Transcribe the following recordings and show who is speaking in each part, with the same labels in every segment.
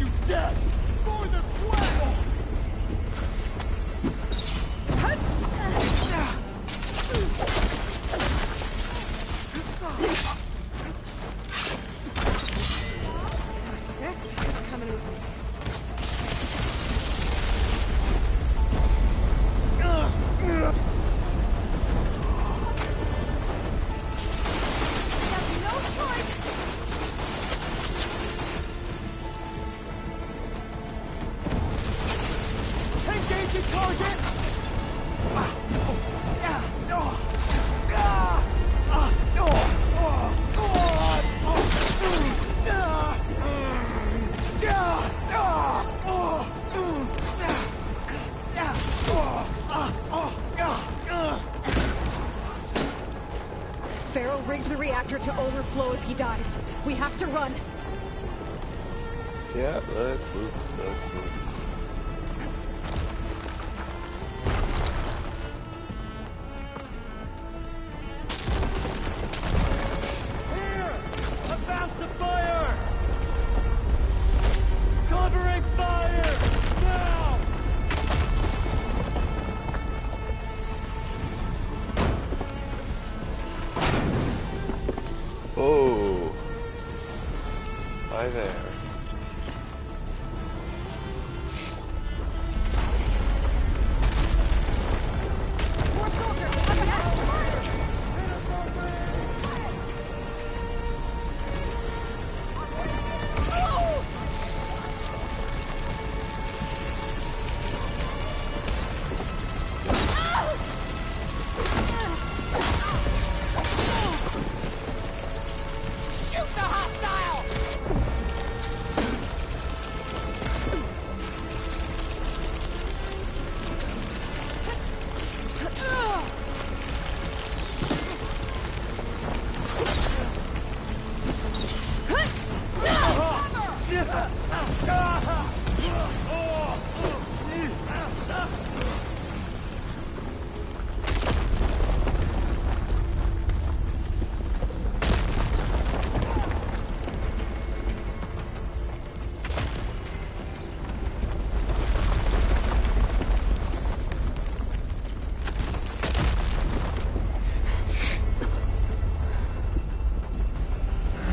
Speaker 1: you dead! For the flag!
Speaker 2: This is coming with me.
Speaker 3: Farrell rigged the reactor to overflow if he dies. We have to run.
Speaker 4: Yeah, let's move. Let's move.
Speaker 1: Here! About to fire! Covering fire! Now!
Speaker 4: Oh. Hi there.
Speaker 3: More soldiers! Up ahead! Shoot the hostile!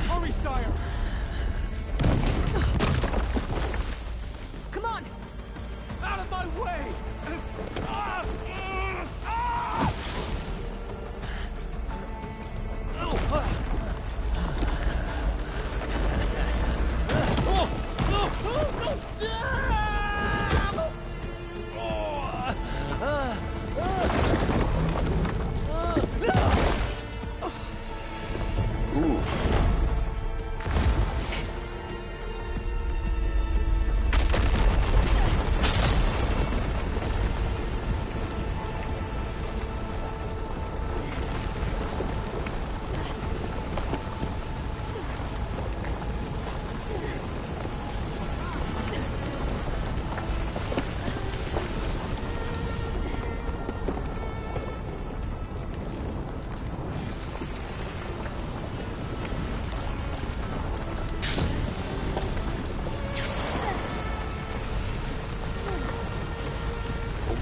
Speaker 1: Hurry, sire!
Speaker 3: Come on!
Speaker 1: Out of my way!
Speaker 4: Ooh.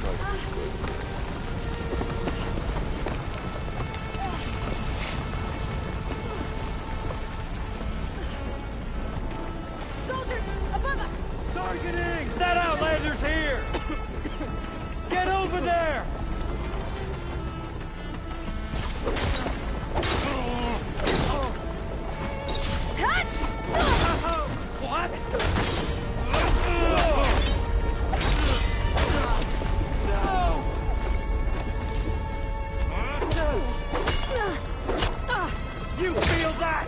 Speaker 4: Oh my goodness.
Speaker 3: Soldiers! Above us!
Speaker 1: Targeting! That Outlander's here! Get over there! What? You feel that?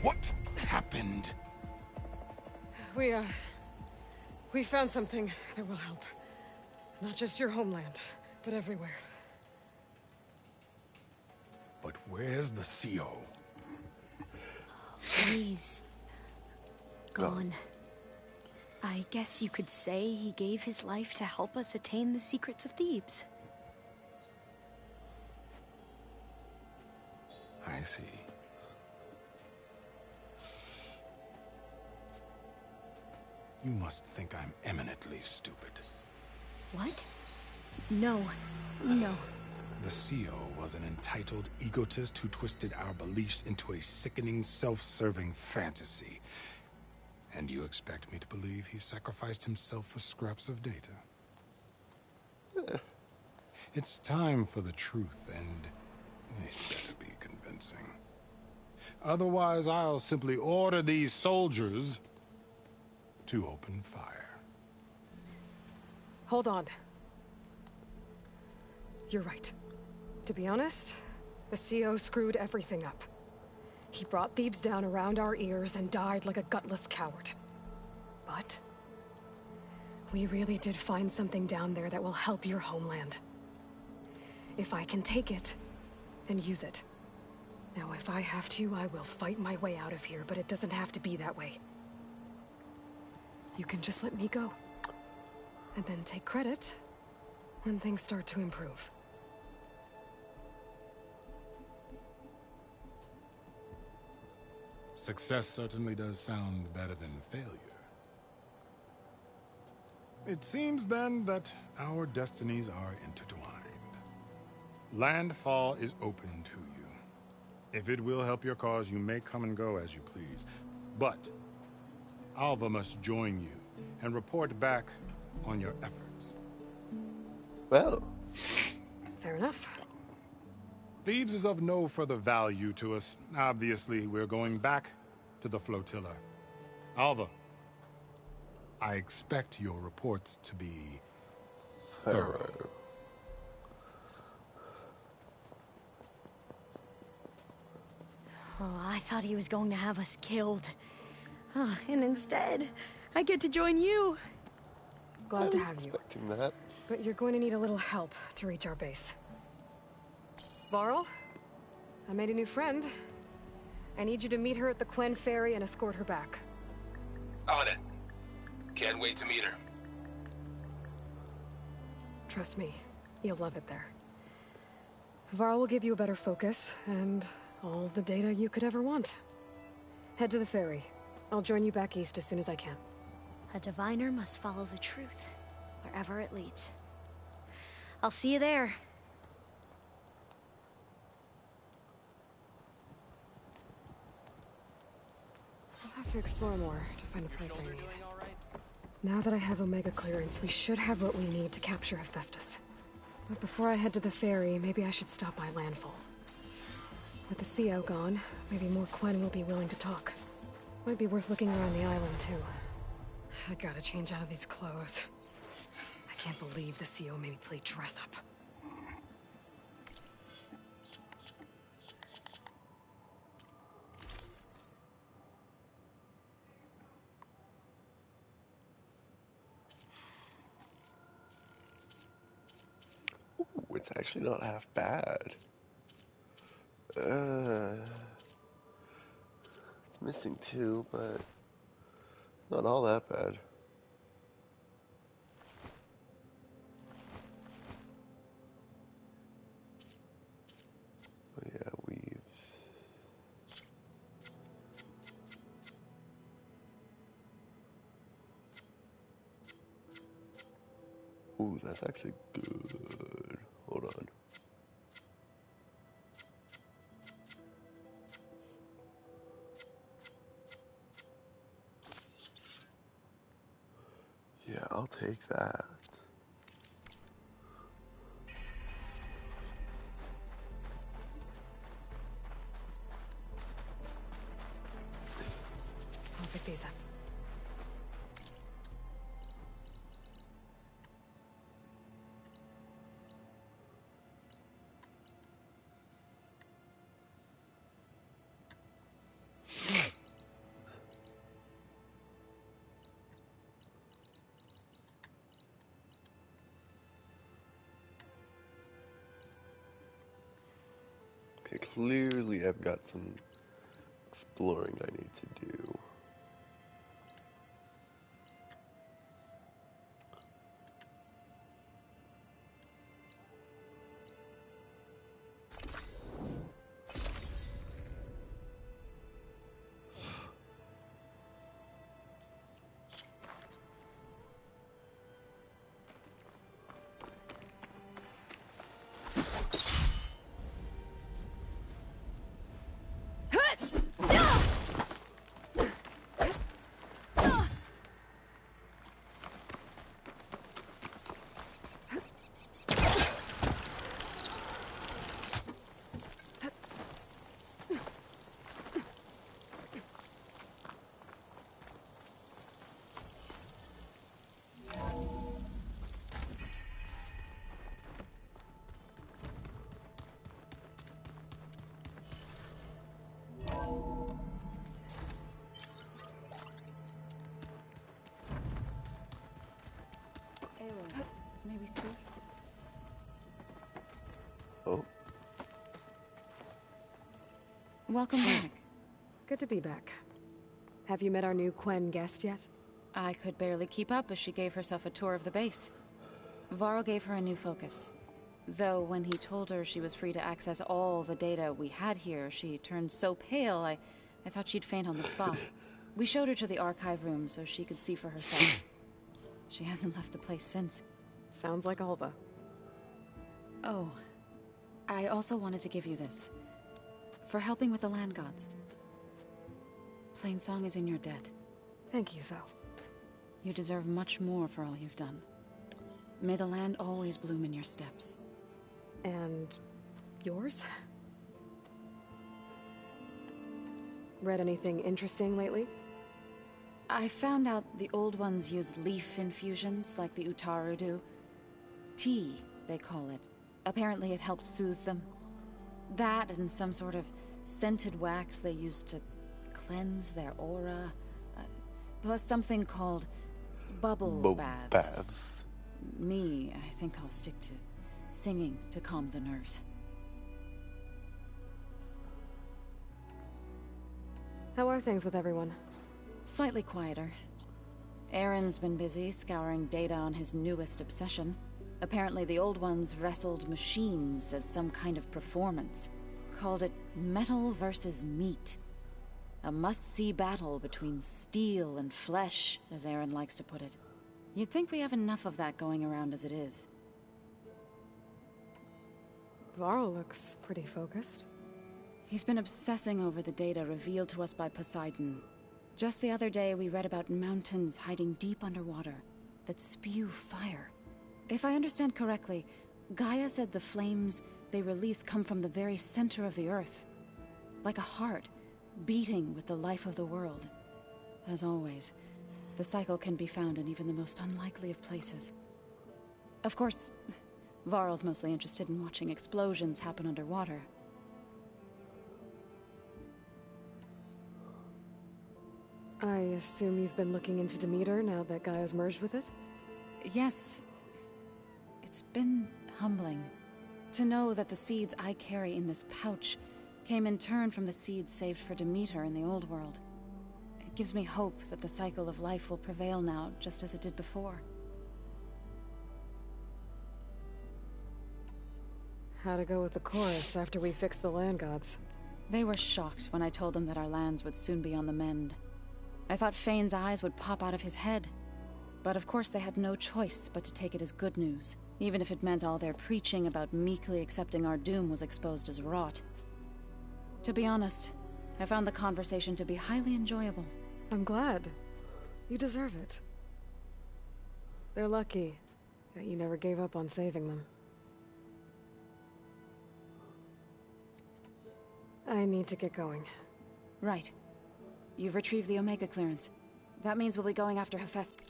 Speaker 2: What happened?
Speaker 3: We found something that will help. Not just your homeland, but everywhere.
Speaker 2: But where's the CO?
Speaker 5: He's gone. I guess you could say he gave his life to help us attain the secrets of Thebes.
Speaker 2: I see. You must think I'm eminently stupid.
Speaker 5: What? No. No.
Speaker 2: The CO was an entitled egotist who twisted our beliefs into a sickening, self-serving fantasy. And you expect me to believe he sacrificed himself for scraps of data? It's time for the truth, and it better be convincing. Otherwise, I'll simply order these soldiers to open fire.
Speaker 3: Hold on. You're right. To be honest, the CO screwed everything up. He brought Thebes down around our ears and died like a gutless coward. But we really did find something down there that will help your homeland. If I can take it and use it. Now, if I have to, I will fight my way out of here, but it doesn't have to be that way. You can just let me go. And then take credit when things start to improve.
Speaker 2: Success certainly does sound better than failure. It seems then that our destinies are intertwined. Landfall is open to you. If it will help your cause, you may come and go as you please. But Alva must join you and report back on your efforts.
Speaker 4: Well,
Speaker 3: Fair enough.
Speaker 2: Thebes is of no further value to us. Obviously, we're going back to the flotilla. Alva, I expect your reports to be thorough.
Speaker 5: Oh, I thought he was going to have us killed. And instead, I get to join you.
Speaker 3: Glad to have you.
Speaker 4: expecting that.
Speaker 3: But you're going to need a little help to reach our base. Varl, I made a new friend. I need you to meet her at the Quen Ferry and escort her back.
Speaker 6: On it. Can't wait to meet her.
Speaker 3: Trust me, you'll love it there. Varl will give you a better focus, and all the data you could ever want. Head to the ferry. I'll join you back east as soon as I can.
Speaker 5: A diviner must follow the truth, wherever it leads. I'll see you there.
Speaker 3: I'll have to explore more to find the parts I need. Now that I have Omega clearance, we should have what we need to capture Hephaestus. But before I head to the ferry, maybe I should stop by Landfall. With the CO gone, maybe more Quen will be willing to talk. Might be worth looking around the island, too. I gotta change out of these clothes. I can't believe the CO made me play dress up.
Speaker 4: Ooh, it's actually not half bad. It's missing two, but not all that bad. Oh yeah, we've... Ooh, that's actually good. Hold on. Yeah, I'll take that.
Speaker 3: I'll pick these up.
Speaker 4: clearly I've got some exploring I need to do.
Speaker 7: Aloy, may we speak?
Speaker 4: Oh,
Speaker 7: Welcome back.
Speaker 3: Good to be back. Have you met our new Quen guest yet?
Speaker 7: I could barely keep up as she gave herself a tour of the base. Varl gave her a new focus. Though when he told her she was free to access all the data we had here, she turned so pale I thought she'd faint on the spot. We showed her to the archive room so she could see for herself. She hasn't left the place since.
Speaker 3: Sounds like Alva.
Speaker 7: Oh, I also wanted to give you this. For helping with the land gods. Plainsong is in your debt.
Speaker 3: Thank you, Zo.
Speaker 7: You deserve much more for all you've done. May the land always bloom in your steps.
Speaker 3: And yours? Read anything interesting lately?
Speaker 7: I found out the old ones use leaf infusions like the Utaru do. Tea, they call it. Apparently it helped soothe them. That and some sort of scented wax they used to cleanse their aura. Plus something called bubble baths. Me, I think I'll stick to singing to calm the nerves.
Speaker 3: How are things with everyone?
Speaker 7: Slightly quieter. Aaron's been busy scouring data on his newest obsession. Apparently the old ones wrestled machines as some kind of performance. Called it metal versus meat. A must-see battle between steel and flesh, as Aaron likes to put it. You'd think we have enough of that going around as it is.
Speaker 3: Varl looks pretty focused.
Speaker 7: He's been obsessing over the data revealed to us by Poseidon. Just the other day, we read about mountains hiding deep underwater that spew fire. If I understand correctly, Gaia said the flames they release come from the very center of the Earth. Like a heart, beating with the life of the world. As always, the cycle can be found in even the most unlikely of places. Of course, Varl's mostly interested in watching explosions happen underwater.
Speaker 3: I assume you've been looking into Demeter now that Gaia's merged with it?
Speaker 7: Yes. It's been humbling to know that the seeds I carry in this pouch came in turn from the seeds saved for Demeter in the old world. It gives me hope that the cycle of life will prevail now, just as it did before.
Speaker 3: How'd it go with the chorus after we fixed the land gods?
Speaker 7: They were shocked when I told them that our lands would soon be on the mend. I thought Fane's eyes would pop out of his head. But of course they had no choice but to take it as good news, even if it meant all their preaching about meekly accepting our doom was exposed as rot. To be honest, I found the conversation to be highly enjoyable.
Speaker 3: I'm glad. You deserve it. They're lucky that you never gave up on saving them. I need to get going.
Speaker 7: Right. You've retrieved the Omega clearance. That means we'll be going after Hephaestus.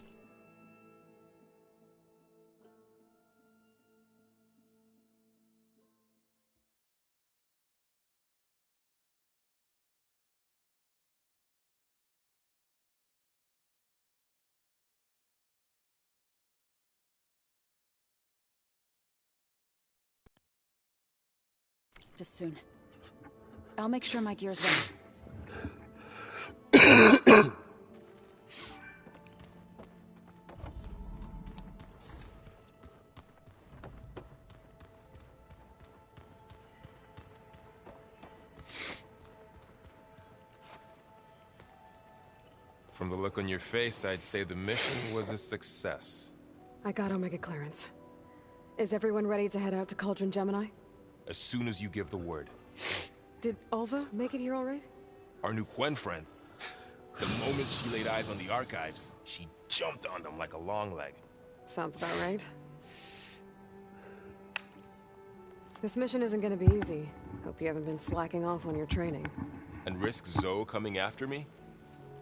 Speaker 7: Soon. I'll make sure my gear's ready.
Speaker 6: From the look on your face, I'd say the mission was a success.
Speaker 3: I got Omega clearance. Is everyone ready to head out to Cauldron Gemini?
Speaker 6: As soon as you give the word.
Speaker 3: Did Alva make it here all right?
Speaker 6: Our new Quen friend. The moment she laid eyes on the archives, she jumped on them like a long leg.
Speaker 3: Sounds about right. This mission isn't gonna be easy. Hope you haven't been slacking off on your training.
Speaker 6: And risk Zoe coming after me?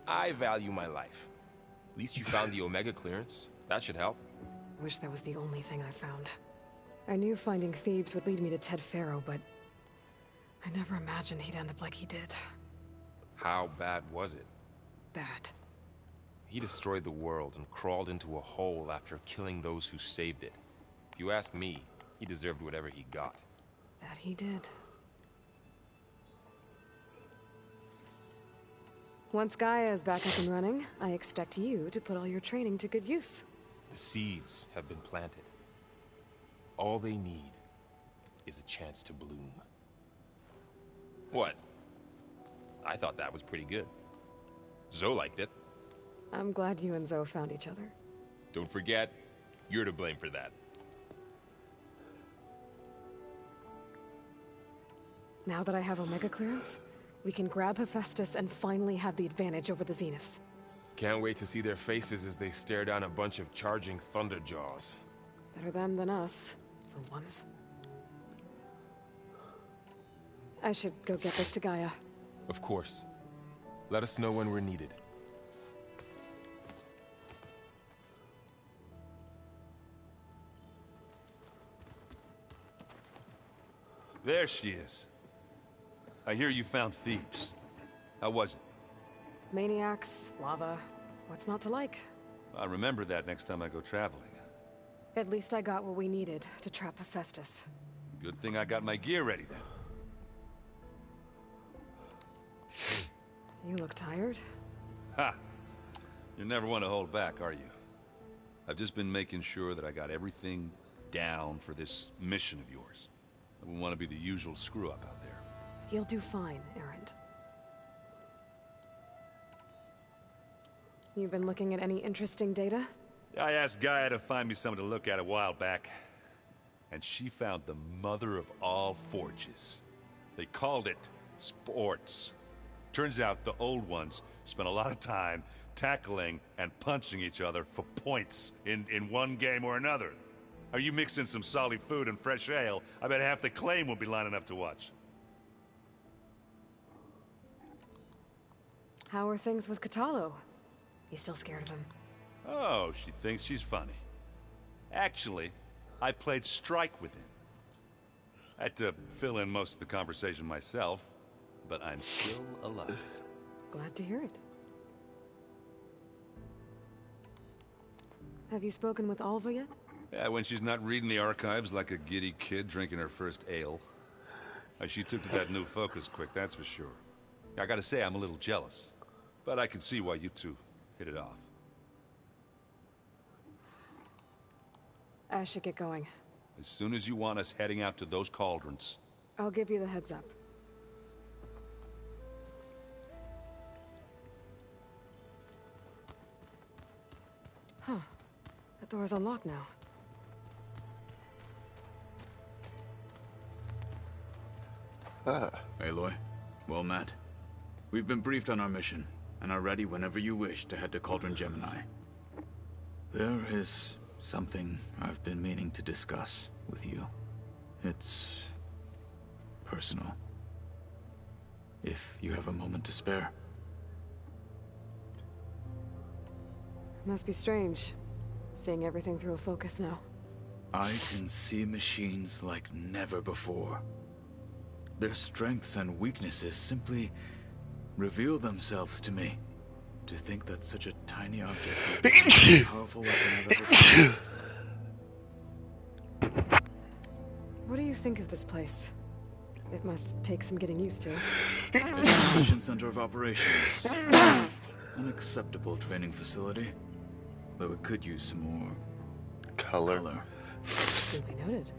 Speaker 6: I value my life. At least you found the Omega clearance. That should help.
Speaker 3: Wish that was the only thing I found. I knew finding Thebes would lead me to Ted Faro, but I never imagined he'd end up like he did.
Speaker 6: How bad was it?
Speaker 3: Bad.
Speaker 6: He destroyed the world and crawled into a hole after killing those who saved it. If you ask me, he deserved whatever he got.
Speaker 3: That he did. Once Gaia is back up and running, I expect you to put all your training to good use.
Speaker 6: The seeds have been planted. All they need is a chance to bloom. What? I thought that was pretty good. Zoe liked it.
Speaker 3: I'm glad you and Zoe found each other.
Speaker 6: Don't forget, you're to blame for that.
Speaker 3: Now that I have Omega clearance, we can grab Hephaestus and finally have the advantage over the Zeniths.
Speaker 6: Can't wait to see their faces as they stare down a bunch of charging Thunderjaws.
Speaker 3: Better them than us, for once. I should go get this to Gaia.
Speaker 6: Of course. Let us know when we're needed.
Speaker 8: There she is. I hear you found Thebes. How was it?
Speaker 3: Maniacs, lava, what's not to like?
Speaker 8: I'll remember that next time I go traveling.
Speaker 3: At least I got what we needed to trap Hephaestus.
Speaker 8: Good thing I got my gear ready then.
Speaker 3: You look tired.
Speaker 8: Ha! You never want to hold back, are you? I've just been making sure that I got everything down for this mission of yours. I wouldn't want to be the usual screw-up out there.
Speaker 3: You'll do fine, Erend. You've been looking at any interesting data?
Speaker 8: I asked Gaia to find me something to look at a while back, and she found the mother of all forges. They called it sports. Turns out the old ones spent a lot of time tackling and punching each other for points in one game or another. Are you mixing some solid food and fresh ale? I bet half the claim will be lining up to watch.
Speaker 3: How are things with Kotallo? You still scared of him?
Speaker 8: Oh, she thinks she's funny. Actually, I played strike with him. I had to fill in most of the conversation myself, but I'm still alive.
Speaker 3: Glad to hear it. Have you spoken with Alva yet?
Speaker 8: Yeah, when she's not reading the archives like a giddy kid drinking her first ale. She took to that new focus quick, that's for sure. I gotta say, I'm a little jealous. But I can see why you two hit it off.
Speaker 3: I should get going.
Speaker 8: As soon as you want us heading out to those cauldrons.
Speaker 3: I'll give you the heads up. Huh. That door's unlocked now.
Speaker 9: Aloy, well met. We've been briefed on our mission, and are ready whenever you wish to head to Cauldron Gemini. There is something I've been meaning to discuss with you. It's personal. If you have a moment to spare.
Speaker 3: Must be strange, seeing everything through a focus now.
Speaker 9: I can see machines like never before. Their strengths and weaknesses simply reveal themselves to me. To think that such a tiny object would be the most powerful weapon I've ever possessed.
Speaker 3: What do you think of this place? It must take some getting used to.
Speaker 9: It's an efficient center of operations. An acceptable training facility. Though it could use some more
Speaker 4: Color.
Speaker 3: Duly noted.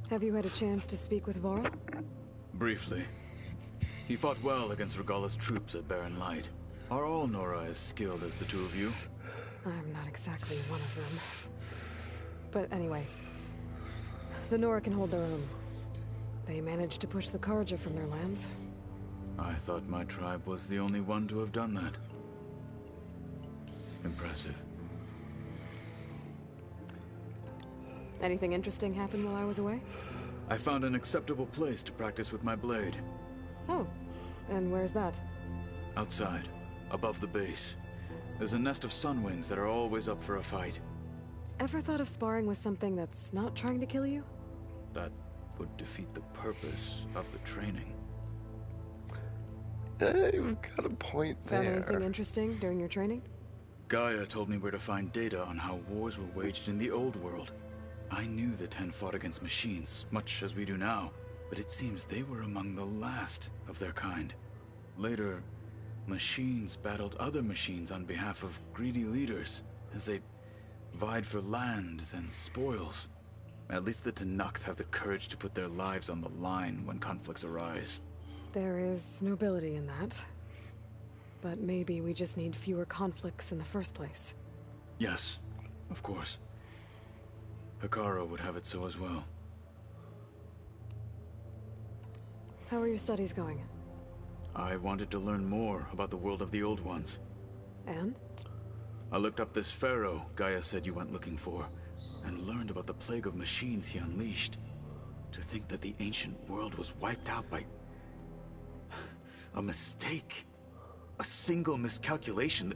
Speaker 3: Have you had a chance to speak with Varl?
Speaker 9: Briefly. He fought well against Regalla's troops at Barren Light. Are all Nora as skilled as the two of you?
Speaker 3: I'm not exactly one of them. But anyway, the Nora can hold their own. They managed to push the Karja from their lands.
Speaker 9: I thought my tribe was the only one to have done that. Impressive.
Speaker 3: Anything interesting happened while I was away?
Speaker 9: I found an acceptable place to practice with my blade.
Speaker 3: Oh, and where's that?
Speaker 9: Outside, above the base. There's a nest of sunwings that are always up for a fight.
Speaker 3: Ever thought of sparring with something that's not trying to kill you?
Speaker 9: That would defeat the purpose of the training.
Speaker 4: You've got a point there.
Speaker 3: Found anything interesting during your training?
Speaker 9: Gaia told me where to find data on how wars were waged in the old world. I knew the Ten fought against machines, much as we do now, but it seems they were among the last of their kind. Later, machines battled other machines on behalf of greedy leaders, as they vied for lands and spoils. At least the Tenakth have the courage to put their lives on the line when conflicts arise.
Speaker 3: There is nobility in that. But maybe we just need fewer conflicts in the first place.
Speaker 9: Yes, of course. Hekarro would have it so as well.
Speaker 3: How are your studies going?
Speaker 9: I wanted to learn more about the world of the Old Ones.
Speaker 3: And?
Speaker 9: I looked up this pharaoh Gaia said you went looking for, and learned about the plague of machines he unleashed. To think that the ancient world was wiped out by a mistake. A single miscalculation.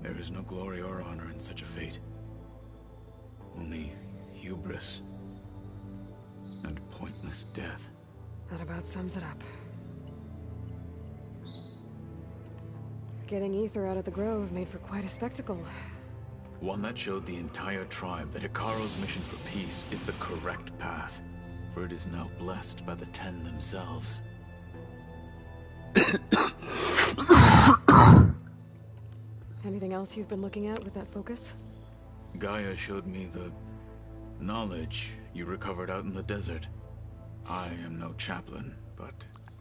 Speaker 9: There is no glory or honor in such a fate. Only hubris and pointless death.
Speaker 3: That about sums it up. Getting Ether out of the Grove made for quite a spectacle.
Speaker 9: One that showed the entire tribe that Hekarro's mission for peace is the correct path, for it is now blessed by the Ten themselves.
Speaker 3: Anything else you've been looking at with that focus?
Speaker 9: Gaia showed me the knowledge you recovered out in the desert. I am no chaplain, but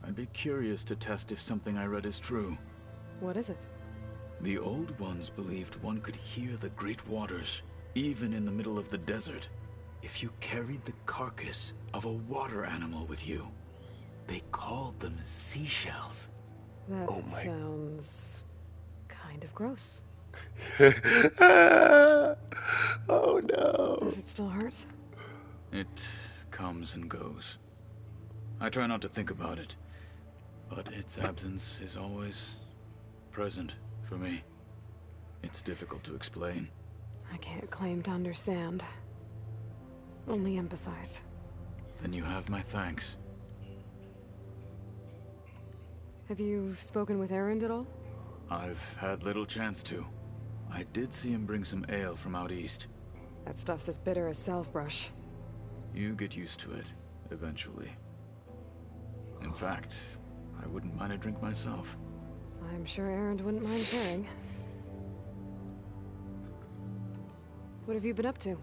Speaker 9: I'd be curious to test if something I read is true.
Speaker 3: What is it?
Speaker 9: The Old Ones believed one could hear the great waters, even in the middle of the desert, if you carried the carcass of a water animal with you. They called them seashells.
Speaker 3: That sounds kind of gross.
Speaker 4: Oh no.
Speaker 3: Does it still hurt?
Speaker 9: It comes and goes. I try not to think about it, but its absence is always present for me. It's difficult to explain.
Speaker 3: I can't claim to understand. Only empathize.
Speaker 9: Then you have my thanks.
Speaker 3: Have you spoken with Erend at all?
Speaker 9: I've had little chance to. I did see him bring some ale from out east.
Speaker 3: That stuff's as bitter as salvebrush.
Speaker 9: You get used to it, eventually. In fact, I wouldn't mind a drink myself.
Speaker 3: I'm sure Erend wouldn't mind sharing. What have you been up to?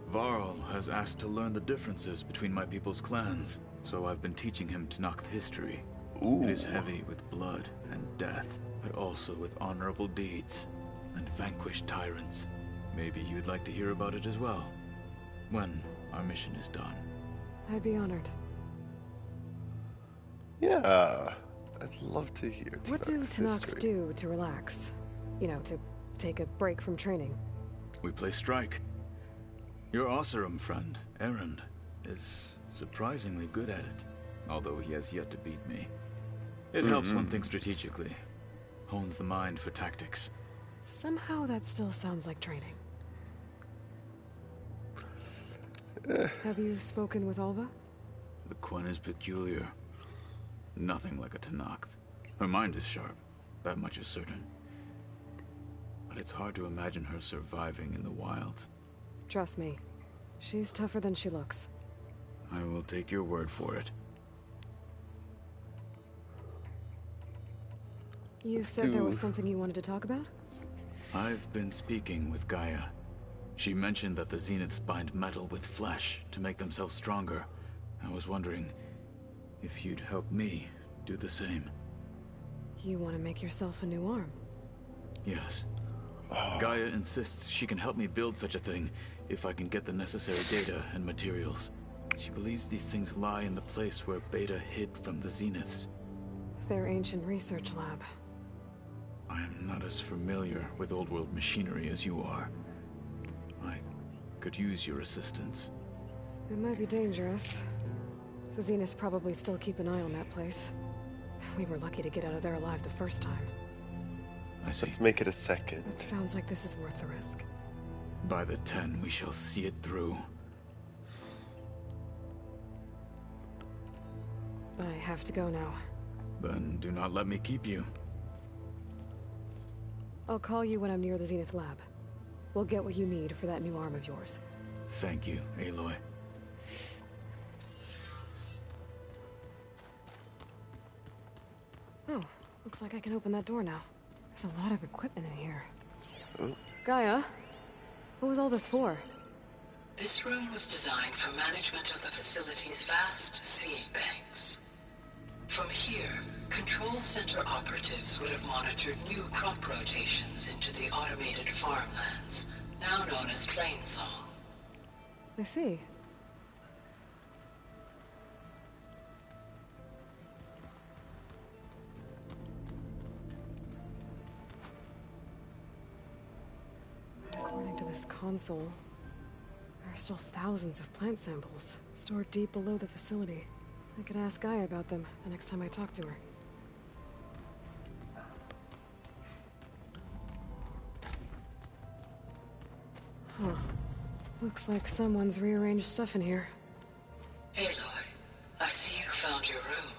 Speaker 9: Varl has asked to learn the differences between my people's clans, so I've been teaching him Tenakth history.
Speaker 4: Ooh.
Speaker 9: It is heavy with blood and death, but also with honorable deeds and vanquished tyrants. Maybe you'd like to hear about it as well, when our mission is done.
Speaker 3: I'd be honored.
Speaker 4: Yeah, I'd love to hear.
Speaker 3: What do
Speaker 4: Tenakth's
Speaker 3: Tenakth
Speaker 4: history.
Speaker 3: do to relax? You know, to take a break from training?
Speaker 9: We play strike. Your Oseram friend, Erend, is surprisingly good at it, although he has yet to beat me. It helps one think strategically, hones the mind for tactics.
Speaker 3: Somehow that still sounds like training. Have you spoken with Alva?
Speaker 9: The Quen is peculiar. Nothing like a Tenakth. Her mind is sharp, that much is certain. But it's hard to imagine her surviving in the wilds.
Speaker 3: Trust me, she's tougher than she looks.
Speaker 9: I will take your word for it.
Speaker 3: You said there was something you wanted to talk about?
Speaker 9: I've been speaking with Gaia. She mentioned that the Zeniths bind metal with flesh to make themselves stronger. I was wondering if you'd help me do the same.
Speaker 3: You want to make yourself a new arm?
Speaker 9: Yes. Gaia insists she can help me build such a thing if I can get the necessary data and materials. She believes these things lie in the place where Beta hid from the Zeniths.
Speaker 3: Their ancient research lab.
Speaker 9: I am not as familiar with old world machinery as you are. I could use your assistance.
Speaker 3: It might be dangerous. The Zeniths probably still keep an eye on that place. We were lucky to get out of there alive the first time.
Speaker 9: I see.
Speaker 4: Let's make it a second.
Speaker 3: It sounds like this is worth the risk.
Speaker 9: By the 10, we shall see it through.
Speaker 3: I have to go now.
Speaker 9: Then do not let me keep you.
Speaker 3: I'll call you when I'm near the Zenith lab. We'll get what you need for that new arm of yours.
Speaker 9: Thank you, Aloy.
Speaker 3: Oh, looks like I can open that door now. There's a lot of equipment in here.
Speaker 4: Oh.
Speaker 3: Gaia, what was all this for?
Speaker 10: This room was designed for management of the facility's vast seed banks. From here, Control Center operatives would have monitored new crop rotations into the automated farmlands, now known as Plainsong.
Speaker 3: I see. According to this console, there are still thousands of plant samples stored deep below the facility. I could ask Gaia about them the next time I talk to her. Huh. Looks like someone's rearranged stuff in here.
Speaker 10: Aloy, I see you found your room.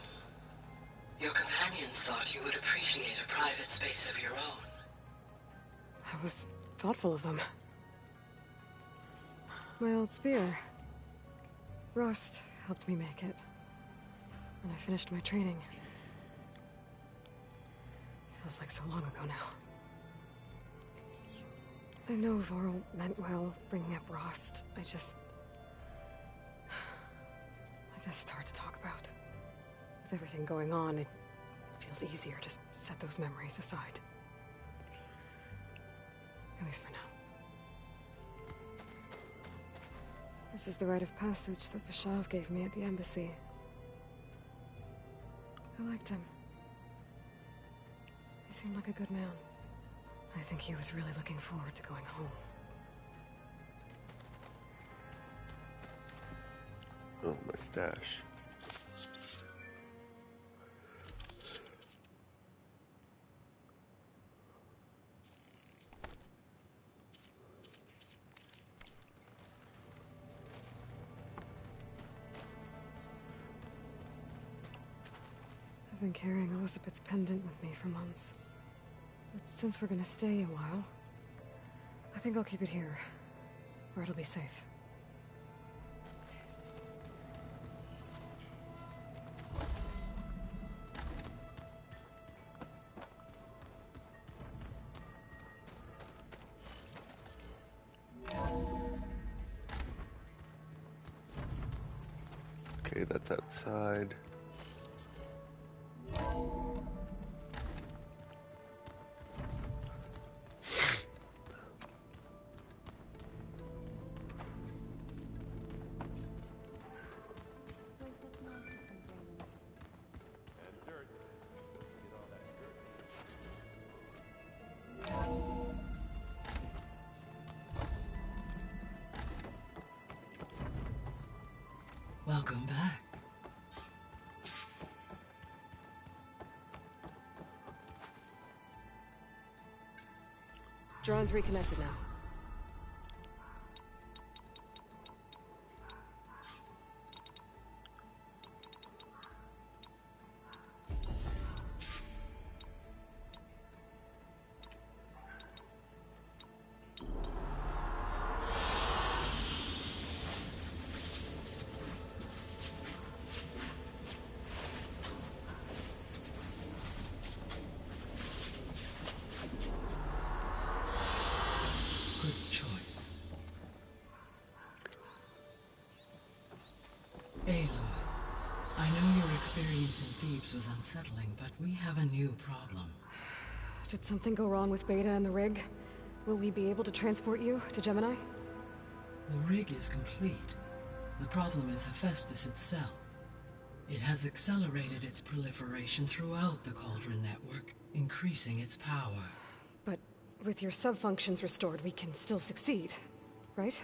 Speaker 10: Your companions thought you would appreciate a private space of your own.
Speaker 3: That was thoughtful of them. My old spear. Rust helped me make it. When I finished my training. Feels like so long ago now. I know Varl meant well, bringing up Rost. I guess it's hard to talk about. With everything going on, it feels easier to set those memories aside. At least for now. This is the rite of passage that Vishav gave me at the embassy. I liked him. He seemed like a good man. I think he was really looking forward to going home.
Speaker 4: Oh, my stash.
Speaker 3: I've been carrying Elizabeth's pendant with me for months. But since we're gonna stay a while, I think I'll keep it here, where it'll be safe.
Speaker 4: Okay, that's outside.
Speaker 10: Welcome back.
Speaker 3: Drone's reconnected now.
Speaker 10: Good choice. Aloy, I know your experience in Thebes was unsettling, but we have a new problem.
Speaker 3: Did something go wrong with Beta and the rig? Will we be able to transport you to Gemini?
Speaker 10: The rig is complete. The problem is Hephaestus itself. It has accelerated its proliferation throughout the Cauldron network, increasing its power.
Speaker 3: But with your sub-functions restored, we can still succeed, right?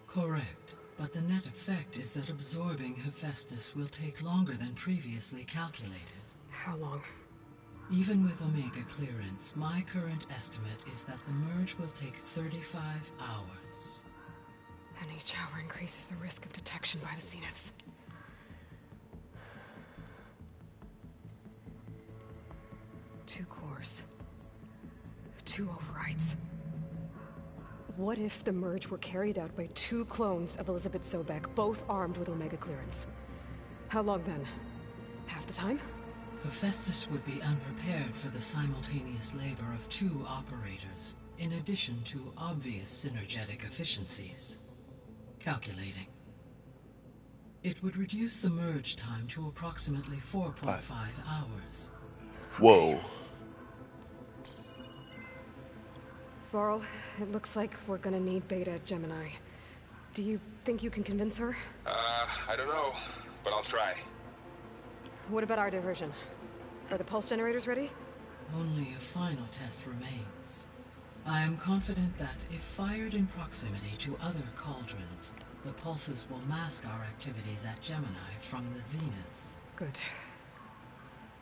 Speaker 10: Correct. But the net effect is that absorbing Hephaestus will take longer than previously calculated.
Speaker 3: How long?
Speaker 10: Even with Omega clearance, my current estimate is that the merge will take 35 hours.
Speaker 3: And each hour increases the risk of detection by the Zeniths. Two cores. Two overrides. What if the merge were carried out by two clones of Elizabeth Sobek, both armed with Omega clearance? How long then? Half the time?
Speaker 10: Hephaestus would be unprepared for the simultaneous labor of two operators, in addition to obvious synergetic efficiencies. Calculating. It would reduce the merge time to approximately 4.5 hours.
Speaker 4: Whoa.
Speaker 3: Varl, it looks like we're gonna need Beta at Gemini. Do you think you can convince her?
Speaker 6: I don't know, but I'll try.
Speaker 3: What about our diversion? Are the pulse generators ready?
Speaker 10: Only a final test remains. I am confident that if fired in proximity to other cauldrons, the pulses will mask our activities at Gemini from the Zeniths.
Speaker 3: Good.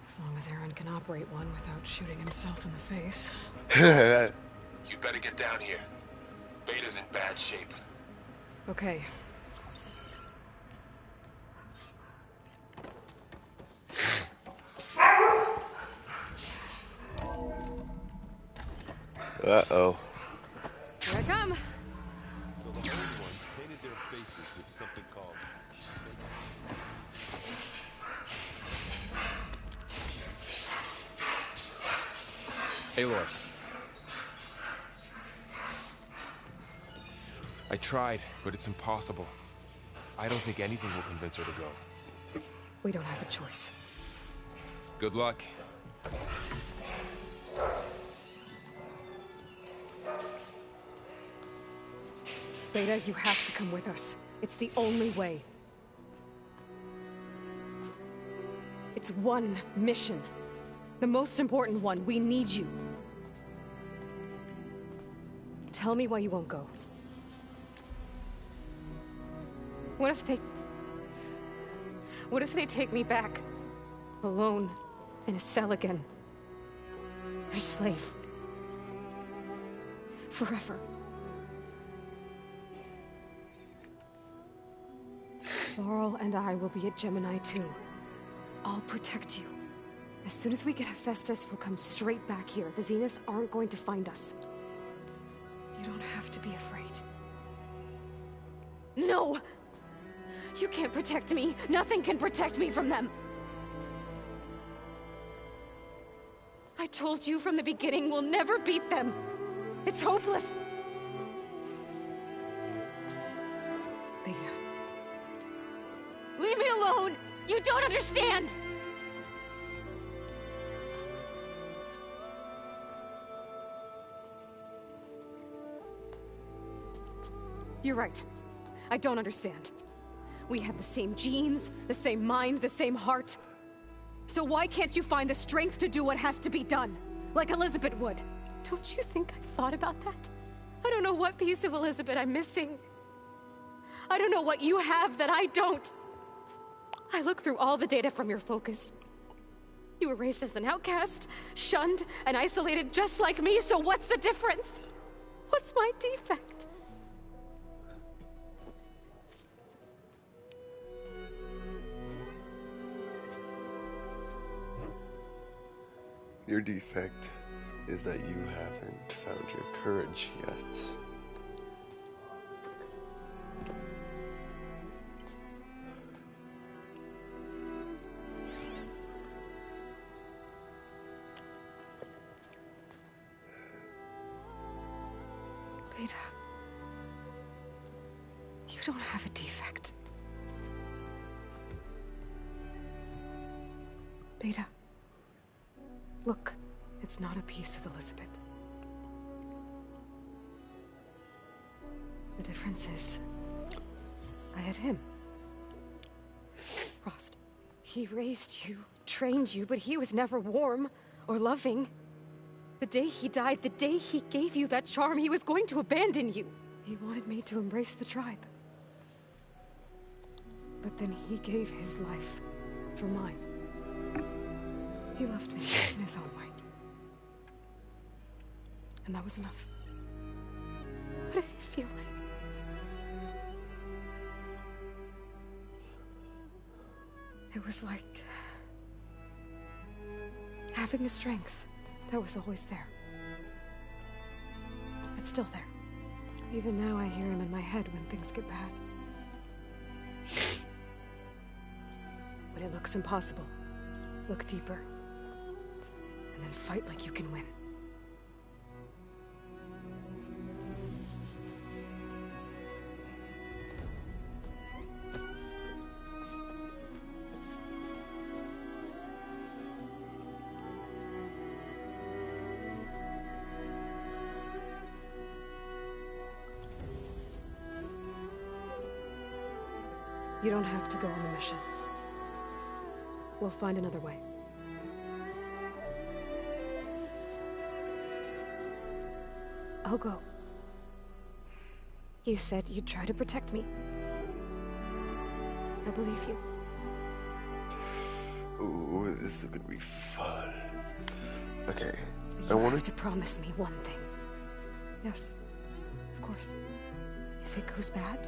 Speaker 3: As long as Aaron can operate one without shooting himself in the face.
Speaker 6: You better get down here. Beta's in bad shape.
Speaker 3: Okay.
Speaker 4: Uh-oh.
Speaker 3: Here I come.
Speaker 11: So the old ones painted their faces with something called...
Speaker 6: Aloy. I tried, but it's impossible. I don't think anything will convince her to go.
Speaker 3: We don't have a choice.
Speaker 6: Good luck.
Speaker 3: Beta, you have to come with us. It's the only way. It's one mission. The most important one. We need you. Tell me why you won't go. What if they take me back? Alone, in a cell again. A slave. Forever. Varl and I will be at Gemini too. I'll protect you. As soon as we get Hephaestus, we'll come straight back here. The Zeniths aren't going to find us. You don't have to be afraid. No! You can't protect me. Nothing can protect me from them. I told you from the beginning, we'll never beat them. It's hopeless. Beta. Leave me alone! You don't understand! You're right. I don't understand. We have the same genes, the same mind, the same heart. So why can't you find the strength to do what has to be done? Like Elizabeth would. Don't you think I've thought about that? I don't know what piece of Elizabeth I'm missing. I don't know what you have that I don't. I look through all the data from your focus. You were raised as an outcast, shunned, and isolated just like me, so what's the difference? What's my defect?
Speaker 4: Your defect is that you haven't found your courage yet.
Speaker 3: Beta, you don't have a defect. Beta. Look, it's not a piece of Elizabeth. The difference is, I had him. Frost. He raised you, trained you, but he was never warm or loving. The day he died, the day he gave you that charm, he was going to abandon you. He wanted me to embrace the tribe. But then he gave his life for mine. He loved me in his own way. And that was enough. What did it feel like? It was like having a strength that was always there. It's still there. Even now I hear him in my head when things get bad. When it looks impossible, look deeper. And then fight like you can win. You don't have to go on the mission. We'll find another way. I'll go. You said you'd try to protect me. I believe you.
Speaker 4: Ooh, this is gonna be fun. Okay,
Speaker 3: You have to promise me one thing. Yes, of course. If it goes bad,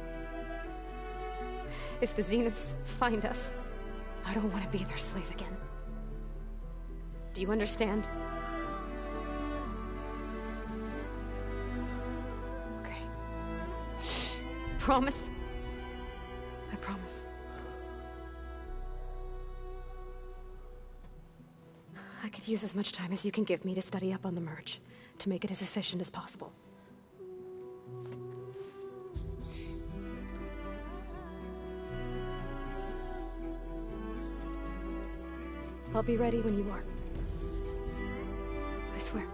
Speaker 3: if the Zeniths find us, I don't want to be their slave again. Do you understand? Okay. Promise? I promise. I could use as much time as you can give me to study up on the merge, to make it as efficient as possible. I'll be ready when you are. I swear.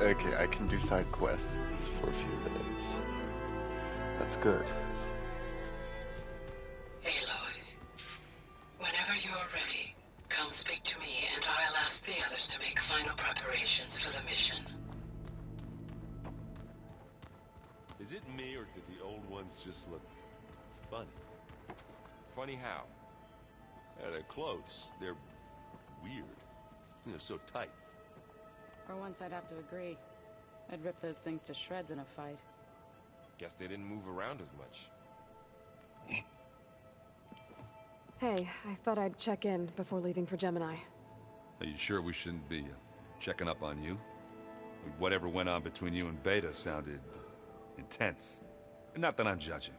Speaker 4: Okay, I can do side quests for a few minutes. That's good.
Speaker 10: Aloy, whenever you are ready, come speak to me and I'll ask the others to make final preparations for the mission.
Speaker 11: Is it me or did the old ones just look funny?
Speaker 6: Funny how?
Speaker 11: Yeah, their clothes, they're weird. They're so tight.
Speaker 7: For once, I'd have to agree. I'd rip those things to shreds in a fight.
Speaker 6: Guess they didn't move around as much.
Speaker 3: Hey, I thought I'd check in before leaving for Gemini.
Speaker 8: Are you sure we shouldn't be checking up on you? Whatever went on between you and Beta sounded intense. Not that I'm judging.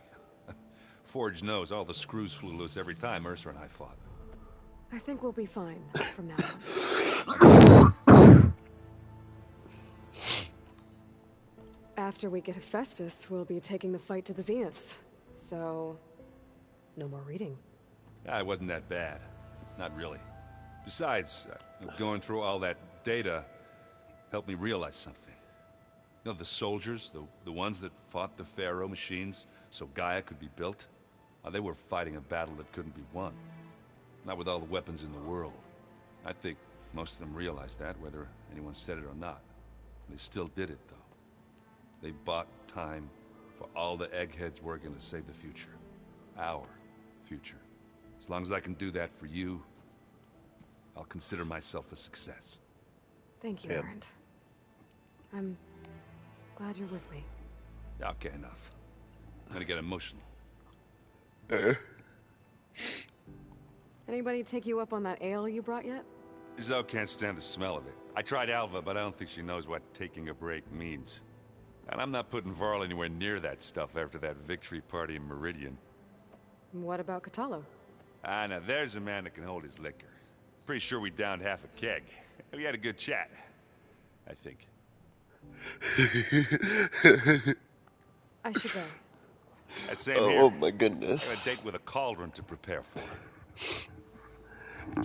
Speaker 8: Forge knows all the screws flew loose every time Mercer and I fought.
Speaker 3: I think we'll be fine from now on. after we get Hephaestus, we'll be taking the fight to the Zeniths. So, no more reading.
Speaker 8: It wasn't that bad. Not really. Besides, going through all that data helped me realize something. You know, the soldiers, the ones that fought the Pharaoh machines so Gaia could be built, they were fighting a battle that couldn't be won. Not with all the weapons in the world. I think most of them realized that, whether anyone said it or not. They still did it, though. They bought time for all the eggheads working to save the future. Our future. As long as I can do that for you, I'll consider myself a success.
Speaker 3: Thank you, Erend. I'm glad you're with me.
Speaker 8: Okay, enough. I'm gonna get emotional.
Speaker 3: Anybody take you up on that ale you brought yet?
Speaker 8: Zoe can't stand the smell of it. I tried Alva, but I don't think she knows what taking a break means. And I'm not putting Varl anywhere near that stuff after that victory party in Meridian.
Speaker 3: What about Kotallo?
Speaker 8: Now there's a man that can hold his liquor. Pretty sure we downed half a keg. We had a good chat, I think.
Speaker 3: I should go.
Speaker 8: Same here.
Speaker 4: Oh my goodness.
Speaker 8: I have a date with a cauldron to prepare for.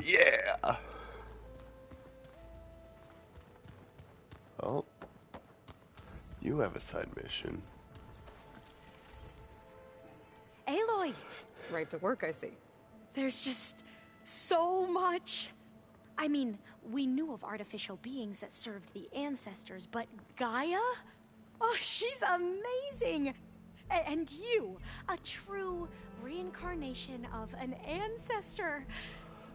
Speaker 4: Yeah. Oh. You have a side mission.
Speaker 5: Aloy!
Speaker 3: Right to work, I see.
Speaker 5: There's just so much. I mean, we knew of artificial beings that served the ancestors, but Gaia? Oh, she's amazing! And you, a true reincarnation of an ancestor.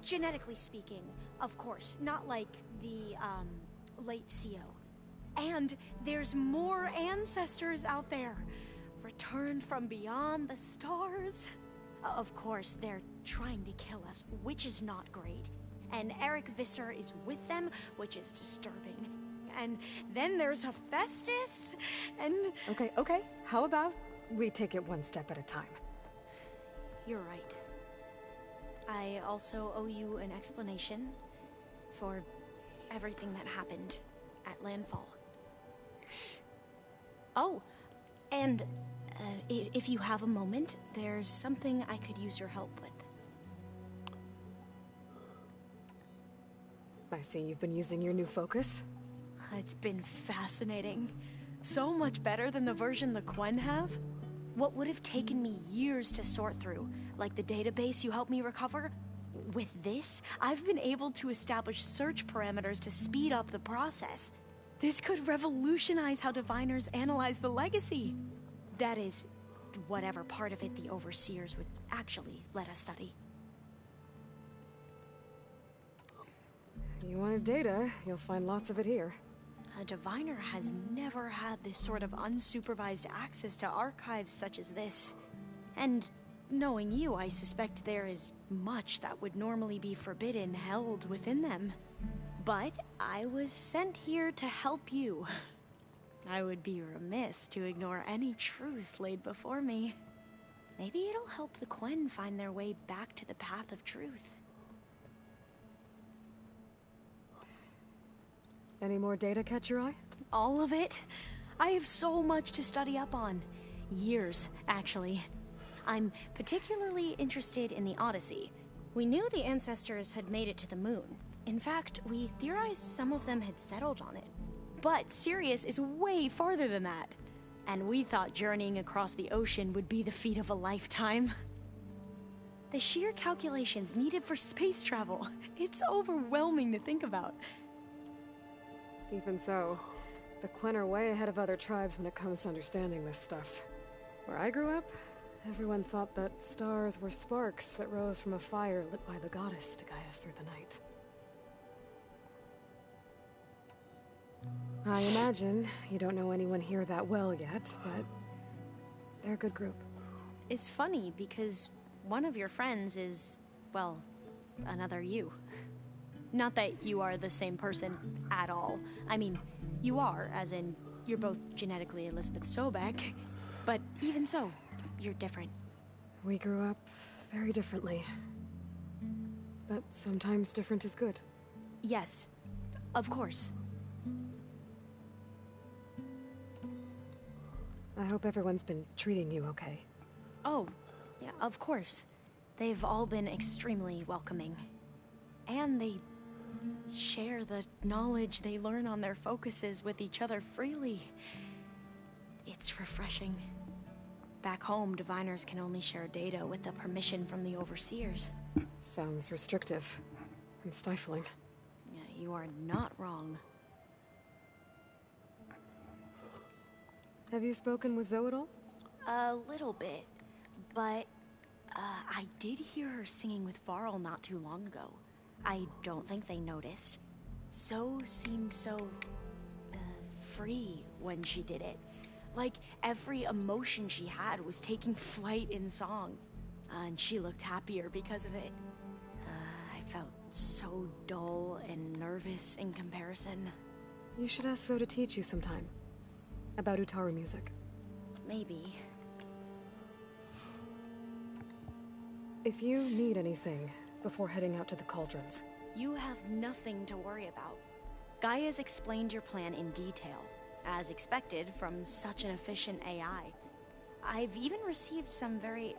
Speaker 5: Genetically speaking, of course, not like the, late CO. And there's more ancestors out there, returned from beyond the stars. Of course, they're trying to kill us, which is not great. And Eric Visser is with them, which is disturbing. And then there's Hephaestus, and...
Speaker 3: Okay. How about we take it one step at a time?
Speaker 5: You're right. I also owe you an explanation for everything that happened at Landfall. Oh, and if you have a moment, there's something I could use your help with.
Speaker 3: I see you've been using your new focus.
Speaker 5: It's been fascinating. So much better than the version the Quen have. What would have taken me years to sort through, like the database you helped me recover, with this, I've been able to establish search parameters to speed up the process. This could revolutionize how diviners analyze the legacy. That is, whatever part of it the Overseers would actually let us study.
Speaker 3: You wanted data, you'll find lots of it here.
Speaker 5: A diviner has never had this sort of unsupervised access to archives such as this. And knowing you, I suspect there is much that would normally be forbidden held within them. But I was sent here to help you. I would be remiss to ignore any truth laid before me. Maybe it'll help the Quen find their way back to the path of truth.
Speaker 3: Any more data catch your eye?
Speaker 5: All of it? I have so much to study up on. Years, actually. I'm particularly interested in the Odyssey. We knew the ancestors had made it to the moon. In fact, we theorized some of them had settled on it. But Sirius is way farther than that. And we thought journeying across the ocean would be the feat of a lifetime. The sheer calculations needed for space travel, it's overwhelming to think about.
Speaker 3: Even so, the Quen are way ahead of other tribes when it comes to understanding this stuff. Where I grew up, everyone thought that stars were sparks that rose from a fire lit by the goddess to guide us through the night. I imagine you don't know anyone here that well yet, but they're a good group.
Speaker 5: It's funny because one of your friends is, well, another you. Not that you are the same person at all. I mean, you are, as in, you're both genetically Elizabeth Sobek, but even so, you're different.
Speaker 3: We grew up very differently. But sometimes different is good.
Speaker 5: Yes, of course.
Speaker 3: I hope everyone's been treating you okay.
Speaker 5: Oh, yeah, of course. They've all been extremely welcoming. And they share the knowledge they learn on their focuses with each other freely. It's refreshing. Back home, diviners can only share data with the permission from the overseers.
Speaker 3: Sounds restrictive and stifling.
Speaker 5: Yeah, you are not wrong.
Speaker 3: Have you spoken with Zoe at all?
Speaker 5: A little bit, but I did hear her singing with Varl not too long ago. I don't think they noticed. Zoe seemed so free when she did it. Like every emotion she had was taking flight in song. And she looked happier because of it. I felt so dull and nervous in comparison.
Speaker 3: You should ask Zoe to teach you sometime. About Utaru music.
Speaker 5: Maybe.
Speaker 3: If you need anything before heading out to the cauldrons.
Speaker 5: You have nothing to worry about. Gaia's explained your plan in detail, as expected from such an efficient AI. I've even received some very,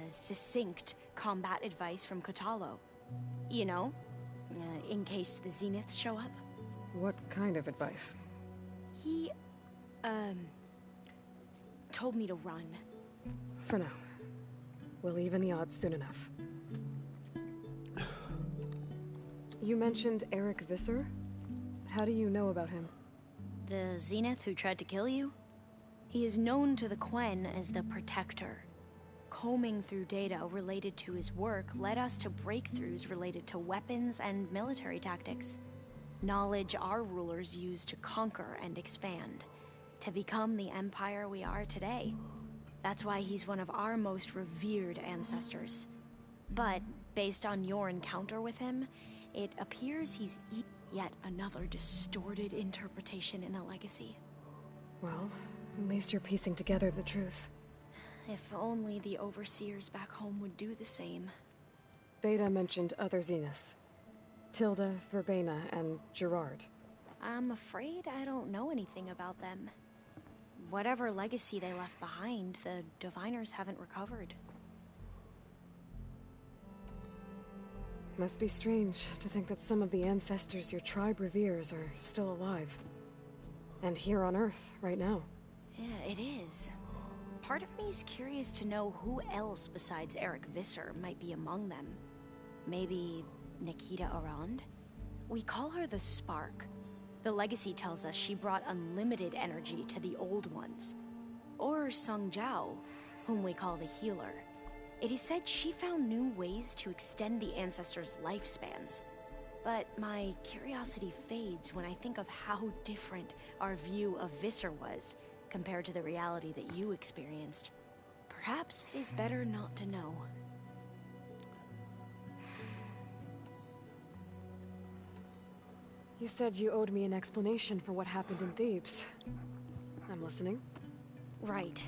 Speaker 5: succinct combat advice from Kotallo. You know, in case the Zeniths show up.
Speaker 3: What kind of advice?
Speaker 5: He, told me to run.
Speaker 3: For now. We'll even the odds soon enough. You mentioned Eric Visser? How do you know about him?
Speaker 5: The Zenith who tried to kill you? He is known to the Quen as the Protector. Combing through data related to his work led us to breakthroughs related to weapons and military tactics. Knowledge our rulers used to conquer and expand, to become the empire we are today. That's why he's one of our most revered ancestors. But, based on your encounter with him, it appears he's yet another distorted interpretation in the legacy.
Speaker 3: Well, at least you're piecing together the truth.
Speaker 5: If only the overseers back home would do the same.
Speaker 3: Beta mentioned other Zeniths. Tilda, Verbena, and Gerard.
Speaker 5: I'm afraid I don't know anything about them. Whatever legacy they left behind, the Diviners haven't recovered.
Speaker 3: Must be strange to think that some of the ancestors your tribe reveres are still alive. And here on Earth, right now.
Speaker 5: Yeah, it is. Part of me's curious to know who else besides Eric Visser might be among them. Maybe Nikita Arand? We call her the Spark. The legacy tells us she brought unlimited energy to the old ones. Or Sung Jiao, whom we call the Healer. It is said she found new ways to extend the ancestors' lifespans. But my curiosity fades when I think of how different our view of Visser was compared to the reality that you experienced. Perhaps it is better not to know.
Speaker 3: You said you owed me an explanation for what happened in Thebes. I'm listening.
Speaker 5: Right.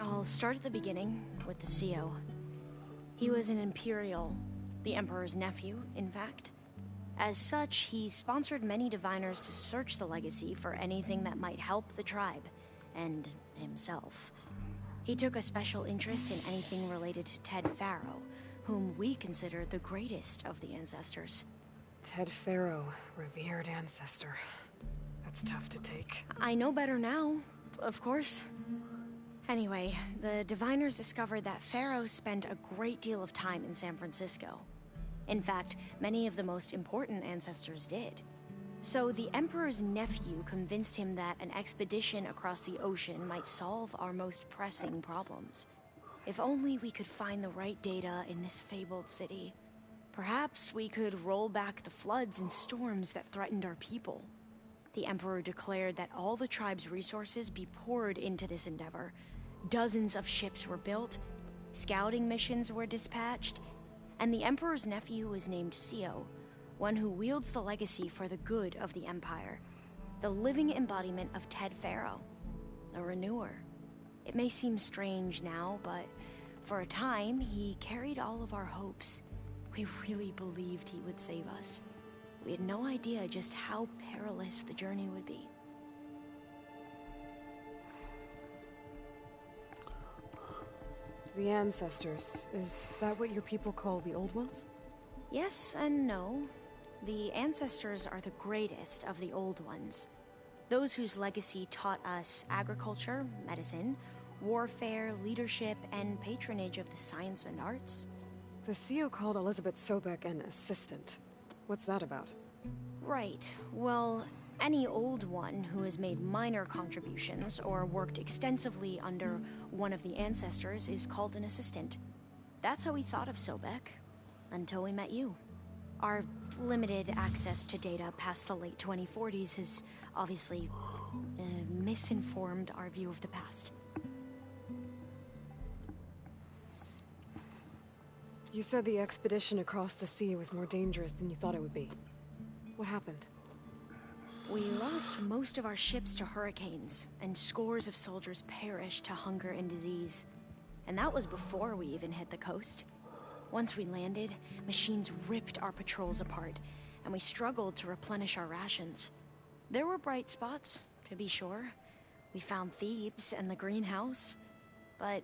Speaker 5: I'll start at the beginning with the CEO. He was an Imperial, the Emperor's nephew, in fact. As such, he sponsored many diviners to search the legacy for anything that might help the tribe, and himself. He took a special interest in anything related to Ted Faro, whom we consider the greatest of the ancestors.
Speaker 3: Ted Faro, revered ancestor. That's tough to take.
Speaker 5: I know better now, of course. Anyway, the diviners discovered that Faro spent a great deal of time in San Francisco. In fact, many of the most important ancestors did. So the Emperor's nephew convinced him that an expedition across the ocean might solve our most pressing problems. If only we could find the right data in this fabled city. Perhaps we could roll back the floods and storms that threatened our people. The Emperor declared that all the tribe's resources be poured into this endeavor. Dozens of ships were built, scouting missions were dispatched, and the Emperor's nephew was named Sio, one who wields the legacy for the good of the Empire. The living embodiment of Ted Faro, a renewer. It may seem strange now, but for a time, he carried all of our hopes. We really believed he would save us. We had no idea just how perilous the journey would be.
Speaker 3: The ancestors. Is that what your people call the old ones?
Speaker 5: Yes and no. The ancestors are the greatest of the old ones. Those whose legacy taught us agriculture, medicine, warfare, leadership, and patronage of the science and arts.
Speaker 3: The CEO called Elizabeth Sobek an assistant. What's that about?
Speaker 5: Right. Well, any old one who has made minor contributions or worked extensively under one of the ancestors is called an assistant. That's how we thought of Sobek, until we met you. Our limited access to data past the late 2040s has obviously misinformed our view of the past.
Speaker 3: You said the expedition across the sea was more dangerous than you thought it would be. What happened?
Speaker 5: We lost most of our ships to hurricanes, and scores of soldiers perished to hunger and disease. And that was before we even hit the coast. Once we landed, machines ripped our patrols apart, and we struggled to replenish our rations. There were bright spots, to be sure. We found Thebes and the greenhouse. But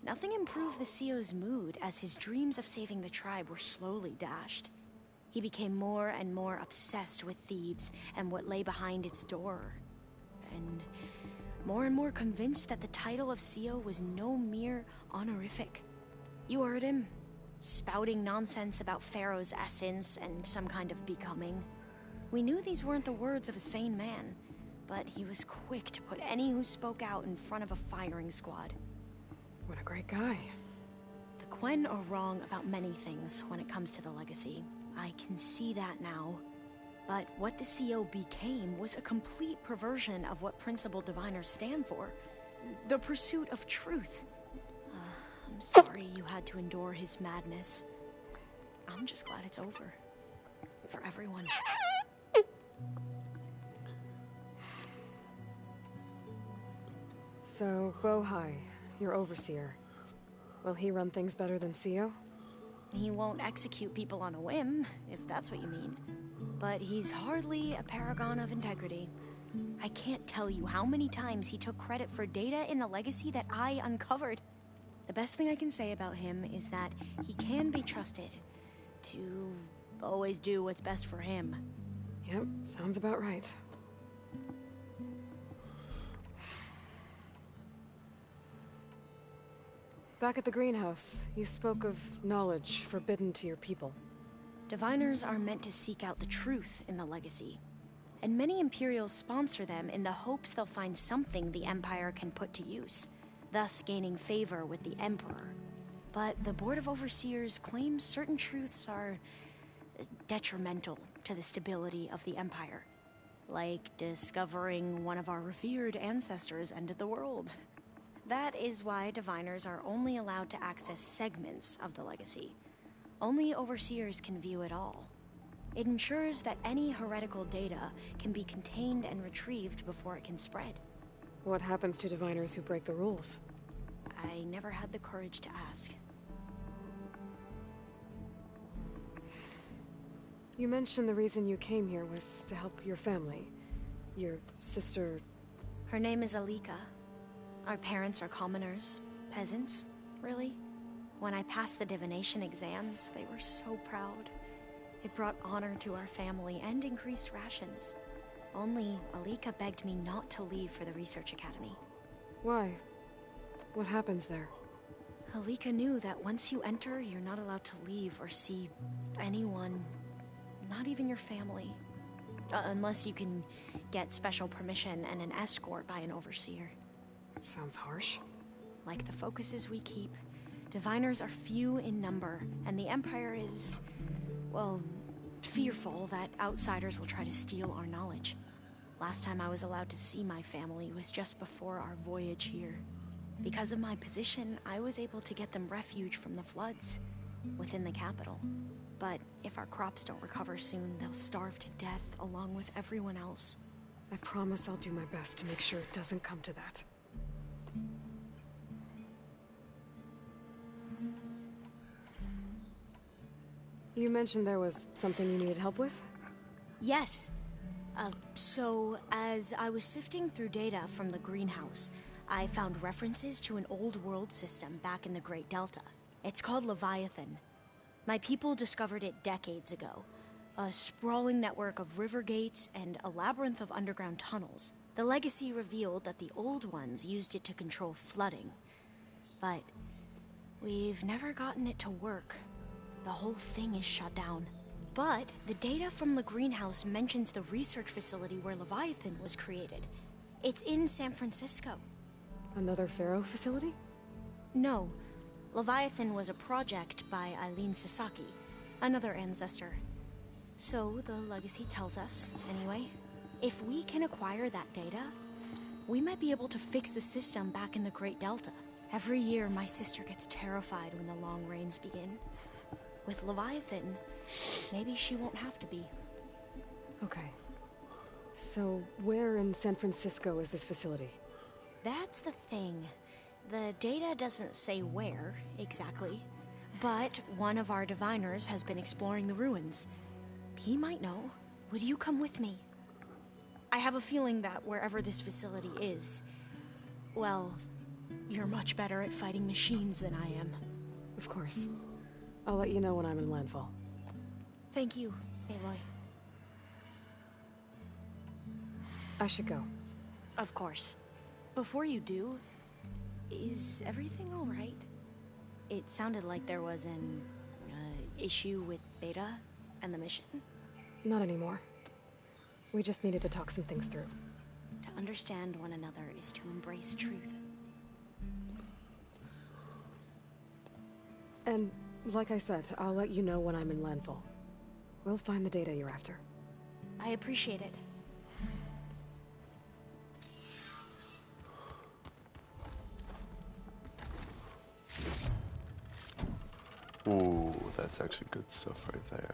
Speaker 5: nothing improved the CEO's mood as his dreams of saving the tribe were slowly dashed. He became more and more obsessed with Thebes and what lay behind its door. And more convinced that the title of CEO was no mere honorific. You heard him, spouting nonsense about Pharaoh's essence and some kind of becoming. We knew these weren't the words of a sane man, but he was quick to put any who spoke out in front of a firing squad.
Speaker 3: What a great guy.
Speaker 5: The Quen are wrong about many things when it comes to the legacy. I can see that now. But what the CEO became was a complete perversion of what principled diviners stand for. The pursuit of truth. I'm sorry you had to endure his madness. I'm just glad it's over. For everyone.
Speaker 3: So, Bohai, your overseer. Will he run things better than CEO?
Speaker 5: He won't execute people on a whim, if that's what you mean. But he's hardly a paragon of integrity. I can't tell you how many times he took credit for data in the legacy that I uncovered. The best thing I can say about him is that he can be trusted to always do what's best for him.
Speaker 3: Yep, sounds about right. Back at the greenhouse, you spoke of knowledge forbidden to your people.
Speaker 5: Diviners are meant to seek out the truth in the legacy, and many Imperials sponsor them in the hopes they'll find something the Empire can put to use, thus gaining favor with the Emperor. But the Board of Overseers claims certain truths are detrimental to the stability of the Empire, like discovering one of our revered ancestors ended the world. That is why diviners are only allowed to access segments of the legacy. Only overseers can view it all. It ensures that any heretical data can be contained and retrieved before it can spread.
Speaker 3: What happens to diviners who break the rules?
Speaker 5: I never had the courage to ask.
Speaker 3: You mentioned the reason you came here was to help your family. Your sister...
Speaker 5: Her name is Alika. Our parents are commoners, peasants, really. When I passed the divination exams, they were so proud. It brought honor to our family and increased rations. Only Alika begged me not to leave for the research academy.
Speaker 3: Why? What happens there?
Speaker 5: Alika knew that once you enter, you're not allowed to leave or see anyone, not even your family. Unless you can get special permission and an escort by an overseer.
Speaker 3: That sounds harsh.
Speaker 5: Like the focuses we keep, diviners are few in number, and the Empire is, well, fearful that outsiders will try to steal our knowledge. Last time I was allowed to see my family was just before our voyage here. Because of my position, I was able to get them refuge from the floods within the capital. But if our crops don't recover soon, they'll starve to death along with everyone else.
Speaker 3: I promise I'll do my best to make sure it doesn't come to that. You mentioned there was something you needed help with?
Speaker 5: Yes. So, as I was sifting through data from the greenhouse, I found references to an old world system back in the Great Delta. It's called Leviathan. My people discovered it decades ago. A sprawling network of river gates and a labyrinth of underground tunnels. The legacy revealed that the old ones used it to control flooding. But we've never gotten it to work. The whole thing is shut down. But the data from the greenhouse mentions the research facility where Leviathan was created. It's in San Francisco.
Speaker 3: Another Pharaoh facility?
Speaker 5: No. Leviathan was a project by Eileen Sasaki, another ancestor. So the legacy tells us, anyway. If we can acquire that data, we might be able to fix the system back in the Great Delta. Every year, my sister gets terrified when the long rains begin. With Leviathan, maybe she won't have to be.
Speaker 3: Okay. So, where in San Francisco is this facility?
Speaker 5: That's the thing. The data doesn't say where, exactly. But one of our diviners has been exploring the ruins. He might know. Would you come with me? I have a feeling that wherever this facility is, well, you're much better at fighting machines than I am.
Speaker 3: Of course. I'll let you know when I'm in landfall.
Speaker 5: Thank you, Aloy.
Speaker 3: I should go.
Speaker 5: Of course. Before you do, is everything all right? It sounded like there was an issue with Beta and the mission.
Speaker 3: Not anymore. We just needed to talk some things through.
Speaker 5: To understand one another is to embrace truth.
Speaker 3: And, like I said, I'll let you know when I'm in landfall. We'll find the data you're after.
Speaker 5: I appreciate it.
Speaker 4: Ooh, that's actually good stuff right there.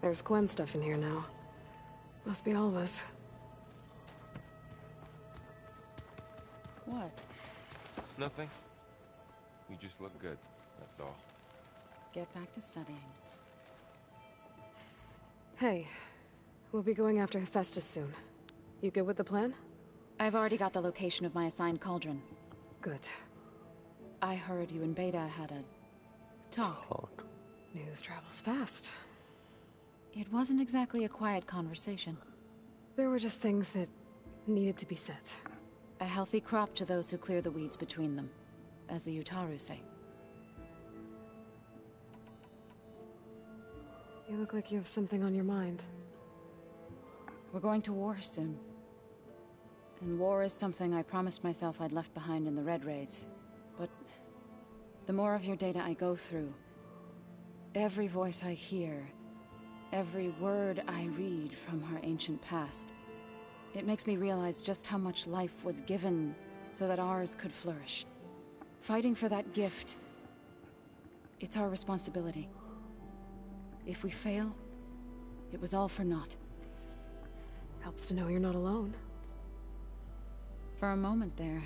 Speaker 3: There's Gwen stuff in here now. Must be all of us.
Speaker 6: What? Nothing. You just look good, that's all.
Speaker 7: Get back to studying.
Speaker 3: Hey, we'll be going after Hephaestus soon. You good with the plan?
Speaker 7: I've already got the location of my assigned cauldron.
Speaker 3: Good.
Speaker 7: I heard you and Beta had a talk.
Speaker 3: News travels fast.
Speaker 7: It wasn't exactly a quiet conversation.
Speaker 3: There were just things that needed to be said.
Speaker 7: A healthy crop to those who clear the weeds between them, as the Utaru say.
Speaker 3: You look like you have something on your mind.
Speaker 7: We're going to war soon. And war is something I promised myself I'd left behind in the Red Raids. But the more of your data I go through, every voice I hear, every word I read from our ancient past, it makes me realize just how much life was given so that ours could flourish. Fighting for that gift, it's our responsibility. If we fail, it was all for naught.
Speaker 3: Helps to know you're not alone.
Speaker 7: For a moment there,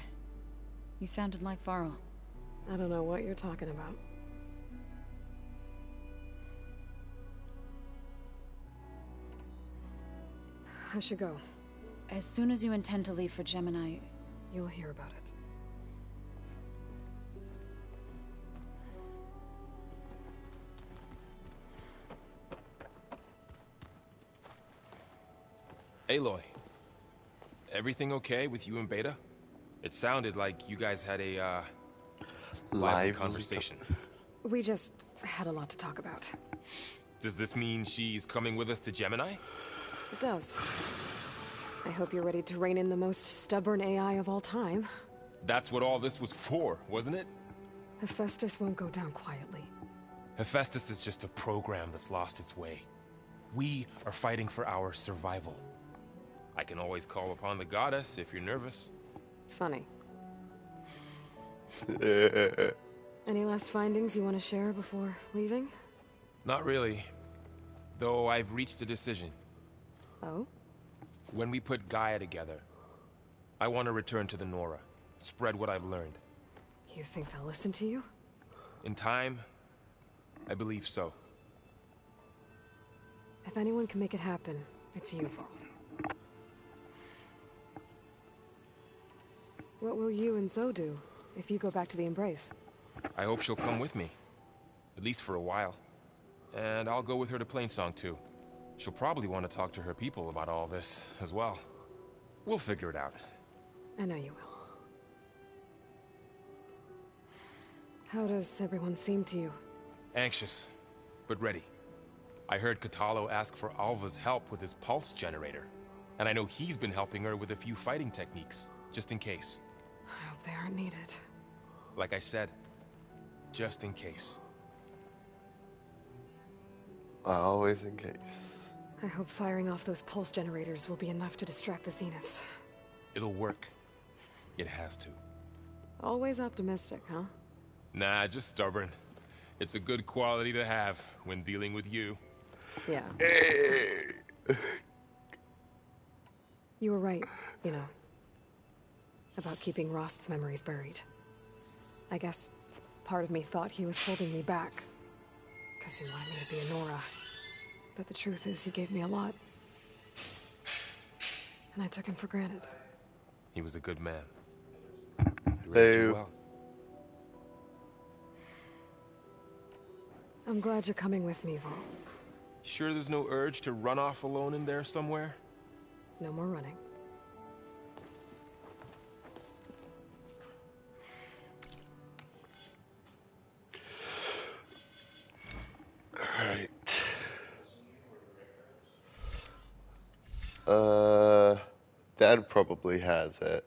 Speaker 7: you sounded like Varl.
Speaker 3: I don't know what you're talking about. I should go.
Speaker 7: As soon as you intend to leave for Gemini,
Speaker 3: you'll hear about it.
Speaker 6: Aloy, everything okay with you and Beta? It sounded like you guys had a, lively conversation.
Speaker 3: We just had a lot to talk about.
Speaker 6: Does this mean she's coming with us to Gemini?
Speaker 3: It does. I hope you're ready to rein in the most stubborn AI of all time.
Speaker 6: That's what all this was for, wasn't it?
Speaker 3: Hephaestus won't go down quietly.
Speaker 6: Hephaestus is just a program that's lost its way. We are fighting for our survival. I can always call upon the goddess if you're nervous.
Speaker 3: Funny. Any last findings you want to share before leaving?
Speaker 6: Not really. Though I've reached a decision.
Speaker 3: Oh?
Speaker 6: When we put Gaia together, I want to return to the Nora. Spread what I've learned.
Speaker 3: You think they'll listen to you?
Speaker 6: In time, I believe so.
Speaker 3: If anyone can make it happen, it's you, Varl. What will you and Zoe do if you go back to the Embrace?
Speaker 6: I hope she'll come with me. At least for a while. And I'll go with her to Plainsong too. She'll probably want to talk to her people about all this as well. We'll figure it out.
Speaker 3: I know you will. How does everyone seem to you?
Speaker 6: Anxious, but ready. I heard Kotallo ask for Alva's help with his pulse generator. And I know he's been helping her with a few fighting techniques, just in case.
Speaker 3: I hope they aren't needed.
Speaker 6: Like I said, just in case.
Speaker 4: Always in case.
Speaker 3: I hope firing off those pulse generators will be enough to distract the Zeniths.
Speaker 6: It'll work. It has to.
Speaker 3: Always optimistic, huh?
Speaker 6: Nah, just stubborn. It's a good quality to have when dealing with you.
Speaker 3: Yeah. You were right, you know, about keeping Rost's memories buried. I guess part of me thought he was holding me back, because he wanted me to be a Nora. But the truth is, he gave me a lot. And I took him for granted.
Speaker 6: He was a good man. He raised you well.
Speaker 3: I'm glad you're coming with me, Vol.
Speaker 6: Sure there's no urge to run off alone in there somewhere?
Speaker 3: No more running.
Speaker 4: Alright. Dad probably has it.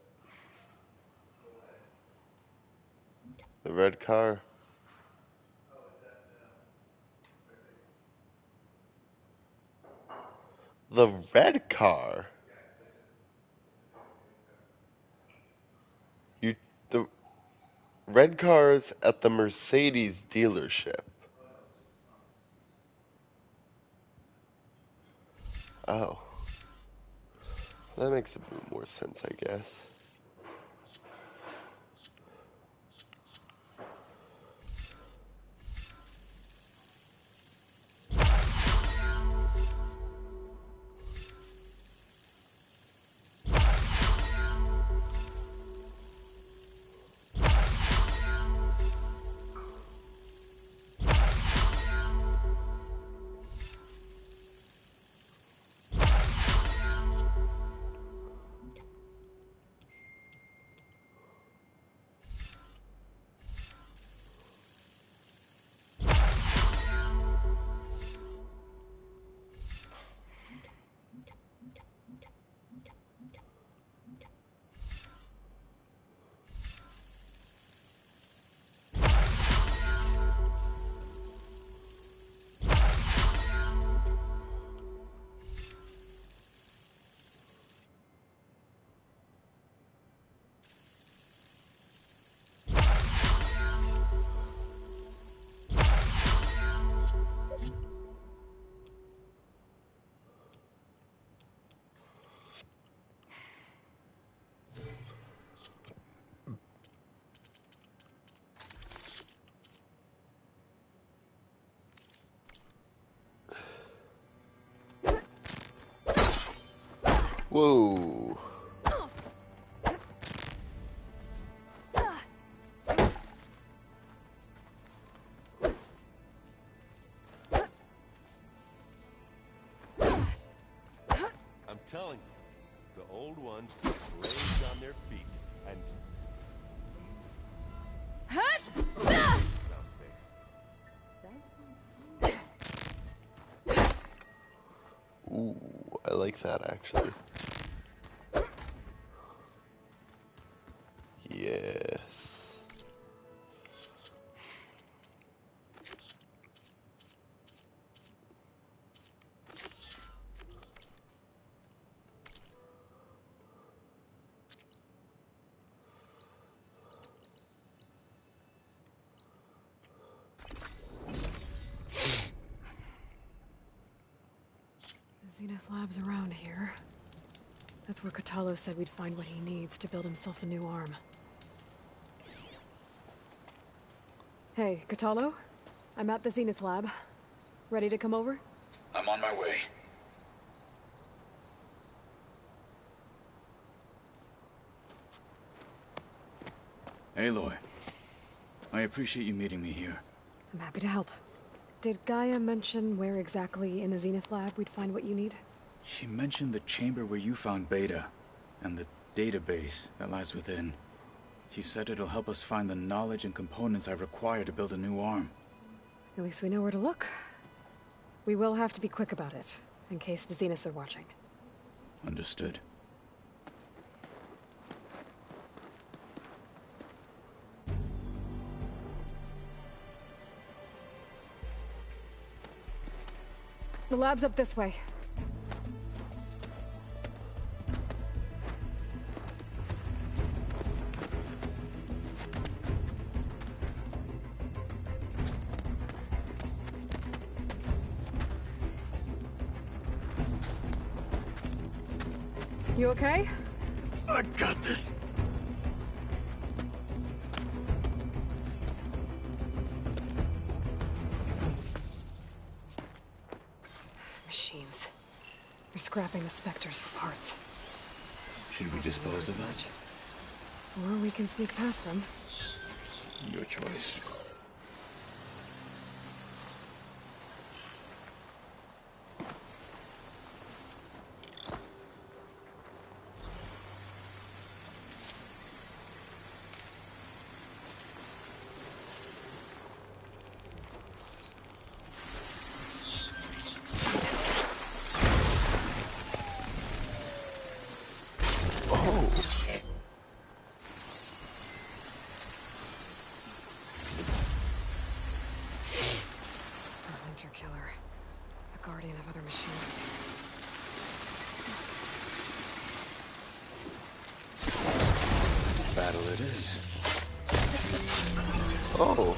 Speaker 4: The red car. The red car? The red car's at the Mercedes dealership. Oh. That makes a bit more sense, I guess. Whoa.
Speaker 11: I'm telling you, the old ones put blades on their feet and...
Speaker 4: Ooh, I like that actually. Yes.
Speaker 3: Zenith Lab's around here. That's where Kotallo said we'd find what he needs to build himself a new arm. Hey, Kotallo? I'm at the Zenith Lab. Ready to come over?
Speaker 9: I'm on my way. Aloy, I appreciate you meeting me here.
Speaker 3: I'm happy to help. Did Gaia mention where exactly in the Zenith lab we'd find what you need?
Speaker 9: She mentioned the chamber where you found Beta, and the database that lies within. She said it'll help us find the knowledge and components I require to build a new arm.
Speaker 3: At least we know where to look. We will have to be quick about it, in case the Zeniths are watching.
Speaker 9: Understood.
Speaker 3: The lab's up this way. You okay?
Speaker 9: I got this.
Speaker 3: Machines. We're scrapping the Spectres for parts.
Speaker 9: Should we dispose of that?
Speaker 3: Or we can sneak past them.
Speaker 9: Your choice.
Speaker 3: Killer. A guardian of other machines.
Speaker 4: Battle it is. Oh.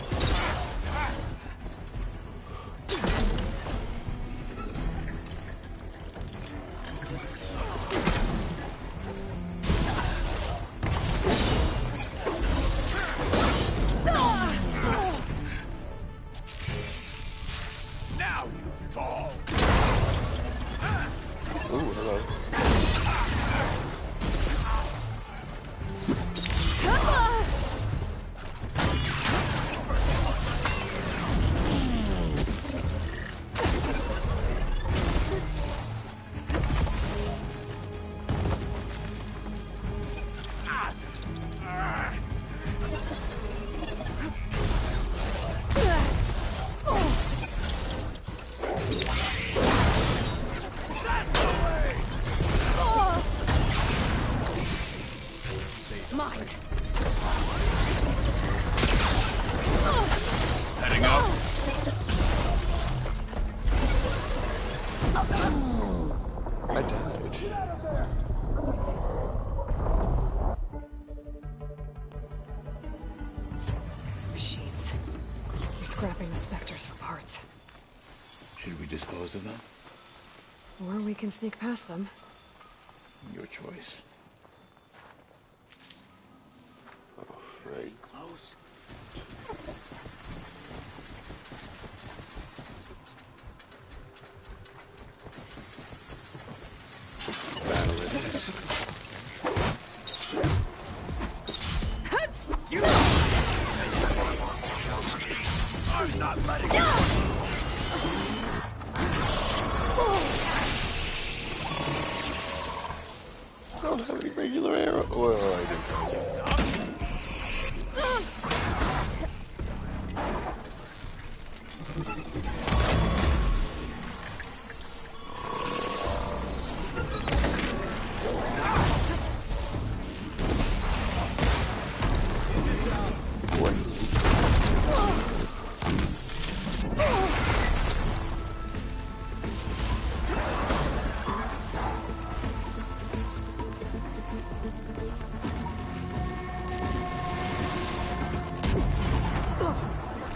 Speaker 3: Scrapping the Spectres for parts.
Speaker 9: Should we dispose of them?
Speaker 3: Or we can sneak past them.
Speaker 9: Your choice.
Speaker 4: Oh, right. Close. Battle it is.
Speaker 1: I'm not letting you.
Speaker 4: I don't have any regular arrow. Well, I do.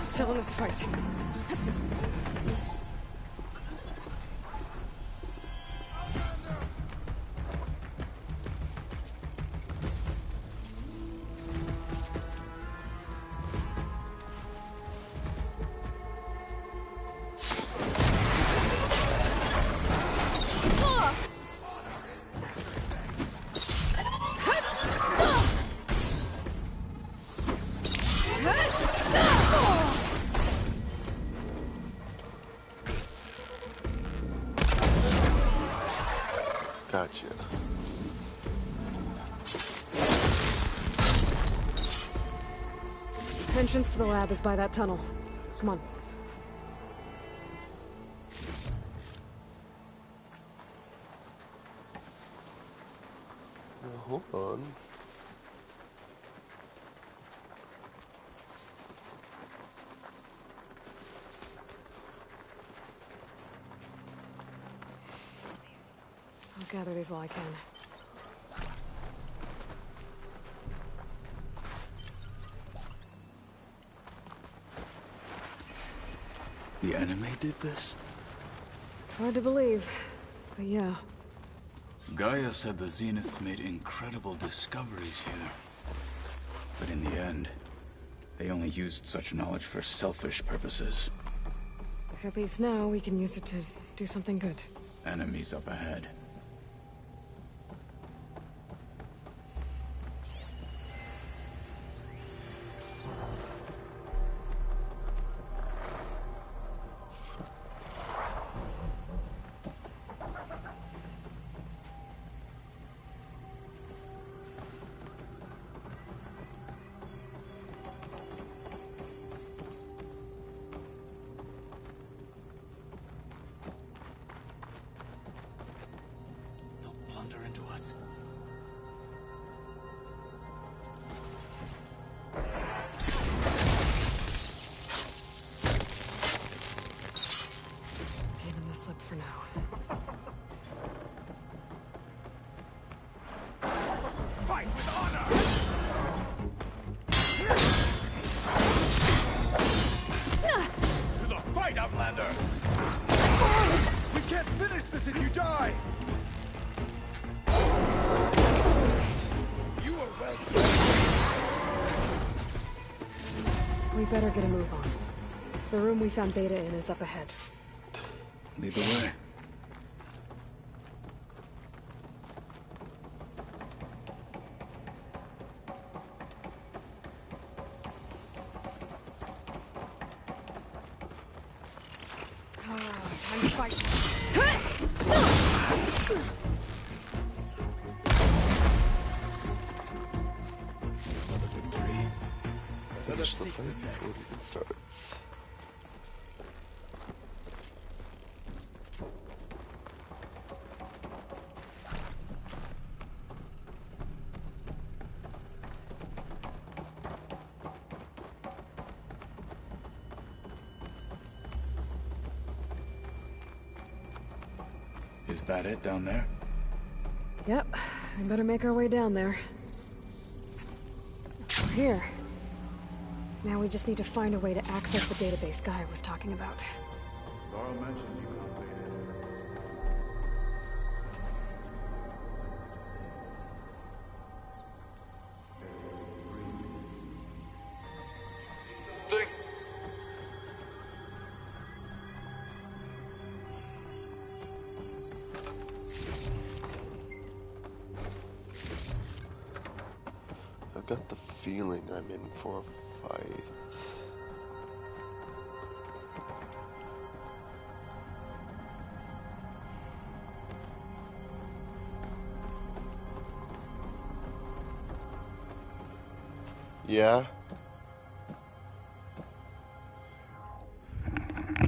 Speaker 3: Still in this fight.
Speaker 4: Gotcha.
Speaker 3: Entrance to the lab is by that tunnel. Come on.
Speaker 4: Now, hold on.
Speaker 3: I'll gather these while I can.
Speaker 9: The enemy did this?
Speaker 3: Hard to believe, but yeah.
Speaker 9: Gaia said the Zeniths made incredible discoveries here. But in the end, they only used such knowledge for selfish purposes.
Speaker 3: At least now we can use it to do something good.
Speaker 9: Enemies up ahead.
Speaker 3: For now.
Speaker 1: Fight with honor! To the fight, Outlander! We can't finish this if you die! You are well spent.
Speaker 3: We better get a move on. The room we found Beta in is up ahead.
Speaker 9: Lead the way.
Speaker 3: Time to fight.
Speaker 9: Another victory.
Speaker 4: Finish the fight before it even starts.
Speaker 9: Is that it down there?
Speaker 3: Yep, we better make our way down there. We're here. Now we just need to find a way to access the database Gaia was talking about.
Speaker 9: Laurel mentioned you completed.
Speaker 4: Thing. I've got the feeling I'm in for a fight. Yeah?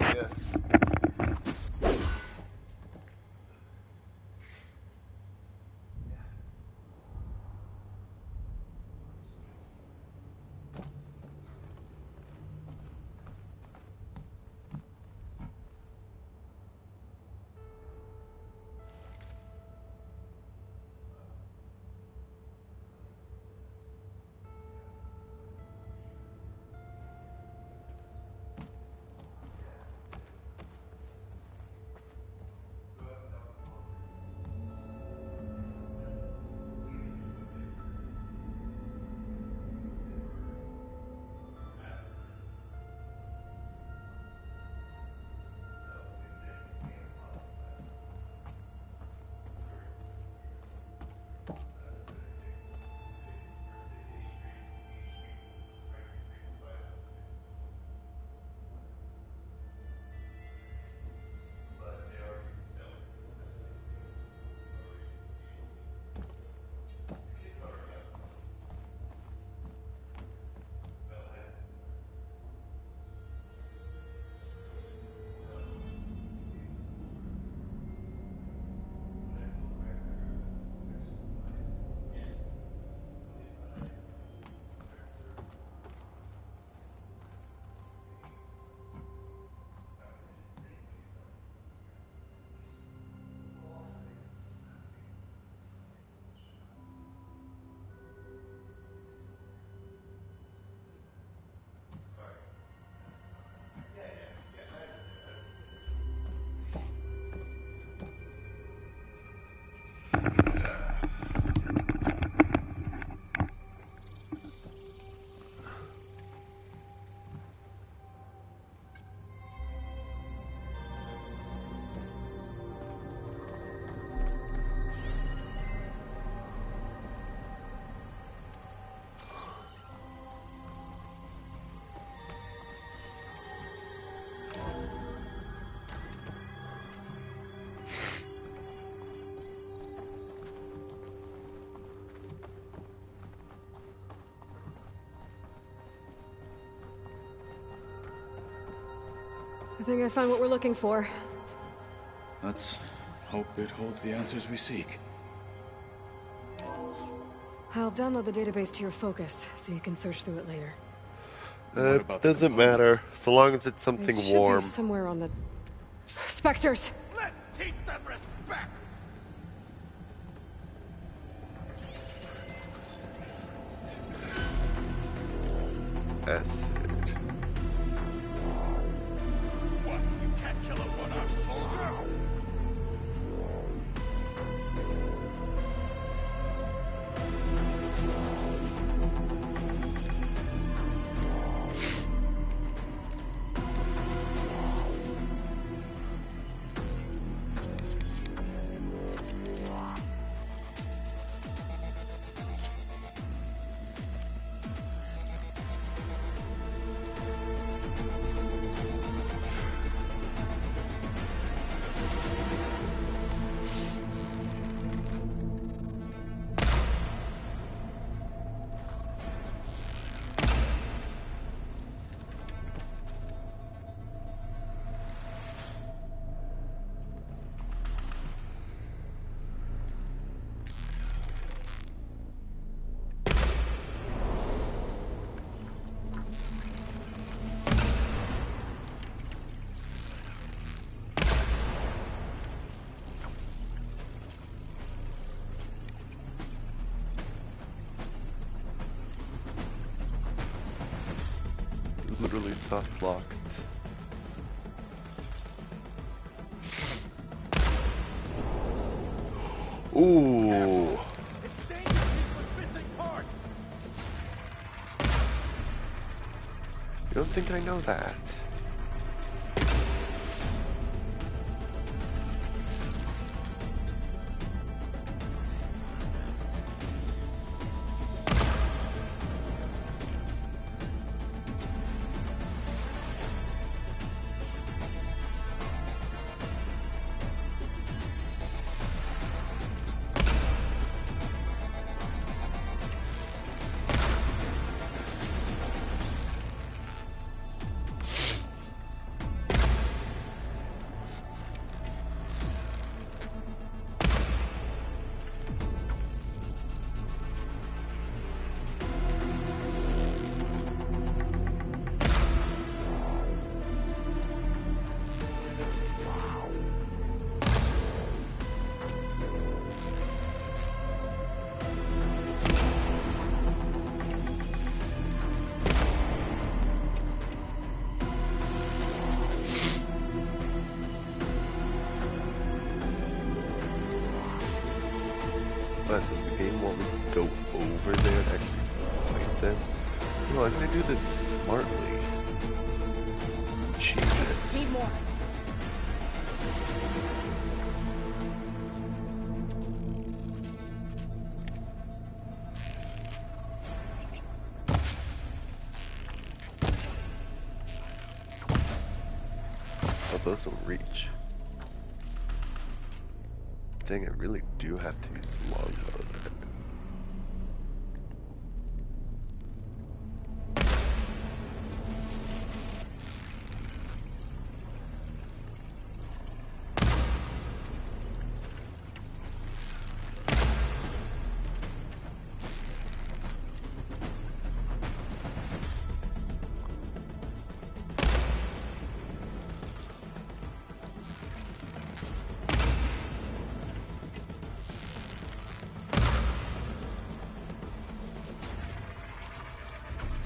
Speaker 4: Yes.
Speaker 3: think I found what we're looking for.
Speaker 9: Let's hope it holds the answers we seek.
Speaker 3: I'll download the database to your Focus, so you can search through it later.
Speaker 4: It doesn't matter, so long as it's something
Speaker 3: It should
Speaker 4: warm.
Speaker 3: be somewhere on the... Spectres!
Speaker 1: Let's teach them respect!
Speaker 4: Acid.
Speaker 1: What? You can't kill a one-armed soldier?
Speaker 4: Literally soft locked. Ooh.
Speaker 1: It's dangerous with missing parts!
Speaker 4: You don't think I know that? But does the game want me to go over there and actually fight them? No, I'm gonna do this smartly. Cheese it.
Speaker 5: Need more.
Speaker 4: Oh, those don't reach. Dang, I really do have to use longbow then.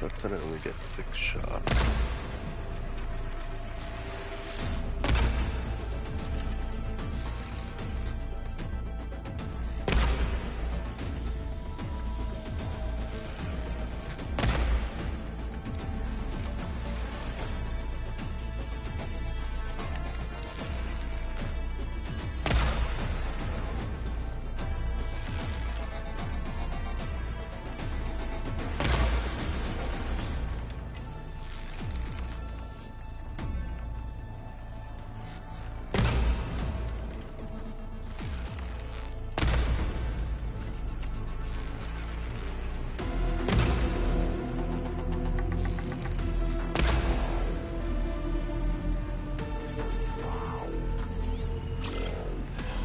Speaker 4: Sucks that I only get 6 shots.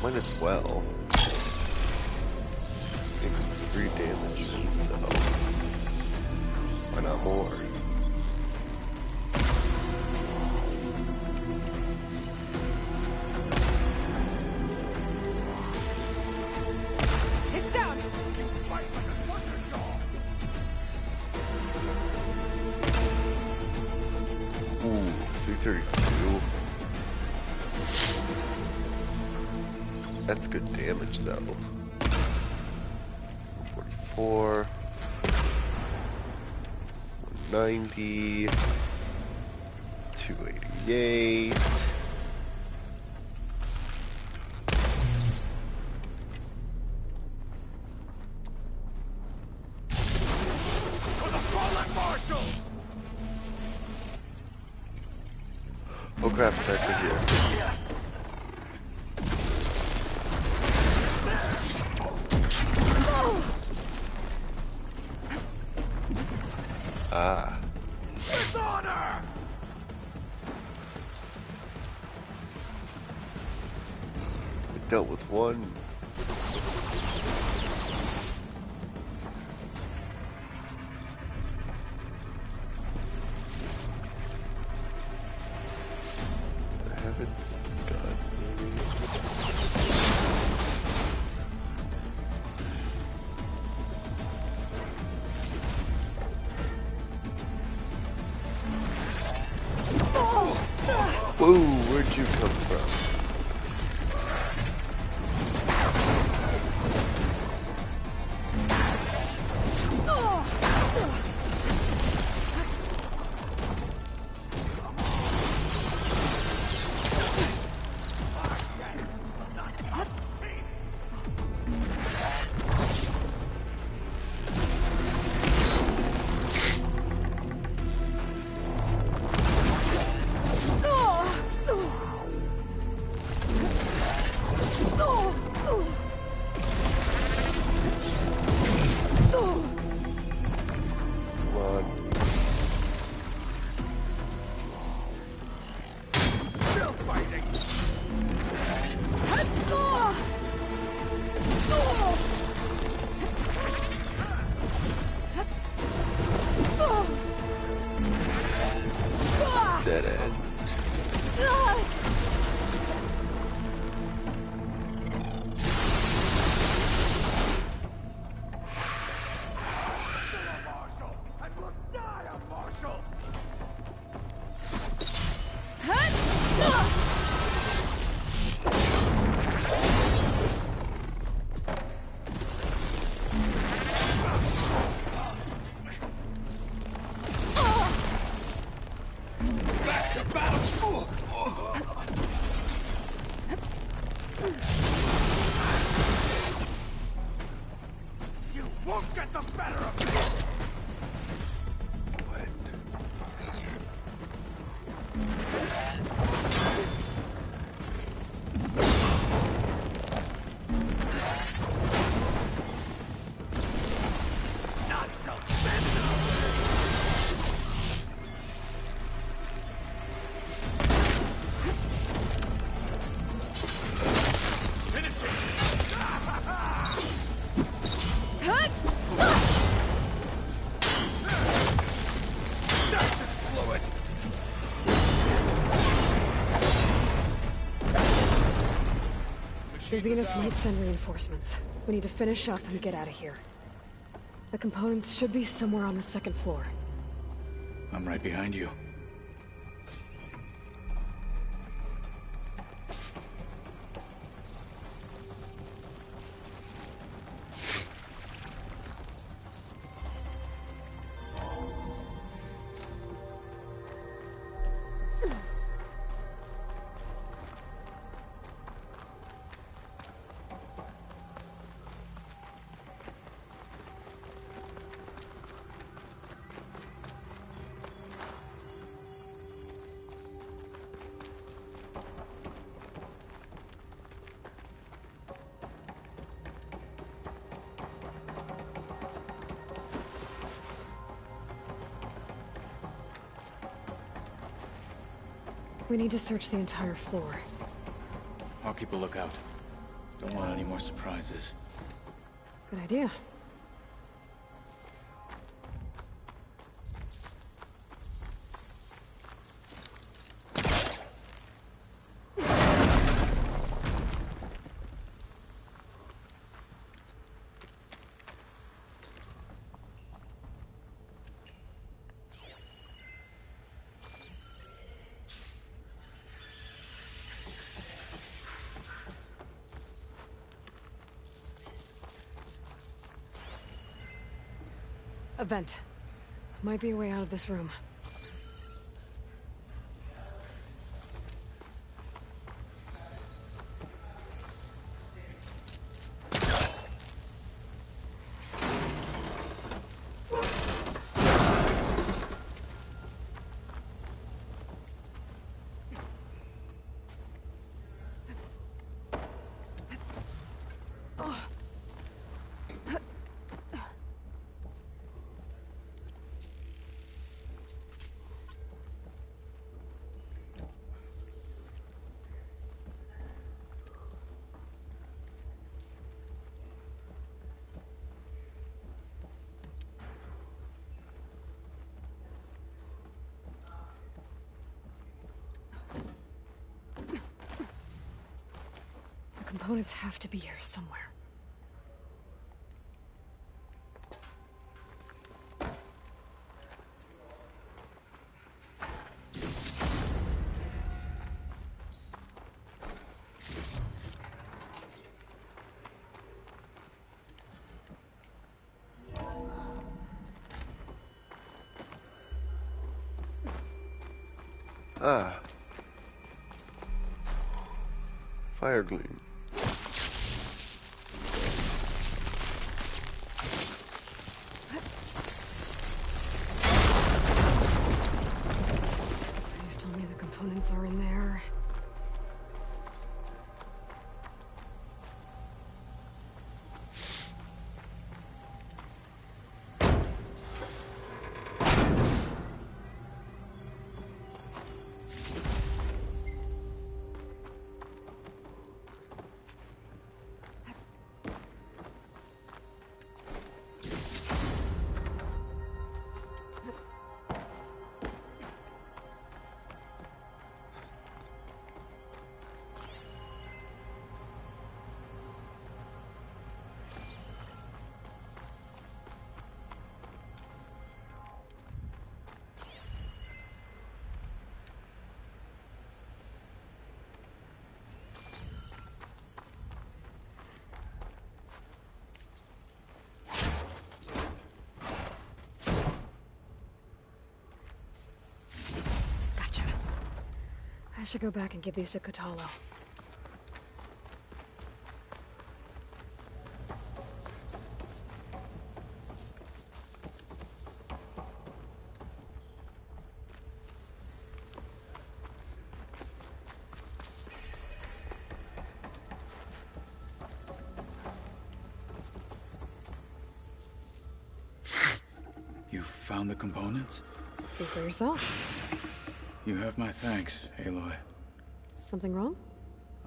Speaker 4: Might as well. Take some 3 damage, so why not more?
Speaker 3: It's down!
Speaker 4: Ooh, 332. That's good damage though. 144. 190. 288. Oh crap, it's actually here. Ah.
Speaker 1: Dishonor!
Speaker 4: We dealt with one. I have its gun, maybe. Whoa, where'd you come from? Come on.
Speaker 1: Still fighting!
Speaker 4: Dead end.
Speaker 1: Marshal! I must die, a Marshal! Back to battle! You won't get the better of me!
Speaker 4: What?
Speaker 1: Not so fast! Finish it! That's just fluid!
Speaker 3: The Zeniths might send reinforcements. We need to finish up and get out of here. The components should be somewhere on the 2nd floor.
Speaker 9: I'm right behind you.
Speaker 3: We need to search the entire floor.
Speaker 9: I'll keep a lookout. Don't want any more surprises.
Speaker 3: Good idea. A vent. Might be a way out of this room. Components have to be here somewhere.
Speaker 4: Ah. Fire gleam.
Speaker 3: Please tell me the components are in there. I should go back and give these to Kotallo.
Speaker 9: You found the components?
Speaker 3: See for yourself.
Speaker 9: You have my thanks, Aloy.
Speaker 3: Something wrong?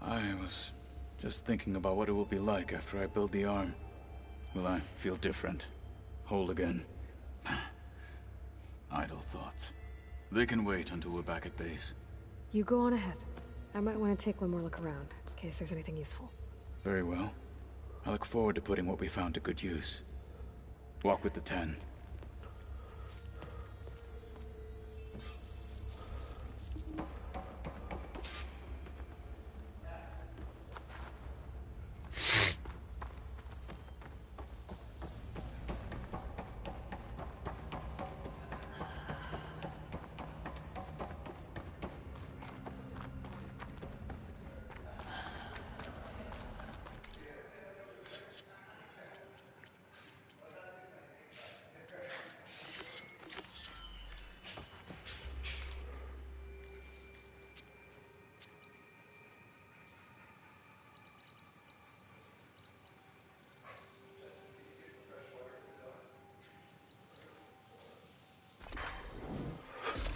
Speaker 9: I was just thinking about what it will be like after I build the arm. Will I feel different? Whole again? Idle thoughts. They can wait until we're back at base.
Speaker 3: You go on ahead. I might want to take one more look around, in case there's anything useful.
Speaker 9: Very well. I look forward to putting what we found to good use. Walk with the 10.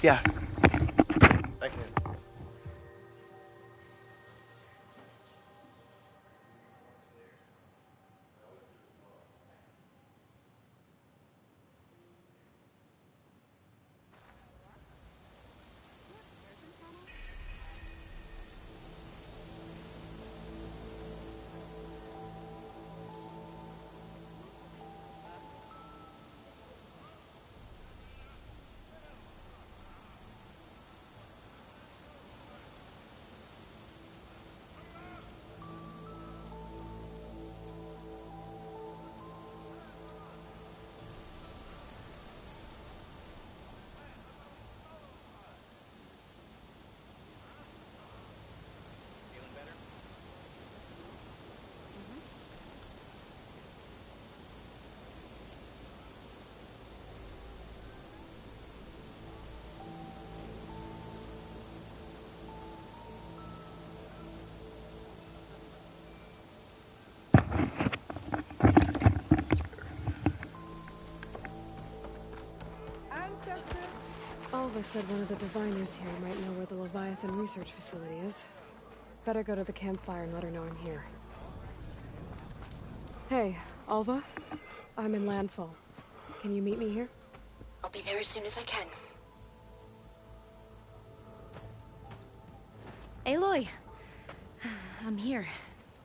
Speaker 4: Yeah. I can.
Speaker 3: Alva said one of the diviners here might know where the Leviathan research facility is. Better go to the campfire and let her know I'm here. Hey, Alva? I'm in Landfall. Can you meet me here?
Speaker 5: I'll be there as soon as I can. Aloy! I'm here.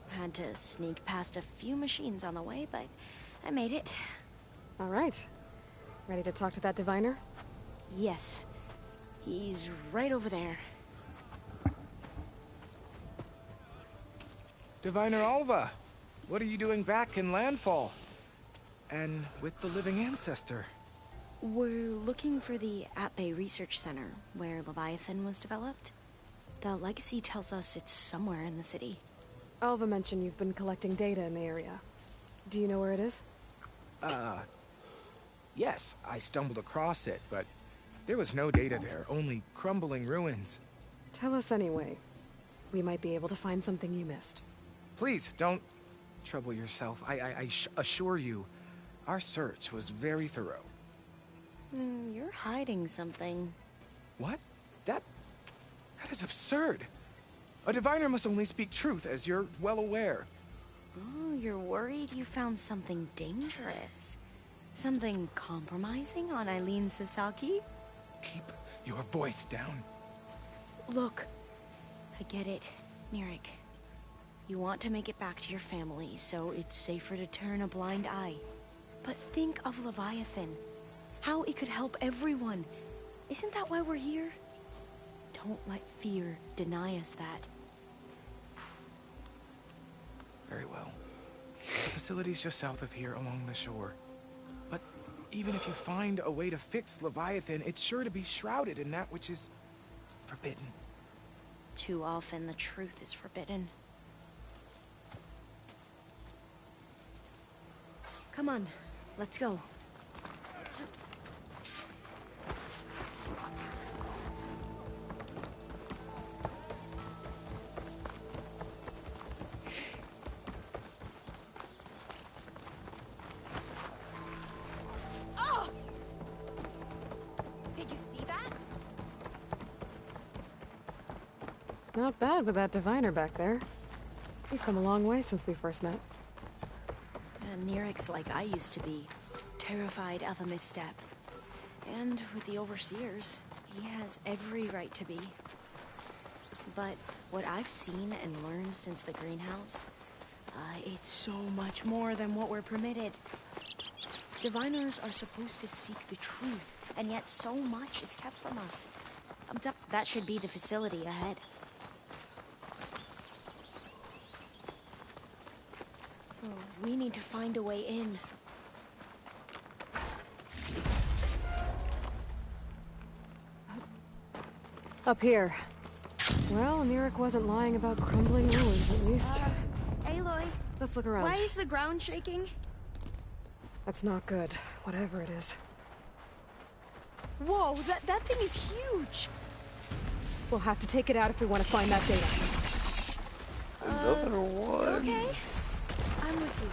Speaker 5: Had to sneak past a few machines on the way, but I made it.
Speaker 3: All right. Ready to talk to that diviner?
Speaker 5: Yes. He's right over there.
Speaker 12: Diviner Alva, what are you doing back in Landfall? And with the living ancestor?
Speaker 5: We're looking for the At-Bay Research Center, where Leviathan was developed. The legacy tells us it's somewhere in the city.
Speaker 3: Alva mentioned you've been collecting data in the area. Do you know where it is?
Speaker 12: Yes, I stumbled across it, but there was no data there, only crumbling ruins.
Speaker 3: Tell us anyway. We might be able to find something you missed.
Speaker 12: Please, don't trouble yourself. I assure you, our search was very thorough.
Speaker 5: You're hiding something.
Speaker 12: What? That is absurd. A diviner must only speak truth, as you're well aware.
Speaker 5: Oh, you're worried you found something dangerous. Something compromising on Eileen Sasaki?
Speaker 12: Keep your voice down.
Speaker 5: Look, I get it, Nirik. You want to make it back to your family, so it's safer to turn a blind eye. But think of Leviathan. How it could help everyone. Isn't that why we're here? Don't let fear deny us that.
Speaker 12: Very well. The facility's just south of here, along the shore. But even if you find a way to fix Leviathan, it's sure to be shrouded in that which is forbidden.
Speaker 5: Too often the truth is forbidden. Come on, let's go.
Speaker 3: Not bad with that diviner back there. You've come a long way since we first met.
Speaker 5: And Nirik's like I used to be, terrified of a misstep. And with the Overseers, he has every right to be. But what I've seen and learned since the greenhouse, it's so much more than what we're permitted. Diviners are supposed to seek the truth, and yet so much is kept from us. That should be the facility ahead. Oh, we need to find a way in.
Speaker 3: Up here. Well, Nirik wasn't lying about crumbling ruins, at least.
Speaker 5: Aloy.
Speaker 3: Let's look around.
Speaker 5: Why is the ground shaking?
Speaker 3: That's not good, whatever it is.
Speaker 5: Whoa, that thing is huge!
Speaker 3: We'll have to take it out if we want to find that data.
Speaker 4: Another one?
Speaker 5: Okay. I'm with you.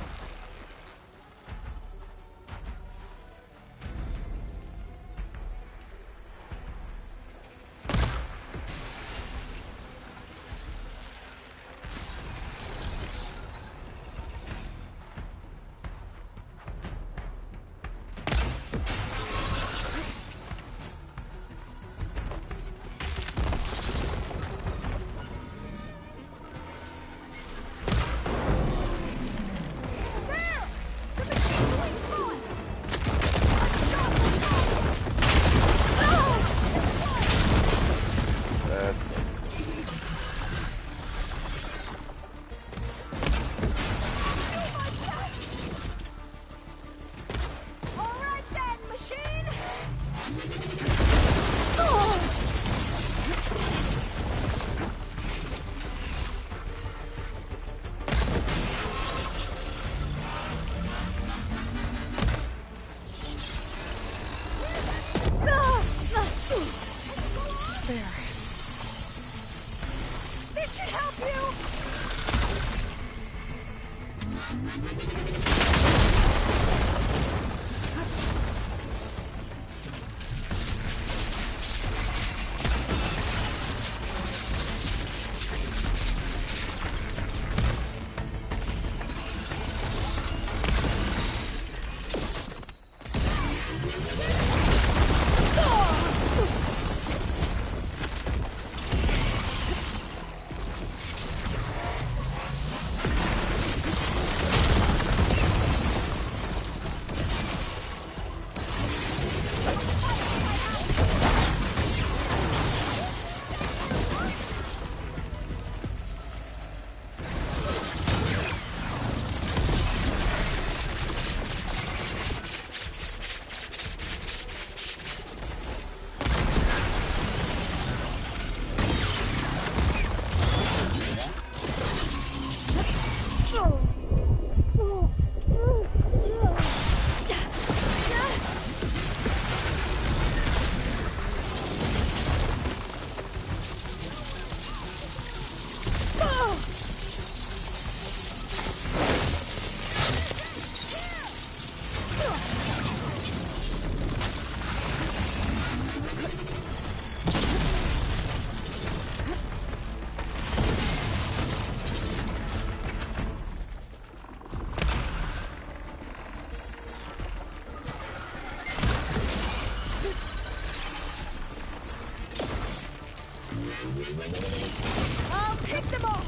Speaker 5: I'll pick them off!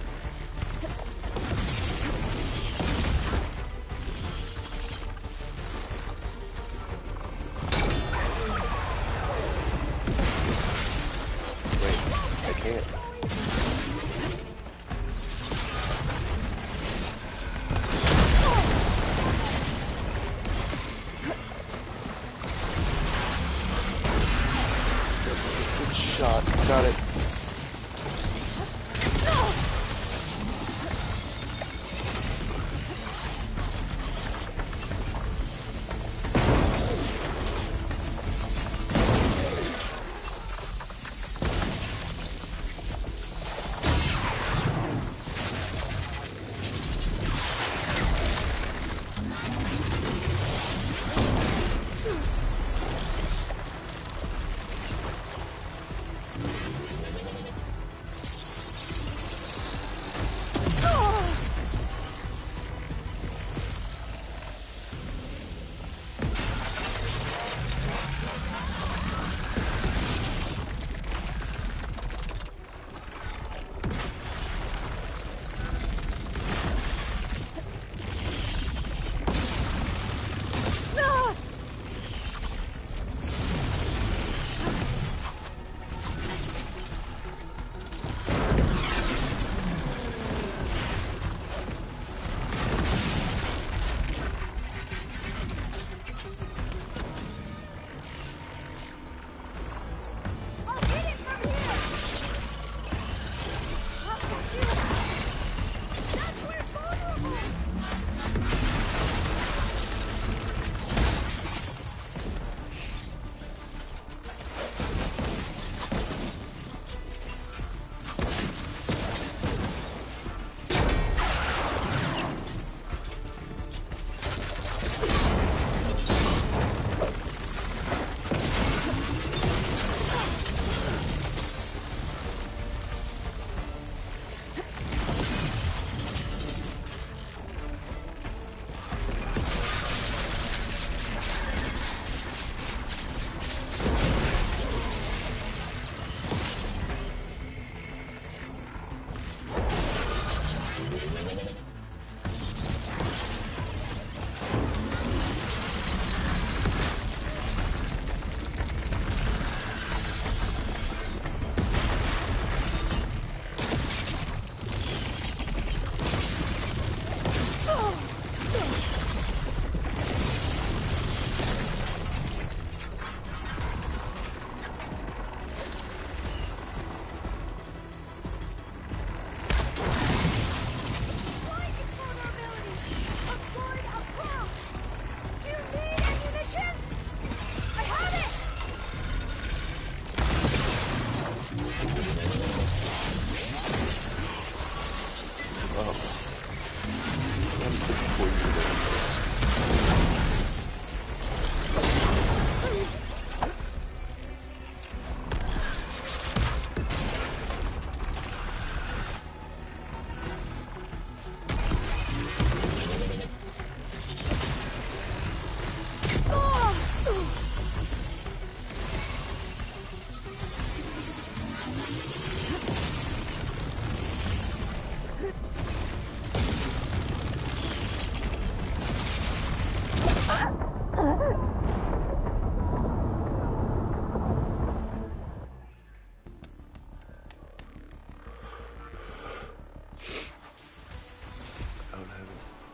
Speaker 4: Wait, I can't. Good shot. Got it.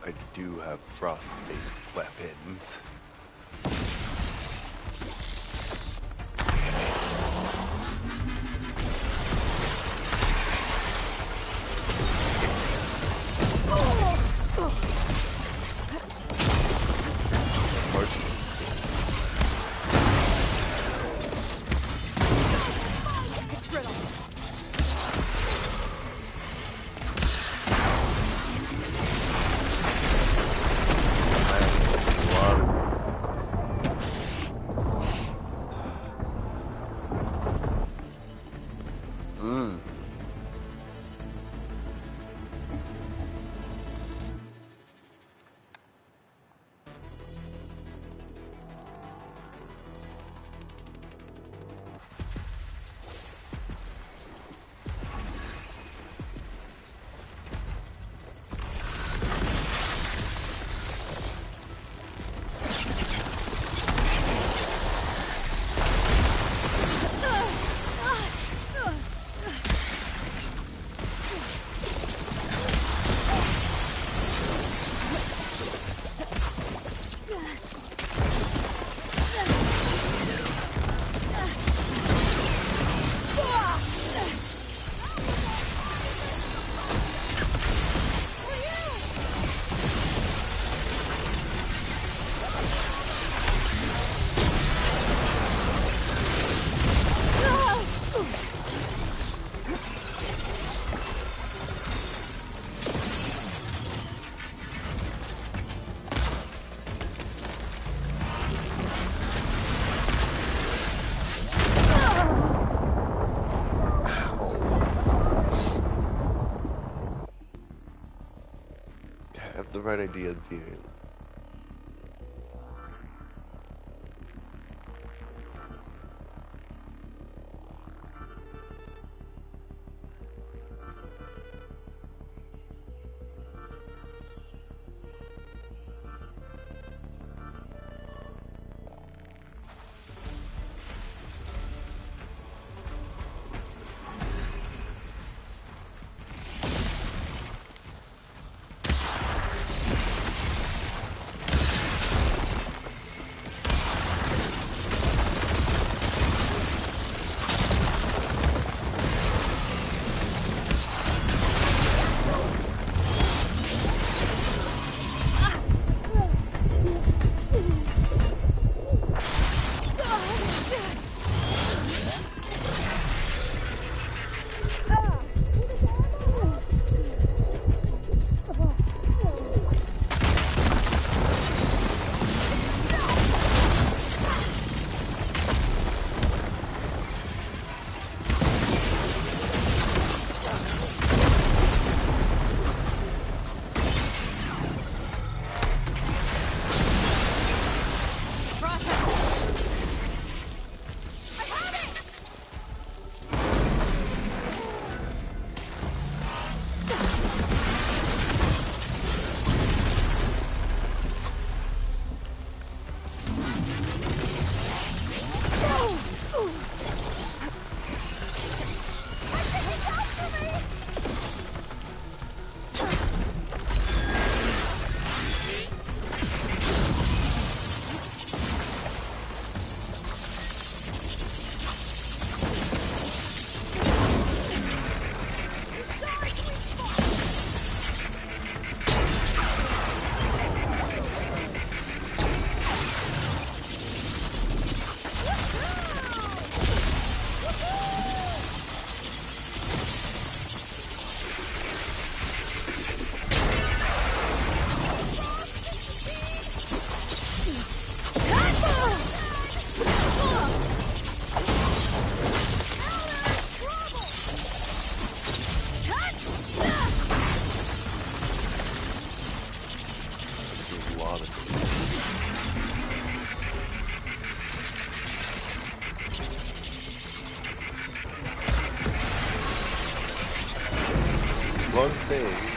Speaker 4: I do have frost-based weapons. A lot of bright idea at the end. One thing.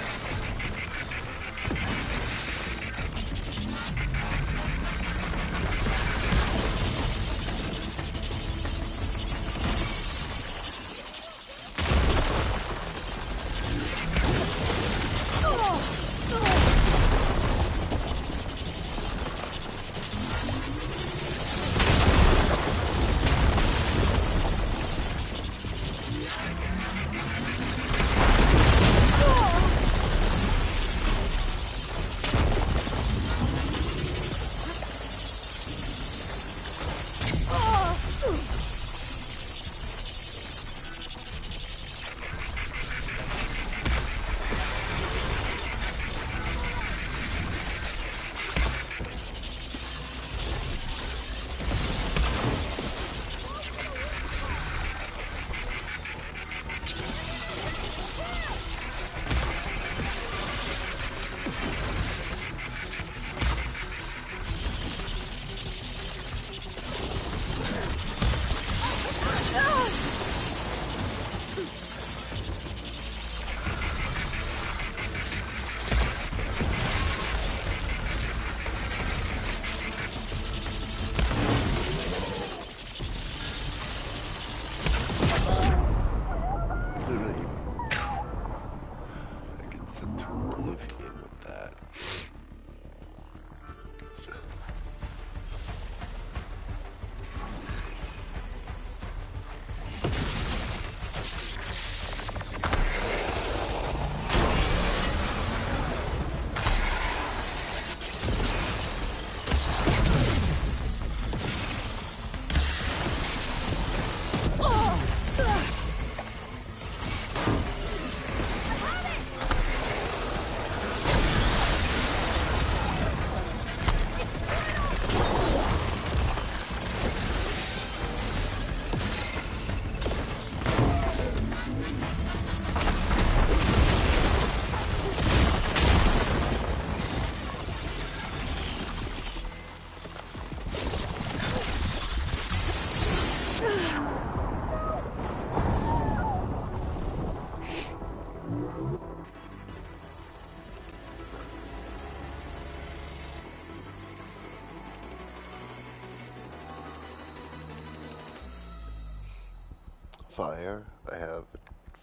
Speaker 4: fire. I have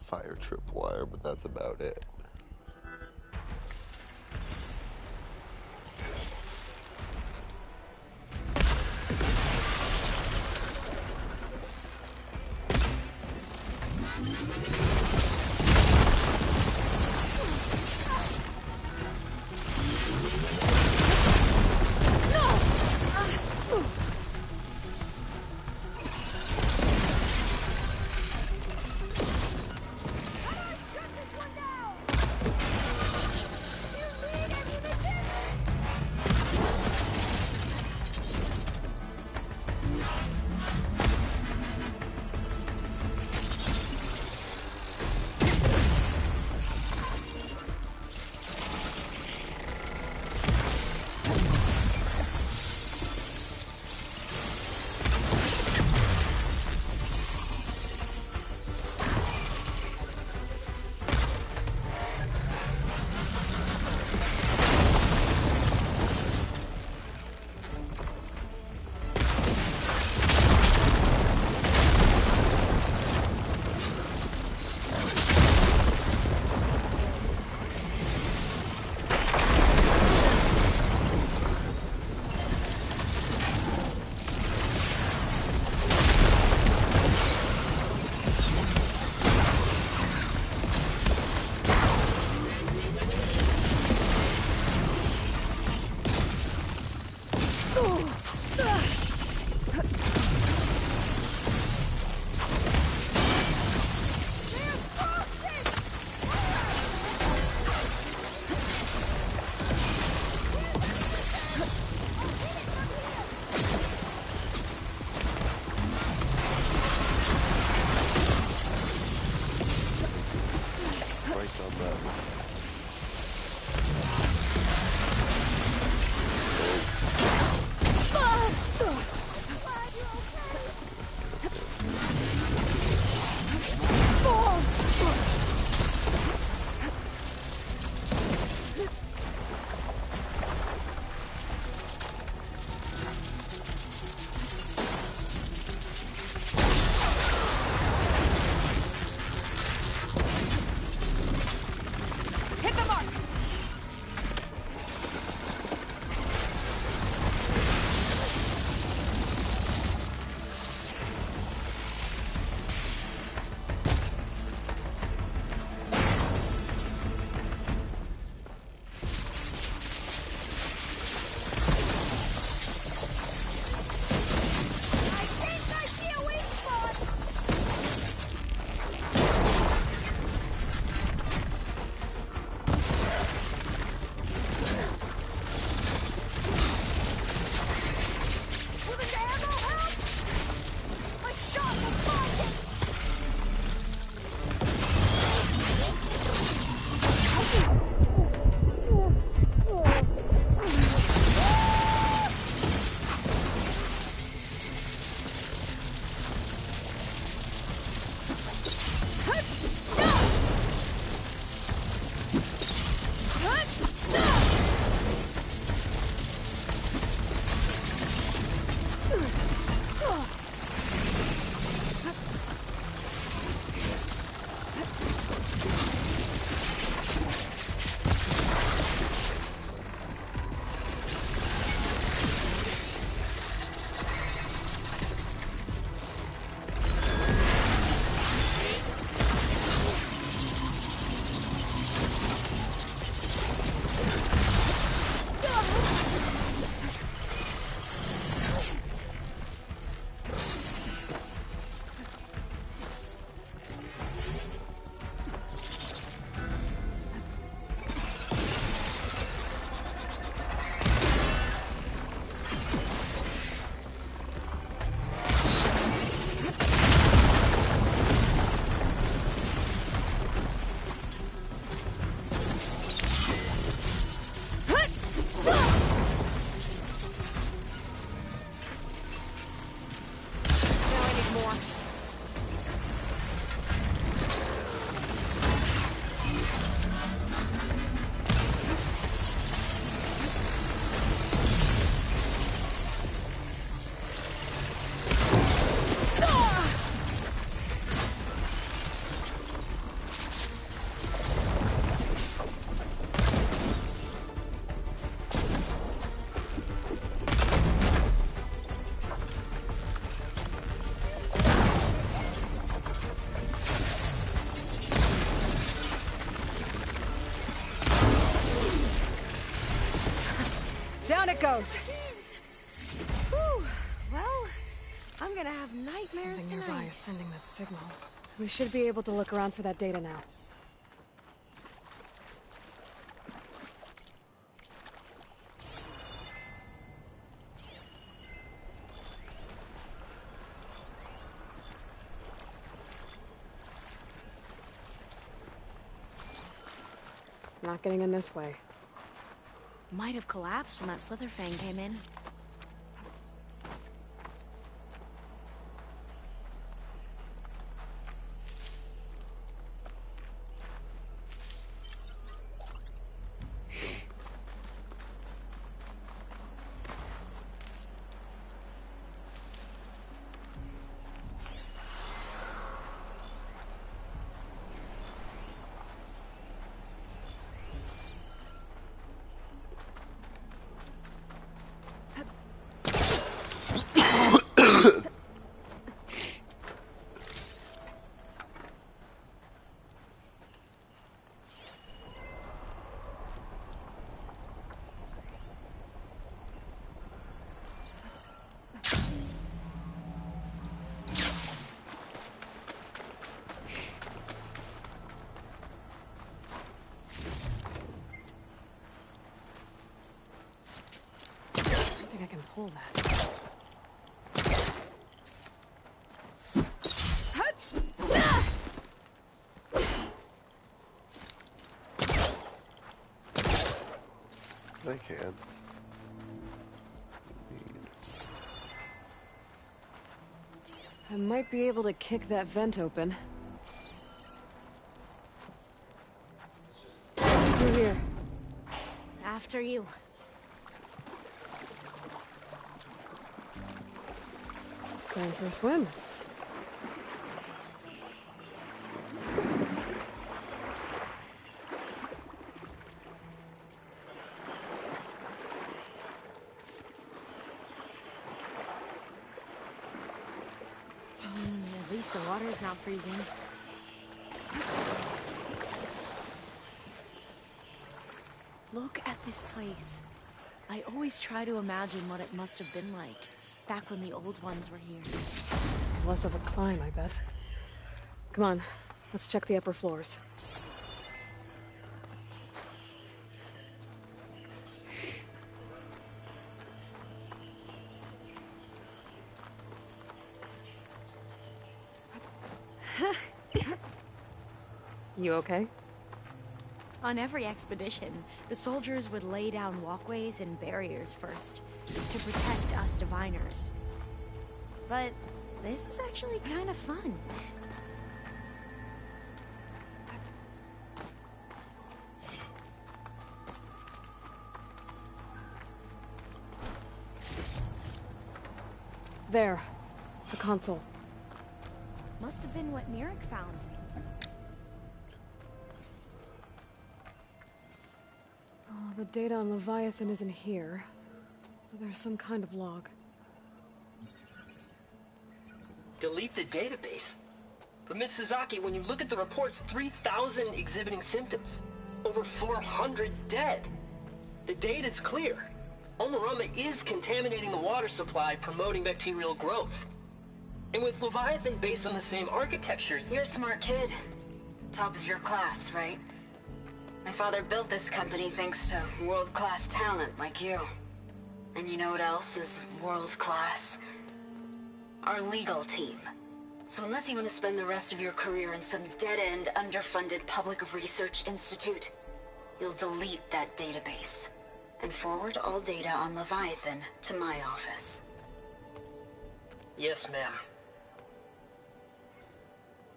Speaker 4: fire tripwire, but that's about it.
Speaker 3: goes.
Speaker 5: Whew. Well, I'm gonna have nightmares
Speaker 3: Something nearby
Speaker 5: tonight.
Speaker 3: is sending that signal. We should be able to look around for that data now. Not getting in this way.
Speaker 5: Might have collapsed when that Slitherfang came in.
Speaker 3: I think I can pull that.
Speaker 4: I can.
Speaker 3: I might be able to kick that vent open. Through here.
Speaker 5: After you.
Speaker 3: Going for a swim.
Speaker 5: At least the water's not freezing. Look at this place. I always try to imagine what it must have been like back when the old ones were here.
Speaker 3: It's less of a climb, I bet. Come on, let's check the upper floors. You okay?
Speaker 5: On every expedition, the soldiers would lay down walkways and barriers first to protect us diviners. But this is actually kind of fun.
Speaker 3: There, the console.
Speaker 5: Must have been what Nirik found.
Speaker 3: Oh, the data on Leviathan isn't here. There's some kind of log.
Speaker 13: Delete the database? But Miss Sasaki, when you look at the reports, 3,000 exhibiting symptoms. Over 400 dead. The data's clear. Omarama is contaminating the water supply, promoting bacterial growth. And with Leviathan based on the same architecture...
Speaker 14: You're a smart kid. Top of your class, right? My father built this company thanks to world-class talent like you. And you know what else is world-class? Our legal team. So unless you want to spend the rest of your career in some dead-end, underfunded public research institute, you'll delete that database and forward all data on Leviathan to my office.
Speaker 13: Yes, ma'am.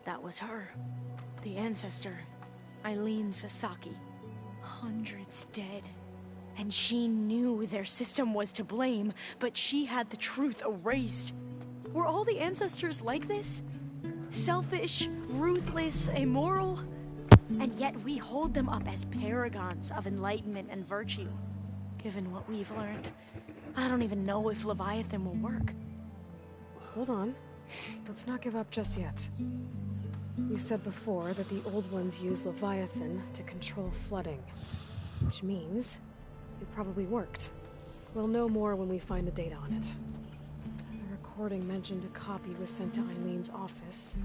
Speaker 5: That was her. The ancestor. Eileen Sasaki. Hundreds dead. And she knew their system was to blame, but she had the truth erased. Were all the ancestors like this? Selfish, ruthless, immoral? And yet we hold them up as paragons of enlightenment and virtue. Given what we've learned, I don't even know if Leviathan will work.
Speaker 3: Hold on. Let's not give up just yet. You said before that the old ones use Leviathan to control flooding. Which means it probably worked. We'll know more when we find the data on it. The recording mentioned a copy was sent to Eileen's office.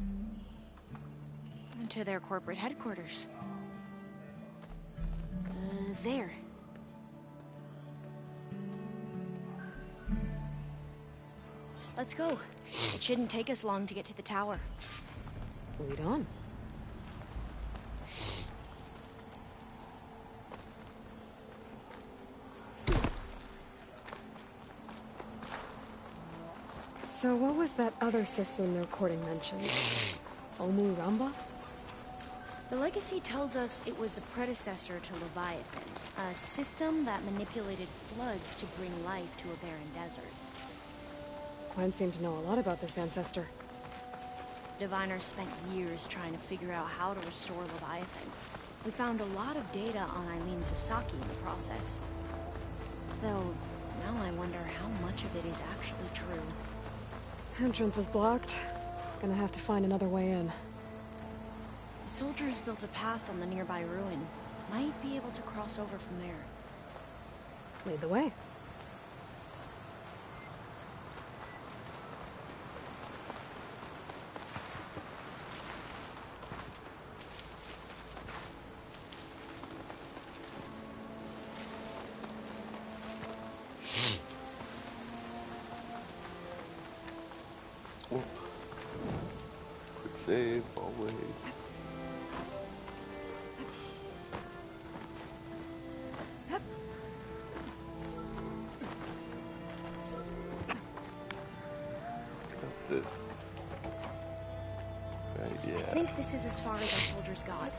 Speaker 5: And to their corporate headquarters. There. Let's go. It shouldn't take us long to get to the tower.
Speaker 3: Lead on. So what was that other system the recording mentioned? Omu Ramba?
Speaker 5: The Legacy tells us it was the predecessor to Leviathan, a system that manipulated floods to bring life to a barren desert.
Speaker 3: Gwen seemed to know a lot about this ancestor.
Speaker 5: Diviners spent years trying to figure out how to restore Leviathan. We found a lot of data on Eileen Sasaki in the process. Though, now I wonder how much of it is actually true.
Speaker 3: Entrance is blocked. Gonna have to find another way in.
Speaker 5: The soldiers built a path on the nearby ruin. Might be able to cross over from there.
Speaker 3: Lead the way.
Speaker 4: Quick save, always. Got this. Right, yeah.
Speaker 5: I think this is as far as our soldiers got.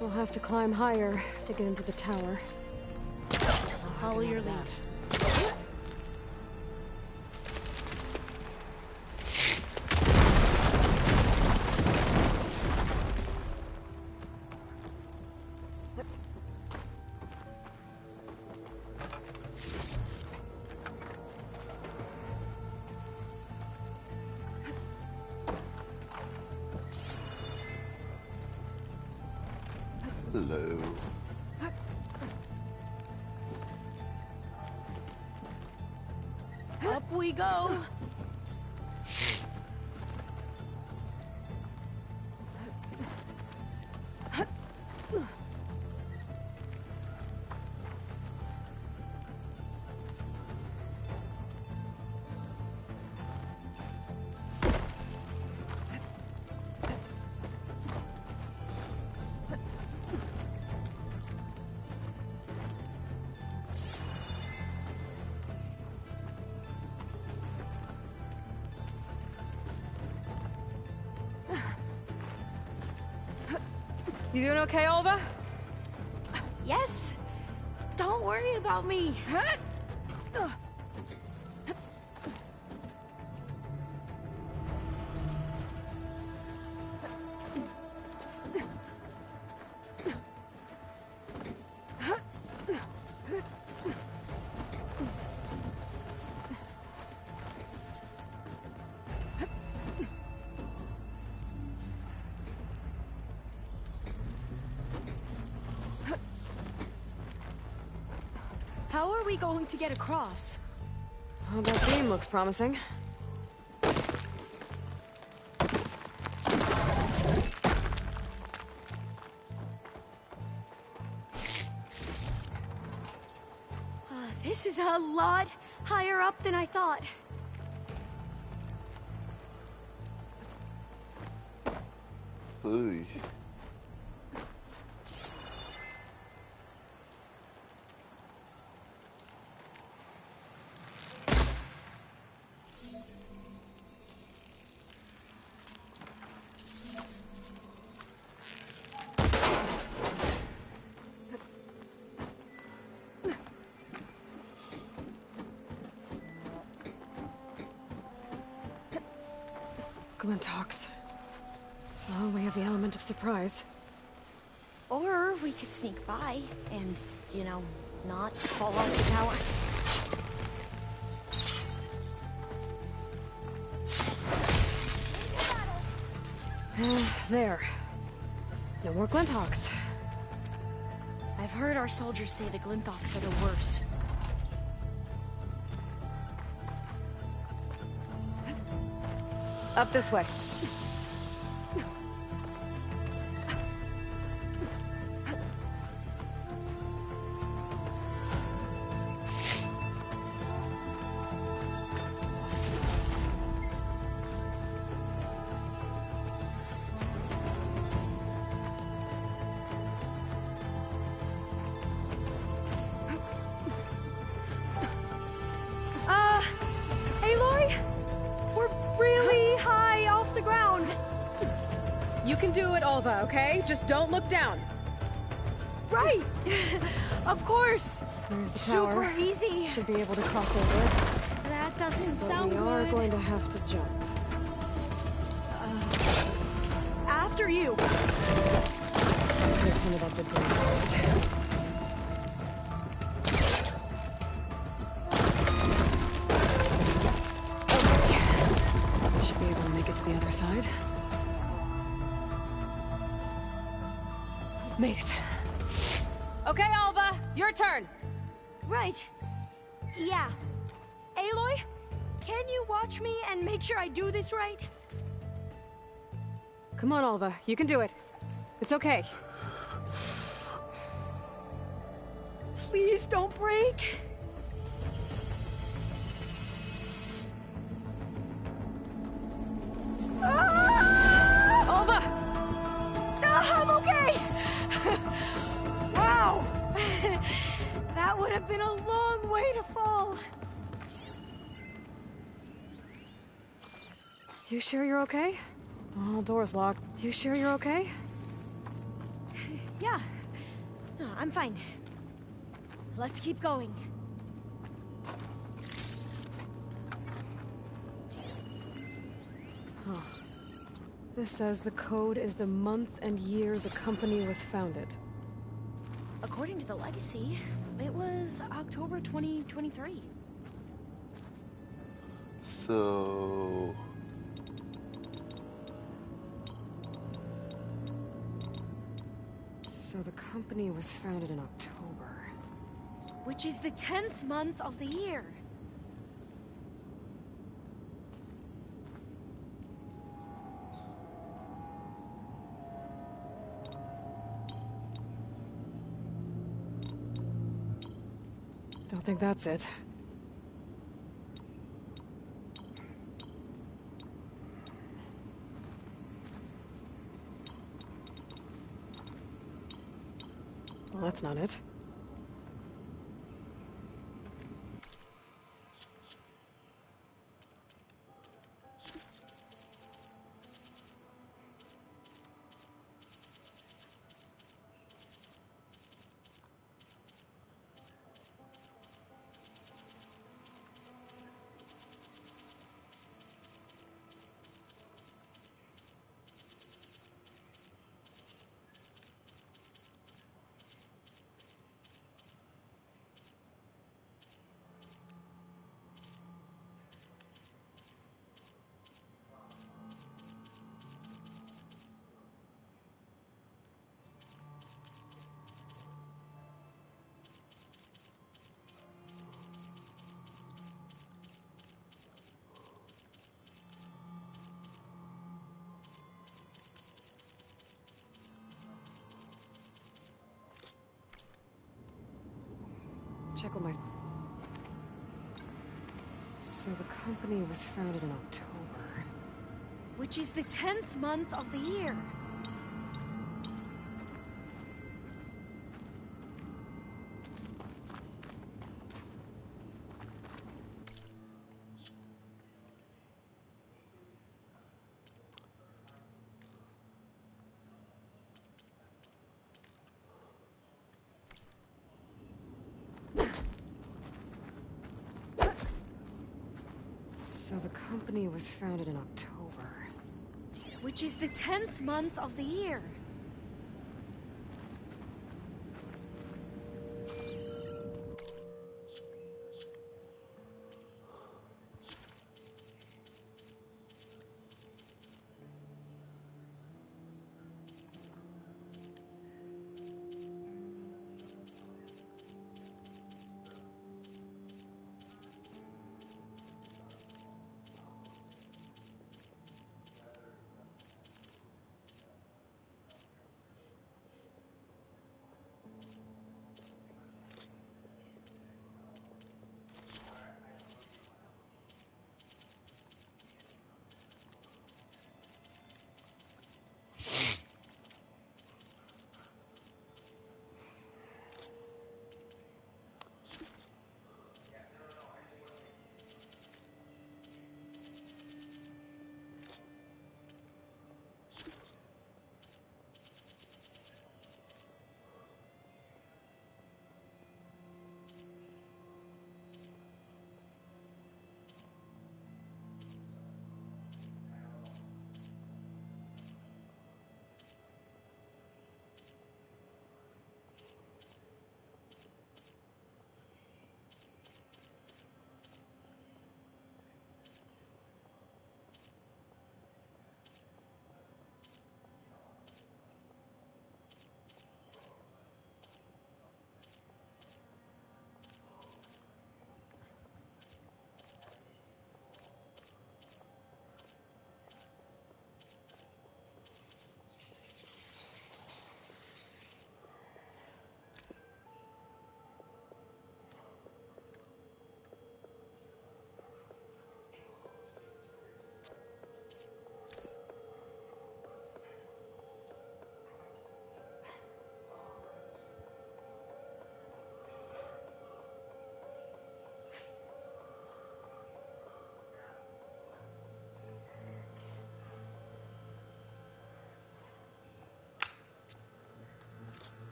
Speaker 3: We'll have to climb higher to get into the tower.
Speaker 5: So follow your lead.
Speaker 4: Hello.
Speaker 5: Up we go!
Speaker 3: You doing okay, Alva?
Speaker 5: Yes! Don't worry about me! How are we going to get across?
Speaker 3: Oh, that beam looks promising.
Speaker 5: This is a lot higher up than I thought.
Speaker 4: Ooh.
Speaker 3: Glinthawks. Well, we have the element of surprise.
Speaker 5: Or we could sneak by and, you know, not fall off the tower.
Speaker 3: There. No more Glinthawks.
Speaker 5: I've heard our soldiers say the Glinthawks are the worst.
Speaker 3: Up this way.
Speaker 5: Aloy? We're really high off the ground.
Speaker 3: You can do it, Alva, okay? Just don't look down.
Speaker 5: Right! Of course!
Speaker 3: There's the tower.
Speaker 5: Super easy.
Speaker 3: Should be able to cross over it.
Speaker 5: That doesn't
Speaker 3: But
Speaker 5: sound
Speaker 3: we
Speaker 5: good.
Speaker 3: are going to have to jump.
Speaker 5: After you.
Speaker 3: Clear some of that debris first. Okay. Should be able to make it to the other side. Made it. Okay, Alva, your turn.
Speaker 5: Right. Yeah. Aloy, can you watch me and make sure I do this right?
Speaker 3: Come on, Alva, you can do it. It's okay.
Speaker 5: Please don't break.
Speaker 3: Alva!
Speaker 5: I'm okay! Wow! That would have been a long way to fall.
Speaker 3: You sure you're okay? Oh, door's locked. You sure you're okay?
Speaker 5: Yeah. No, I'm fine. Let's keep going.
Speaker 3: Oh. This says the code is the month and year the company was founded.
Speaker 5: According to the legacy, it was October 2023.
Speaker 4: So...
Speaker 3: So the company was founded in October.
Speaker 5: Which is the 10th month of the year.
Speaker 3: Don't think that's it. Well, that's not it. Check with my... So the company was founded in October.
Speaker 5: Which is the 10th month of the year.
Speaker 3: So the company was founded in October.
Speaker 5: Which is the 10th month of the year.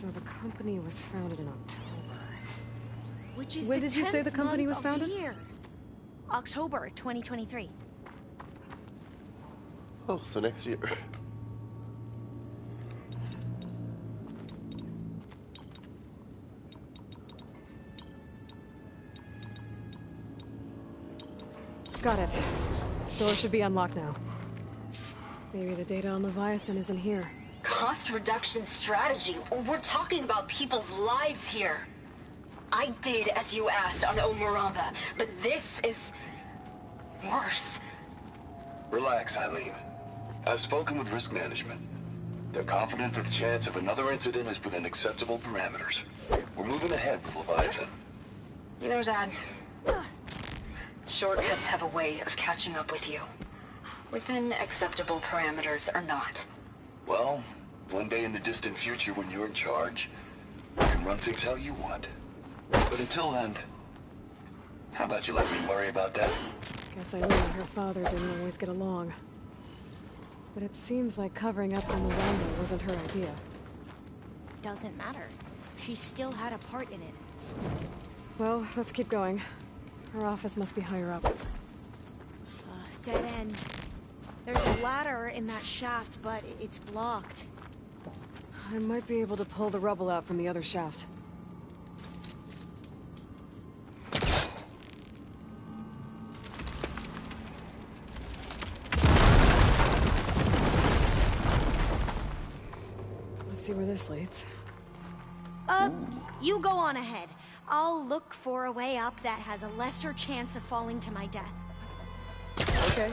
Speaker 3: So the company was founded in October.
Speaker 5: Which is
Speaker 3: When
Speaker 5: the
Speaker 3: did you say
Speaker 5: 10th
Speaker 3: the company was
Speaker 5: month of the
Speaker 3: founded?
Speaker 5: year. October 2023.
Speaker 4: Oh, so next year.
Speaker 3: Got it. Door should be unlocked now. Maybe the data on Leviathan isn't here.
Speaker 14: Cost reduction strategy? We're talking about people's lives here. I did as you asked on Omuramba, but this is worse.
Speaker 15: Relax, Eileen. I've spoken with risk management. They're confident that the chance of another incident is within acceptable parameters. We're moving ahead with Leviathan.
Speaker 14: You know, Dad, shortcuts have a way of catching up with you. Within acceptable parameters or not.
Speaker 15: Well, one day in the distant future when you're in charge, you can run things how you want. But until then, how about you let me worry about that?
Speaker 3: Guess Eileen and her father didn't always get along. But it seems like covering up on Miranda wasn't her idea.
Speaker 5: Doesn't matter. She still had a part in it.
Speaker 3: Well, let's keep going. Her office must be higher up.
Speaker 5: Dead end. There's a ladder in that shaft, but it's blocked.
Speaker 3: I might be able to pull the rubble out from the other shaft. Let's see where this leads.
Speaker 5: You go on ahead. I'll look for a way up that has a lesser chance of falling to my death.
Speaker 3: Okay.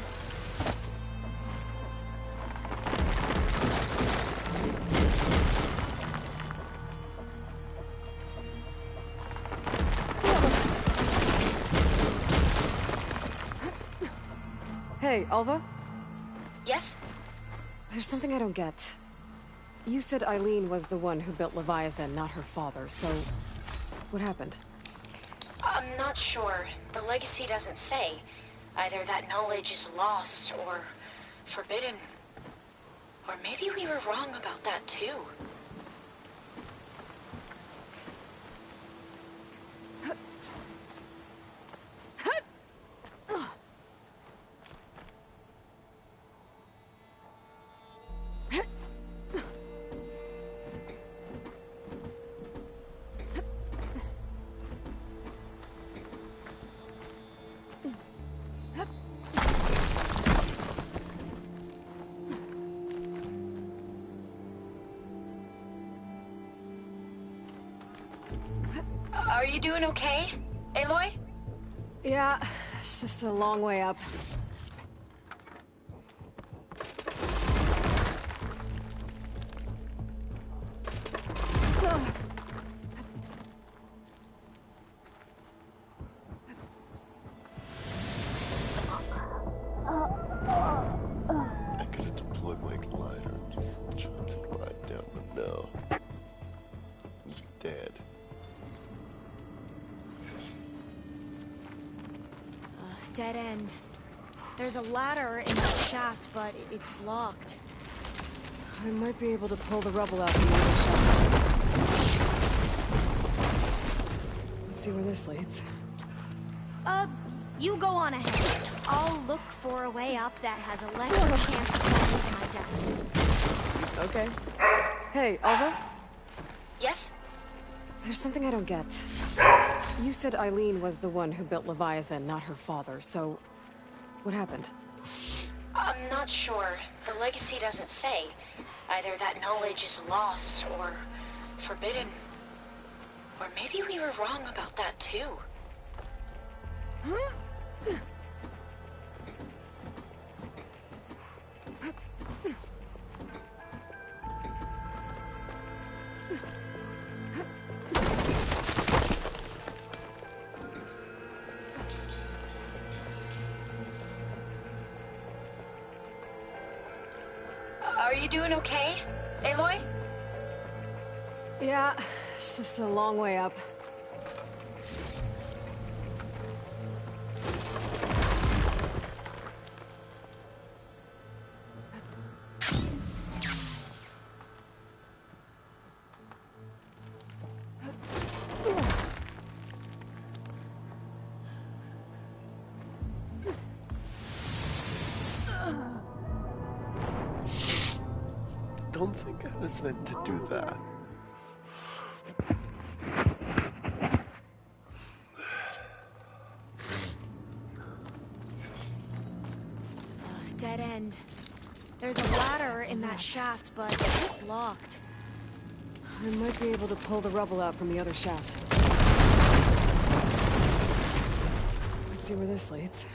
Speaker 3: Hey, Alva?
Speaker 5: Yes?
Speaker 3: There's something I don't get. You said Eileen was the one who built Leviathan, not her father, so... what happened?
Speaker 5: I'm not sure. The legacy doesn't say. Either that knowledge is lost or forbidden. Or maybe we were wrong about that too. Are you doing okay, Aloy?
Speaker 3: Yeah, it's just a long way up.
Speaker 4: I could have deployed my glider and just tried to glide down, but no. He's dead.
Speaker 5: Dead end. There's a ladder in that shaft, but it's blocked.
Speaker 3: I might be able to pull the rubble out from the other shaft. Let's see where this leads.
Speaker 5: You go on ahead. I'll look for a way up that has a lesser chance of falling to my death.
Speaker 3: Okay. Hey, Alva?
Speaker 5: Yes?
Speaker 3: There's something I don't get. You said Eileen was the one who built Leviathan, not her father, so... what happened?
Speaker 5: I'm not sure. The legacy doesn't say. Either that knowledge is lost or forbidden. Or maybe we were wrong about that too. Are you doing okay, Aloy?
Speaker 3: Yeah, it's just a long way up.
Speaker 4: don't think I was meant to do that.
Speaker 5: Dead end. There's a ladder in that shaft, but it's blocked.
Speaker 3: I might be able to pull the rubble out from the other shaft. Let's see where this leads.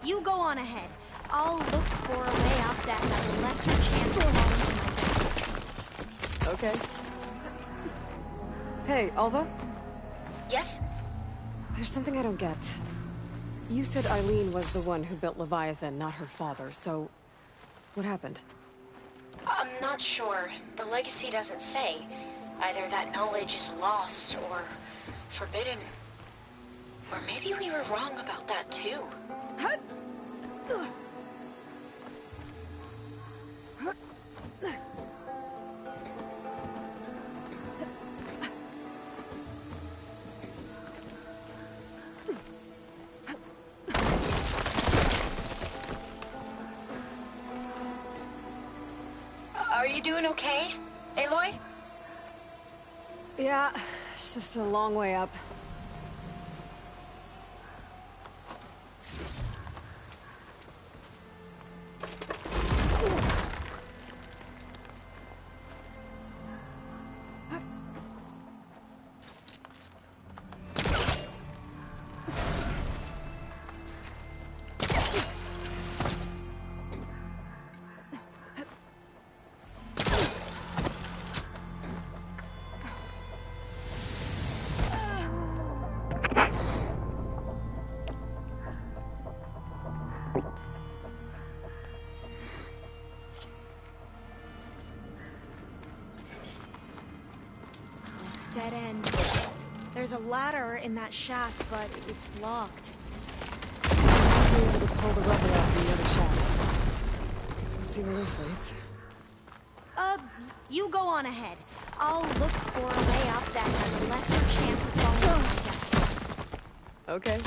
Speaker 5: You go on ahead. I'll look for a way up that has a lesser chance of falling to my death.
Speaker 3: Okay. Hey, Alva?
Speaker 5: Yes?
Speaker 3: There's something I don't get. You said Eileen was the one who built Leviathan, not her father, so... what happened?
Speaker 5: I'm not sure. The legacy doesn't say. Either that knowledge is lost or forbidden. Or maybe we were wrong about that too. Are you doing okay, Aloy?
Speaker 3: Yeah, it's just a long way up.
Speaker 5: Dead end. There's a ladder in that shaft, but it's blocked.
Speaker 3: I'll be able to pull the rubble out from the other shaft. Let's see where this leads.
Speaker 5: You go on ahead. I'll look for a way up that has a lesser chance of falling to my death.
Speaker 3: Okay.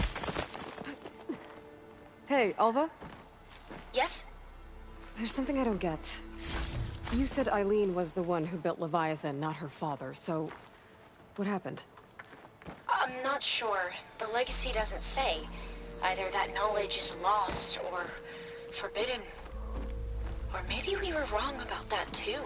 Speaker 3: Hey, Alva?
Speaker 5: Yes?
Speaker 3: There's something I don't get. You said Eileen was the one who built Leviathan, not her father, so... what happened?
Speaker 5: I'm not sure. The legacy doesn't say. Either that knowledge is lost or forbidden. Or maybe we were wrong about that too.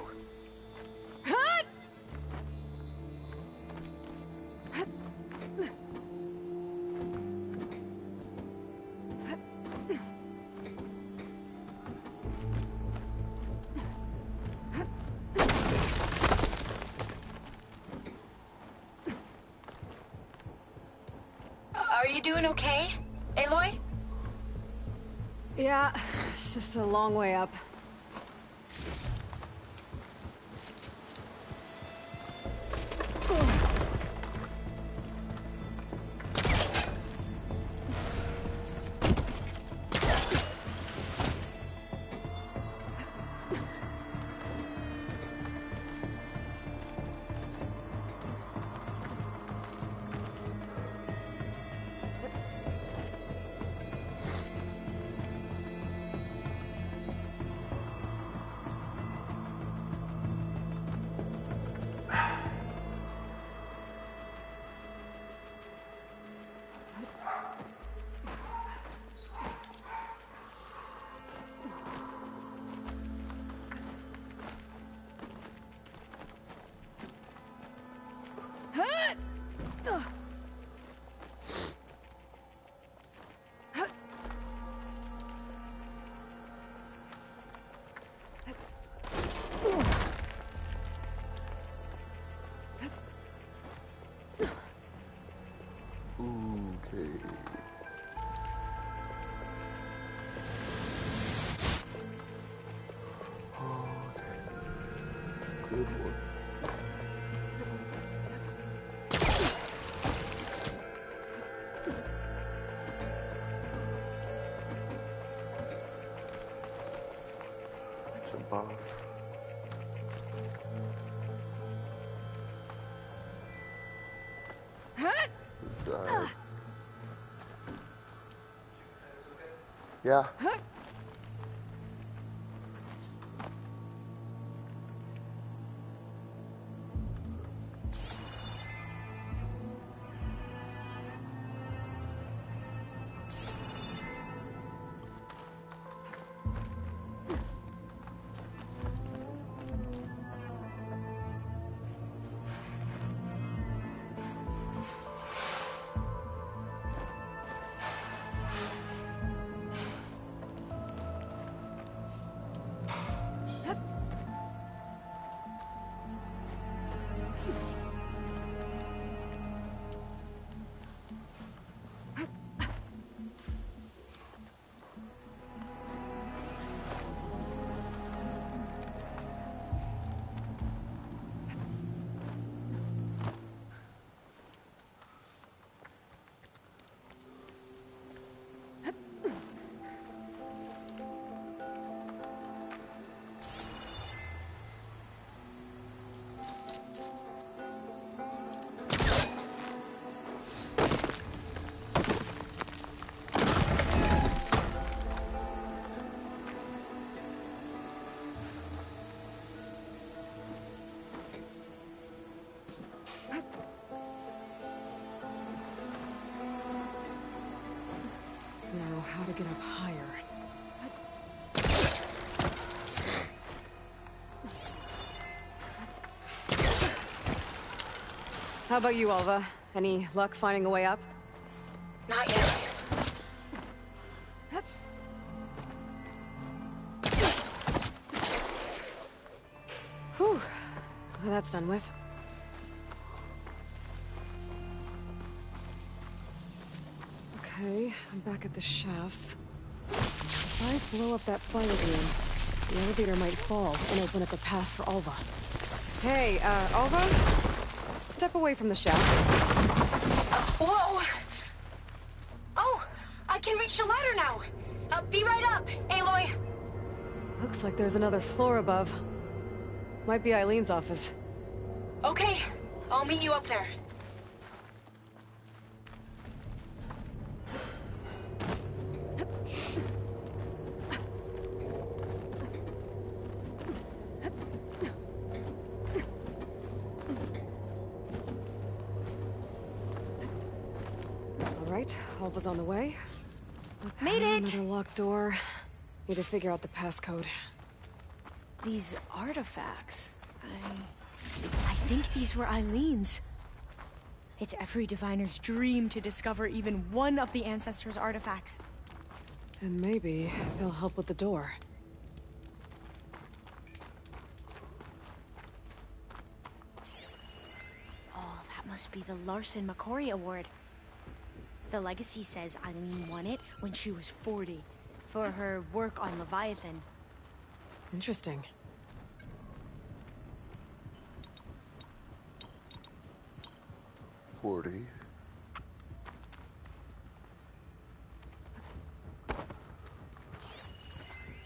Speaker 5: Are you doing okay, Aloy?
Speaker 3: Yeah, it's just a long way up.
Speaker 4: Good one. Jump off. This side. Yeah.
Speaker 3: How about you, Alva? Any luck finding a way up?
Speaker 14: Not yet.
Speaker 3: Whew. Well, that's done with. Okay, I'm back at the shafts. If I blow up that fire room, the elevator might fall and open up a path for Alva. Hey, Alva? Step away from the shaft.
Speaker 14: Whoa! Oh! I can reach the ladder now! Be right up, Aloy!
Speaker 3: Looks like there's another floor above. Might be Eileen's office.
Speaker 14: Okay, I'll meet you up there.
Speaker 3: Alright, Alva's on the way.
Speaker 5: Made it!
Speaker 3: Another locked door. Need to figure out the passcode.
Speaker 5: These artifacts... I think these were Eileen's. It's every diviner's dream to discover even one of the Ancestors' artifacts.
Speaker 3: And maybe they'll help with the door.
Speaker 5: Oh, that must be the Larson McCory Award. The legacy says Eileen won it when she was 40, for her work on Leviathan.
Speaker 3: Interesting.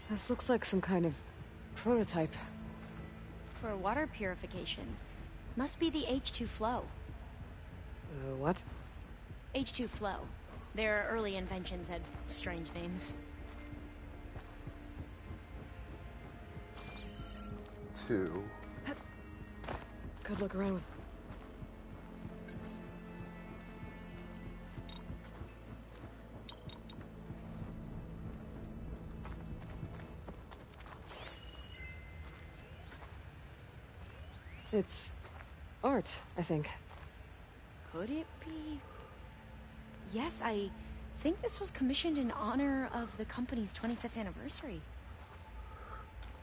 Speaker 3: This looks like some kind of prototype.
Speaker 5: For water purification. Must be the H2 flow.
Speaker 3: What?
Speaker 5: H2 flow. Their early inventions had strange names.
Speaker 4: 2.
Speaker 3: Good look around with... It's art, I think.
Speaker 5: Could it be? Yes, I think this was commissioned in honor of the company's 25th anniversary.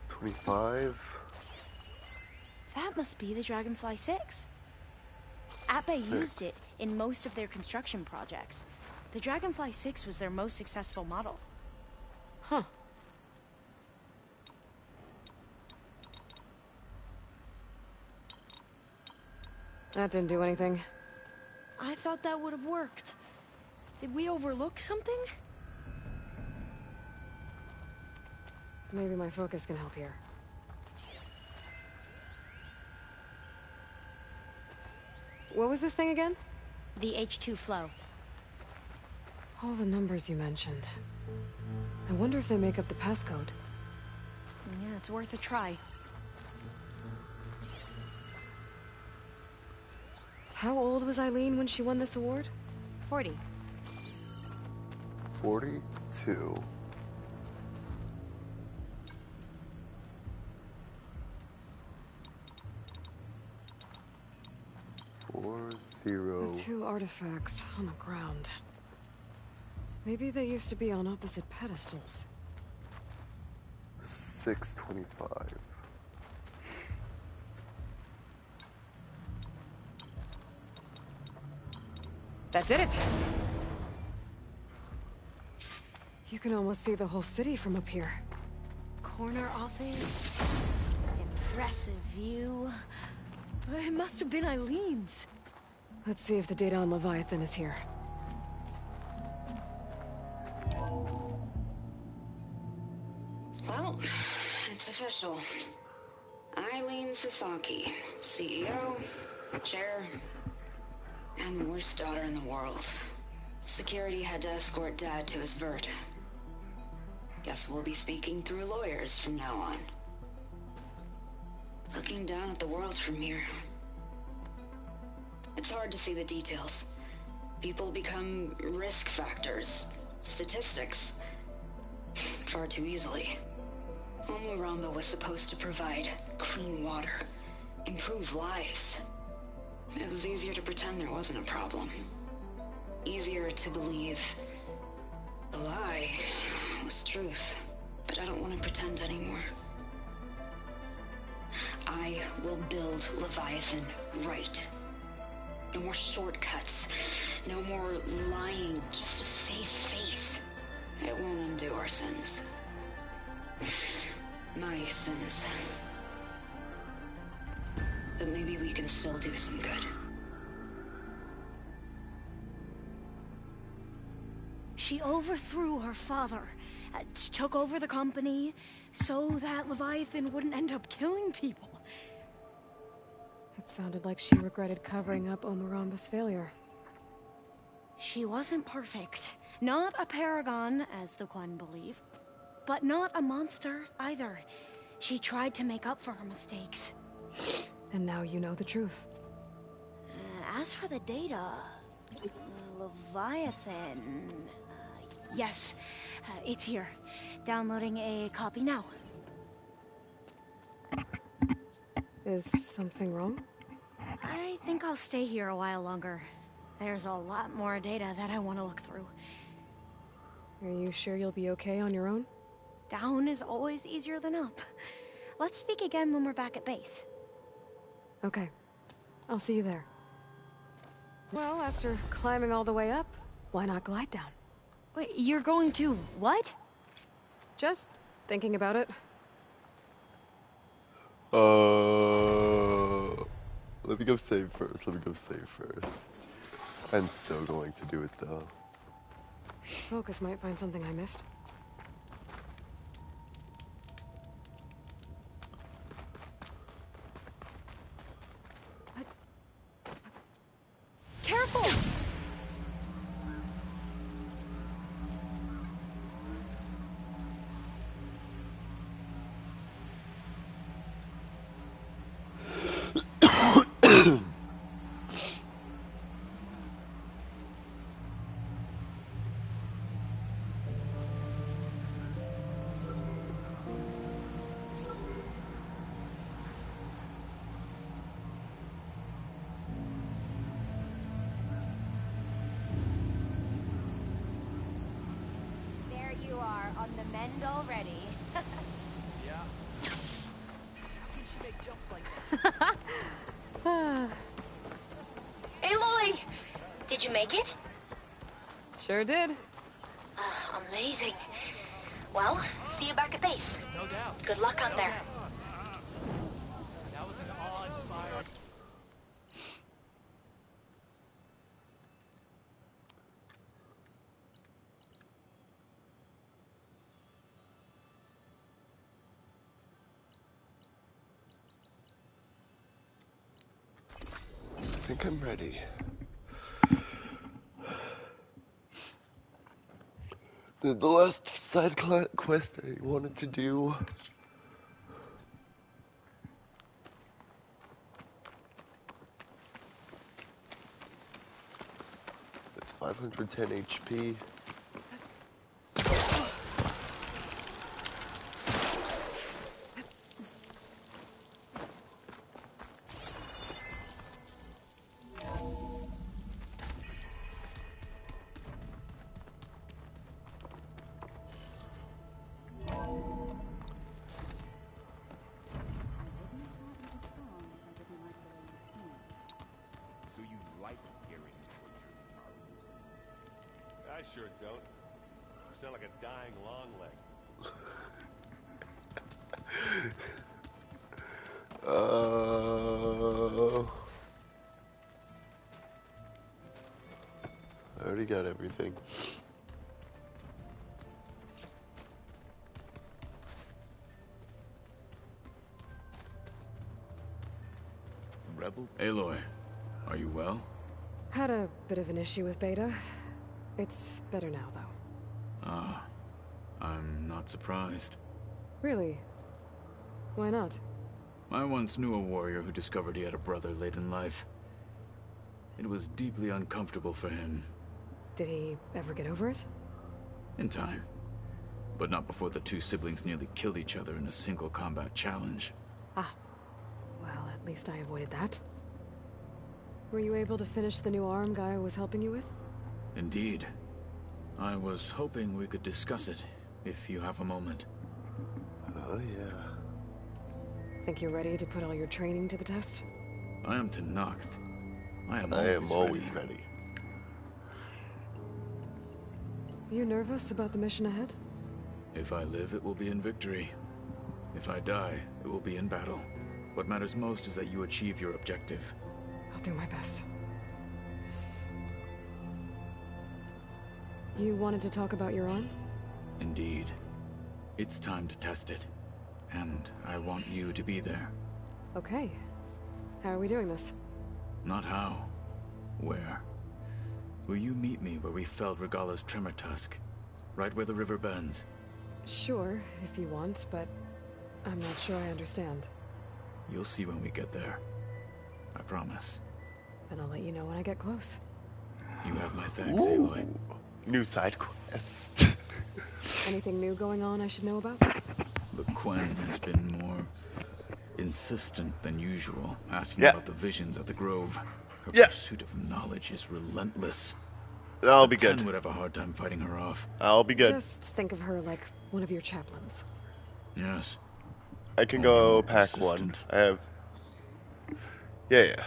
Speaker 4: 25?
Speaker 5: That must be the Dragonfly 6. Ape used it in most of their construction projects. The Dragonfly 6 was their most successful model.
Speaker 3: Huh. That didn't do anything.
Speaker 5: I thought that would have worked. Did we overlook something?
Speaker 3: Maybe my focus can help here. What was this thing again?
Speaker 5: The H2 flow.
Speaker 3: All the numbers you mentioned. I wonder if they make up the passcode.
Speaker 5: Yeah, it's worth a try.
Speaker 3: How old was Eileen when she won this award?
Speaker 5: 40.
Speaker 4: 42.
Speaker 3: The 2 artifacts on the ground. Maybe they used to be on opposite pedestals.
Speaker 4: 625.
Speaker 3: That did it! You can almost see the whole city from up here.
Speaker 5: Corner office. Impressive view. It must have been Eileen's.
Speaker 3: Let's see if the data on Leviathan is here.
Speaker 14: Well, it's official. Eileen Sasaki, CEO, chair, and worst daughter in the world. Security had to escort Dad to his vert. Guess we'll be speaking through lawyers from now on. Looking down at the world from here. It's hard to see the details. People become risk factors, statistics, far too easily. Omuramba was supposed to provide clean water, improve lives. It was easier to pretend there wasn't a problem. Easier to believe the lie was truth. But I don't want to pretend anymore. I will build Leviathan right. No more shortcuts. No more lying just to save face. It won't undo our sins. My sins. But maybe we can still do some good.
Speaker 5: She overthrew her father, took over the company, so that Leviathan wouldn't end up killing people.
Speaker 3: It sounded like she regretted covering up Omaramba's failure.
Speaker 5: She wasn't perfect. Not a paragon, as the Quan believe, but not a monster either. She tried to make up for her mistakes.
Speaker 3: And now you know the truth.
Speaker 5: As for the data, Leviathan... yes, it's here. Downloading a copy now.
Speaker 3: Is something wrong?
Speaker 5: I think I'll stay here a while longer. There's a lot more data that I want to look through.
Speaker 3: Are you sure you'll be okay on your own?
Speaker 5: Down is always easier than up. Let's speak again when we're back at base.
Speaker 3: Okay. I'll see you there. Well, after climbing all the way up, why not glide down?
Speaker 5: Wait, you're going to what?
Speaker 3: Just thinking about it.
Speaker 4: Let me go save first. I'm so going to do it though.
Speaker 3: Focus might find something I missed. What?
Speaker 5: Careful!
Speaker 16: Already.
Speaker 13: Yeah. How can she make jumps like that?
Speaker 5: Aloy! Did you make it?
Speaker 3: Sure did.
Speaker 5: Amazing. Well, see you back at base.
Speaker 13: No doubt.
Speaker 5: Good luck out there.
Speaker 13: That was an awe-inspiring...
Speaker 4: I think I'm ready. The last side quest I wanted to do. At 510 HP.
Speaker 11: I sure don't. You sound like a dying Longleg.
Speaker 4: I already got everything.
Speaker 9: Rebel? Aloy, are you well?
Speaker 3: Had a bit of an issue with Beta. It's better now, though.
Speaker 9: Ah, I'm not surprised.
Speaker 3: Really? Why not?
Speaker 9: I once knew a warrior who discovered he had a brother late in life. It was deeply uncomfortable for him.
Speaker 3: Did he ever get over it?
Speaker 9: In time. But not before the two siblings nearly killed each other in a single combat challenge.
Speaker 3: Ah. Well, at least I avoided that. Were you able to finish the new arm Gaia was helping you with?
Speaker 9: Indeed. I was hoping we could discuss it, if you have a moment.
Speaker 4: Oh, yeah.
Speaker 3: Think you're ready to put all your training to the test?
Speaker 9: I am Tenakth. I am
Speaker 4: always ready.
Speaker 3: You nervous about the mission ahead?
Speaker 9: If I live, it will be in victory. If I die, it will be in battle. What matters most is that you achieve your objective.
Speaker 3: I'll do my best. You wanted to talk about your arm?
Speaker 9: Indeed. It's time to test it. And I want you to be there.
Speaker 3: Okay. How are we doing this?
Speaker 9: Not how. Where? Will you meet me where we felled Regalla's tremor tusk? Right where the river bends?
Speaker 3: Sure, if you want, but I'm not sure I understand.
Speaker 9: You'll see when we get there. I promise.
Speaker 3: Then I'll let you know when I get close.
Speaker 9: You have my thanks, Aloy.
Speaker 4: New side quest.
Speaker 3: Anything new going on I should know about?
Speaker 9: The Quen has been more insistent than usual, asking about the visions at the Grove. Her pursuit of knowledge is relentless.
Speaker 4: I'll be good.
Speaker 9: Ten would have a hard time fighting her off.
Speaker 4: I'll be good.
Speaker 3: Just think of her like one of your chaplains.
Speaker 9: Yes.
Speaker 4: I can go pack one. I have... Yeah.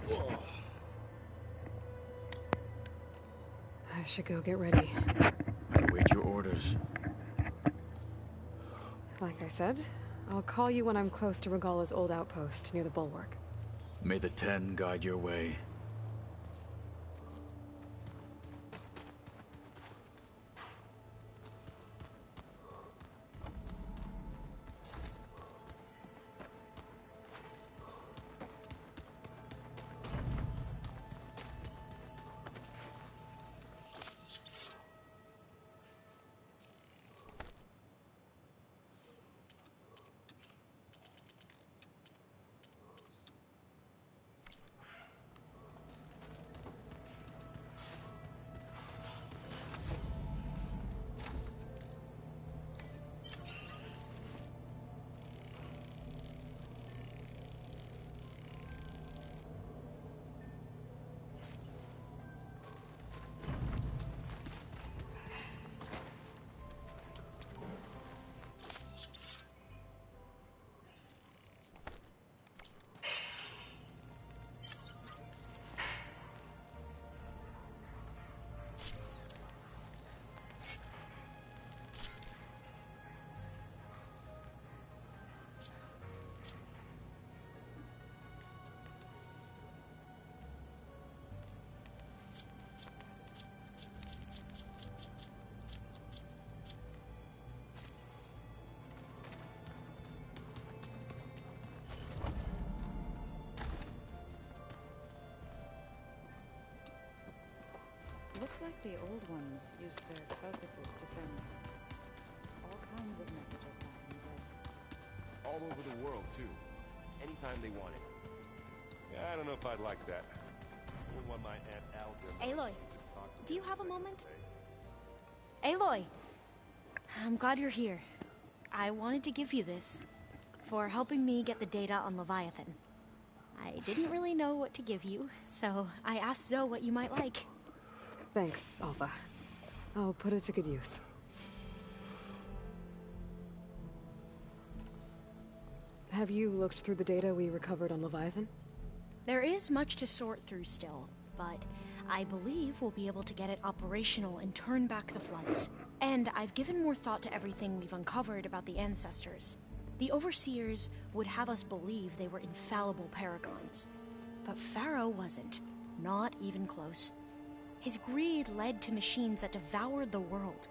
Speaker 3: I should go get ready.
Speaker 9: I await your orders.
Speaker 3: Like I said, I'll call you when I'm close to Regalla's old outpost near the bulwark.
Speaker 9: May the Ten guide your way.
Speaker 7: Looks like the old ones used their focuses to send all kinds of messages back in the day.
Speaker 11: All over the world, too. Anytime they wanted. Yeah, I don't know if I'd like that. I wouldn't want my Aunt Algebra.
Speaker 5: Aloy, do you have a moment? Aloy! I'm glad you're here. I wanted to give you this for helping me get the data on Leviathan. I didn't really know what to give you, so I asked Zoe what you might like.
Speaker 3: Thanks, Alpha. I'll put it to good use. Have you looked through the data we recovered on Leviathan?
Speaker 5: There is much to sort through still, but I believe we'll be able to get it operational and turn back the floods. And I've given more thought to everything we've uncovered about the ancestors. The Overseers would have us believe they were infallible paragons. But Pharaoh wasn't. Not even close. His greed led to machines that devoured the world.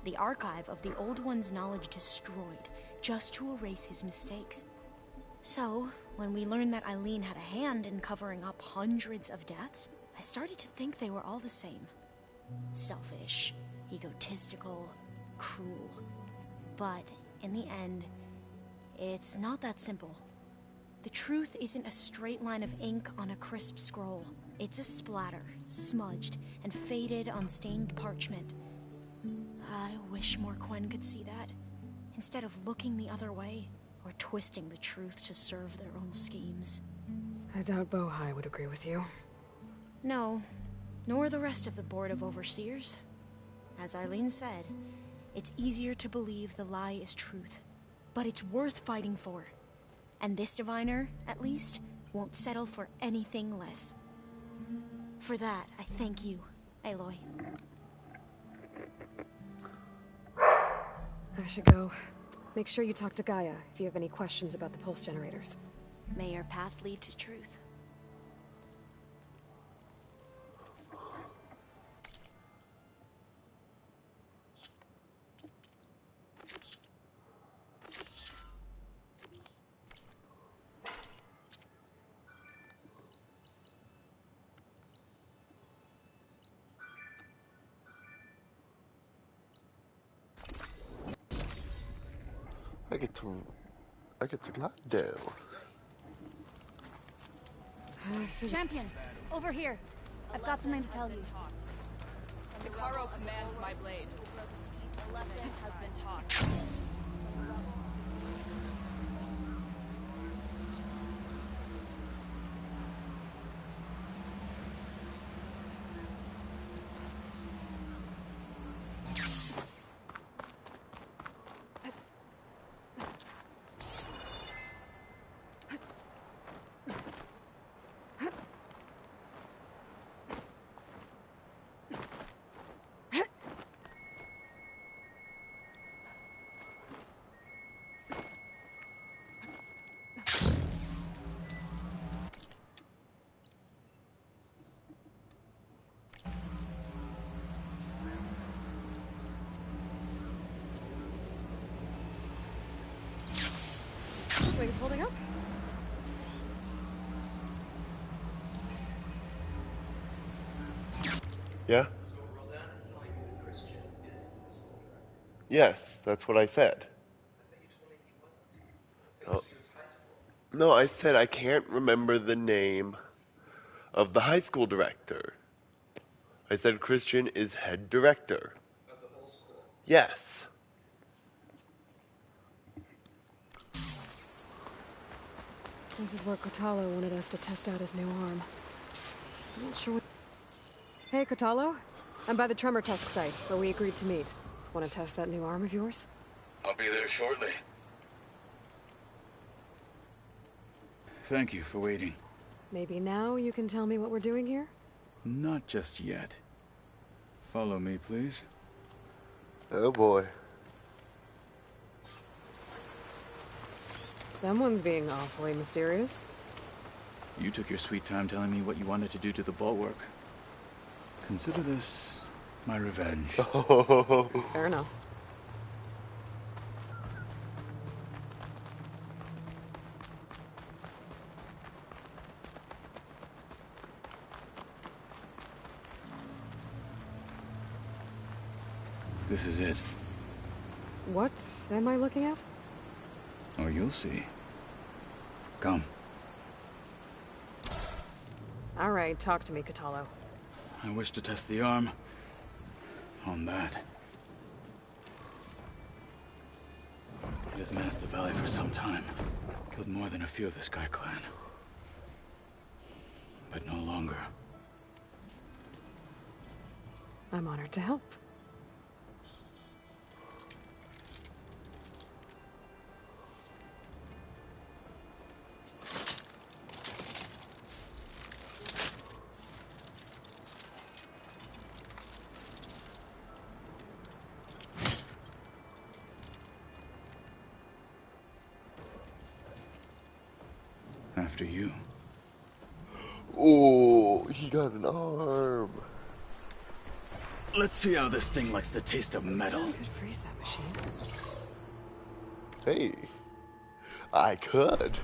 Speaker 5: The archive of the Old One's knowledge destroyed, just to erase his mistakes. So, when we learned that Eileen had a hand in covering up hundreds of deaths, I started to think they were all the same. Selfish, egotistical, cruel. But, in the end, it's not that simple. The truth isn't a straight line of ink on a crisp scroll. It's a splatter, smudged, and faded on stained parchment. I wish more Quen could see that, instead of looking the other way, or twisting the truth to serve their own schemes.
Speaker 3: I doubt Bohai would agree with you.
Speaker 5: No, nor the rest of the Board of Overseers. As Eileen said, it's easier to believe the lie is truth, but it's worth fighting for. And this diviner, at least, won't settle for anything less. For that, I thank you, Aloy.
Speaker 3: I should go. Make sure you talk to Gaia if you have any questions about the pulse generators.
Speaker 5: May your path lead to truth.
Speaker 4: I get to glide down.
Speaker 16: Champion, over here. I've got something to tell you.
Speaker 17: Hekarro commands my blade. A lesson has been taught.
Speaker 4: Yeah? Yes, that's what I said. Oh. No, I said I can't remember the name of the high school director. I said Christian is head director. Of the whole school? Yes.
Speaker 3: This is where Kotallo wanted us to test out his new arm. I'm not sure what... Hey, Kotallo. I'm by the Tremor Tusk site, where we agreed to meet. Want to test that new arm of yours?
Speaker 15: I'll be there shortly.
Speaker 9: Thank you for waiting.
Speaker 3: Maybe now you can tell me what we're doing here?
Speaker 9: Not just yet. Follow me, please.
Speaker 4: Oh boy.
Speaker 3: Someone's being awfully mysterious.
Speaker 9: You took your sweet time telling me what you wanted to do to the bulwark. Consider this my revenge.
Speaker 3: Fair enough.
Speaker 9: This is it.
Speaker 3: What am I looking at?
Speaker 9: Oh, you'll see. Come.
Speaker 3: All right, talk to me, Kotallo.
Speaker 9: I wish to test the arm on that. It has menaced the valley for some time. Killed more than a few of the Sky Clan. But no longer.
Speaker 3: I'm honored to help.
Speaker 9: After you.
Speaker 4: Oh, he got an arm.
Speaker 9: Let's see how this thing likes the taste of metal.
Speaker 3: I could freeze that machine.
Speaker 4: Hey, I could.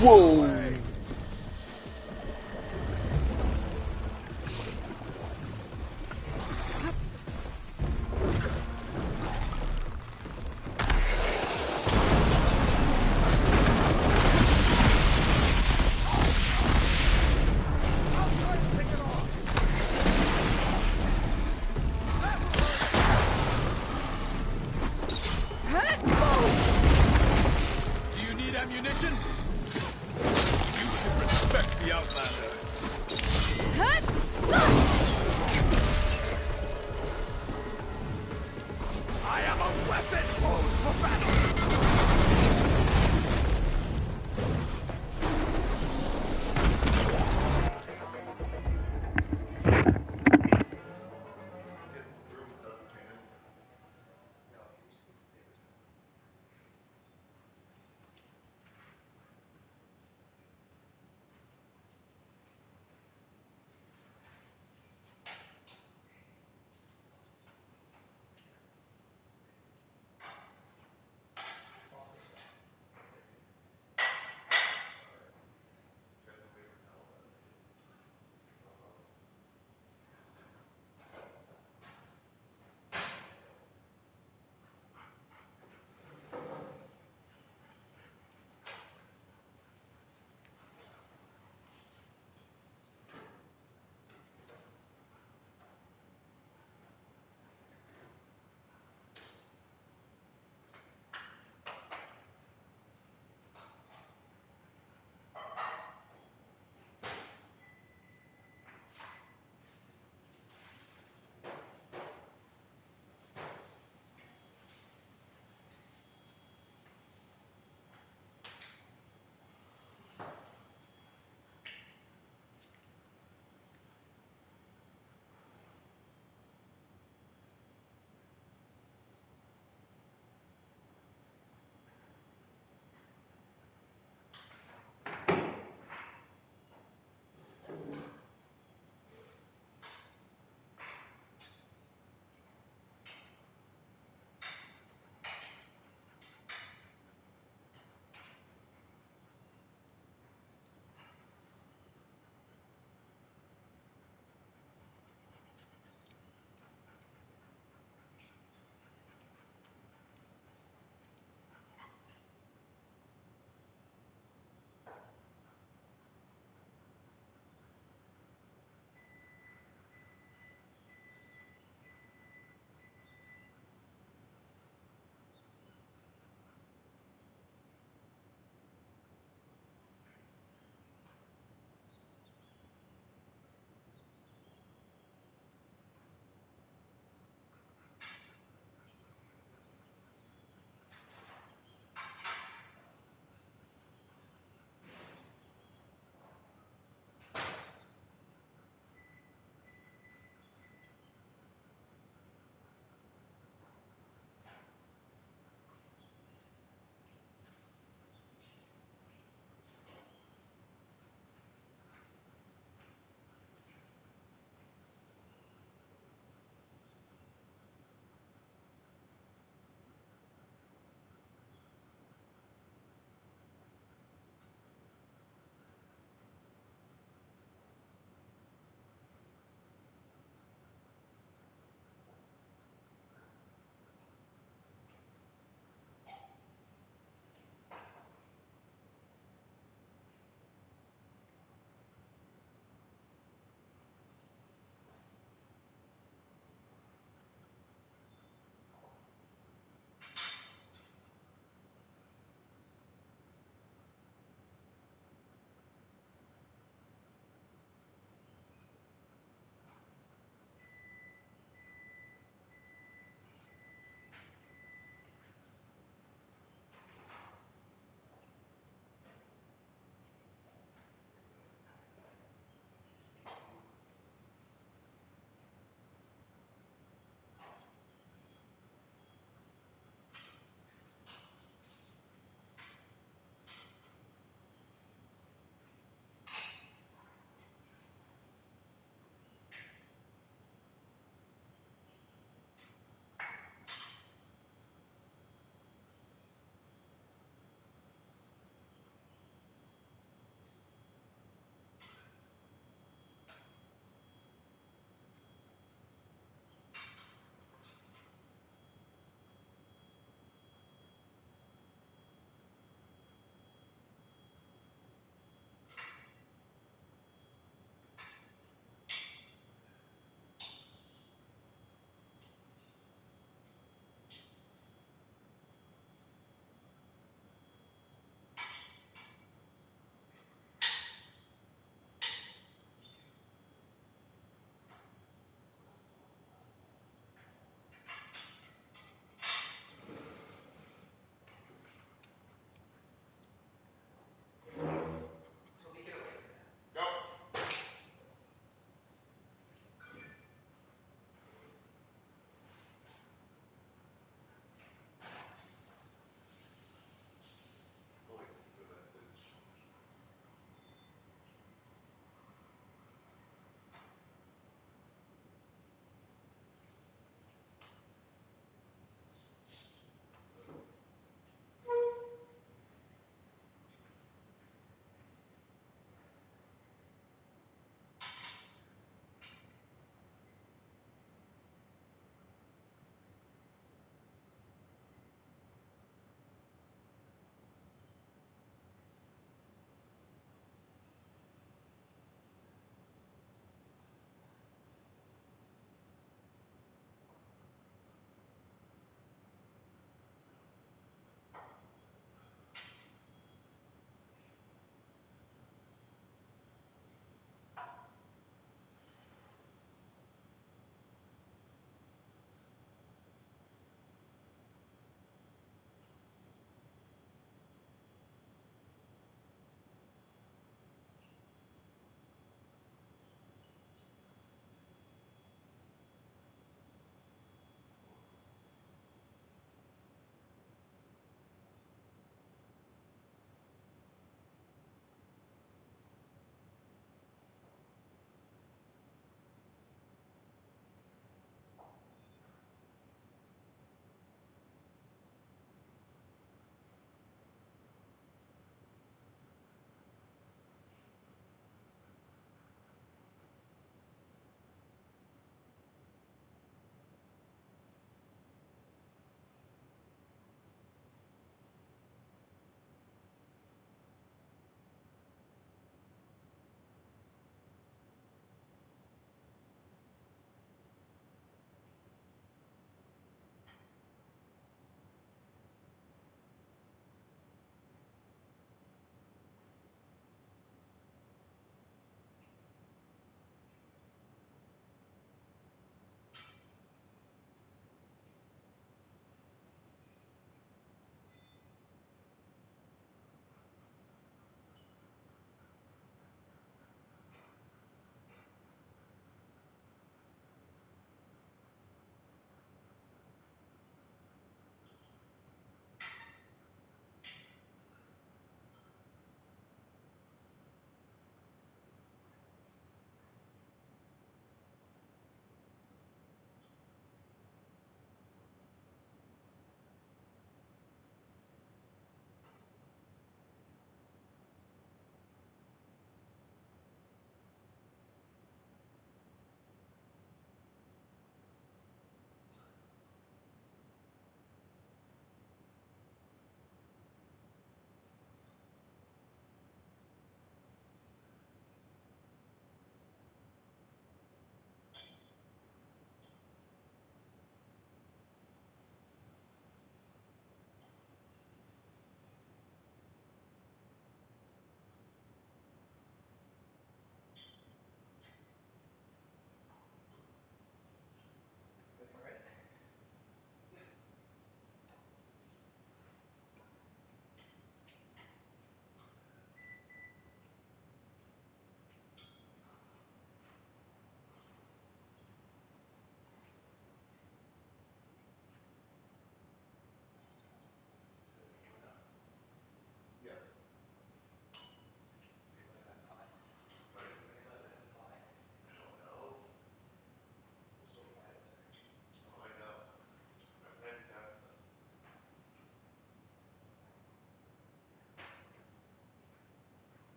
Speaker 4: Whoa!
Speaker 8: Do you need ammunition?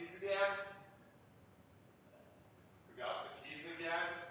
Speaker 4: keys again? Forgot the keys again?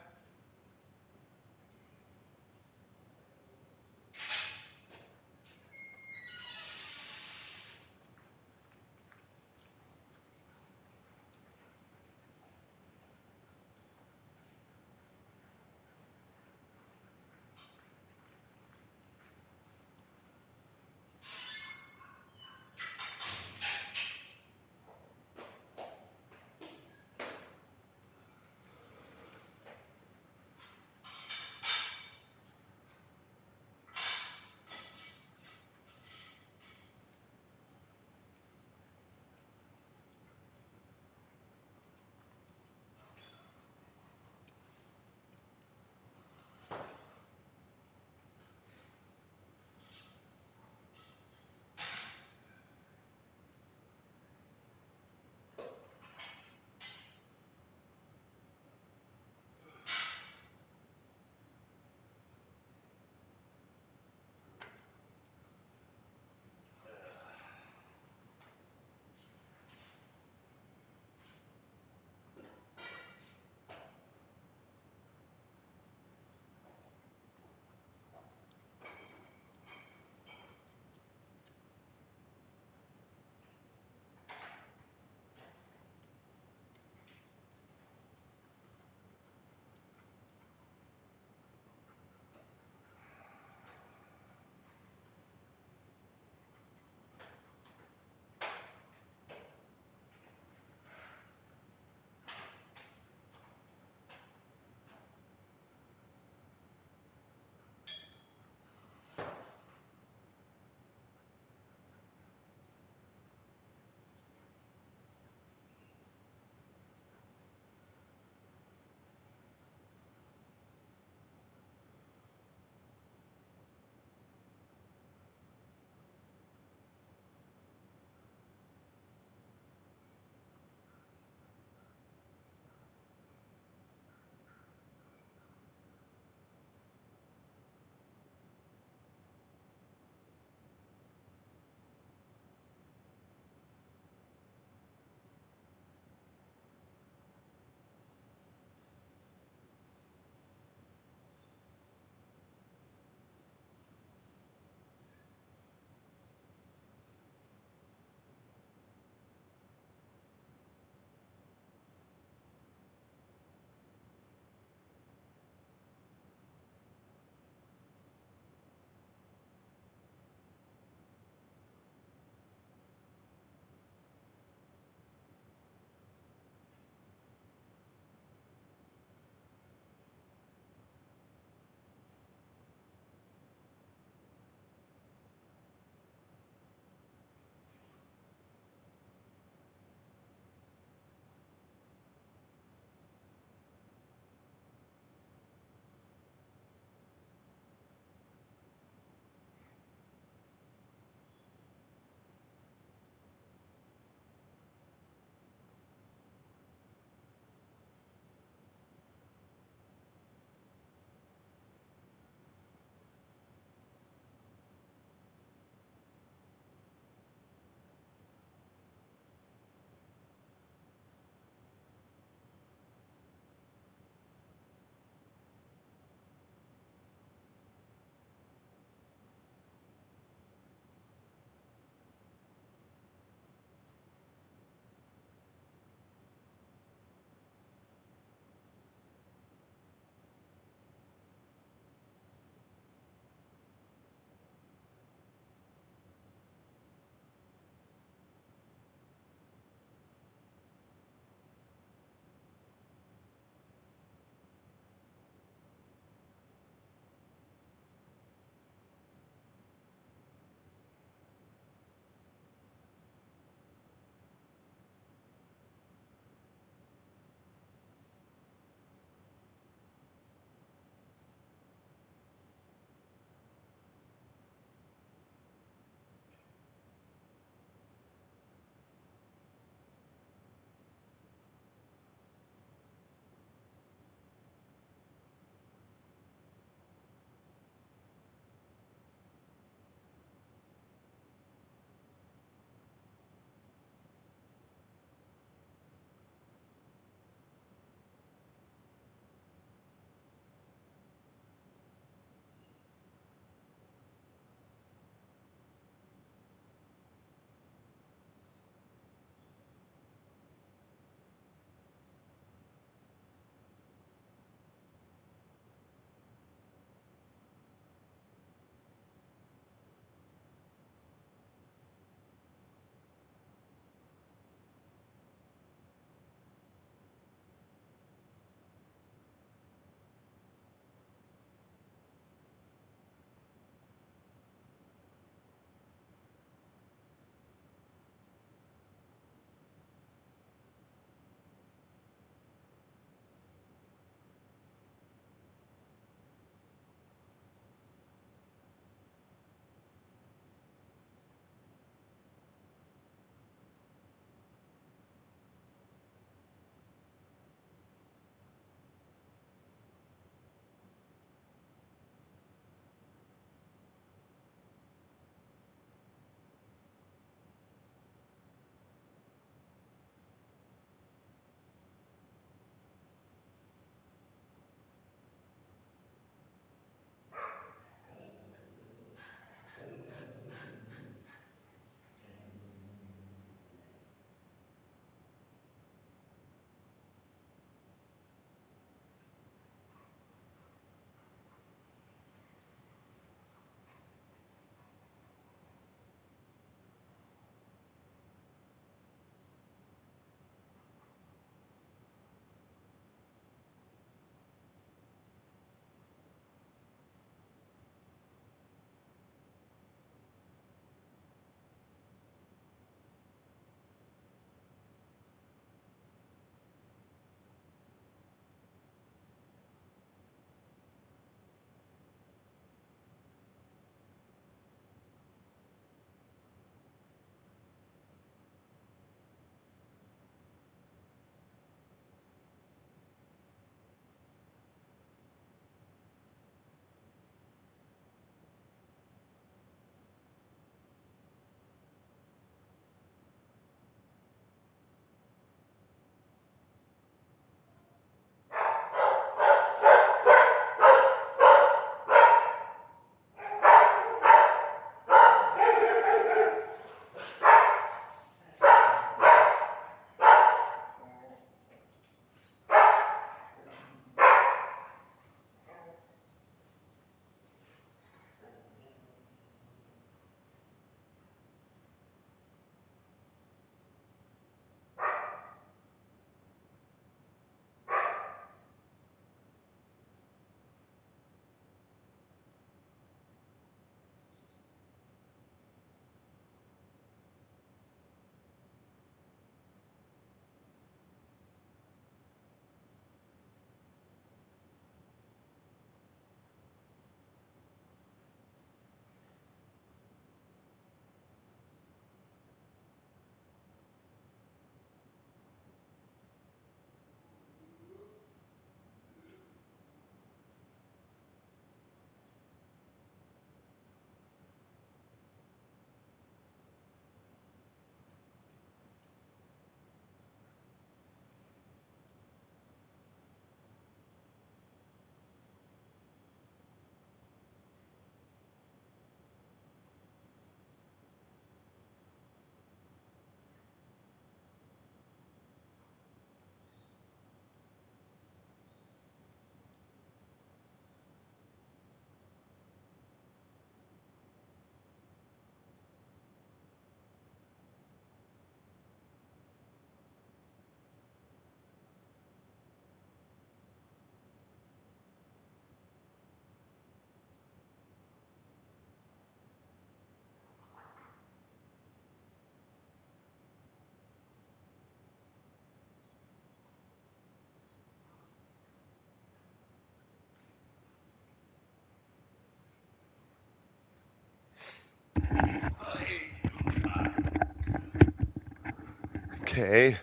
Speaker 4: Okay.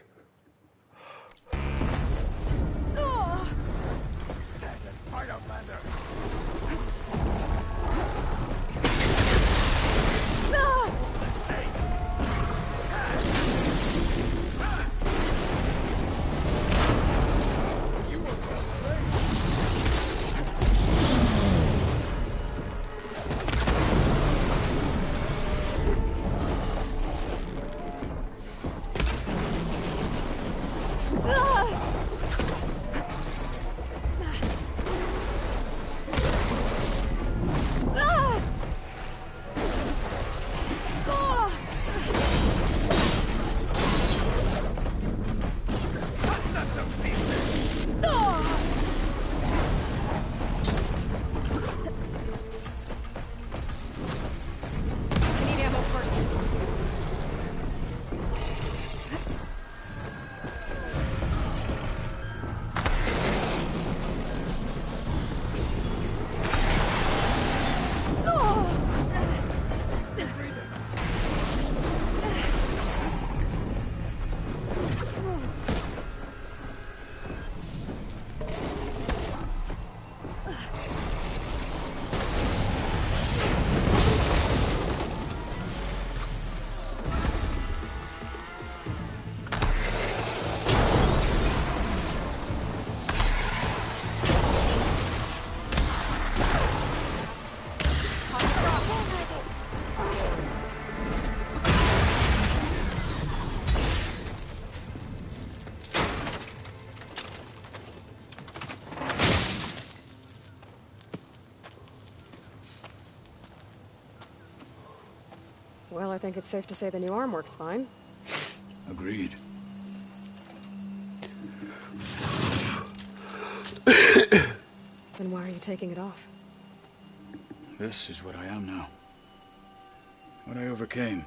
Speaker 1: Fight, Outlander!
Speaker 3: Well, I think it's safe to say the new arm works fine.
Speaker 9: Agreed.
Speaker 3: Then why are you taking it off?
Speaker 9: This is what I am now. What I overcame.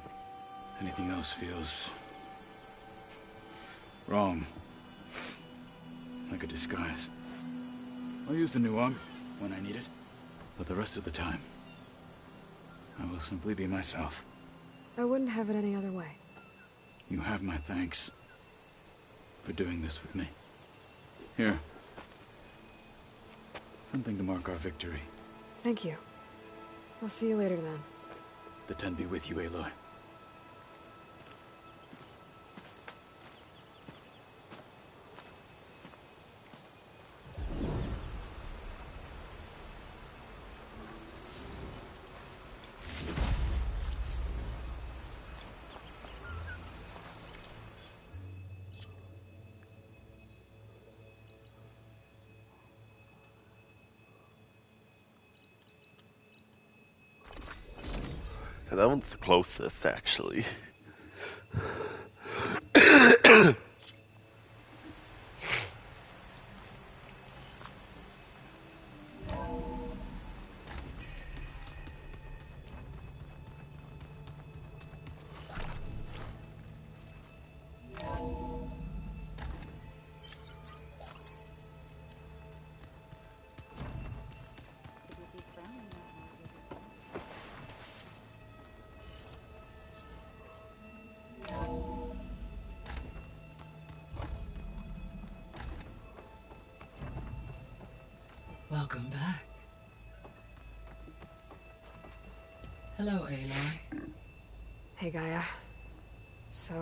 Speaker 9: Anything else feels... wrong. Like a disguise. I'll use the new arm when I need it, but the rest of the time, I will simply be myself.
Speaker 3: I wouldn't have it any other way.
Speaker 9: You have my thanks for doing this with me. Here. Something to mark our victory.
Speaker 3: Thank you. I'll see you later then.
Speaker 9: The Ten be with you, Aloy.
Speaker 4: And that one's the closest, actually.
Speaker 10: Welcome back. Hello, Aloy.
Speaker 3: Hey, Gaia. So,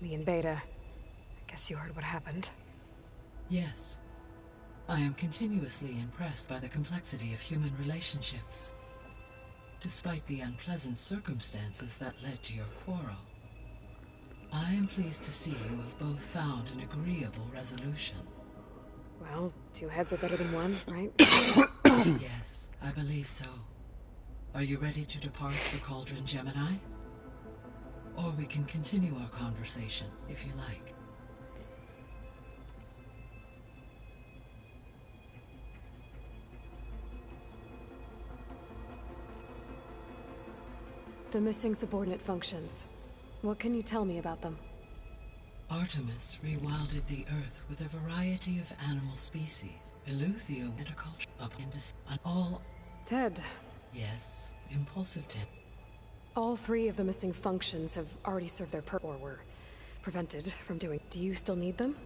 Speaker 3: me and Beta, I guess you heard what happened.
Speaker 10: Yes. I am continuously impressed by the complexity of human relationships. Despite the unpleasant circumstances that led to your quarrel, I am pleased to see you have both found an agreeable resolution.
Speaker 3: Well, two heads are better than one, right?
Speaker 10: Yes, I believe so. Are you ready to depart for Cauldron Gemini? Or we can continue our conversation, if you like.
Speaker 3: The missing subordinate functions. What can you tell me about them?
Speaker 10: Artemis rewilded the Earth with a variety of animal species. Eleuthio and a culture up into all...
Speaker 3: Ted.
Speaker 10: Yes, impulsive Ted.
Speaker 3: All three of the missing functions have already served their purpose, or were prevented from doing. Do you still need them?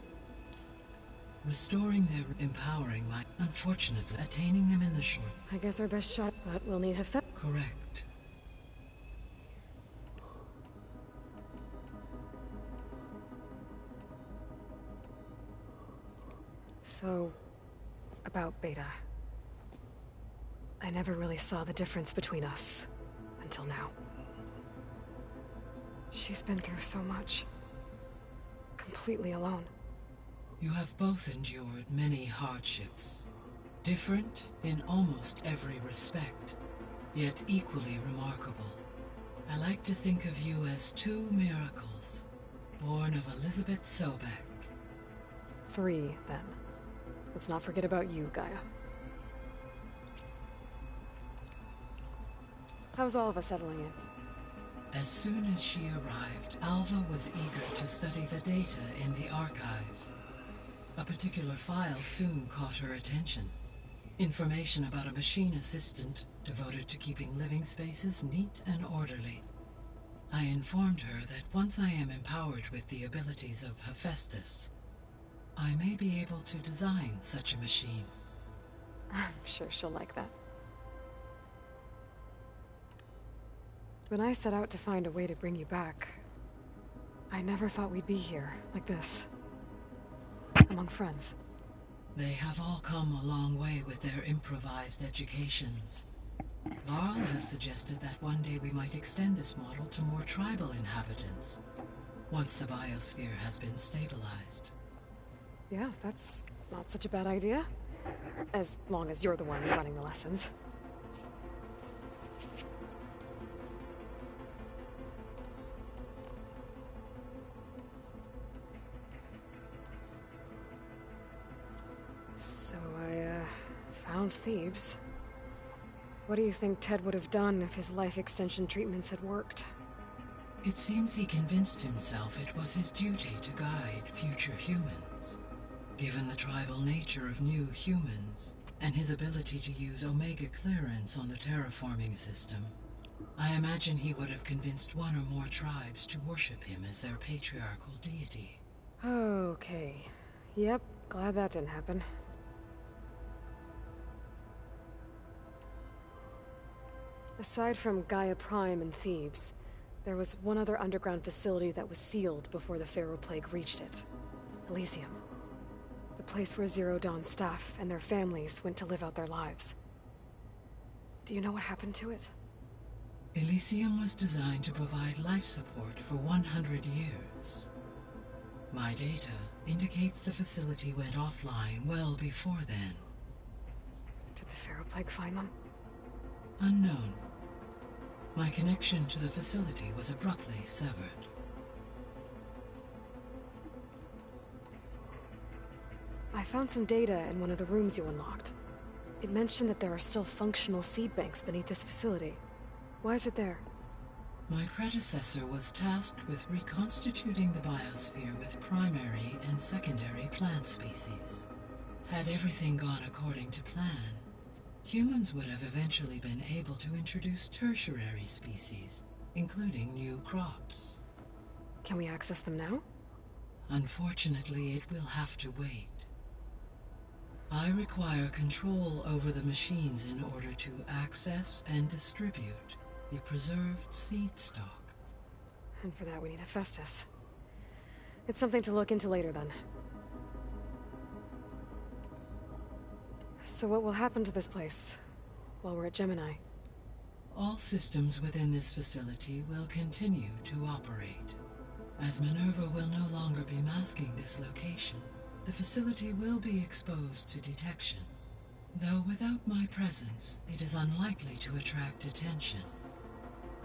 Speaker 18: Restoring their empowering might, unfortunately, attaining them in the short.
Speaker 3: I guess our best shot, but we'll need Hephaestus.
Speaker 18: Correct.
Speaker 3: So, about Beta. I never really saw the difference between us until now. She's been through so much. Completely alone.
Speaker 18: You have both endured many hardships. Different in almost every respect, yet equally remarkable. I like to think of you as two miracles, born of Elizabeth Sobek.
Speaker 3: 3, then. Let's not forget about you, Gaia. How's all of us settling in?
Speaker 18: As soon as she arrived, Alva was eager to study the data in the archive. A particular file soon caught her attention. Information about a machine assistant devoted to keeping living spaces neat and orderly. I informed her that once I am empowered with the abilities of Hephaestus, I may be able to design such a machine.
Speaker 3: I'm sure she'll like that. When I set out to find a way to bring you back, I never thought we'd be here, like this. Among friends.
Speaker 18: They have all come a long way with their improvised educations. Varl has suggested that one day we might extend this model to more tribal inhabitants, once the biosphere has been stabilized.
Speaker 3: Yeah, that's not such a bad idea. As long as you're the one running the lessons. So I, found Thebes. What do you think Ted would have done if his life extension treatments had worked?
Speaker 18: It seems he convinced himself it was his duty to guide future humans. Given the tribal nature of new humans, and his ability to use Omega clearance on the terraforming system, I imagine he would have convinced one or more tribes to worship him as their patriarchal deity.
Speaker 3: Okay. Yep, glad that didn't happen. Aside from Gaia Prime and Thebes, there was one other underground facility that was sealed before the Pharaoh Plague reached it. Elysium. The place where Zero Dawn staff and their families went to live out their lives. Do you know what happened to it?
Speaker 18: Elysium was designed to provide life support for 100 years. My data indicates the facility went offline well before then.
Speaker 3: Did the Pharaoh Plague find them?
Speaker 18: Unknown. My connection to the facility was abruptly severed.
Speaker 3: I found some data in one of the rooms you unlocked. It mentioned that there are still functional seed banks beneath this facility. Why is it there?
Speaker 18: My predecessor was tasked with reconstituting the biosphere with primary and secondary plant species. Had everything gone according to plan, humans would have eventually been able to introduce tertiary species, including new crops.
Speaker 3: Can we access them now?
Speaker 18: Unfortunately, it will have to wait. I require control over the machines in order to access and distribute the preserved seed stock.
Speaker 3: And for that we need Hephaestus. It's something to look into later then. So what will happen to this place while we're at Gemini?
Speaker 18: All systems within this facility will continue to operate. As Minerva will no longer be masking this location, the facility will be exposed to detection. Though without my presence, it is unlikely to attract attention.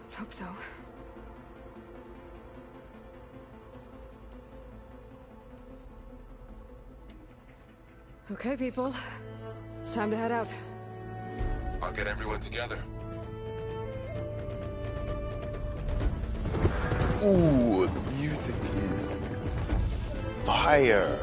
Speaker 3: Let's hope so. Okay, people. It's time to head out.
Speaker 6: I'll get everyone together.
Speaker 4: Ooh, the music is fire.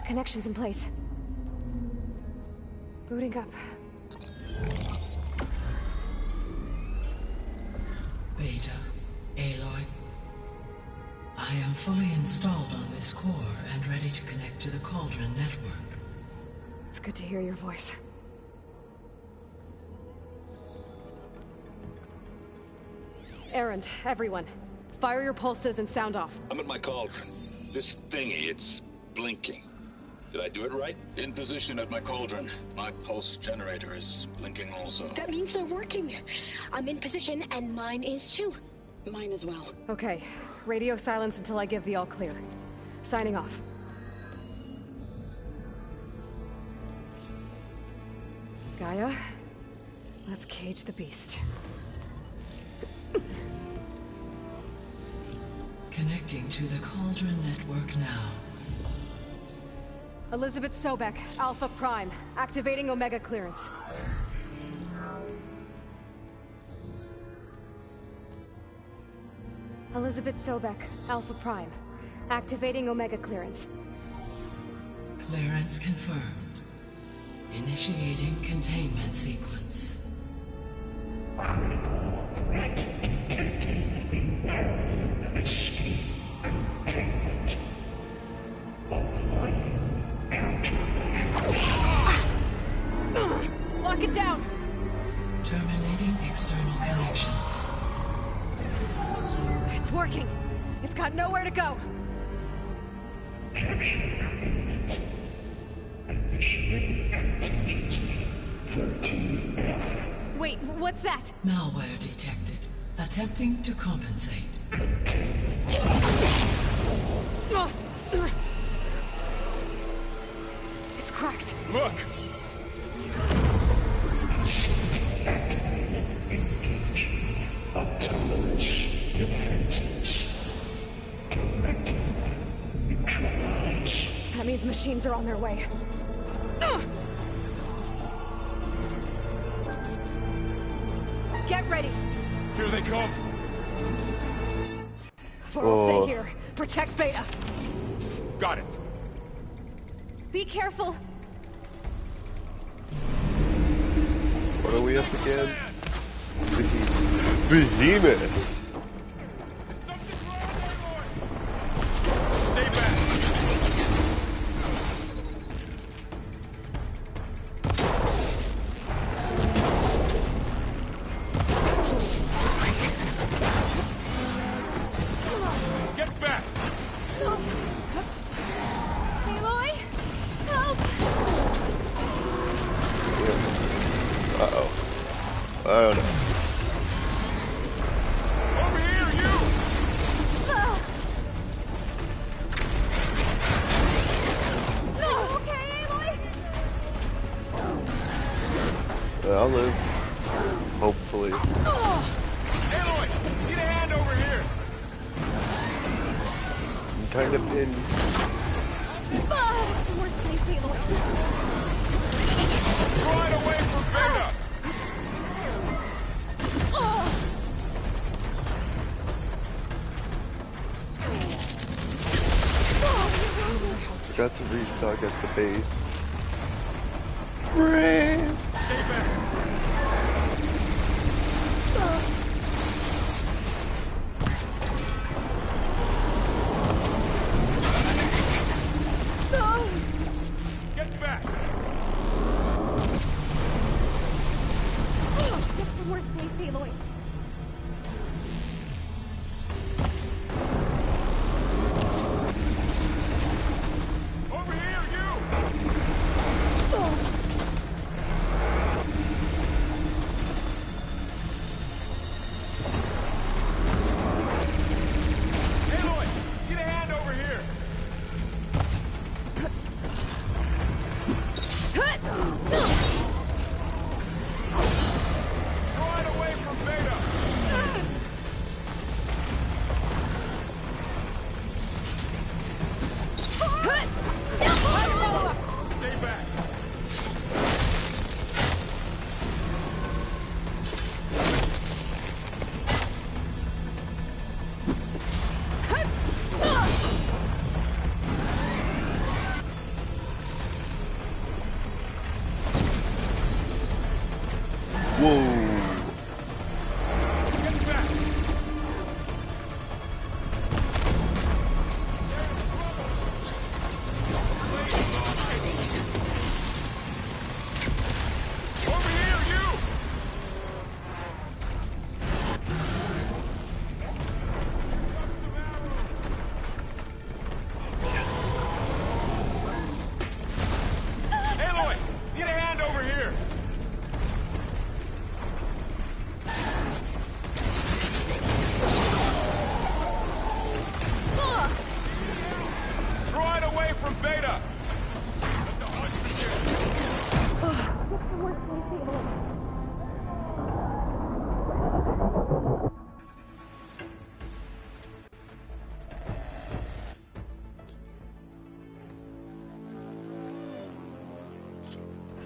Speaker 3: Connections in place. Booting up.
Speaker 18: Beta, Aloy. I am fully installed on this core and ready to connect to the Cauldron network.
Speaker 3: It's good to hear your voice. Erend, everyone. Fire your pulses and sound off.
Speaker 19: I'm at my cauldron. This thingy, it's blinking. Did I do it right?
Speaker 9: In position at my cauldron. My pulse generator is blinking also.
Speaker 5: That means they're working. I'm in position, and mine is too.
Speaker 7: Mine as well.
Speaker 3: Okay. Radio silence until I give the all clear. Signing off. Gaia, let's cage the beast.
Speaker 18: Connecting to the Cauldron network now.
Speaker 3: Elizabeth Sobek, Alpha Prime, activating Omega clearance. Elizabeth Sobek, Alpha Prime, activating Omega clearance.
Speaker 18: Clearance confirmed. Initiating containment sequence.
Speaker 1: Critical threat detected. Imperative escape containment. Applying countermeasures.
Speaker 3: Lock it down!
Speaker 18: Terminating external connections.
Speaker 3: It's working. It's got nowhere to go.
Speaker 1: Capture complete. Initiating contingency 13F.
Speaker 3: Wait, what's that?
Speaker 18: Malware detected. Attempting to compensate.
Speaker 3: It's cracked.
Speaker 8: Look!
Speaker 1: Activated. Engaging autonomous defenses. Directive. Neutralize.
Speaker 3: That means machines are on their way. Get ready!
Speaker 8: Here they come!
Speaker 3: I'll stay here. Protect Beta.
Speaker 8: Got it.
Speaker 3: Be careful.
Speaker 4: What are we up against? Behemoth!
Speaker 8: Stay back! Get back!
Speaker 3: Aloy! Help!
Speaker 4: Uh-oh. I don't know.
Speaker 8: Over here, you!
Speaker 3: Okay, Aloy?
Speaker 4: I'll live. Hopefully.
Speaker 8: Aloy! Need a hand over here!
Speaker 4: I'm kind of pinned.
Speaker 3: We're safe, Aloy.
Speaker 8: Right away from Beta!
Speaker 4: Got to restock at the base. Brave!
Speaker 8: Stay back! Get back!
Speaker 3: We're safe, Aloy.
Speaker 8: Over here, you!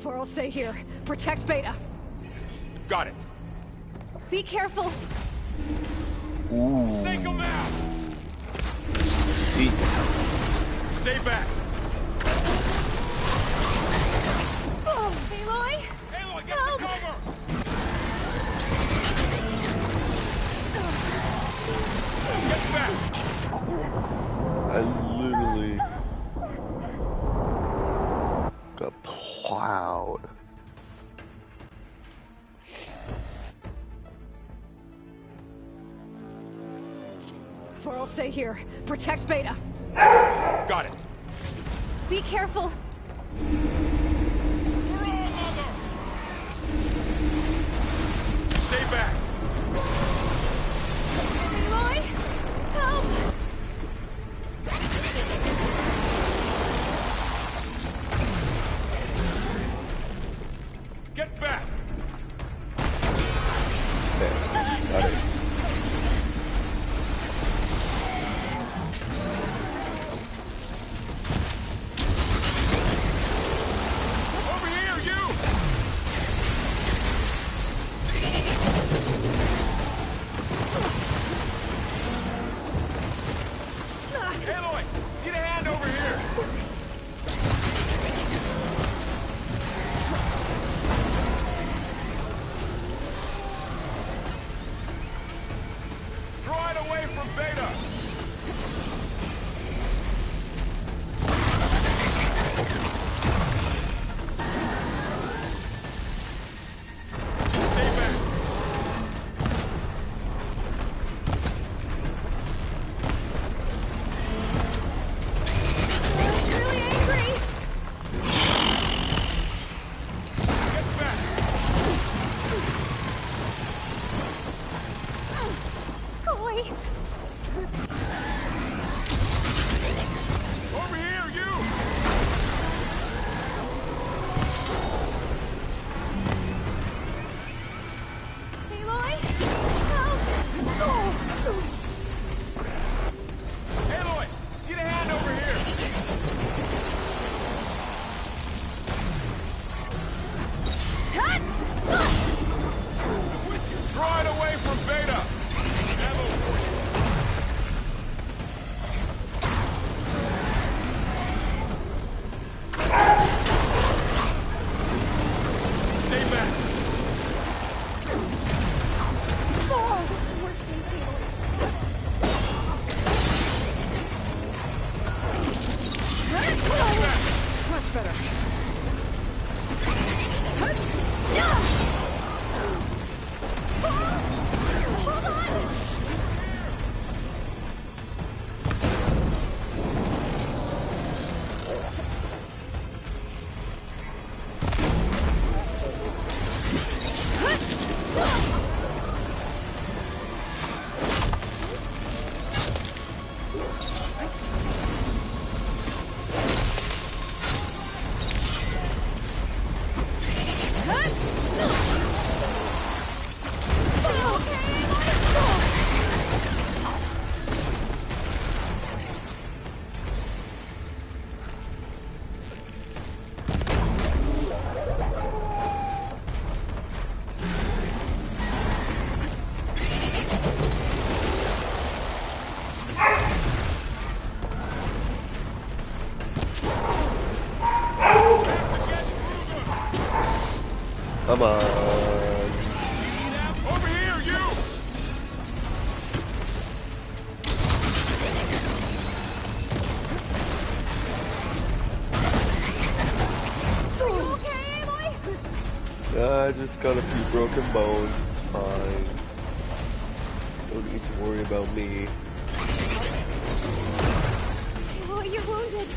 Speaker 3: For'll stay here. Protect Beta.
Speaker 8: Got it.
Speaker 3: Be careful.
Speaker 4: Ooh.
Speaker 8: Take him out.
Speaker 4: Eat.
Speaker 8: Stay back.
Speaker 3: Oh, Aloy!
Speaker 8: Aloy, get to cover! Get back!
Speaker 4: I literally got plowed.
Speaker 3: For'll stay here. Protect Beta.
Speaker 8: Got it.
Speaker 3: Be careful.
Speaker 8: Stay back.
Speaker 3: Aloy! Help!
Speaker 8: Get back.
Speaker 4: Got it.
Speaker 8: Over here, you! Aloy, need a hand over here. Draw it away from Beta. Stay back.
Speaker 3: Really angry!
Speaker 8: Get back.
Speaker 3: Aloy!
Speaker 8: Over here, you!
Speaker 3: Aloy! Help! Oh.
Speaker 8: Aloy, need a hand over here. Draw it away from Beta. Ammo for you. Stay back.
Speaker 3: Much better. Hold on!
Speaker 4: Come on.
Speaker 8: Over here, you!
Speaker 3: Are you okay, Aloy?
Speaker 4: I just got a few broken bones. It's fine. Don't need to worry about me.
Speaker 3: Aloy, you're wounded.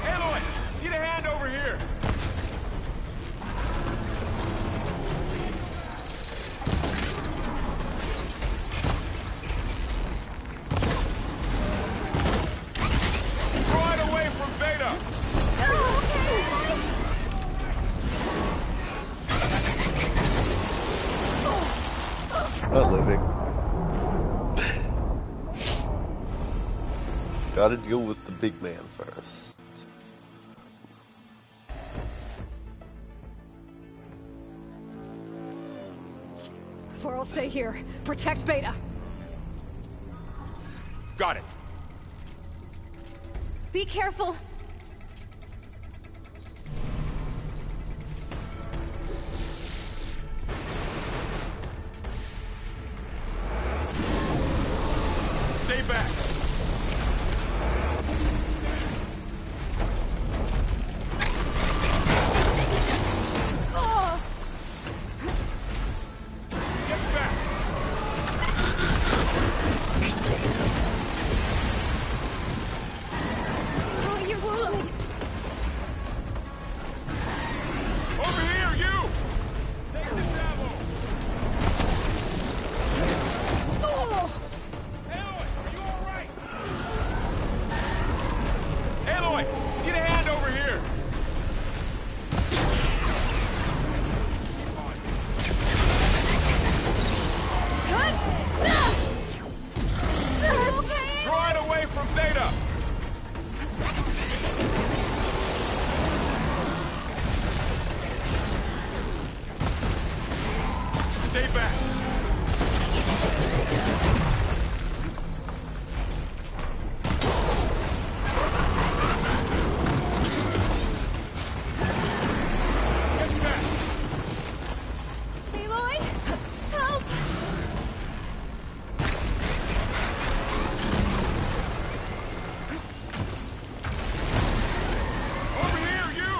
Speaker 8: Aloy, need a hand over here. Draw it away from Beta.
Speaker 3: Oh, okay.
Speaker 4: Gotta deal with the big man first.
Speaker 3: Vorl, stay here. Protect Beta.
Speaker 8: Got it.
Speaker 16: Be careful.
Speaker 8: Stay back.
Speaker 16: Oh!
Speaker 8: Get back.
Speaker 16: Oh, you're wounded.
Speaker 8: Over here, you! Take this ammo!
Speaker 16: Oh!
Speaker 8: Aloy, get a hand over here!
Speaker 16: Okay.
Speaker 8: Draw it away from Beta! Stay back!
Speaker 16: Aloy, help!
Speaker 8: Over here, you!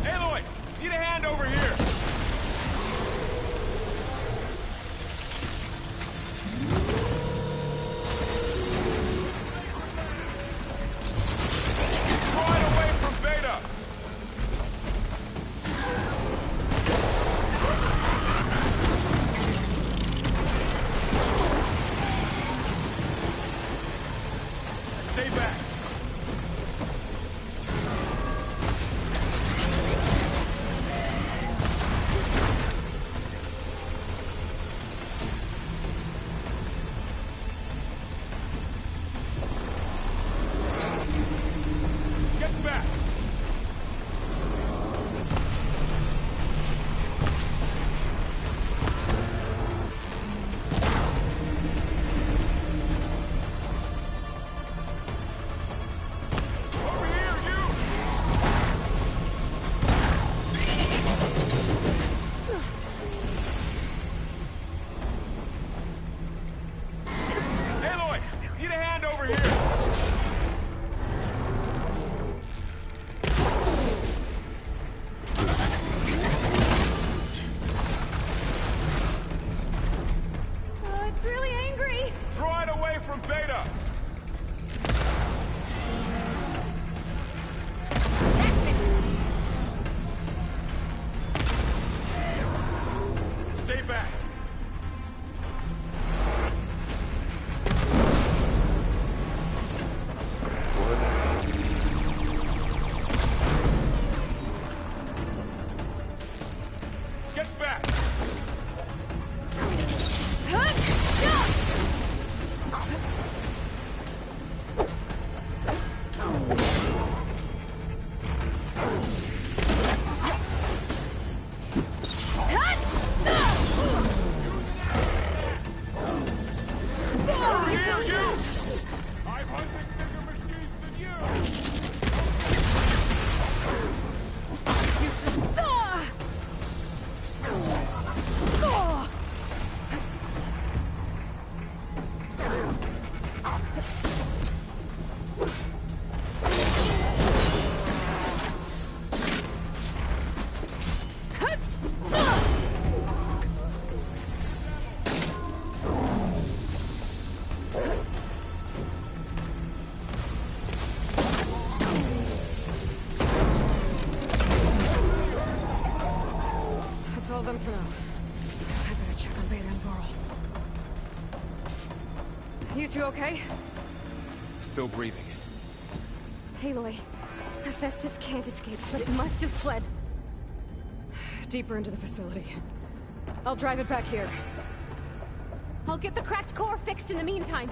Speaker 8: Aloy, need a hand over here! Draw it away from Beta! Stay back! Get back! Over here, you! Aloy, need a hand over here!
Speaker 16: It's really angry.
Speaker 8: Draw it away from Beta! Stay back! Get back! Over here, you! I've hunted bigger machines than you!
Speaker 3: That's all of them for now. I better check on Beta and Vorl. You two okay?
Speaker 8: Still breathing.
Speaker 16: Aloy, Hephaestus can't escape, but it must have fled.
Speaker 3: deeper into the facility. I'll drive it back here.
Speaker 16: I'll get the cracked core fixed in the meantime.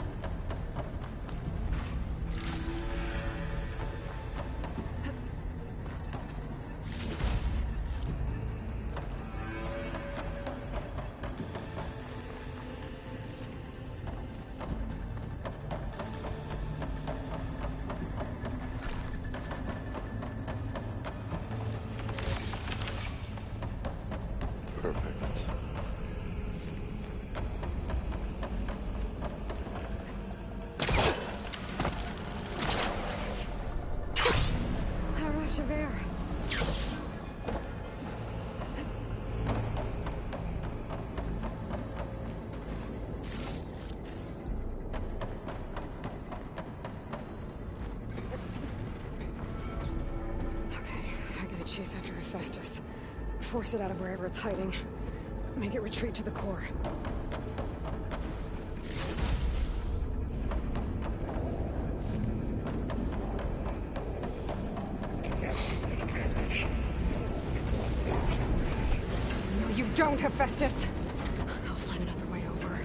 Speaker 3: Chase after Hephaestus. Force it out of wherever it's hiding. Make it retreat to the core. No, you don't, Hephaestus! I'll find another way over.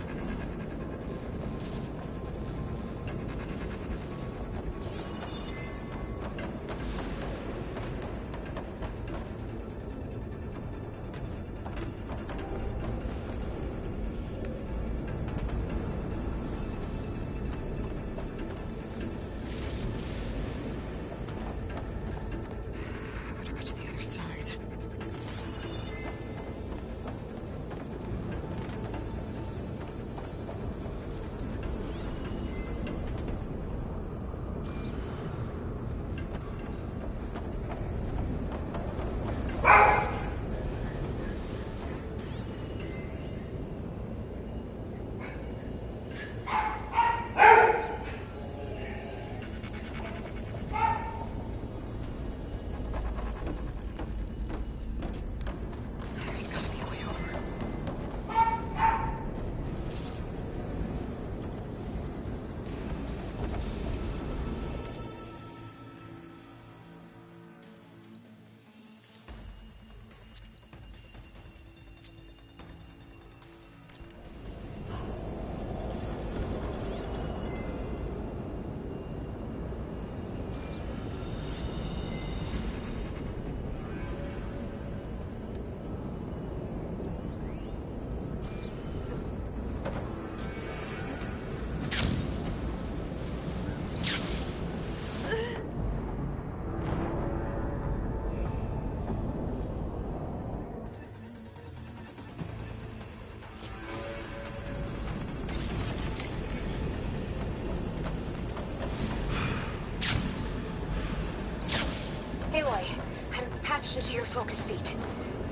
Speaker 3: Into your focus feed.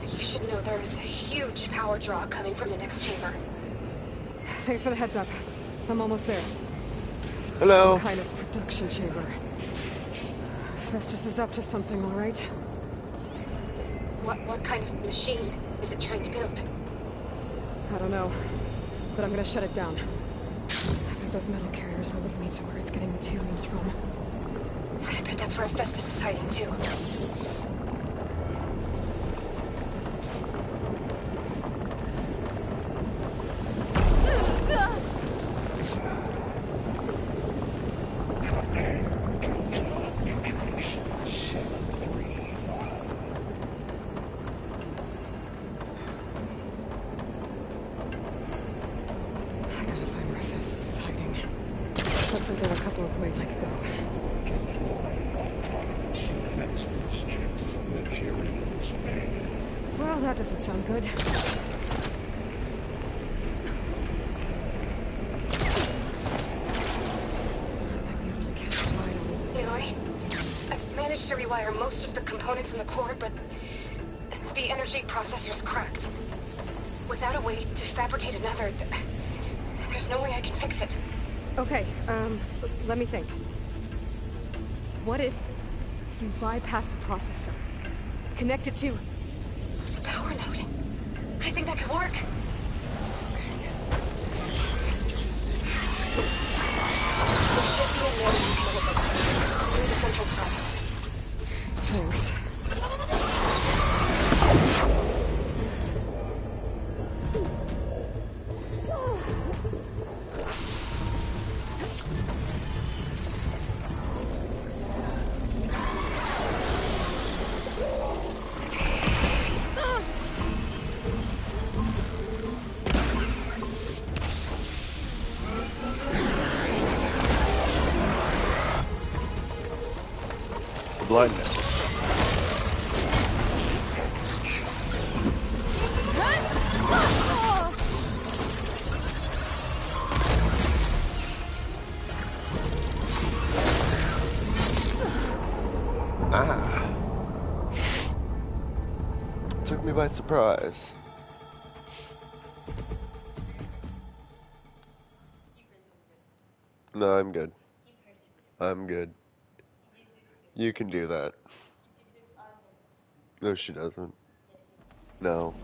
Speaker 3: You should know there's a huge power draw coming from the next chamber. Thanks for the heads up. I'm almost there. It's
Speaker 4: Hello.
Speaker 3: Some kind of production chamber. Festus is up to something, all right? What kind of machine is it trying to build? I don't know, but I'm gonna shut it down. I think those metal carriers will lead me to where it's getting materials from. I bet that's where Festus is hiding too. Looks like there are a couple of ways I could go. Well, that doesn't sound good. Aloy, I've managed to rewire most of the components in the core, but the energy processor's cracked. Without a way to fabricate another, there's no way I can fix it. Okay, let me think. What if you bypass the processor? Connect it to the power node. I think that could work. There should be a node through the central tunnel. Thanks.
Speaker 4: online now. Ah. Took me by surprise. No, I'm good. I'm good. You can do that. No, she doesn't. No.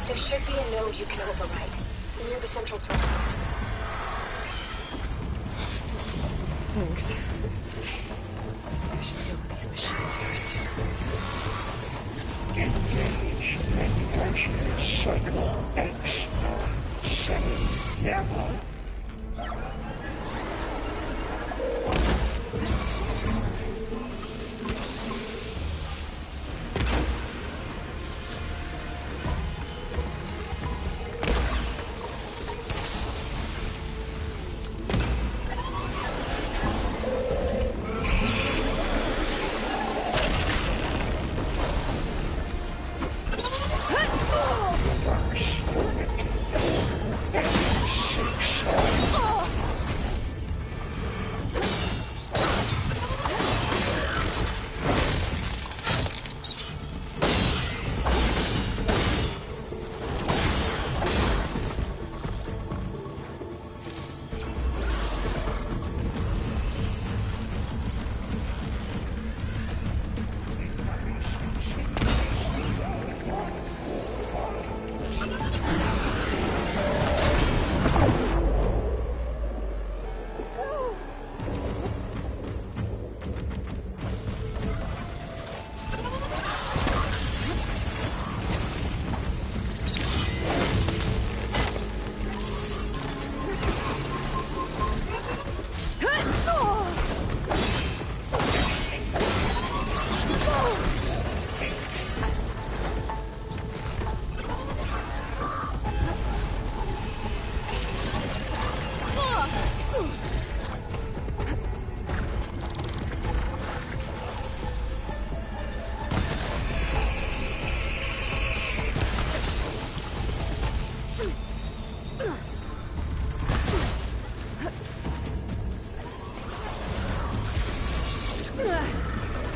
Speaker 3: There should be a node you can override near the central platform. Thanks. I should deal with these machines first.
Speaker 1: Engage manufacturing cycle X7 Gamma.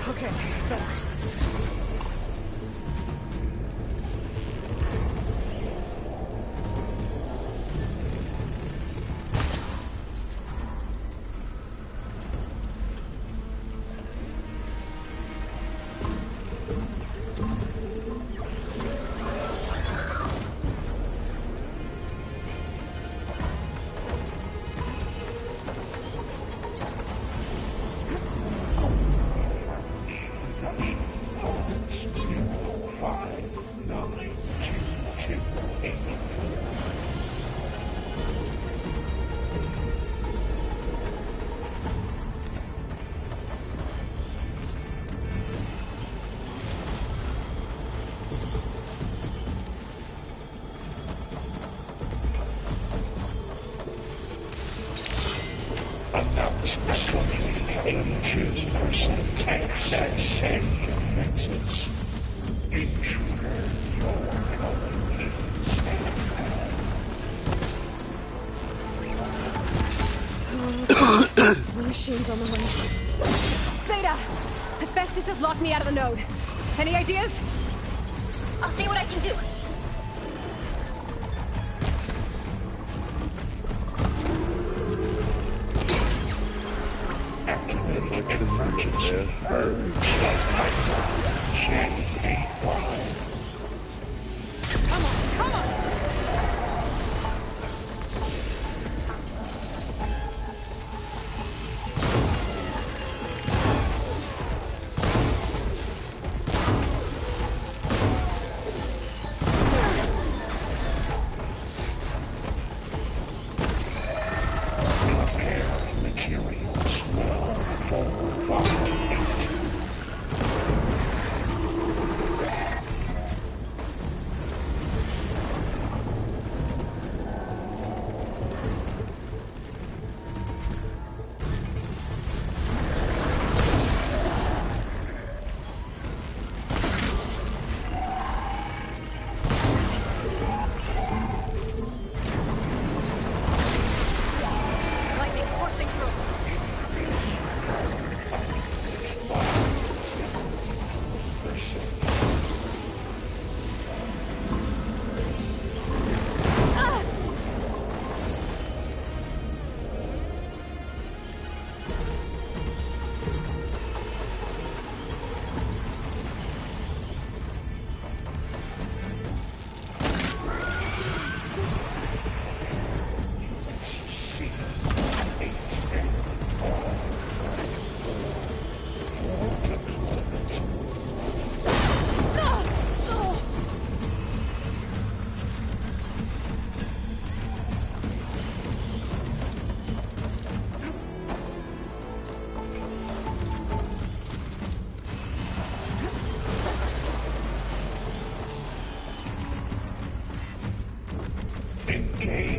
Speaker 3: Okay, better. Announce swimming into percent access and defenses. Intruder, your calling is The machine's on the way. Theta! Hephaestus has locked me out of the node. Any ideas?
Speaker 16: I'll see what I can do.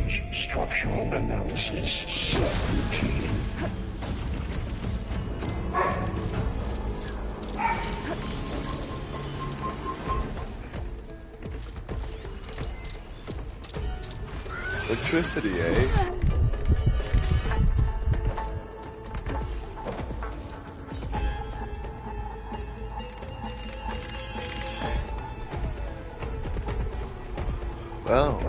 Speaker 20: Research structural analysis subroutine.
Speaker 4: Electricity, eh? Well.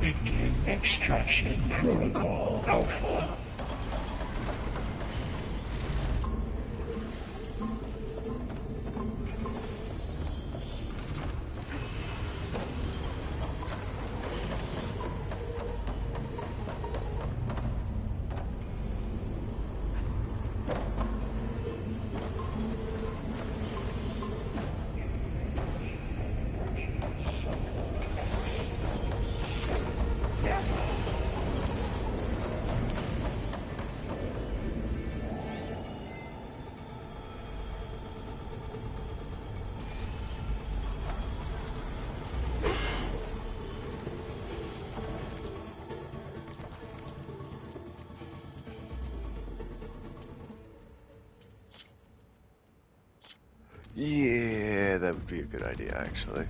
Speaker 20: Begin extraction protocol Alpha.
Speaker 4: Yeah, that would be a good idea, actually.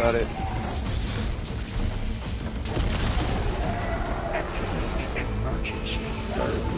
Speaker 4: Got it.
Speaker 20: Emergency birds.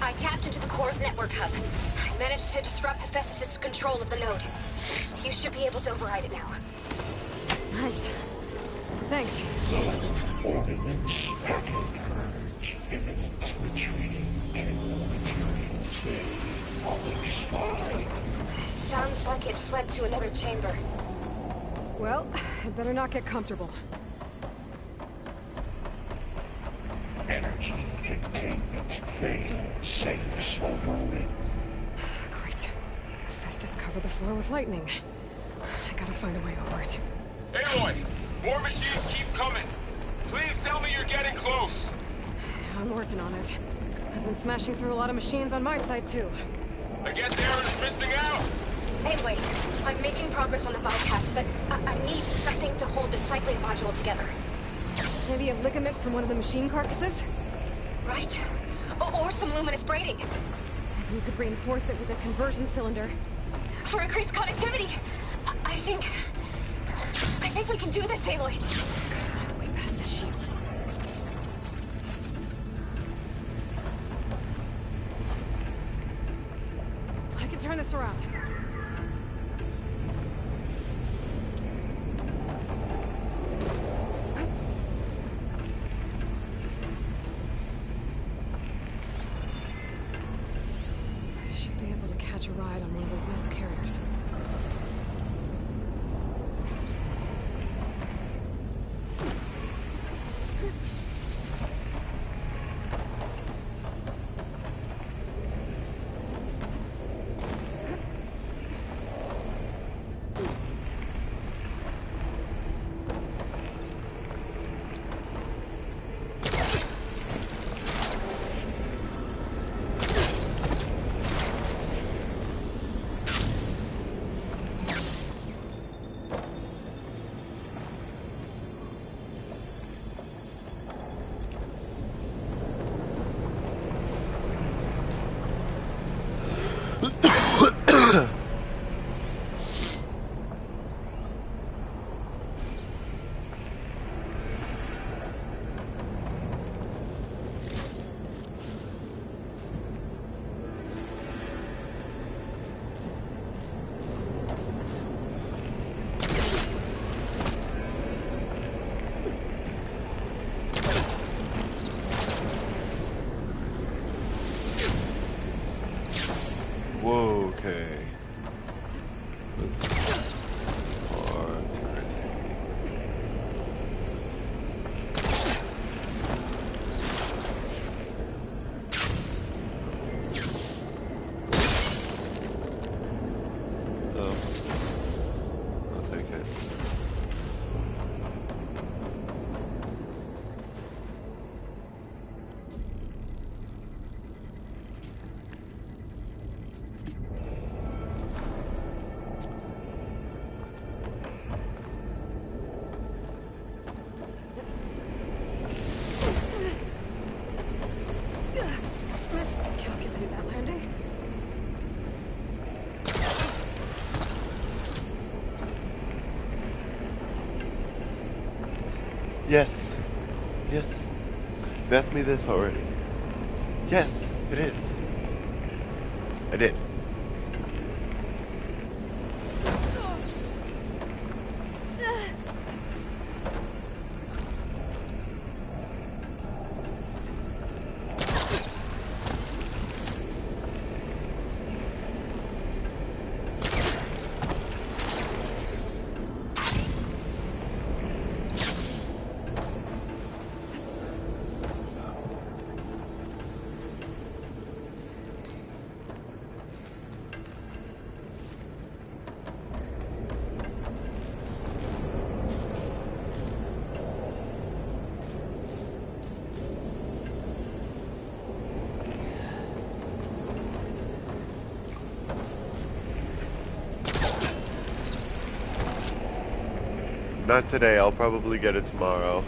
Speaker 14: I tapped into the core's network hub. I managed to disrupt Hephaestus' control of the node. You should be able to override it now.
Speaker 3: Nice. Thanks.
Speaker 20: Ordnance packet purge. Imminent retreating.
Speaker 14: Sounds like it fled to another chamber.
Speaker 3: Well, I'd better not get comfortable.
Speaker 20: Energy containment failed. Safes overrun.
Speaker 3: Great. Hephaestus covered the floor with lightning. I gotta find a way over it.
Speaker 11: Aloy! More machines keep coming! Please tell me you're getting close!
Speaker 3: I'm working on it. I've been smashing through a lot of machines on my side, too.
Speaker 11: I guess Aaron's missing out!
Speaker 14: Anyway, I'm making progress on the bypass, but I need something to hold the cycling module together.
Speaker 3: Maybe a ligament from one of the machine carcasses?
Speaker 14: Right. Or some luminous braiding.
Speaker 3: Maybe you could reinforce it with a conversion cylinder.
Speaker 14: For increased connectivity! I think we can do this, Aloy.
Speaker 3: Gotta find a way past the shield. I can turn this around. I should be able to catch a ride on one of those metal carriers.
Speaker 4: Whoa, okay. This is far too risky. I'll take it.
Speaker 3: Miscalculated that landing.
Speaker 4: Yes. Yes. You asked me this already. Yes, it is. I did. Not today, I'll probably get it tomorrow.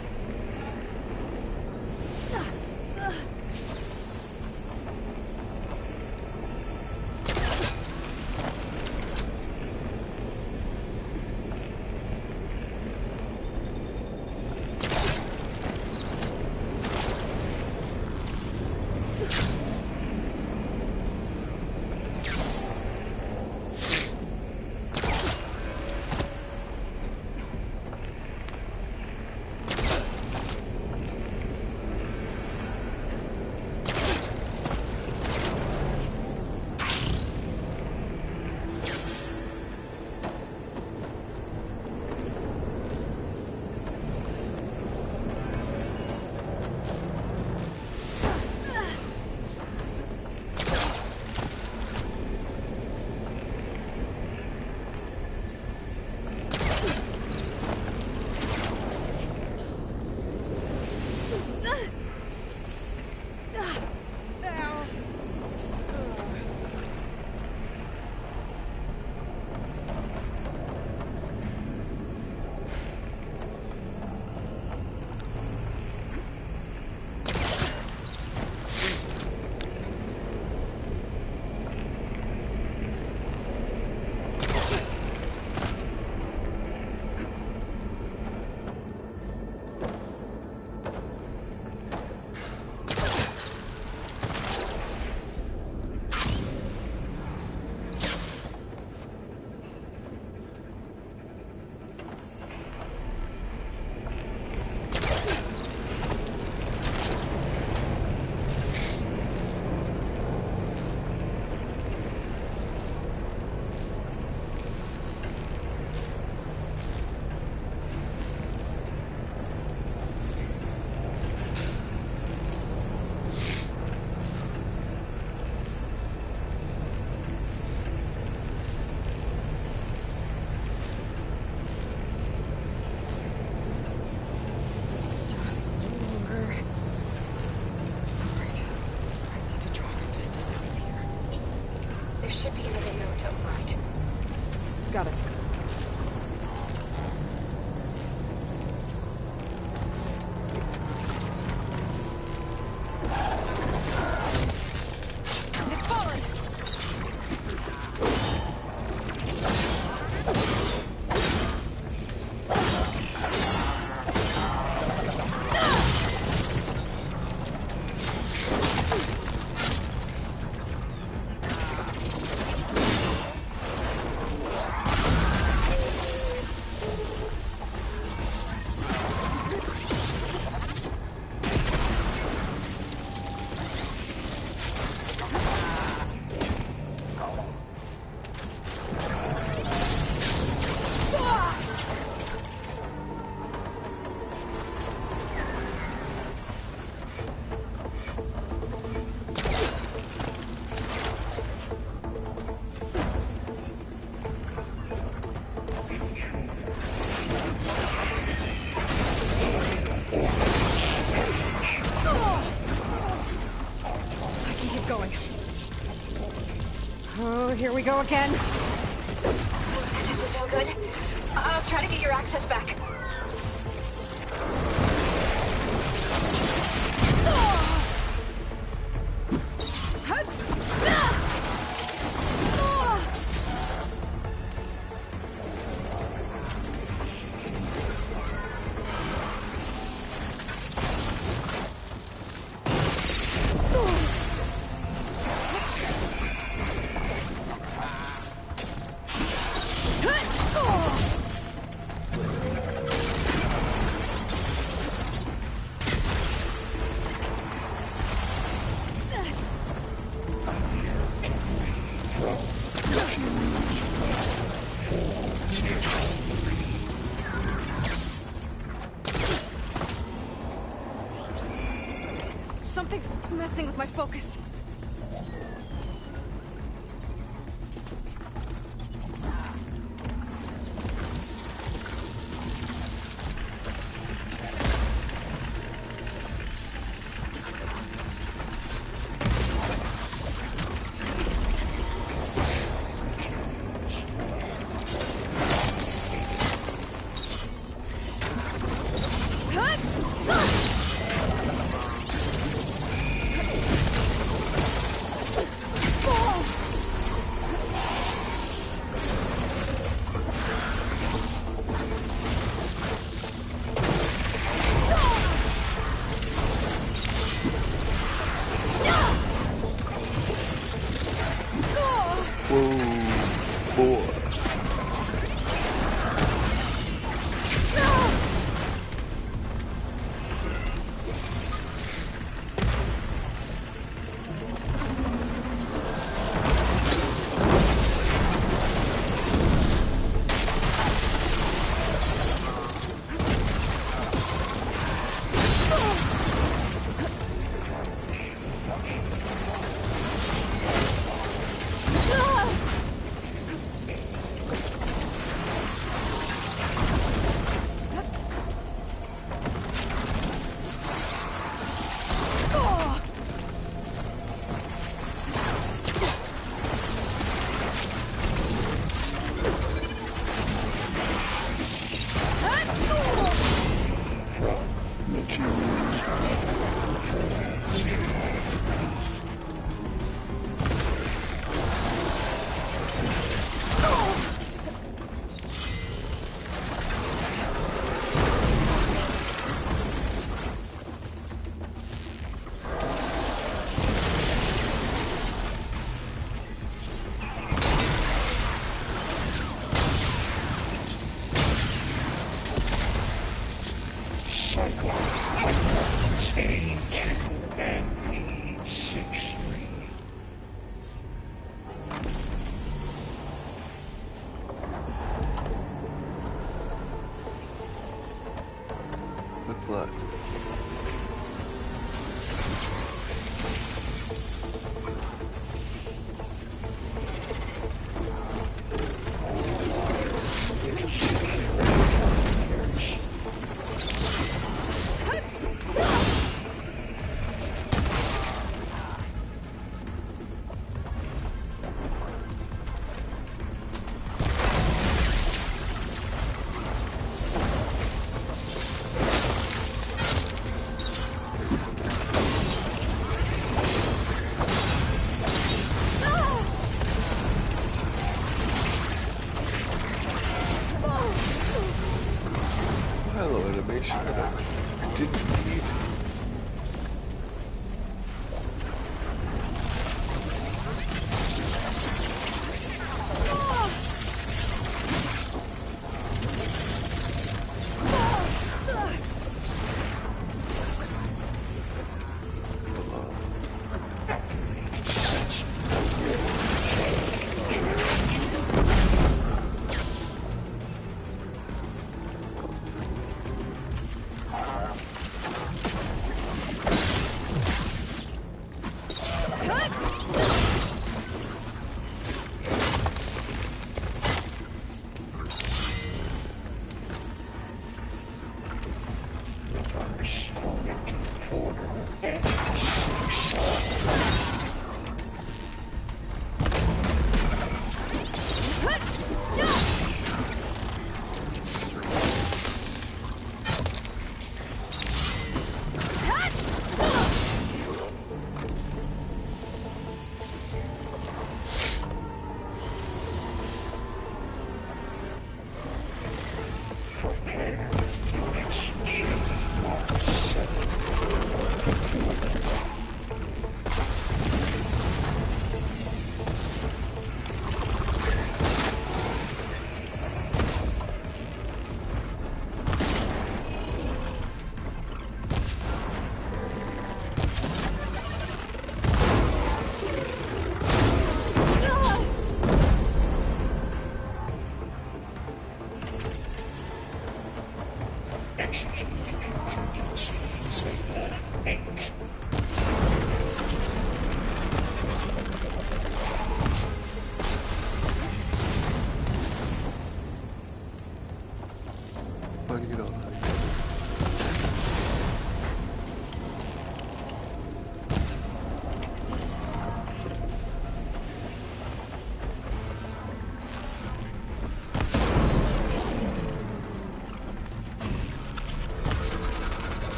Speaker 3: Got it.
Speaker 16: It's falling!
Speaker 3: going. Oh, here we go again.
Speaker 14: This isn't so good. I'll try to get your access back.
Speaker 3: Something's messing with my focus.
Speaker 4: What's left?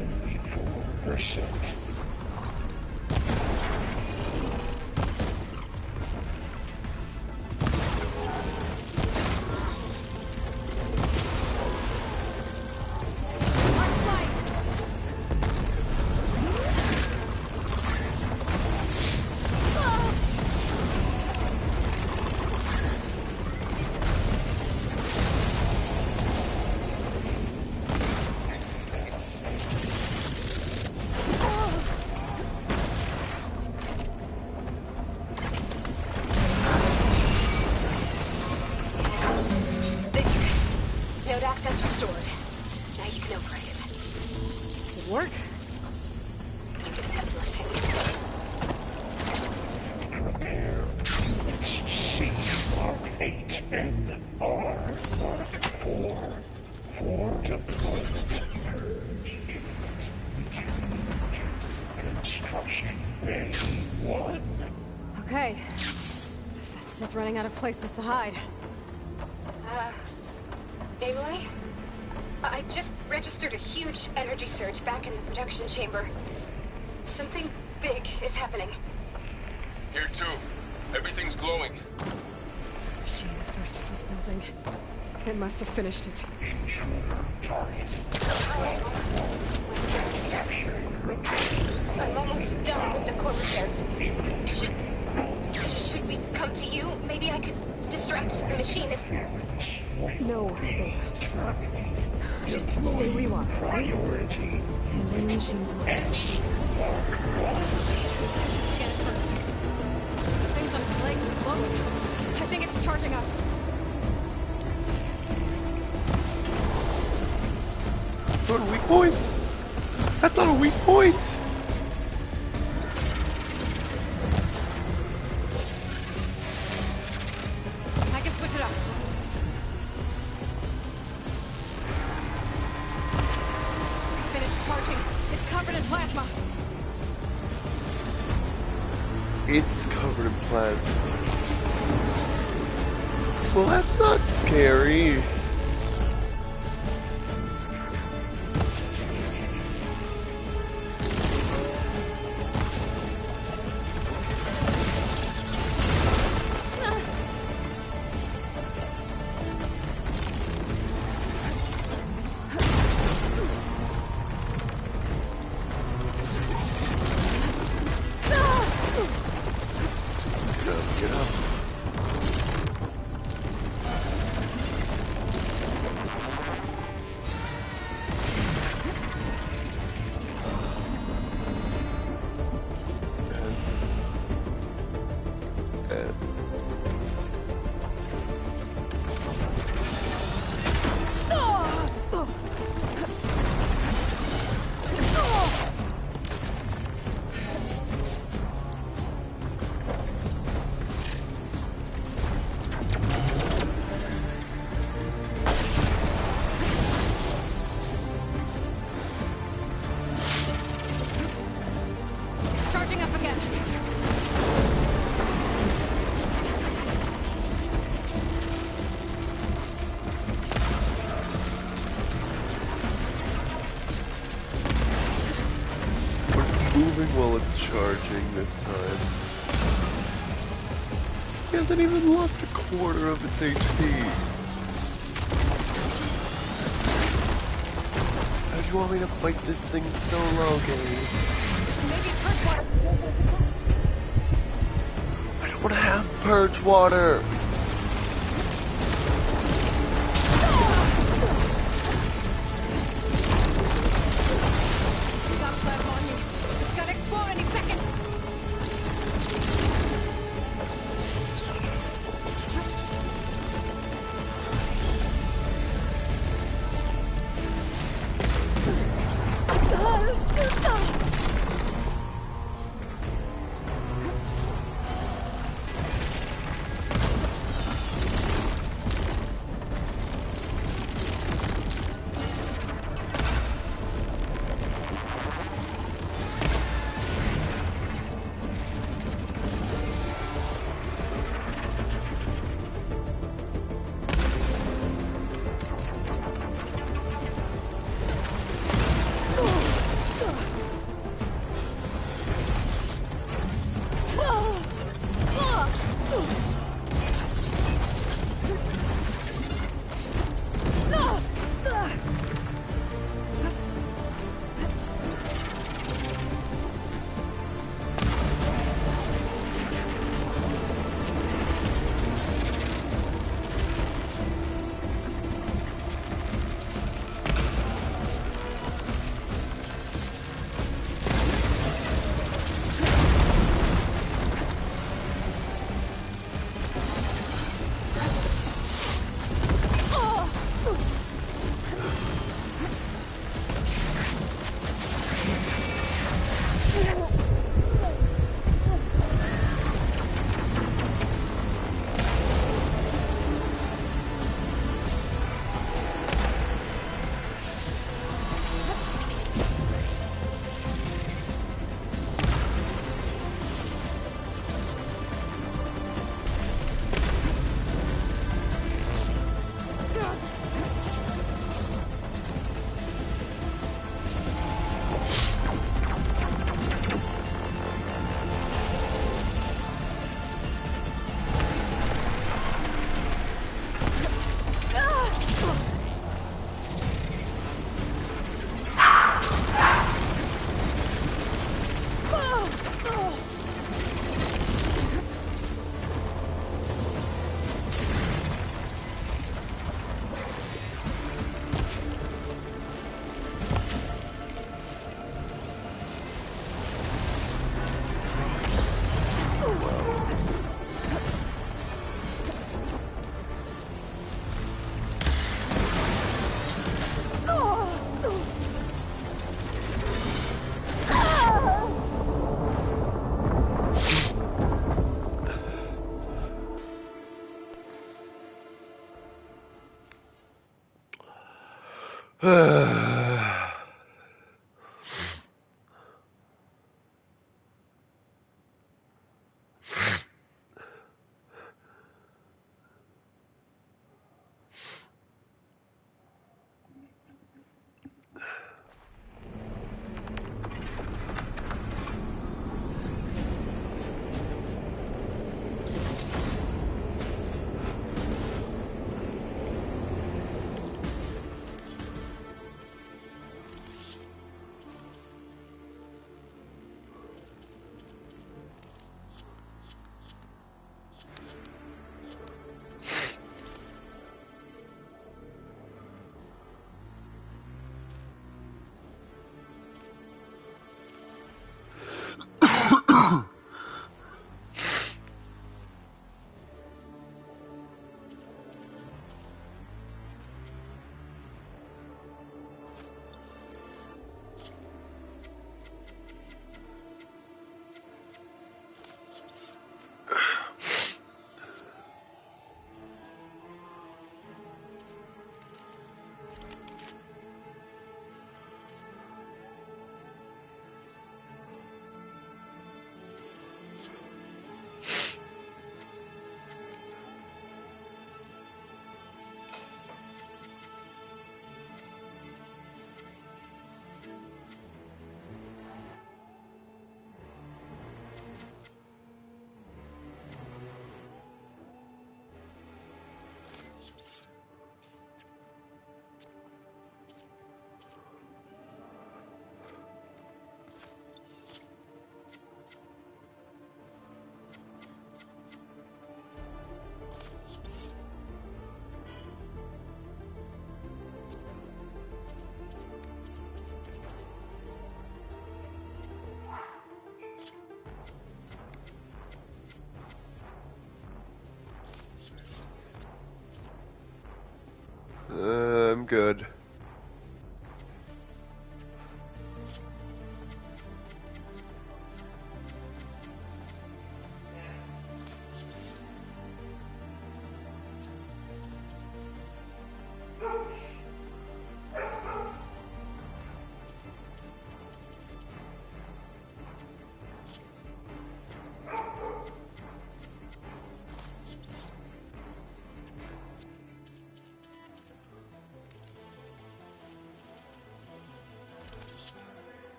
Speaker 20: 74%.
Speaker 14: Node access restored. Now you can operate it.
Speaker 3: Good work.
Speaker 14: You did heavy lifting.
Speaker 20: Prepare units C Mark 8 and R Mark 4 for deployment. Construction Bay 1.
Speaker 3: Okay. Festus is running out of places to hide.
Speaker 14: Aloy? I just registered a huge energy surge back in the production chamber. Something big is happening.
Speaker 11: Here too. Everything's glowing.
Speaker 3: Machine that Festus was building. It must have finished it.
Speaker 20: Intruder target.
Speaker 14: I'm almost done with the core repairs. Should we come to you? Maybe I could distract the machine if...
Speaker 3: No, babe. Just stay where you are, right? Handling the machines will scan it first. This thing's on its legs and glowing. I think it's charging up.
Speaker 4: That's not a weak point. That's not a weak point.
Speaker 3: I can switch it up. Finished charging. It's covered in plasma.
Speaker 4: It's covered in plasma. Well, that's not scary. Get up.
Speaker 3: Charging up again.
Speaker 4: But it's moving while it's charging this time. It hasn't even lost a quarter of its HP. How do you want me to fight this thing solo, game?
Speaker 3: Maybe purge water.
Speaker 4: I don't want to have purge water.
Speaker 3: Got plasma on you. It's gonna explode any second.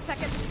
Speaker 16: second.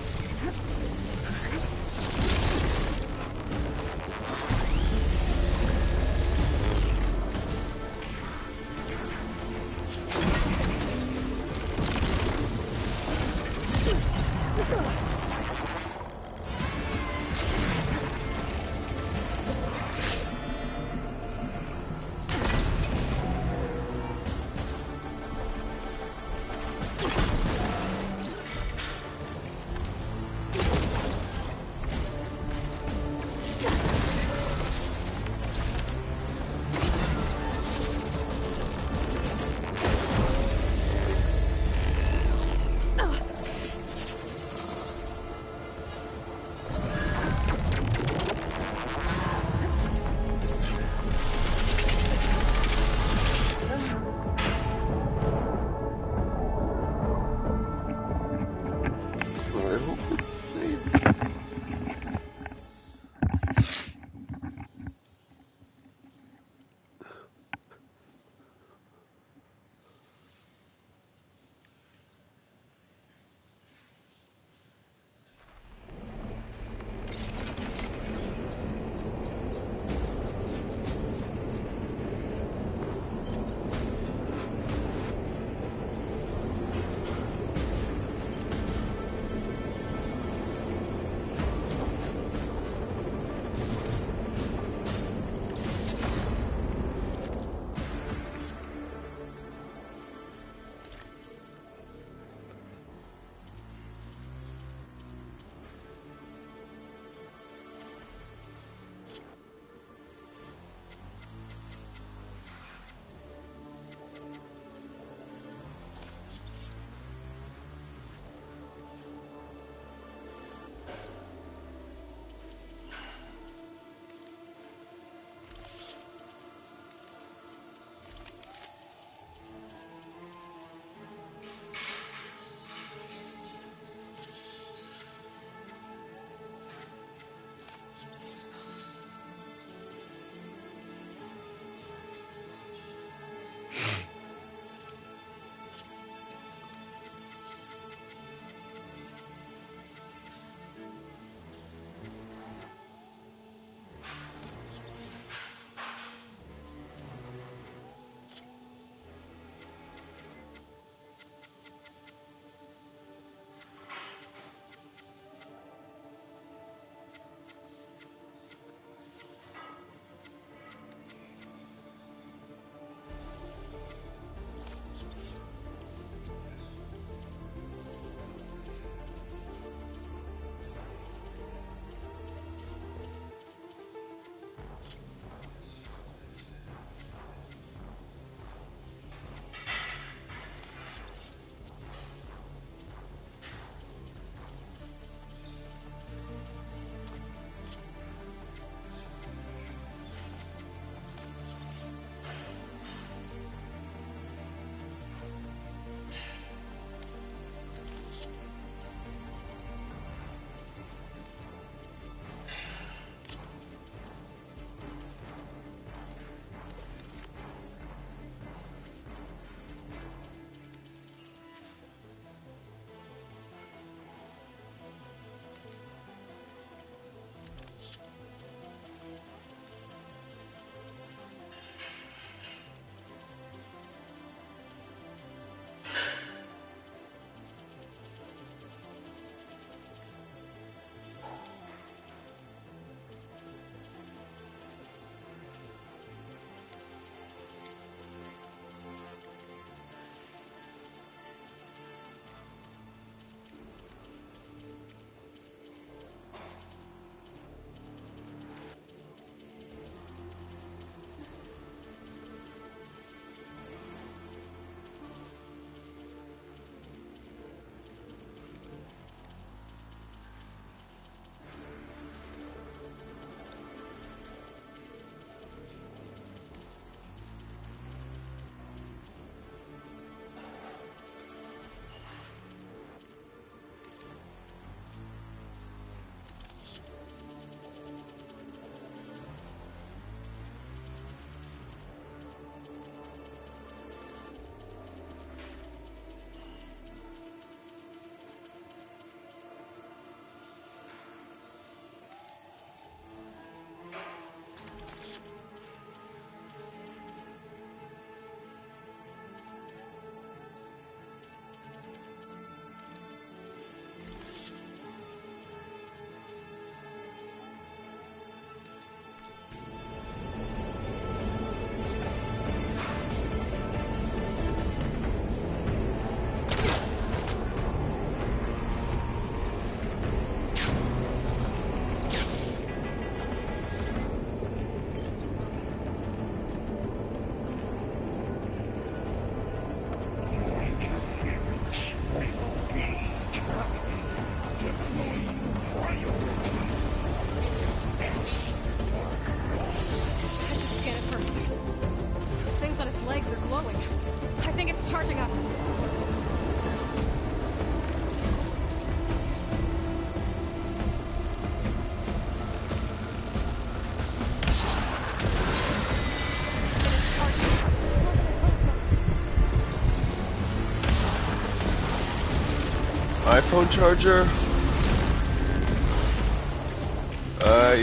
Speaker 4: iPhone charger?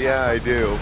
Speaker 4: Yeah, I do.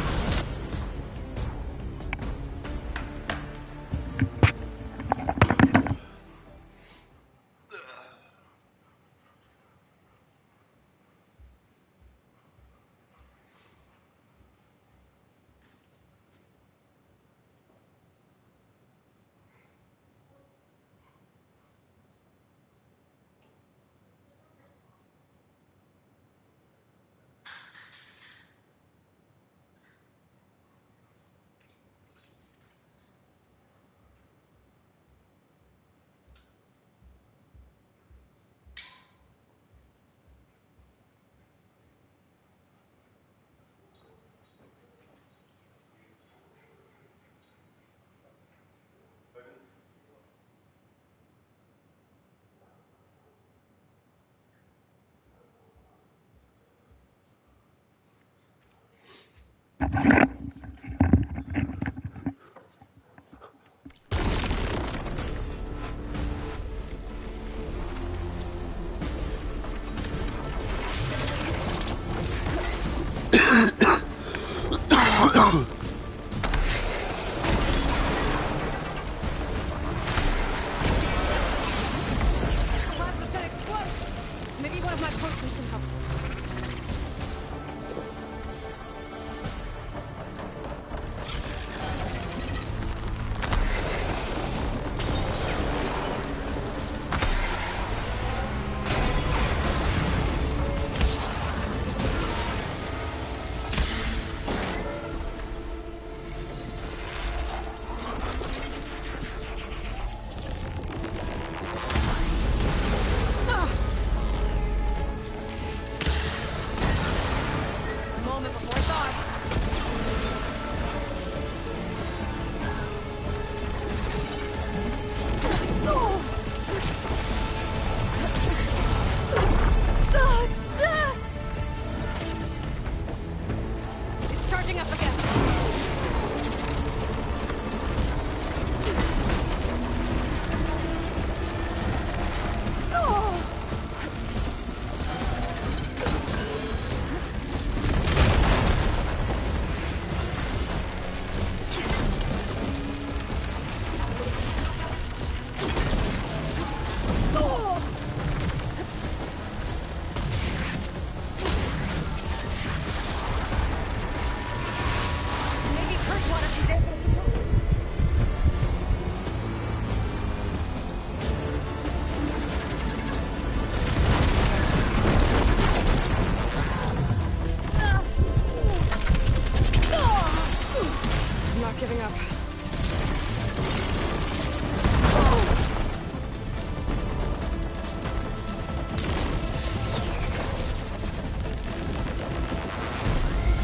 Speaker 3: Maybe one of my potions can help.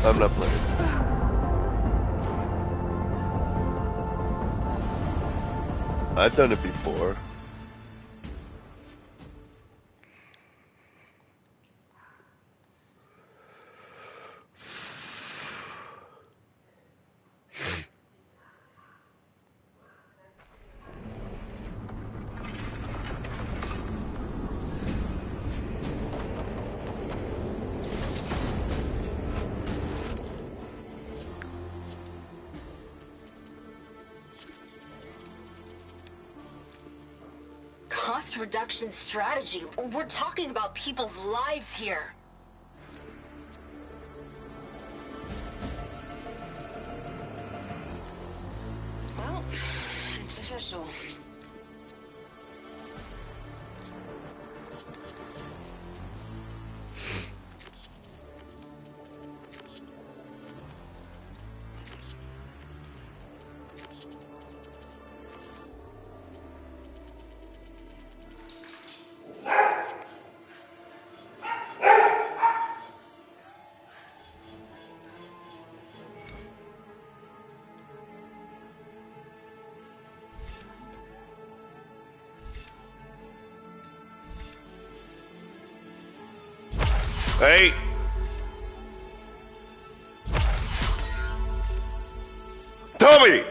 Speaker 4: I'm not playing. I've done it before.
Speaker 14: Cost reduction strategy. We're talking about people's lives here. Well, it's official.
Speaker 4: Hey! Toby!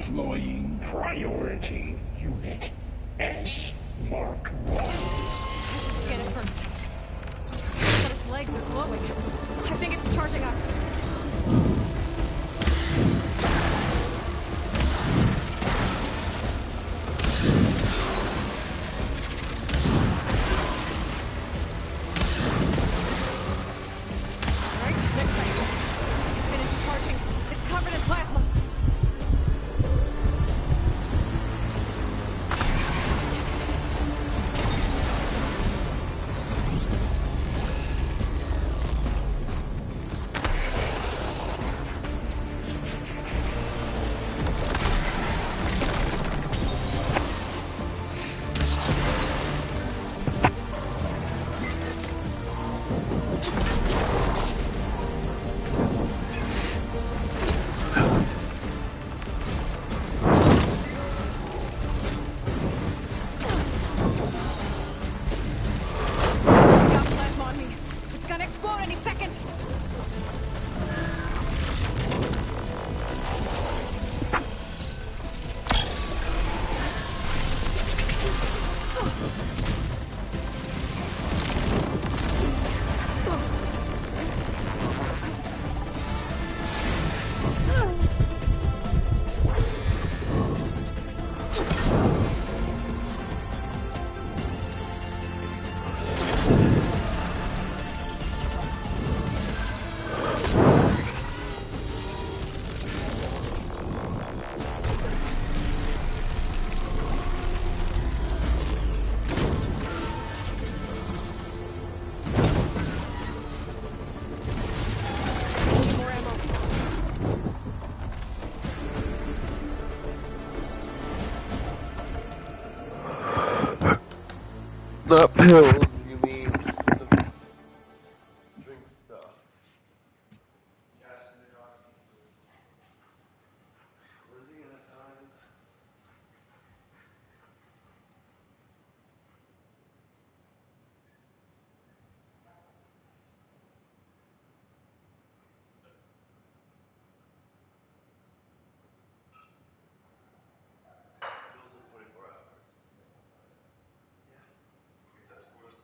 Speaker 20: Deploying priority unit S Mark 1.
Speaker 3: I should scan it first. But its legs are glowing. I think it's charging up. Right, next cycle. Finished charging. It's covered in plasma.
Speaker 4: Not pills, you mean the drink stuff. Lizzie in a time. Pills in 24 hours. Yeah. That's worth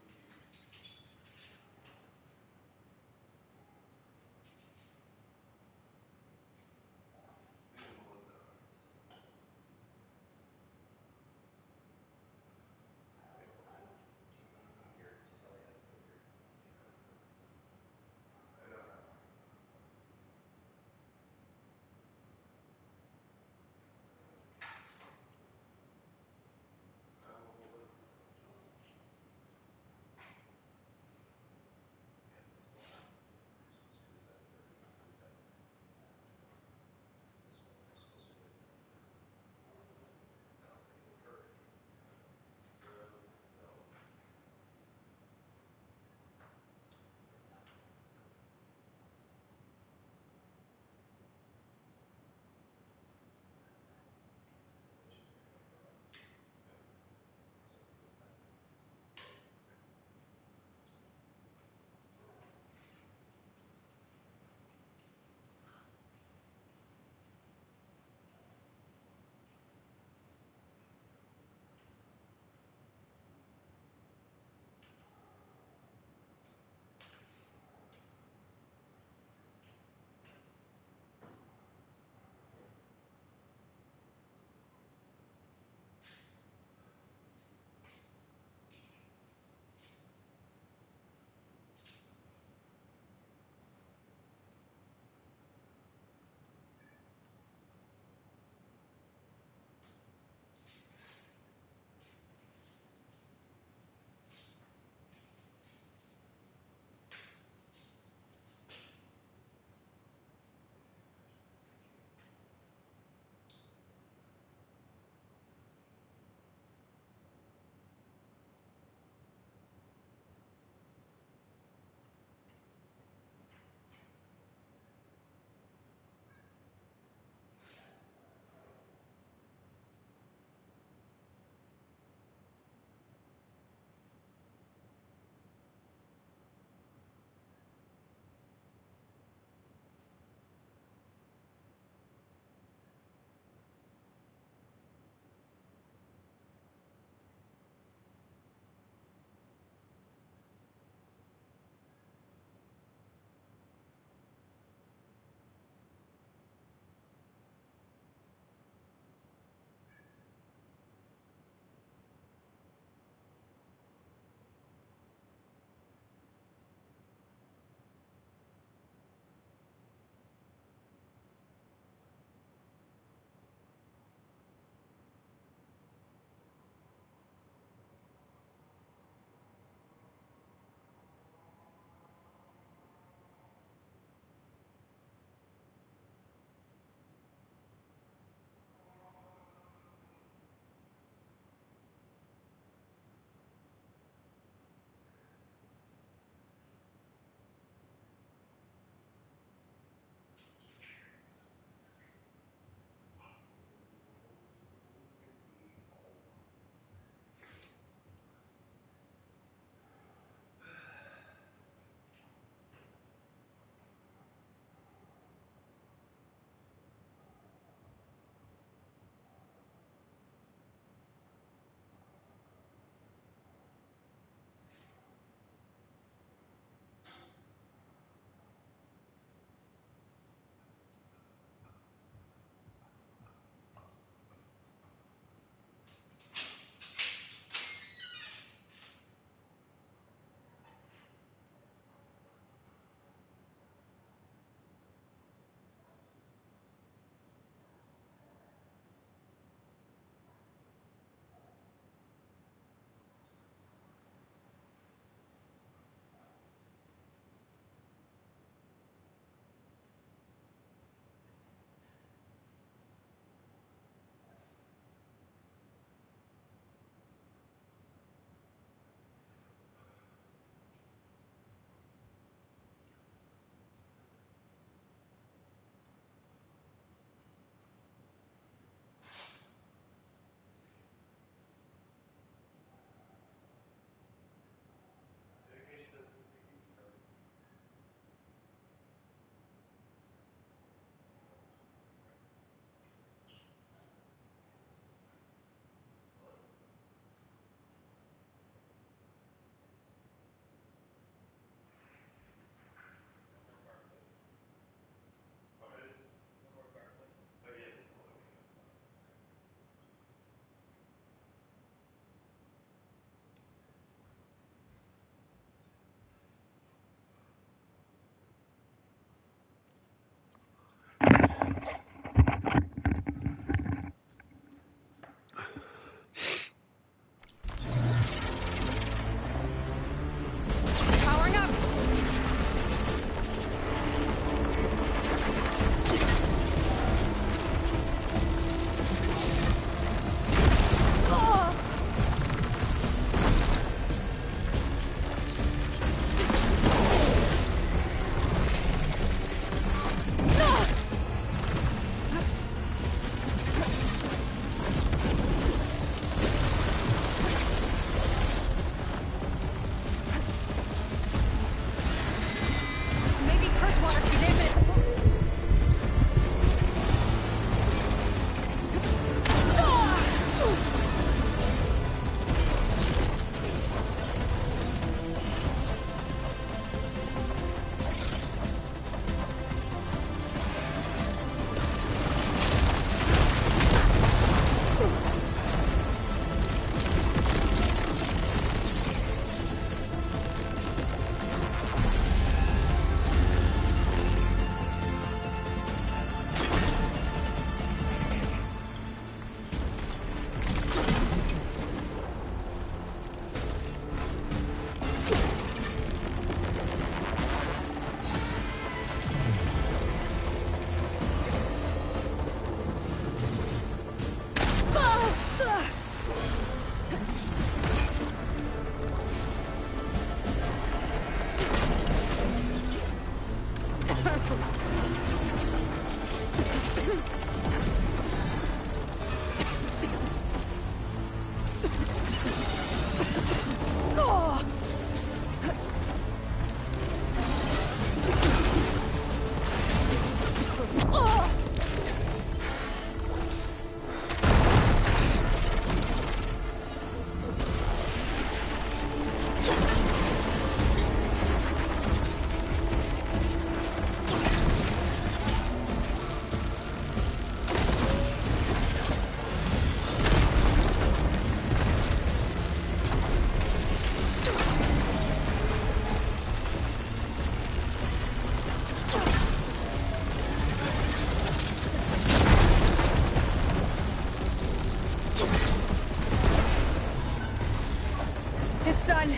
Speaker 3: done.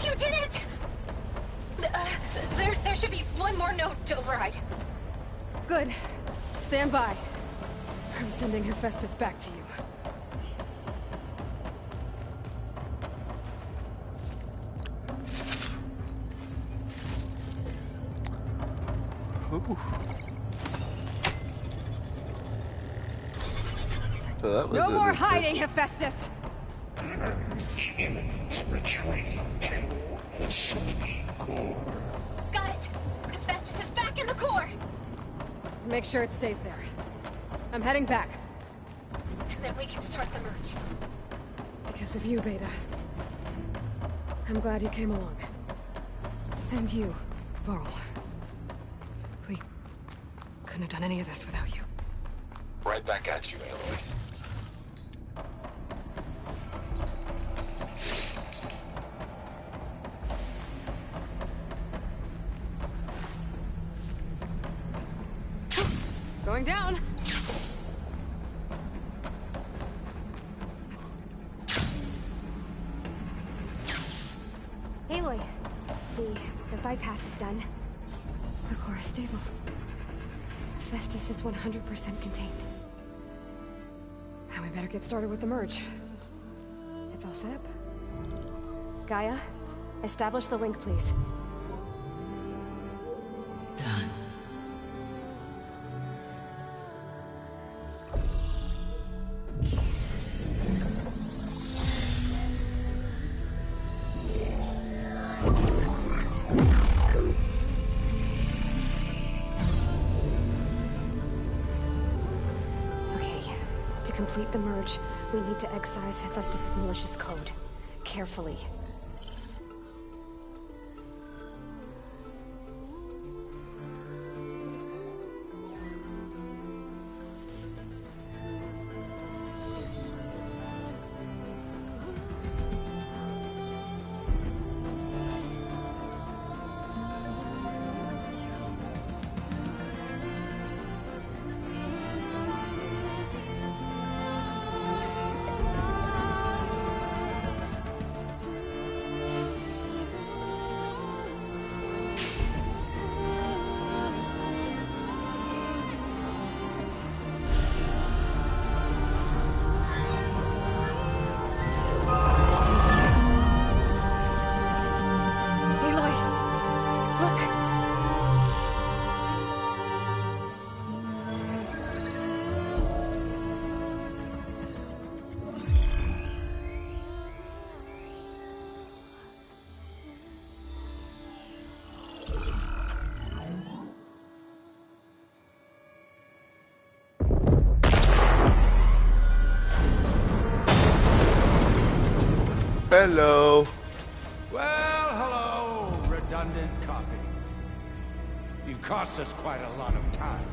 Speaker 14: You did it! There should be one more note to override.
Speaker 3: Good. Stand by. I'm sending Hephaestus back to you.
Speaker 4: Ooh. So that was
Speaker 3: No more hiding, Hephaestus!
Speaker 20: Imminent retreat to facility core.
Speaker 14: Got it! Hephaestus is back in the core!
Speaker 3: Make sure it stays there. I'm heading back.
Speaker 14: And then we can start the merge.
Speaker 3: Because of you, Beta. I'm glad you came along. And you, Varl. We couldn't have done any of this without you.
Speaker 19: Right back at you, Aloy.
Speaker 3: Going down.
Speaker 5: Aloy, the bypass is done.
Speaker 3: The core is stable. Hephaestus is 100% contained. And we better get started with the merge.
Speaker 5: It's all set up. Gaia, establish the link, please.
Speaker 18: Done.
Speaker 5: To complete the merge, we need to excise Hephaestus' malicious code. Carefully.
Speaker 4: Hello.
Speaker 21: Well, hello, redundant copy. You cost us quite a lot of time.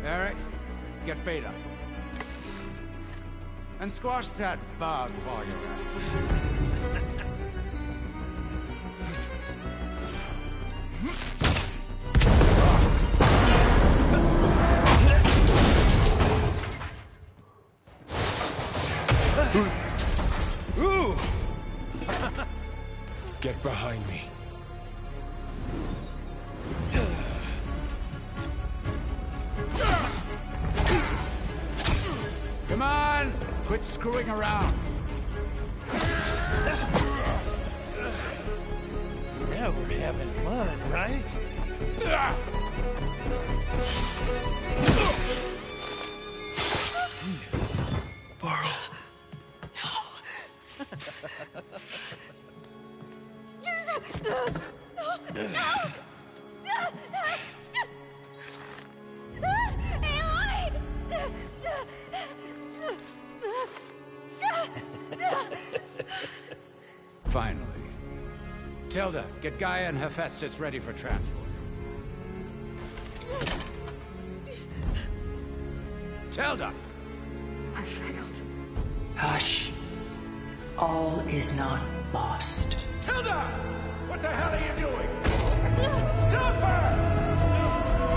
Speaker 21: Eric, get Beta. And squash that bug while you're at it.
Speaker 11: Ooh! Get behind me.
Speaker 21: Come on! Quit screwing around.
Speaker 1: Now we're having fun, right?
Speaker 21: Finally. Tilda, get Gaia and Hephaestus ready for transport. Tilda!
Speaker 3: I failed.
Speaker 10: Hush. All is not lost.
Speaker 20: Tilda! What the hell are you doing? Stop her!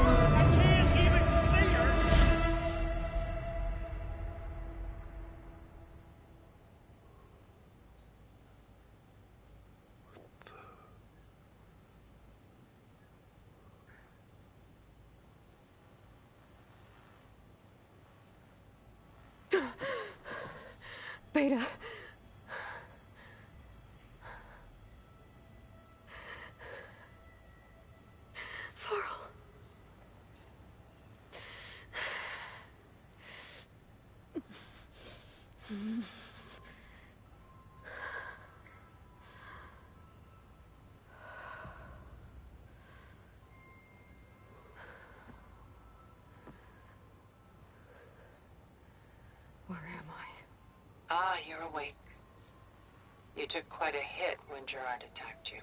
Speaker 3: Beta. Varl. Where am I?
Speaker 10: Ah, you're awake. You took quite a hit when Gerard attacked you.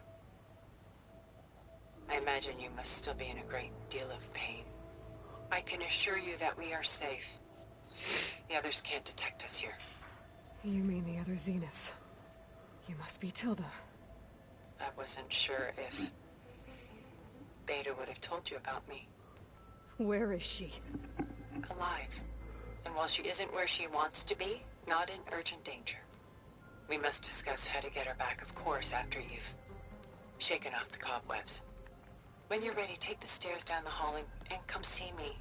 Speaker 10: I imagine you must still be in a great deal of pain. I can assure you that we are safe. The others can't detect us here.
Speaker 3: You mean the other Zeniths? You must be Tilda.
Speaker 10: I wasn't sure if Beta would have told you about me.
Speaker 3: Where is she?
Speaker 10: Alive. And while she isn't where she wants to be, not in urgent danger. We must discuss how to get her back, of course, after you've shaken off the cobwebs. When you're ready, take the stairs down the hall and come see me.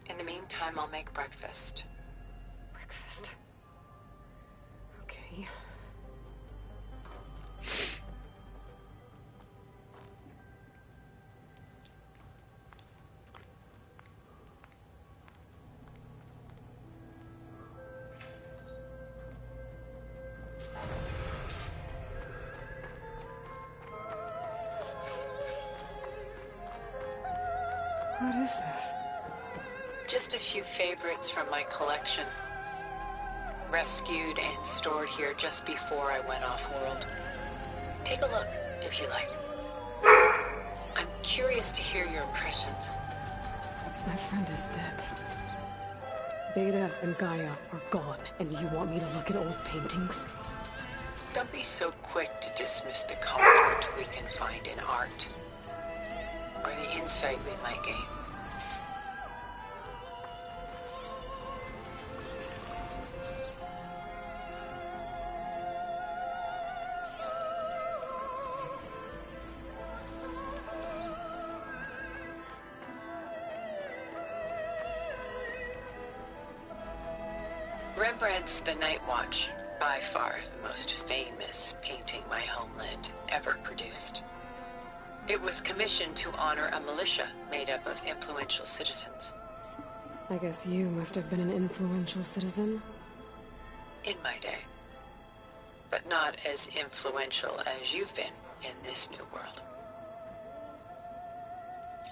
Speaker 10: In the meantime, I'll make breakfast.
Speaker 3: Breakfast? Okay. What is this?
Speaker 10: Just a few favorites from my collection. Rescued and stored here just before I went off-world. Take a look, if you like. I'm curious to hear your impressions.
Speaker 3: My friend is dead. Beta and Gaia are gone, and you want me to look at old paintings?
Speaker 10: Don't be so quick to dismiss the comfort we can find in art. Or the insight we might gain. Rembrandt's The Night Watch, by far the most famous painting my homeland ever produced. It was commissioned to honor a militia made up of influential citizens.
Speaker 3: I guess you must have been an influential citizen.
Speaker 10: In my day. But not as influential as you've been in this new world.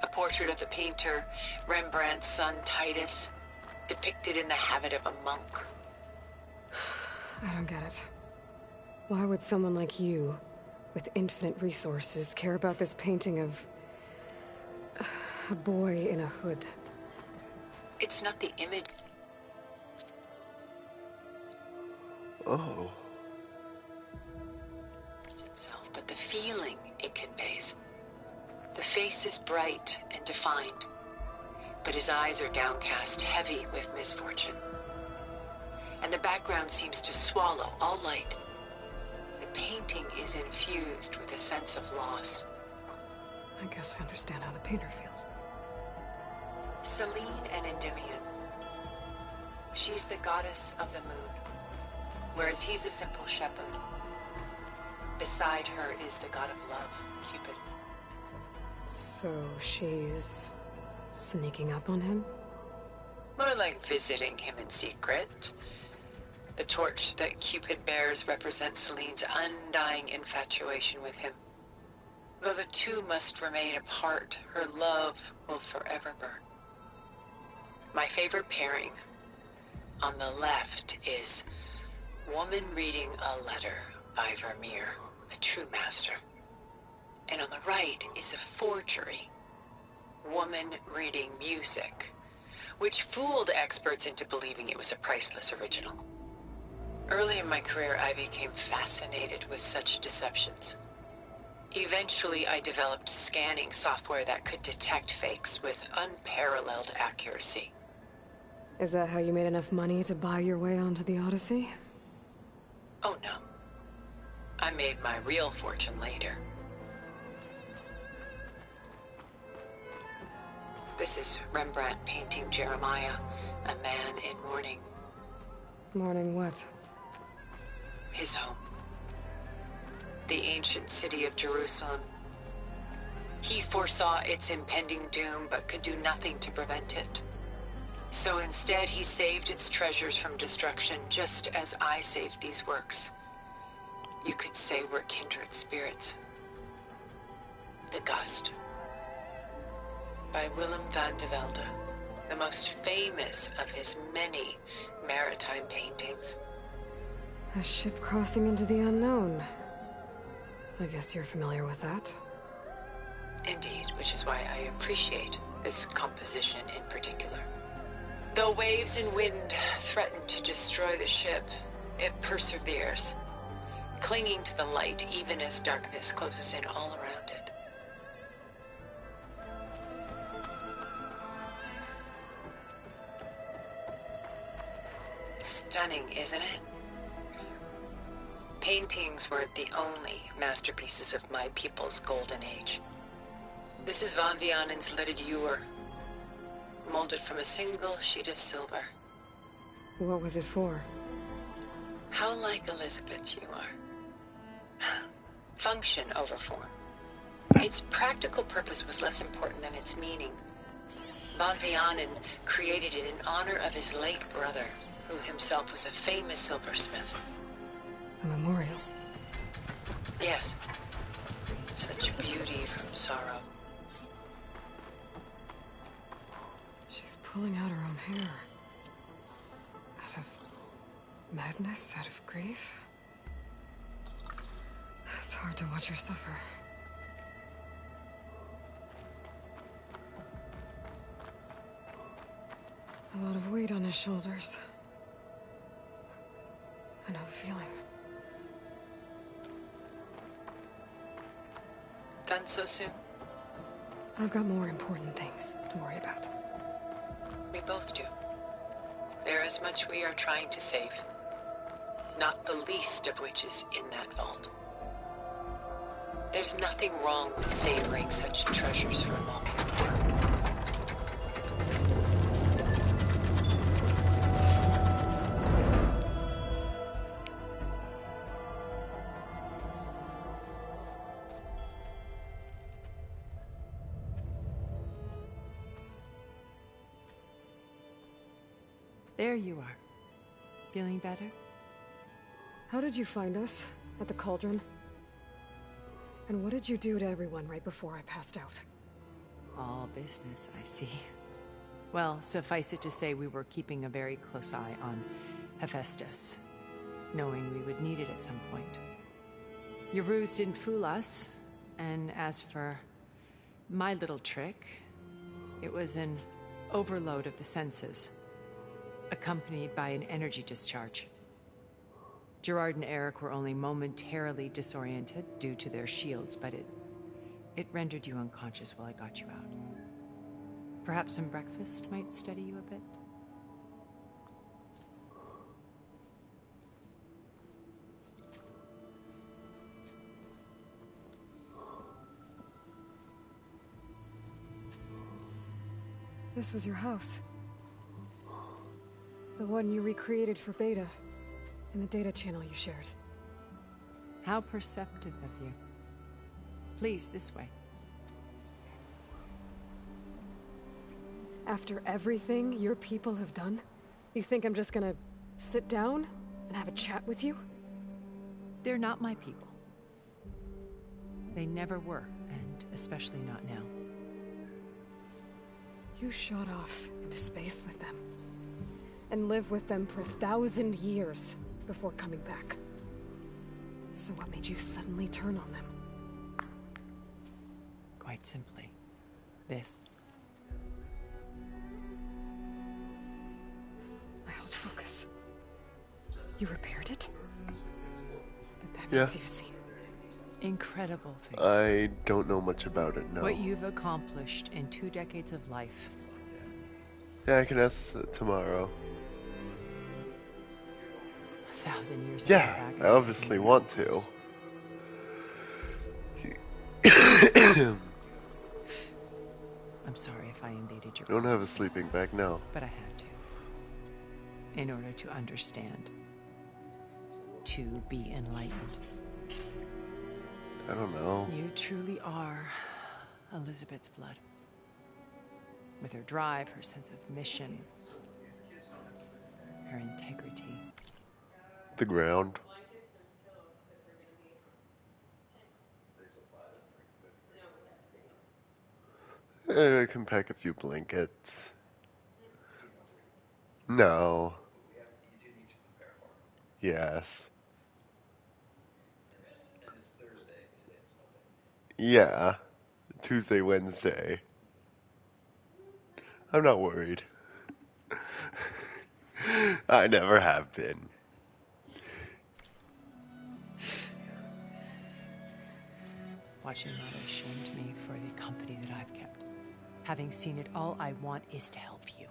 Speaker 10: A portrait of the painter, Rembrandt's son Titus, depicted in the habit of a monk.
Speaker 3: I don't get it. Why would someone like you, with infinite resources, care about this painting of a boy in a hood?
Speaker 10: It's not the image.
Speaker 4: Oh.
Speaker 10: Itself, but the feeling it conveys. The face is bright and defined, but his eyes are downcast, heavy with misfortune. And the background seems to swallow all light. The painting is infused with a sense of loss.
Speaker 3: I guess I understand how the painter feels.
Speaker 10: Selene and Endymion. She's the goddess of the moon, whereas he's a simple shepherd. Beside her is the god of love, Cupid.
Speaker 3: So she's sneaking up on him?
Speaker 10: More like visiting him in secret. The torch that Cupid bears represents Selene's undying infatuation with him. Though the two must remain apart, her love will forever burn. My favorite pairing on the left is Woman Reading a Letter by Vermeer, a true master. And on the right is a forgery, Woman Reading Music, which fooled experts into believing it was a priceless original. Early in my career, I became fascinated with such deceptions. Eventually, I developed scanning software that could detect fakes with unparalleled accuracy.
Speaker 3: Is that how you made enough money to buy your way onto the Odyssey?
Speaker 10: Oh no. I made my real fortune later. This is Rembrandt painting Jeremiah, a man in mourning.
Speaker 3: Mourning what?
Speaker 10: His home. The ancient city of Jerusalem. He foresaw its impending doom, but could do nothing to prevent it. So instead, he saved its treasures from destruction, just as I saved these works. You could say we're kindred spirits. The Gust. By Willem van de Velde, the most famous of his many maritime paintings.
Speaker 3: A ship crossing into the unknown. I guess you're familiar with that.
Speaker 10: Indeed, which is why I appreciate this composition in particular. Though waves and wind threaten to destroy the ship, it perseveres, clinging to the light even as darkness closes in all around it. Stunning, isn't it? Paintings were the only masterpieces of my people's golden age. This is Van Vianen's Lidded Ewer, molded from a single sheet of silver.
Speaker 3: What was it for?
Speaker 10: How like Elizabeth you are. Function over form. Its practical purpose was less important than its meaning. Van Vianen created it in honor of his late brother, who himself was a famous silversmith.
Speaker 3: A memorial?
Speaker 10: Yes. Such beauty from sorrow.
Speaker 3: She's pulling out her own hair. Out of madness, out of grief. It's hard to watch her suffer. A lot of weight on his shoulders. I know the feeling.
Speaker 10: Done so soon?
Speaker 3: I've got more important things to worry about.
Speaker 10: We both do. There is much we are trying to save. Not the least of which is in that vault. There's nothing wrong with savoring such treasures for a moment.
Speaker 2: There you are. Feeling better?
Speaker 3: How did you find us? At the Cauldron? And what did you do to everyone right before I passed out?
Speaker 2: All business, I see. Well, suffice it to say we were keeping a very close eye on Hephaestus, knowing we would need it at some point. Your ruse didn't fool us, and as for my little trick, it was an overload of the senses, accompanied by an energy discharge. Gerard and Eric were only momentarily disoriented due to their shields, but it rendered you unconscious while I got you out. Perhaps some breakfast might steady you a bit?
Speaker 3: This was your house. The one you recreated for Beta, in the data channel you shared.
Speaker 2: How perceptive of you. Please, this way.
Speaker 3: After everything your people have done, you think I'm just gonna sit down and have a chat with you?
Speaker 2: They're not my people. They never were, and especially not now.
Speaker 3: You shot off into space with them, and lived with them for 1,000 years before coming back. So what made you suddenly turn on them?
Speaker 2: Quite simply, this.
Speaker 3: I held focus. You repaired it? But that
Speaker 4: Yeah.
Speaker 3: means you've seen.
Speaker 2: Incredible things.
Speaker 4: I don't know much about it, no.
Speaker 2: What you've accomplished in 2 decades of life.
Speaker 4: Yeah, I can ask tomorrow.
Speaker 2: 1,000 years.
Speaker 4: Yeah, I obviously want to.
Speaker 2: I'm sorry if I invaded your
Speaker 4: I don't have a
Speaker 2: privacy,
Speaker 4: sleeping bag now.
Speaker 2: but I had to. in order to understand, to be enlightened.
Speaker 4: I don't know.
Speaker 2: You truly are Elizabeth's blood. With her drive, her sense of mission, her integrity.
Speaker 4: The ground. I can pack a few blankets. No. Yes. Yeah. Tuesday, Wednesday. I'm not worried. I never have been.
Speaker 2: Watching Mother shamed me for the company that I've kept. Having seen it, all I want is to help you.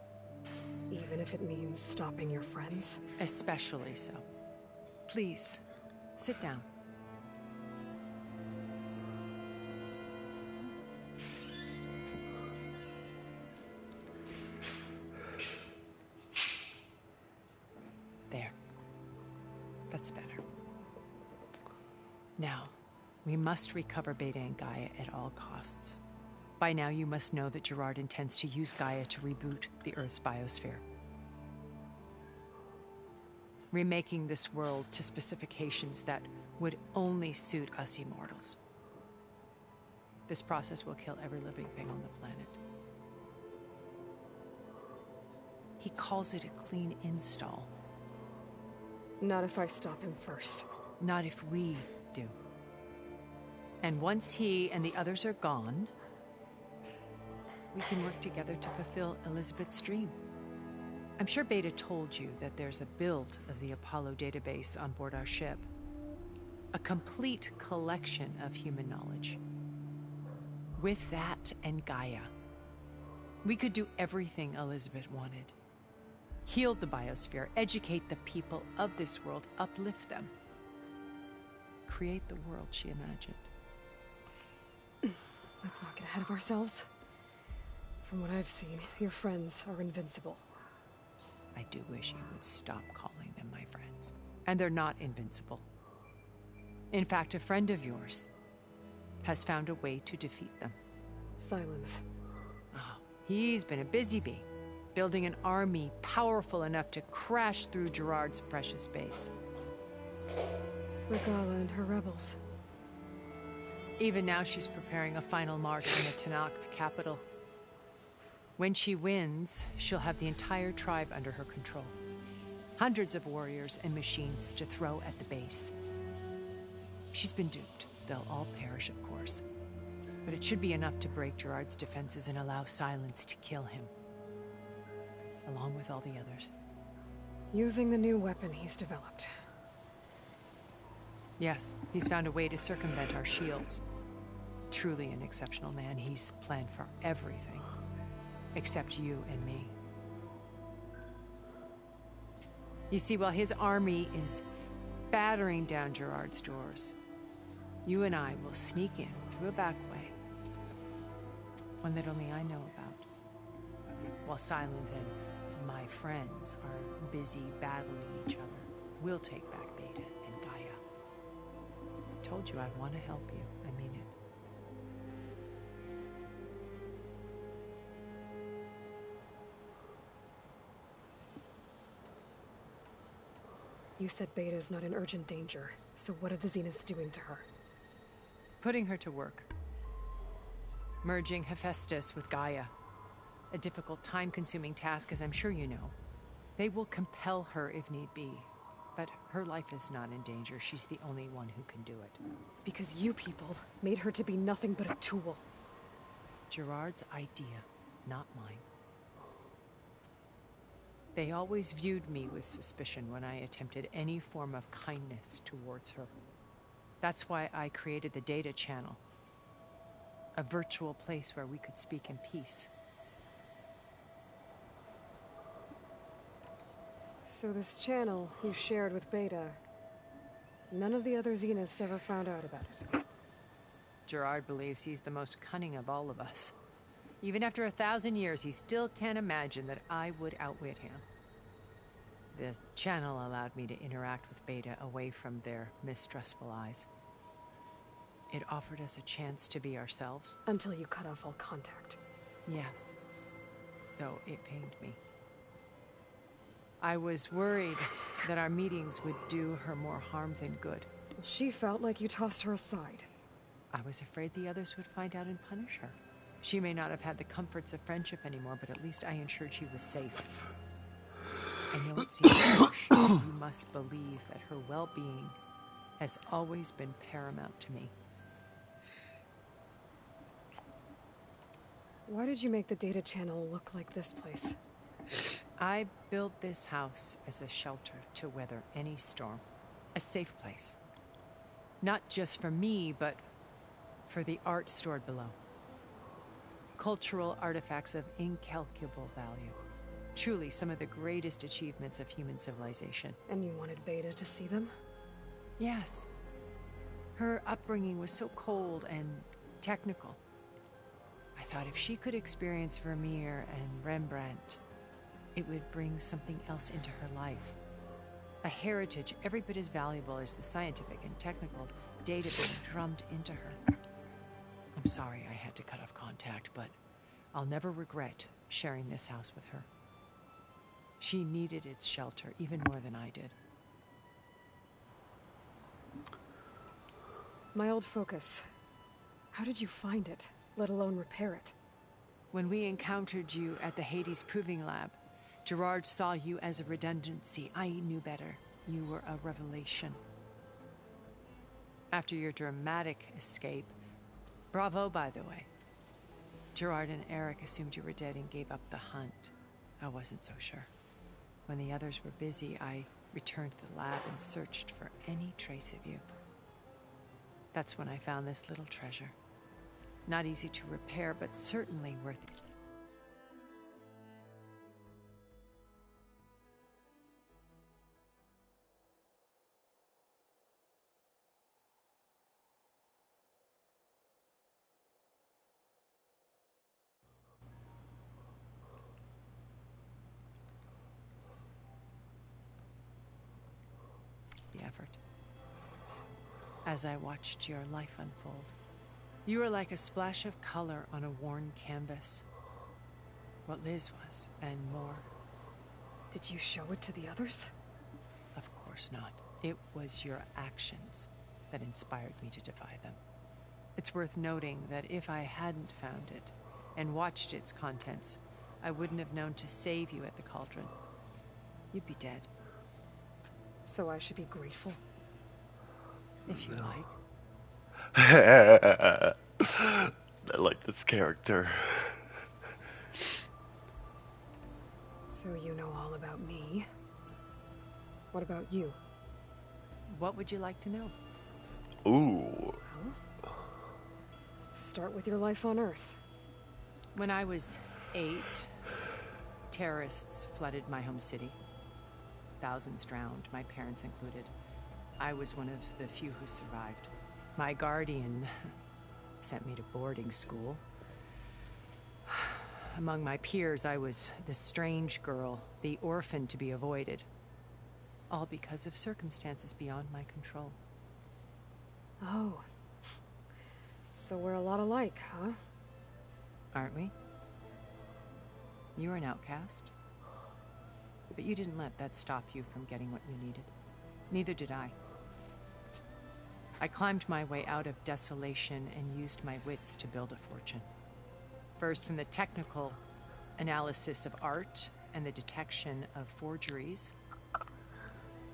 Speaker 3: Even if it means stopping your friends?
Speaker 2: Especially so. Please, sit down. There. That's better. Now, we must recover Beta and Gaia at all costs. By now, you must know that Gerard intends to use Gaia to reboot the Earth's biosphere. Remaking this world to specifications that would only suit us immortals. This process will kill every living thing on the planet. He calls it a clean install.
Speaker 3: Not if I stop him first.
Speaker 2: Not if we do. And once he and the others are gone, we can work together to fulfill Elizabeth's dream. I'm sure Beta told you that there's a build of the Apollo database on board our ship. A complete collection of human knowledge. With that and Gaia, we could do everything Elizabeth wanted. Heal the biosphere, educate the people of this world, uplift them. Create the world she imagined.
Speaker 3: Let's not get ahead of ourselves. From what I've seen, your friends are invincible.
Speaker 2: I do wish you would stop calling them my friends. And they're not invincible. In fact, a friend of yours has found a way to defeat them.
Speaker 3: Silence.
Speaker 2: Oh, he's been a busy bee, building an army powerful enough to crash through Gerard's precious base.
Speaker 3: Regala and her rebels.
Speaker 2: Even now, she's preparing a final march in the Tenakth capital. When she wins, she'll have the entire tribe under her control. Hundreds of warriors and machines to throw at the base. She's been duped. They'll all perish, of course. But it should be enough to break Gerard's defenses and allow Silence to kill him. Along with all the others.
Speaker 3: Using the new weapon he's developed.
Speaker 2: Yes, he's found a way to circumvent our shields. Truly an exceptional man. He's planned for everything. Except you and me. You see, while his army is battering down Gerard's doors, you and I will sneak in through a back way. One that only I know about. While Silence and my friends are busy battling each other, we'll take back Beta and Gaia. I told you I want to help you. I mean it.
Speaker 3: You said Beta is not in urgent danger, so what are the Zeniths doing to her?
Speaker 2: Putting her to work. Merging Hephaestus with Gaia. A difficult, time-consuming task, as I'm sure you know. They will compel her if need be. But her life is not in danger. She's the only one who can do it.
Speaker 3: Because you people made her to be nothing but a tool.
Speaker 2: Gerard's idea, not mine. They always viewed me with suspicion when I attempted any form of kindness towards her. That's why I created the data channel. A virtual place where we could speak in peace.
Speaker 3: So this channel you shared with Beta, none of the other Zeniths ever found out about it.
Speaker 2: Gerard believes he's the most cunning of all of us. Even after 1,000 years, he still can't imagine that I would outwit him. The channel allowed me to interact with Beta away from their mistrustful eyes. It offered us a chance to be ourselves.
Speaker 3: Until you cut off all contact.
Speaker 2: Yes. Though it pained me. I was worried that our meetings would do her more harm than good.
Speaker 3: She felt like you tossed her aside.
Speaker 2: I was afraid the others would find out and punish her. She may not have had the comforts of friendship anymore, but at least I ensured she was safe. I know it seems harsh, but you must believe that her well-being has always been paramount to me.
Speaker 3: Why did you make the data channel look like this place?
Speaker 2: I built this house as a shelter to weather any storm. A safe place. Not just for me, but for the art stored below. Cultural artifacts of incalculable value. Truly some of the greatest achievements of human civilization.
Speaker 3: And you wanted Beta to see them?
Speaker 2: Yes. Her upbringing was so cold and technical. I thought if she could experience Vermeer and Rembrandt, it would bring something else into her life. A heritage every bit as valuable as the scientific and technical data being drummed into her. I'm sorry I had to cut off contact, but I'll never regret sharing this house with her. She needed its shelter even more than I did.
Speaker 3: My old focus. How did you find it, let alone repair it?
Speaker 2: When we encountered you at the Hades Proving Lab, Gerard saw you as a redundancy. I knew better. You were a revelation. After your dramatic escape, bravo, by the way. Gerard and Eric assumed you were dead and gave up the hunt. I wasn't so sure. When the others were busy, I returned to the lab and searched for any trace of you. That's when I found this little treasure. Not easy to repair, but certainly worth it. The effort. As I watched your life unfold, you were like a splash of color on a worn canvas. What Liz was, and more.
Speaker 3: Did you show it to the others?
Speaker 2: Of course not. It was your actions that inspired me to defy them. It's worth noting that if I hadn't found it and watched its contents, I wouldn't have known to save you at the cauldron. You'd be dead.
Speaker 3: So I should be grateful?
Speaker 2: If you like.
Speaker 4: I like this character.
Speaker 3: So you know all about me. What about you?
Speaker 2: What would you like to know?
Speaker 4: Ooh.
Speaker 3: Well, start with your life on Earth.
Speaker 2: When I was 8, terrorists flooded my home city. Thousands drowned, my parents included. I was one of the few who survived. My guardian sent me to boarding school. Among my peers, I was the strange girl, the orphan to be avoided. All because of circumstances beyond my control.
Speaker 3: Oh. So we're a lot alike, huh?
Speaker 2: Aren't we? You were an outcast. But you didn't let that stop you from getting what you needed. Neither did I. I climbed my way out of desolation and used my wits to build a fortune. First from the technical analysis of art and the detection of forgeries.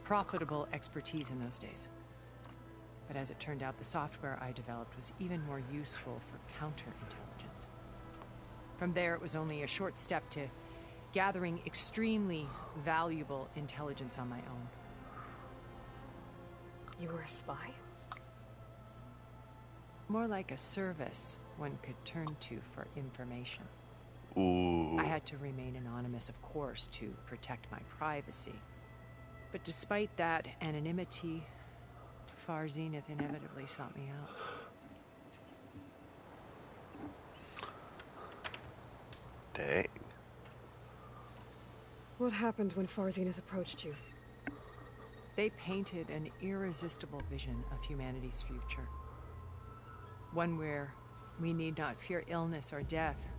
Speaker 2: Profitable expertise in those days. But as it turned out, the software I developed was even more useful for counterintelligence. From there, it was only a short step to gathering extremely valuable intelligence on my own.
Speaker 3: You were a spy?
Speaker 2: More like a service one could turn to for information.
Speaker 4: Ooh.
Speaker 2: I had to remain anonymous, of course, to protect my privacy. But despite that anonymity, Far Zenith inevitably sought me out.
Speaker 4: Dang.
Speaker 3: What happened when Far Zenith approached you?
Speaker 2: They painted an irresistible vision of humanity's future. One where we need not fear illness or death,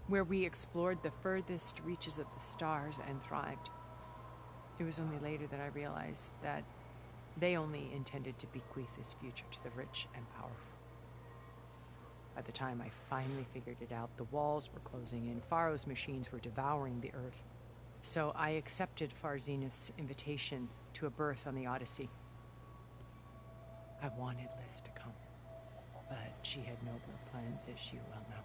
Speaker 2: where we explored the furthest reaches of the stars and thrived. It was only later that I realized that they only intended to bequeath this future to the rich and powerful. By the time I finally figured it out, the walls were closing in, Faro's machines were devouring the Earth. So I accepted Far Zenith's invitation to a berth on the Odyssey. I wanted Liz to come, but she had nobler plans, as you well know.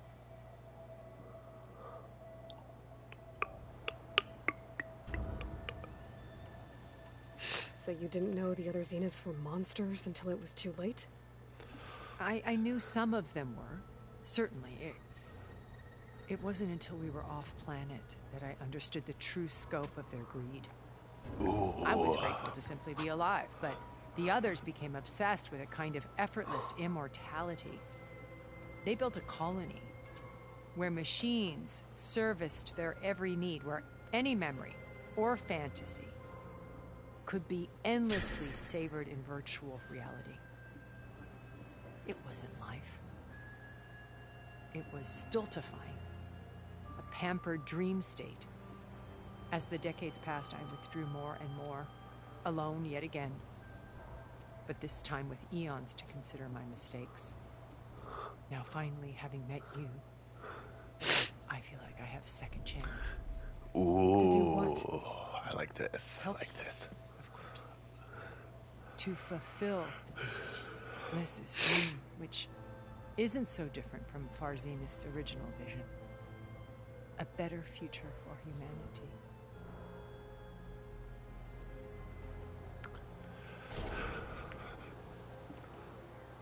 Speaker 3: So you didn't know the other Zeniths were monsters until it was too late?
Speaker 2: I knew some of them were, certainly. It wasn't until we were off-planet that I understood the true scope of their greed.
Speaker 4: Ooh.
Speaker 2: I was grateful to simply be alive, but the others became obsessed with a kind of effortless immortality. They built a colony where machines serviced their every need, where any memory or fantasy could be endlessly savored in virtual reality. It wasn't life. It was stultifying, a pampered dream state. As the decades passed, I withdrew more and more, alone yet again, but this time with eons to consider my mistakes. Now finally, having met you, I feel like I have a second chance.
Speaker 4: Ooh.
Speaker 3: To do what?
Speaker 4: I like this.
Speaker 2: Help.
Speaker 4: I like this.
Speaker 2: Of course. To fulfill Liz's dream, which isn't so different from Far Zenith's original vision. A better future for humanity.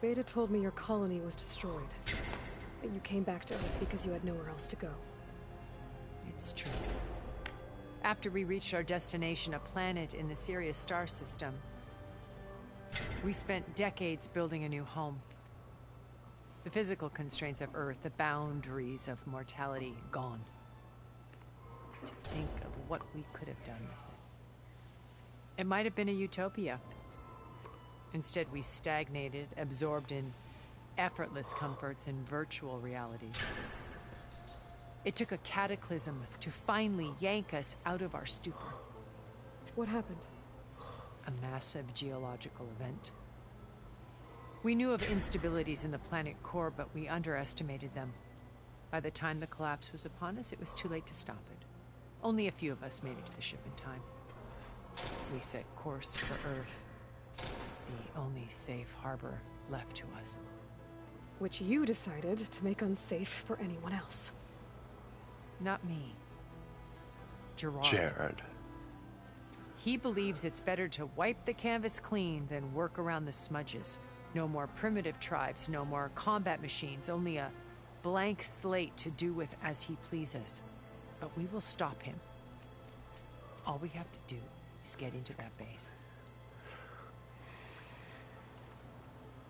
Speaker 3: Beta told me your colony was destroyed. That you came back to Earth because you had nowhere else to go.
Speaker 2: It's true. After we reached our destination, a planet in the Sirius star system, we spent decades building a new home. The physical constraints of Earth, the boundaries of mortality, gone. To think of what we could have done with it. It might have been a utopia. Instead, we stagnated, absorbed in effortless comforts and virtual realities. It took a cataclysm to finally yank us out of our stupor.
Speaker 3: What happened?
Speaker 2: A massive geological event. We knew of instabilities in the planet core, but we underestimated them. By the time the collapse was upon us, it was too late to stop it. Only a few of us made it to the ship in time. We set course for Earth, the only safe harbor left to us.
Speaker 3: Which you decided to make unsafe for anyone else.
Speaker 2: Not me. Gerard.
Speaker 4: Jared.
Speaker 2: He believes it's better to wipe the canvas clean than work around the smudges. No more primitive tribes, no more combat machines, only a blank slate to do with as he pleases. But we will stop him. All we have to do is get into that base.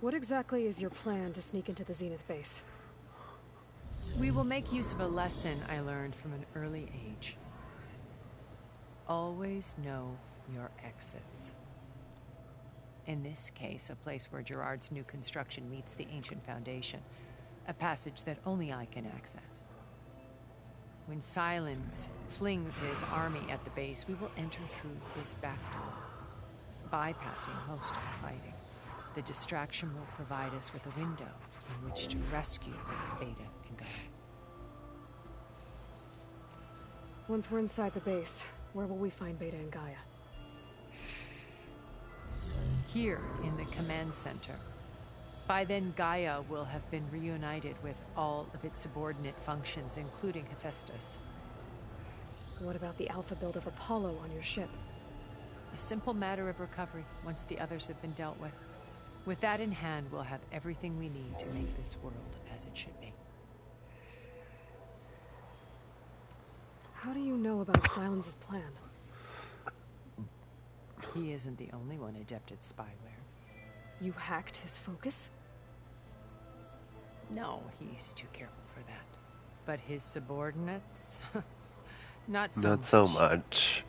Speaker 3: What exactly is your plan to sneak into the Zenith base?
Speaker 2: We will make use of a lesson I learned from an early age. Always know your exits. In this case, a place where Gerard's new construction meets the ancient foundation, a passage that only I can access. When Silence flings his army at the base, we will enter through this back door, bypassing most of the fighting. The distraction will provide us with a window in which to rescue Beta and Gaia.
Speaker 3: Once we're inside the base, where will we find Beta and Gaia?
Speaker 2: Here in the command center. By then, Gaia will have been reunited with all of its subordinate functions, including Hephaestus.
Speaker 3: What about the alpha build of Apollo on your ship?
Speaker 2: A simple matter of recovery once the others have been dealt with. With that in hand, we'll have everything we need to make this world as it should be.
Speaker 3: How do you know about Silence's plan?
Speaker 2: He isn't the only one adept at spyware.
Speaker 3: You hacked his focus?
Speaker 2: No, he's too careful for that. But his subordinates? Not so much.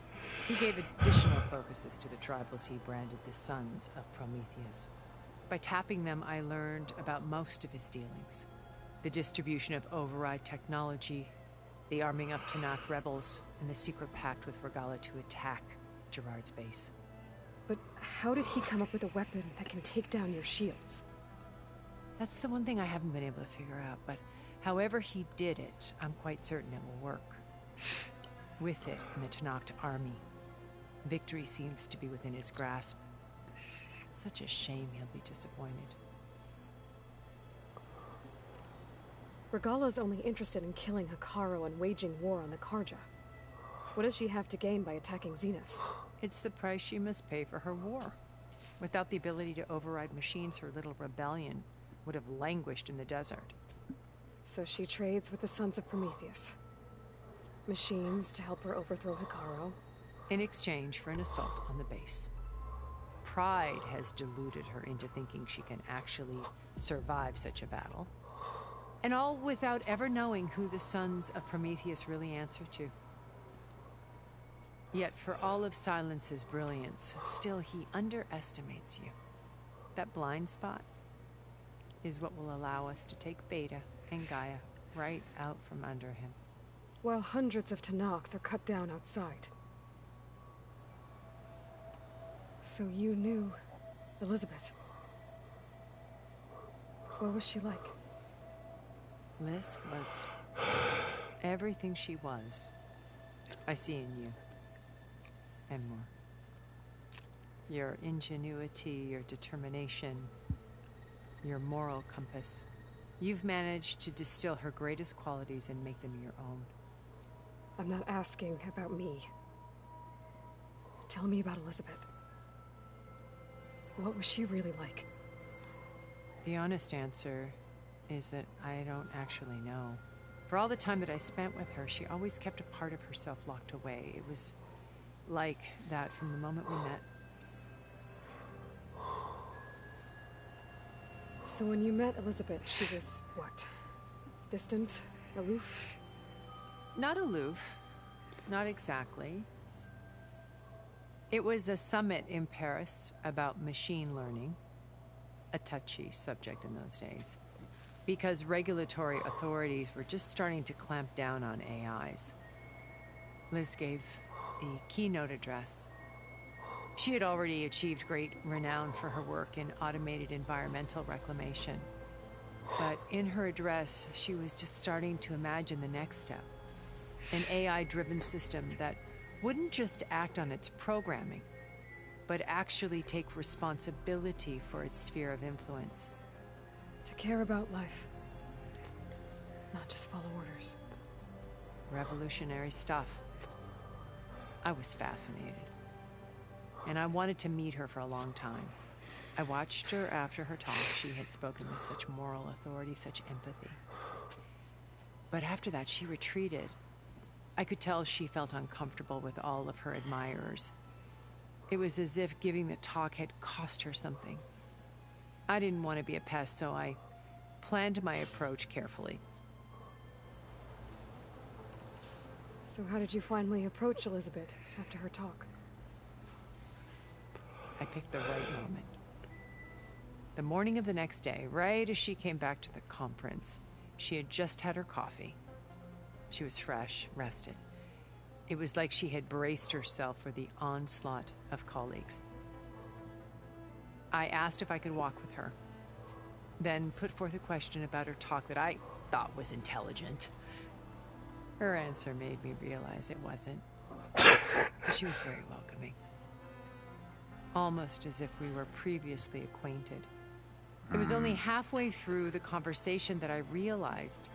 Speaker 2: He gave additional focuses to the tribals he branded the Sons of Prometheus. By tapping them, I learned about most of his dealings. The distribution of override technology, the arming of Tenakth rebels, and the secret pact with Regalla to attack Gerard's base.
Speaker 3: But how did he come up with a weapon that can take down your shields?
Speaker 2: That's the one thing I haven't been able to figure out, but however he did it, I'm quite certain it will work. With it and the Tenakth army, victory seems to be within his grasp. Such a shame he'll be disappointed.
Speaker 3: Regalla's only interested in killing Hekarro and waging war on the Karja. What does she have to gain by attacking Zenith?
Speaker 2: It's the price she must pay for her war. Without the ability to override machines, her little rebellion would have languished in the desert.
Speaker 3: So she trades with the Sons of Prometheus. Machines to help her overthrow Hekarro.
Speaker 2: In exchange for an assault on the base. Pride has deluded her into thinking she can actually survive such a battle. And all without ever knowing who the Sons of Prometheus really answer to. Yet for all of Silence's brilliance, still he underestimates you. That blind spot is what will allow us to take Beta and Gaia right out from under him.
Speaker 3: While hundreds of Tenakth are cut down outside. So you knew Elizabeth. What was she like?
Speaker 2: Liz was everything she was. I see in you. And more. Your ingenuity, your determination, your moral compass. You've managed to distill her greatest qualities and make them your own.
Speaker 3: I'm not asking about me. Tell me about Elizabeth. What was she really like?
Speaker 2: The honest answer is that I don't actually know. For all the time that I spent with her, she always kept a part of herself locked away. It was like that from the moment we met.
Speaker 3: So when you met Elizabeth, she was what? Distant? Aloof?
Speaker 2: Not aloof. Not exactly. It was a summit in Paris about machine learning. A touchy subject in those days. Because regulatory authorities were just starting to clamp down on AIs. Liz gave the keynote address. She had already achieved great renown for her work in automated environmental reclamation. But in her address, she was just starting to imagine the next step. An AI-driven system that wouldn't just act on its programming, but actually take responsibility for its sphere of influence.
Speaker 3: To care about life. Not just follow orders.
Speaker 2: Revolutionary stuff. I was fascinated. And I wanted to meet her for a long time. I watched her after her talk. She had spoken with such moral authority, such empathy. But after that, she retreated. I could tell she felt uncomfortable with all of her admirers. It was as if giving the talk had cost her something. I didn't want to be a pest, so I planned my approach carefully.
Speaker 3: So how did you finally approach Elizabeth after her talk?
Speaker 2: I picked the right moment. The morning of the next day, right as she came back to the conference, she had just had her coffee. She was fresh, rested. It was like she had braced herself for the onslaught of colleagues. I asked if I could walk with her, then put forth a question about her talk that I thought was intelligent. Her answer made me realize it wasn't. She was very welcoming. Almost as if we were previously acquainted. It was only halfway through the conversation that I realized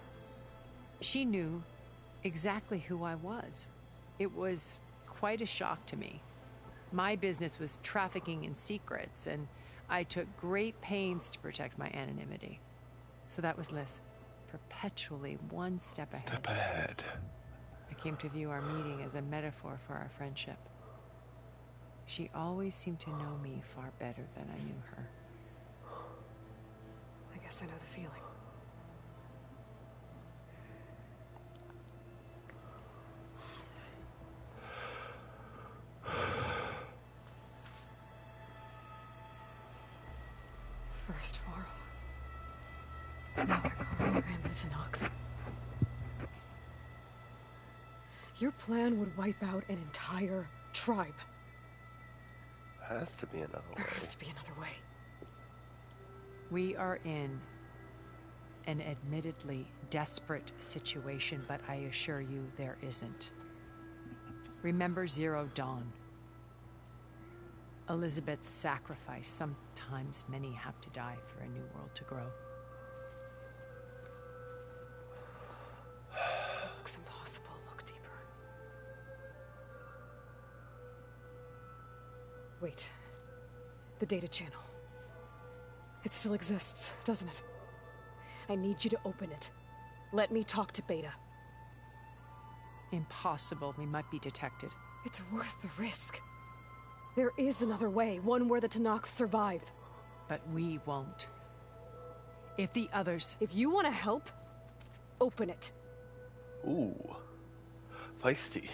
Speaker 2: she knew exactly who I was. It was quite a shock to me. My business was trafficking in secrets, and I took great pains to protect my anonymity. So that was Liz, perpetually one step ahead. I came to view our meeting as a metaphor for our friendship. She always seemed to know me far better than I knew her.
Speaker 3: I guess I know the feeling. First Varl. Now Argala and the Tenakth. Your plan would wipe out an entire tribe.
Speaker 4: Has to be another way.
Speaker 3: There has to be another way.
Speaker 2: We are in an admittedly desperate situation, but I assure you there isn't. Remember Zero Dawn. Elizabeth's sacrifice. Sometimes many have to die for a new world to grow.
Speaker 3: If it looks impossible, look deeper. Wait. The data channel. It still exists, doesn't it? I need you to open it. Let me talk to Beta.
Speaker 2: Impossible. We might be detected.
Speaker 3: It's worth the risk. There is another way, one where the Tenakth survive.
Speaker 2: But we won't. If the others...
Speaker 3: If you want to help, open it.
Speaker 4: Ooh. Feisty.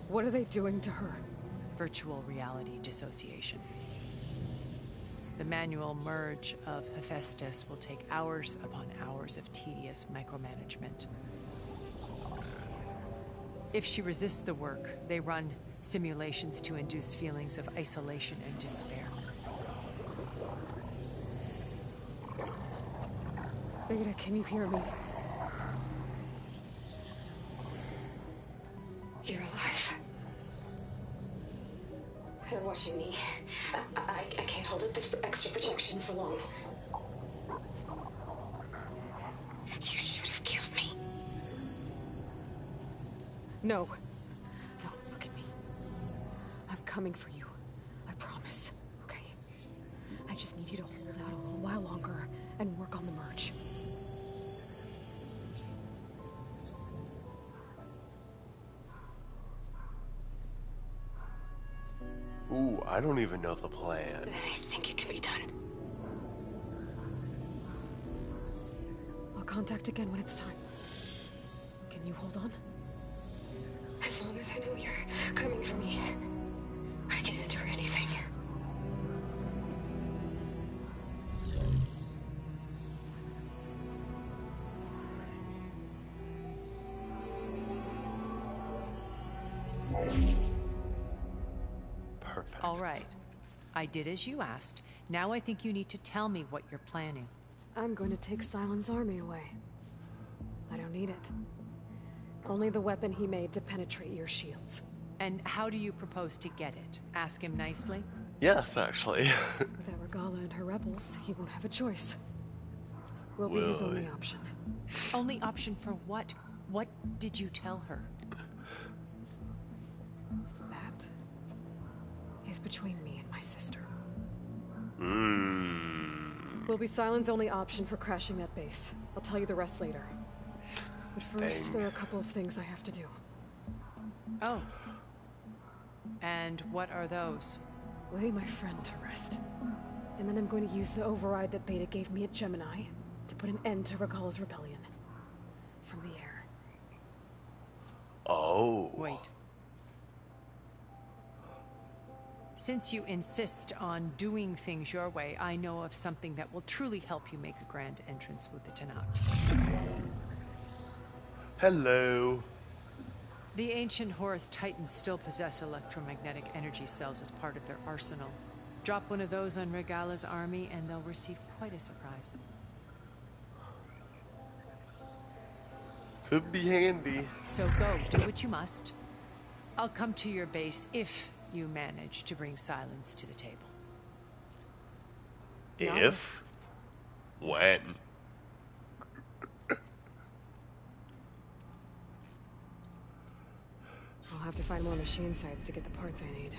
Speaker 3: What are they doing to her?
Speaker 2: Virtual reality dissociation. The manual merge of Hephaestus will take hours upon hours of tedious micromanagement. If she resists the work, they run simulations to induce feelings of isolation and despair.
Speaker 3: Beta, can you hear me? You're alive. They're watching me. I can't hold up this extra projection for long. You should have killed me. No. No, look at me. I'm coming for you. I promise. Okay? I just need you to hold out a little while longer and work on the merge.
Speaker 4: Ooh, I don't even know the plan.
Speaker 3: I think it can be done. I'll contact again when it's time. Can you hold on? As long as I know you're coming for me, I can endure anything.
Speaker 4: Perfect.
Speaker 2: All right. I did as you asked. Now I think you need to tell me what you're planning.
Speaker 3: I'm going to take Sylens' army away. I don't need it. Only the weapon he made to penetrate your shields.
Speaker 2: And how do you propose to get it? Ask him nicely?
Speaker 4: Yes, actually.
Speaker 3: Without Regala and her rebels, he won't have a choice. We'll be his only option.
Speaker 2: Only option for what? What did you tell her?
Speaker 3: That is between me and my sister. Will be Sylens' only option for crashing that base. I'll tell you the rest later. But first, there are a couple of things I have to do.
Speaker 2: Oh. And what are those?
Speaker 3: Lay my friend to rest. And then I'm going to use the override that Beta gave me at Gemini to put an end to Regala's rebellion. From the air.
Speaker 4: Oh.
Speaker 2: Wait. Since you insist on doing things your way, I know of something that will truly help you make a grand entrance with the Tenakth.
Speaker 4: Hello.
Speaker 2: The ancient Horus Titans still possess electromagnetic energy cells as part of their arsenal. Drop one of those on Regala's army and they'll receive quite a surprise.
Speaker 4: Could be handy.
Speaker 2: So go, do what you must. I'll come to your base if you manage to bring Sylens to the table.
Speaker 4: If? When?
Speaker 3: I'll have to find more machine sites to get the parts I need.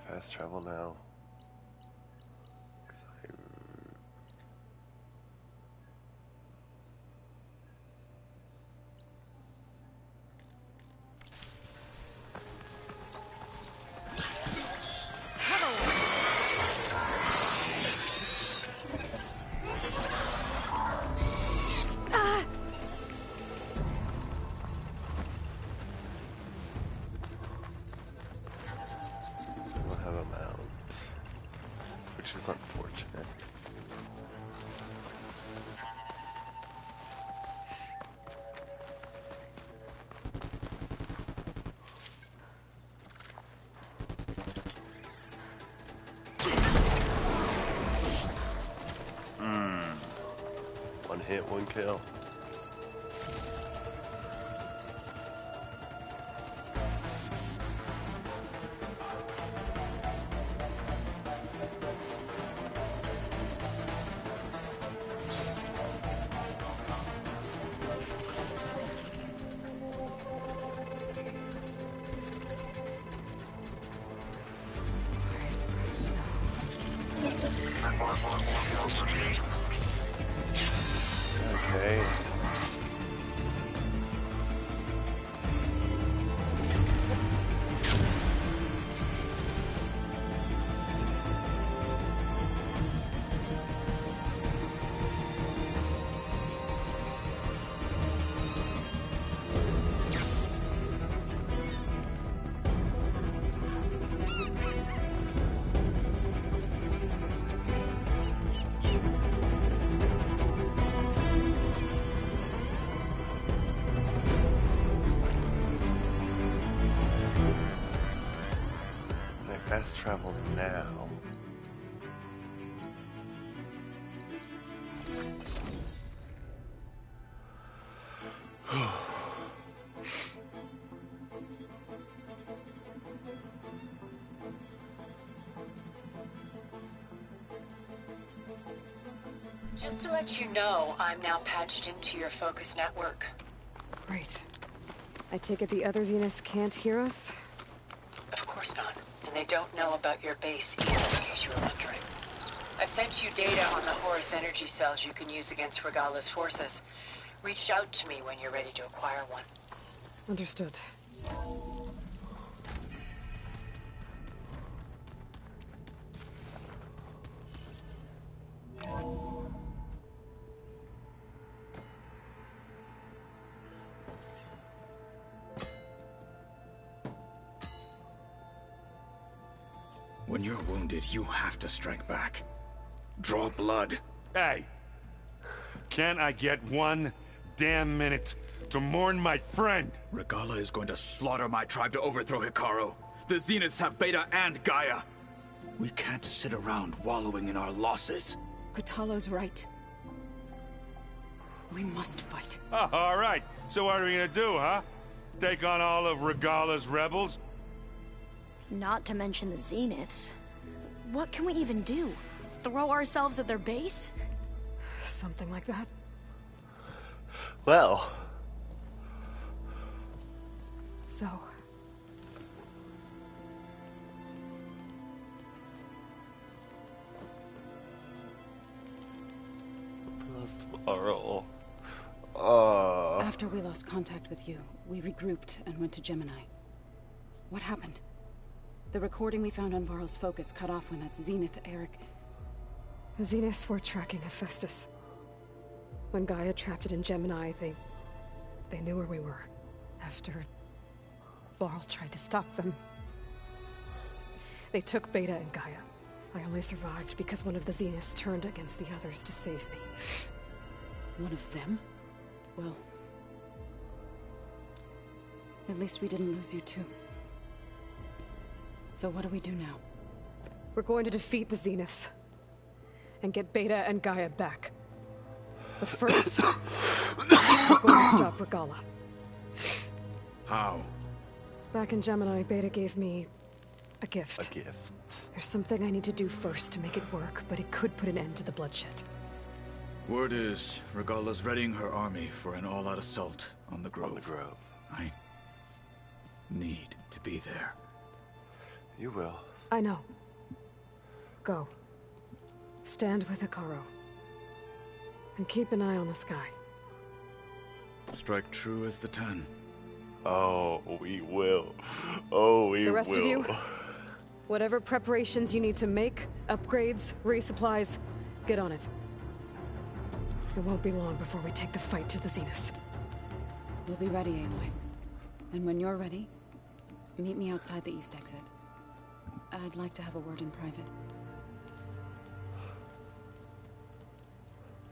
Speaker 4: Fast travel now. Unfortunate. One hit, one kill. Okay. Fast travel now.
Speaker 10: Just to let you know, I'm now patched into your focus network.
Speaker 3: Great. I take it the other Zeniths can't hear us?
Speaker 10: Of course not. And they don't know about your base either, in case you were wondering. I've sent you data on the Horus energy cells you can use against Regala's forces. Reach out to me when you're ready to acquire one.
Speaker 3: Understood.
Speaker 9: When you're wounded, you have to strike back. Draw blood.
Speaker 8: Hey! Can't I get one damn minute to mourn my friend?
Speaker 9: Regala is going to slaughter my tribe to overthrow Hekarro. The Zeniths have Beta and Gaia. We can't sit around wallowing in our losses.
Speaker 7: Kotallo's right. We must fight.
Speaker 8: Oh, all right. So what are we gonna do, huh? Take on all of Regala's rebels?
Speaker 5: Not to mention the Zeniths. What can we even do? Throw ourselves at their base?
Speaker 3: Something like that.
Speaker 4: Well,
Speaker 3: So...
Speaker 4: Tomorrow.
Speaker 7: After we lost contact with you, we regrouped and went to Gemini. What happened? The recording we found on Varl's focus cut off when that Zenith Eric...
Speaker 3: The Zeniths were tracking Hephaestus. When Gaia trapped it in Gemini, they knew where we were. After Varl tried to stop them. They took Beta and Gaia. I only survived because one of the Zeniths turned against the others to save me.
Speaker 7: One of them? Well... at least we didn't lose you too. So what do we do now?
Speaker 3: We're going to defeat the Zeniths. And get Beta and Gaia back. But first, we're going to stop Regalla.
Speaker 9: How?
Speaker 3: Back in Gemini, Beta gave me a gift.
Speaker 4: A gift.
Speaker 3: There's something I need to do first to make it work, but it could put an end to the bloodshed.
Speaker 9: Word is, Regalla's readying her army for an all-out assault on the Grove. I need to be there.
Speaker 4: You will.
Speaker 3: I know. Go. Stand with Hekarro. And keep an eye on the sky.
Speaker 9: Strike true as the 10.
Speaker 4: Oh, we will. Oh, we will.
Speaker 3: The rest of you, whatever preparations you need to make, upgrades, resupplies, get on it. It won't be long before we take the fight to the Zeniths.
Speaker 7: We'll be ready, Aloy. And when you're ready, meet me outside the east exit. I'd like to have a word in private.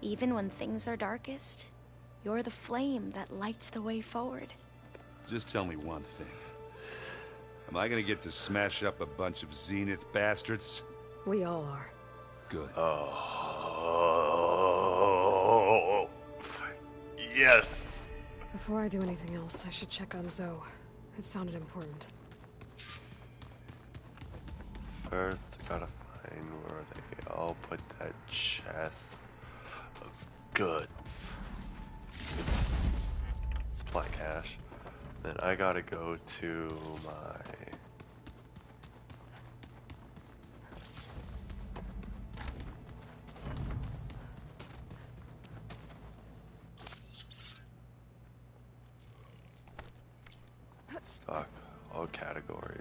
Speaker 5: Even when things are darkest, you're the flame that lights the way forward.
Speaker 8: Just tell me one thing. Am I gonna get to smash up a bunch of Zenith bastards?
Speaker 3: We all are.
Speaker 8: Good.
Speaker 4: Oh. Yes.
Speaker 3: Before I do anything else, I should check on Zoe. It sounded important.
Speaker 4: First, I gotta find where they all put that chest of goods. Supply cache. Then I gotta go to my... stock all categories.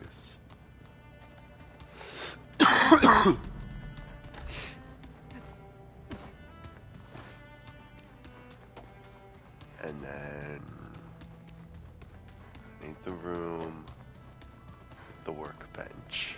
Speaker 4: And then I need the room, the workbench.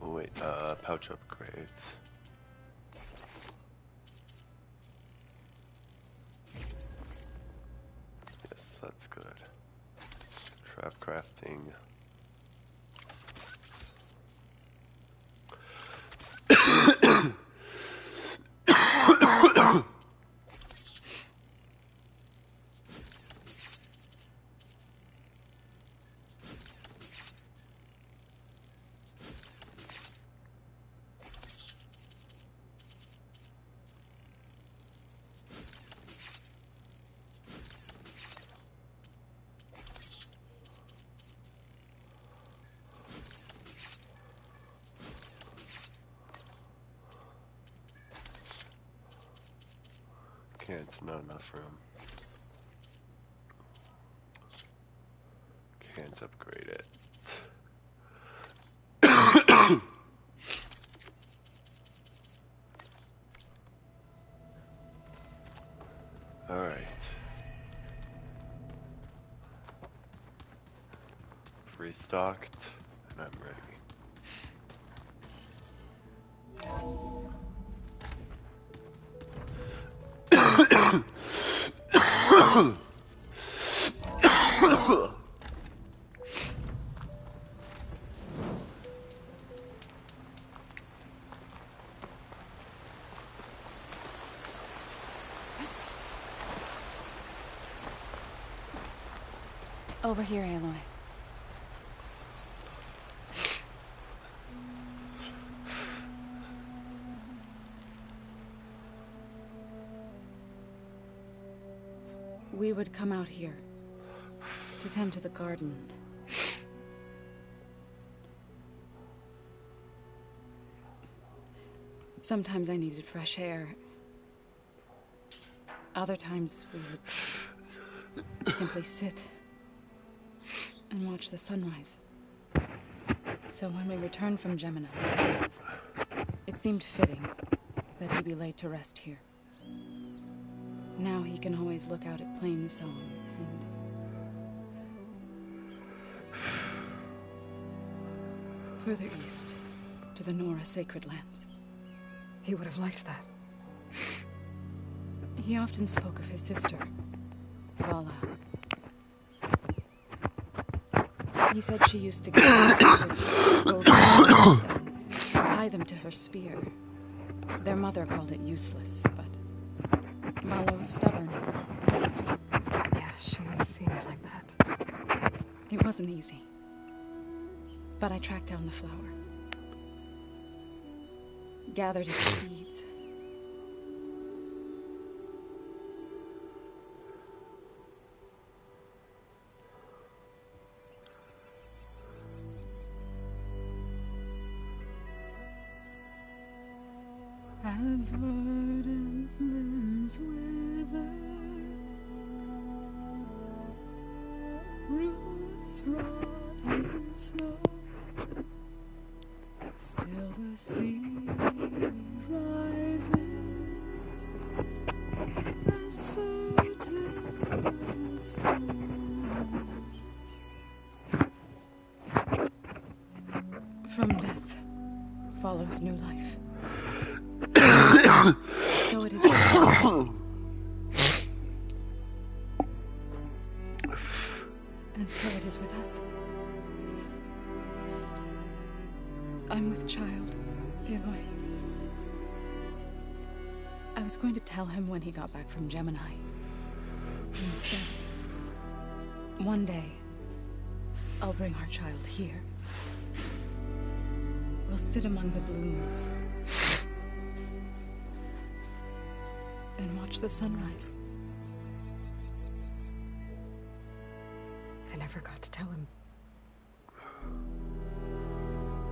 Speaker 4: Oh wait, pouch upgrades. Yes, that's good. Trap crafting. Can't, not enough room. Can't upgrade it. Alright. Restocked, and I'm ready.
Speaker 7: Over here, Aloy. We would come out here to tend to the garden. Sometimes I needed fresh air. Other times we would simply sit and watch the sunrise. So when we returned from Gemini, it seemed fitting that he be laid to rest here. Now he can always look out at Plainsong and... further east, to the Nora Sacred Lands.
Speaker 3: He would have liked that.
Speaker 7: He often spoke of his sister, Vala. He said she used to gather her golden apples and tie them to her spear. Their mother called it useless, but Vala was stubborn.
Speaker 3: Yeah, she seemed like that.
Speaker 7: It wasn't easy. But I tracked down the flower. Gathered its seeds. As verdant limbs wither, roots rot in snow, still the sea rises, a certain stone. From death follows new life. So it is with us. And so it is with us. I'm with child, Aloy. I was going to tell him when he got back from Gemini. Instead, one day, I'll bring our child here. We'll sit among the blooms and watch the sunrise.
Speaker 3: I never got to tell him.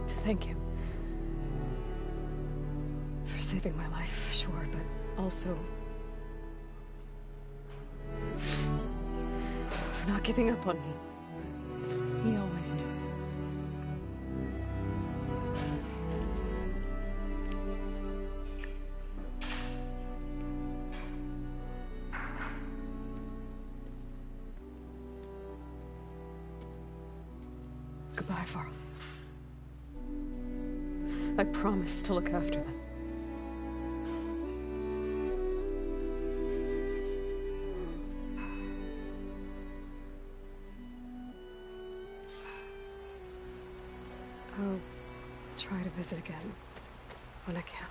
Speaker 3: To thank him. For saving my life, sure, but also... for not giving up on me.
Speaker 7: He always knew.
Speaker 3: Goodbye, Varl. I promise to look after them. I'll try to visit again when I can.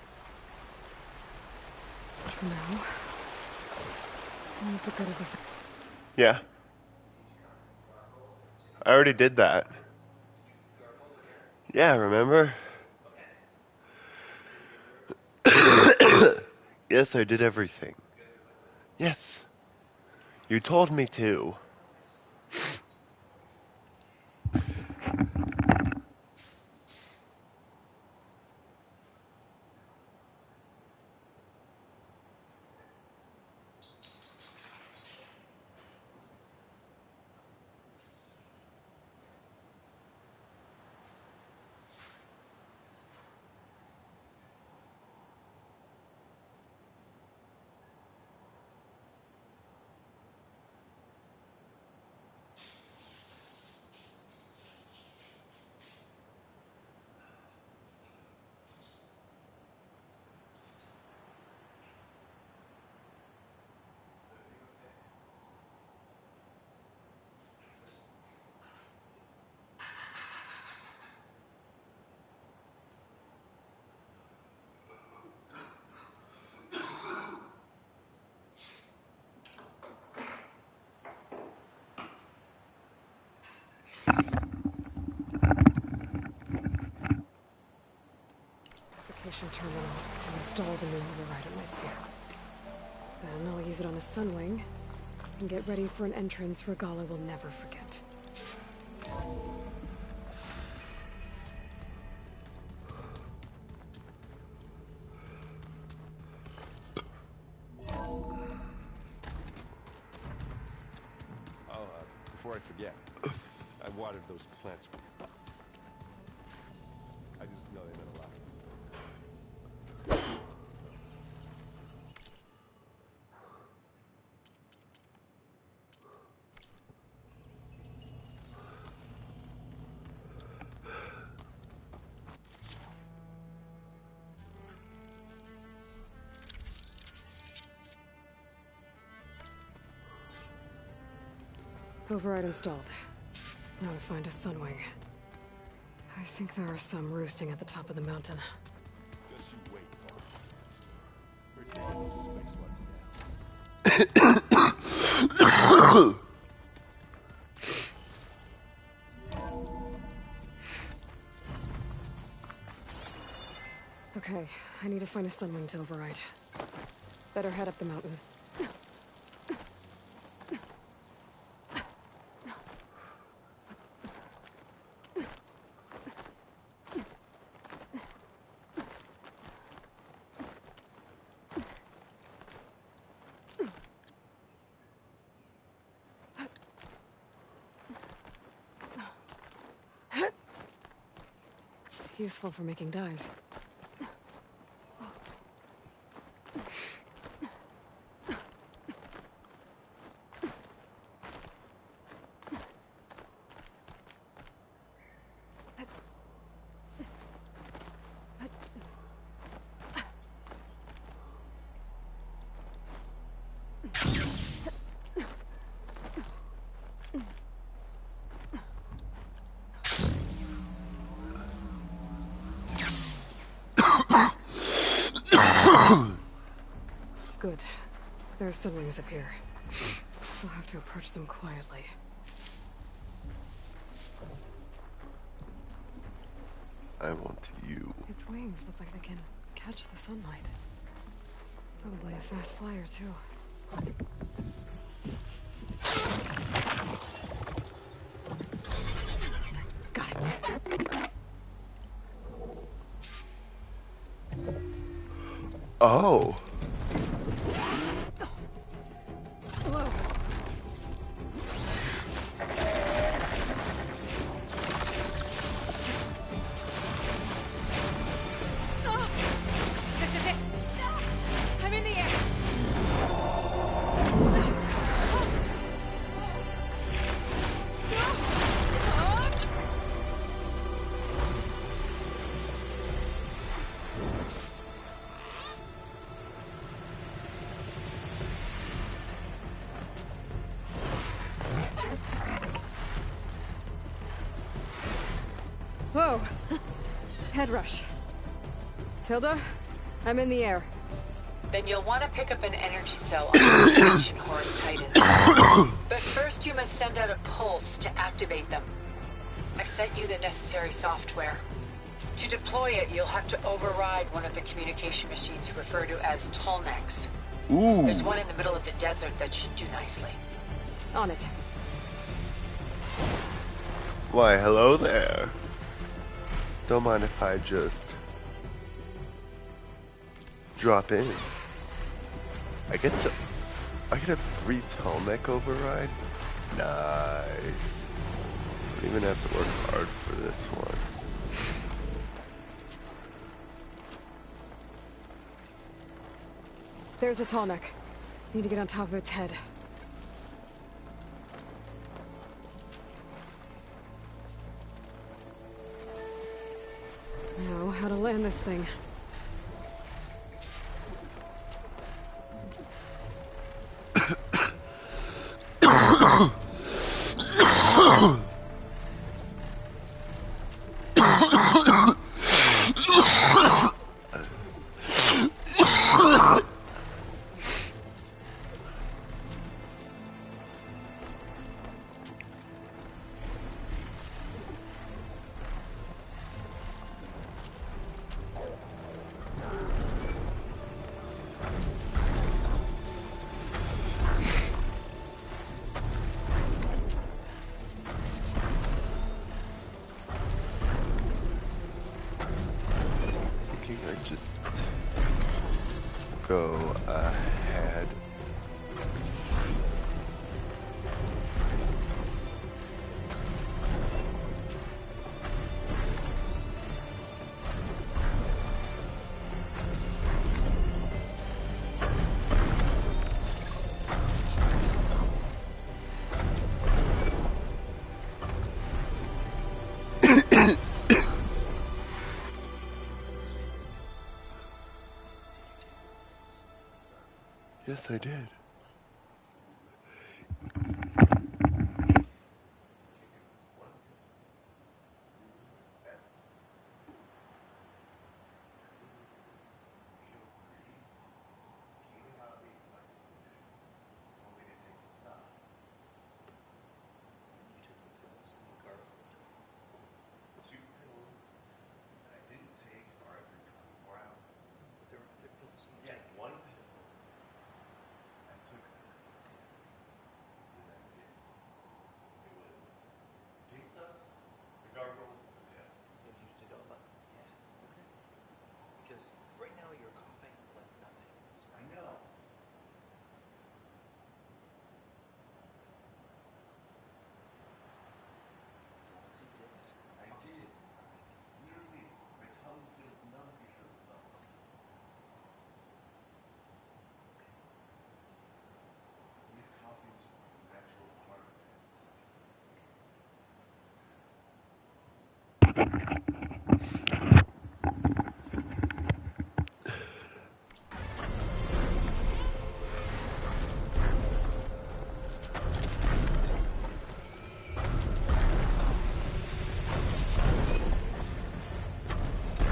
Speaker 3: But for now, I need to go to the...
Speaker 4: Yeah. I already did that. Yeah, remember? Yes, I did everything. Yes. You told me to.
Speaker 3: communication terminal to install the new override on my spear. Then I'll use it on a Sunwing and get ready for an entrance Regalla will never forget.
Speaker 11: Before I forget, I watered those plants. I just know they meant a lot.
Speaker 3: Override installed. Now to find a Sunwing. I think there are some roosting at the top of the mountain.
Speaker 11: Just you wait, Paul. We're taking those space slugs
Speaker 3: down. Okay, I need to find a Sunwing to override. Better head up the mountain. Useful for making dyes. Good. There are Sunwings up here. We'll have to approach them quietly.
Speaker 4: I want you.
Speaker 3: Its wings look like they can catch the sunlight. Probably a fast flyer, too. Got it.
Speaker 4: Oh.
Speaker 3: Whoa! Head rush. Tilda, I'm in the air.
Speaker 10: Then you'll want to pick up an energy cell on the ancient Horus Titan. But first you must send out a pulse to activate them. I've sent you the necessary software. To deploy it, you'll have to override one of the communication machines referred to as Tallnecks.
Speaker 4: Ooh.
Speaker 10: There's one in the middle of the desert that should do nicely.
Speaker 3: On it.
Speaker 4: Why, hello there. Don't mind if I just drop in. I get a free Tallneck override? Nice. Don't even have to work hard for this one.
Speaker 3: There's a Tallneck. Need to get on top of its head. Now, how to land this thing.
Speaker 4: go ahead. Yes, I did.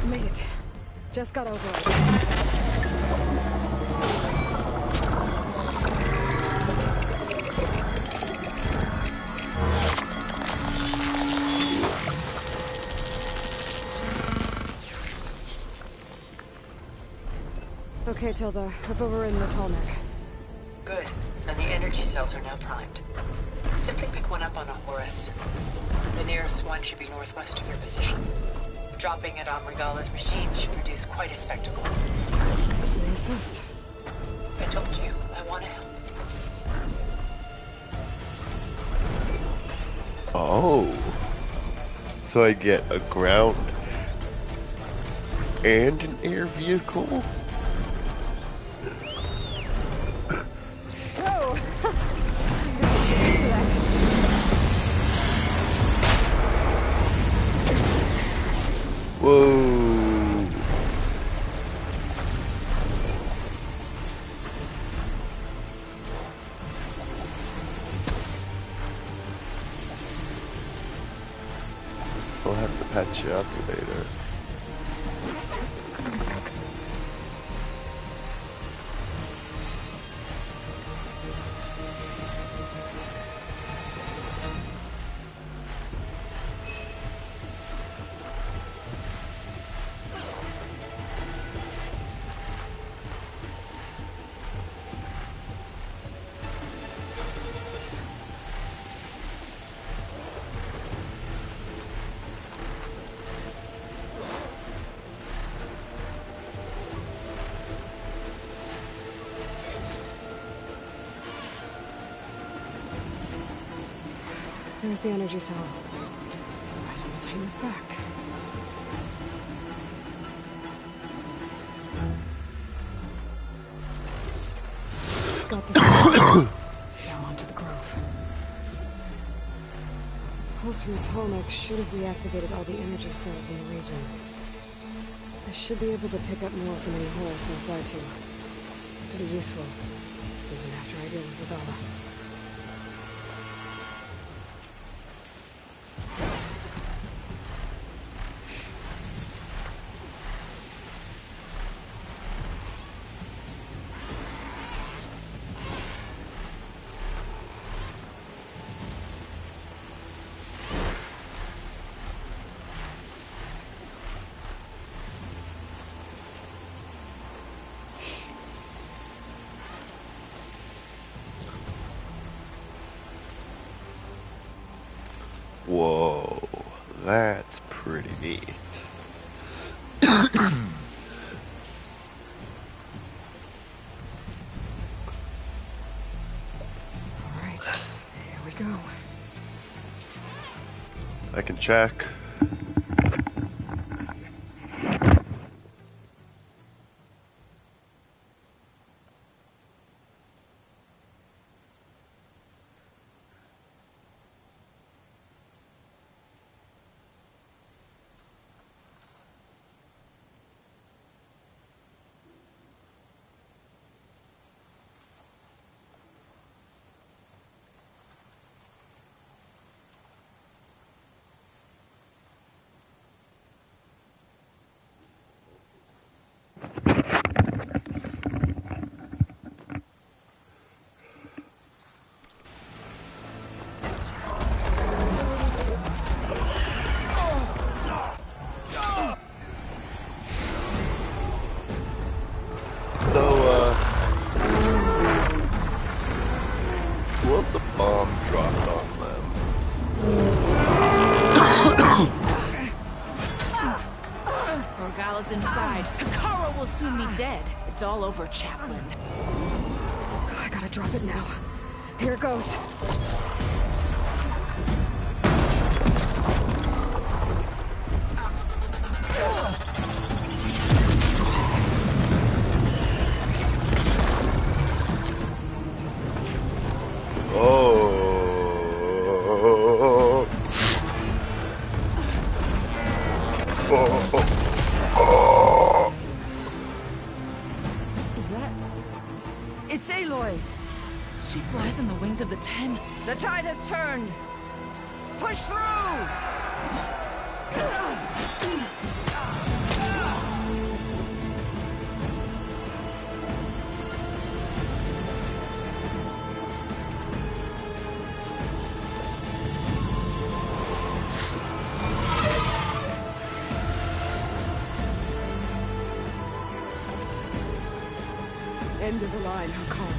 Speaker 3: Made it. Just got over it. Okay, Tilda. Up over in the Tallneck.
Speaker 10: Good. And the energy cells are now primed. Simply pick one up on a Horus. The nearest one should be northwest of your position. Dropping it on Regala's machine should produce quite a spectacle.
Speaker 3: That's what I assist.
Speaker 10: I told you, I want to help.
Speaker 4: Oh. So I get a ground and an air vehicle?
Speaker 3: Whoa!
Speaker 4: Whoa. I'll have to patch you up later.
Speaker 3: There's the energy cell. Right, I'm gonna tighten this back. Got this. Now onto the Grove. Pulse from the Tallneck should have reactivated all the energy cells in the region. I should be able to pick up more from any Horus I fly to. Pretty useful, even after I deal with Regala.
Speaker 4: Whoa, that's pretty neat. I can check.
Speaker 2: It's all over, Chaplain.
Speaker 3: I gotta drop it now. Here it goes.
Speaker 2: It's Aloy! She flies on the wings of the Ten. The tide has turned! Push through!
Speaker 12: End of the line, Hakan.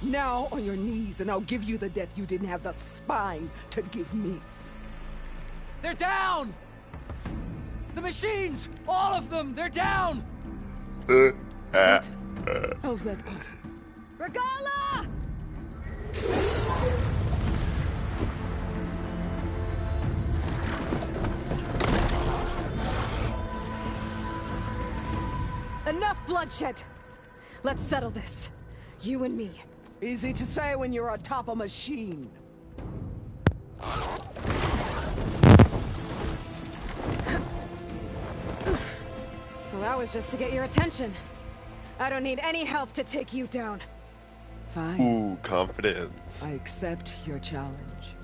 Speaker 12: Now on your knees, and I'll give you the death you didn't have the spine to give me.
Speaker 22: They're down! The machines! All of them! They're down!
Speaker 12: How's that possible?
Speaker 3: Regala! Enough bloodshed! Let's settle this. You and me.
Speaker 12: Easy to say when you're atop a machine.
Speaker 3: Well, that was just to get your attention. I don't need any help to take you down.
Speaker 12: Fine.
Speaker 4: Ooh, confidence.
Speaker 12: I accept your challenge.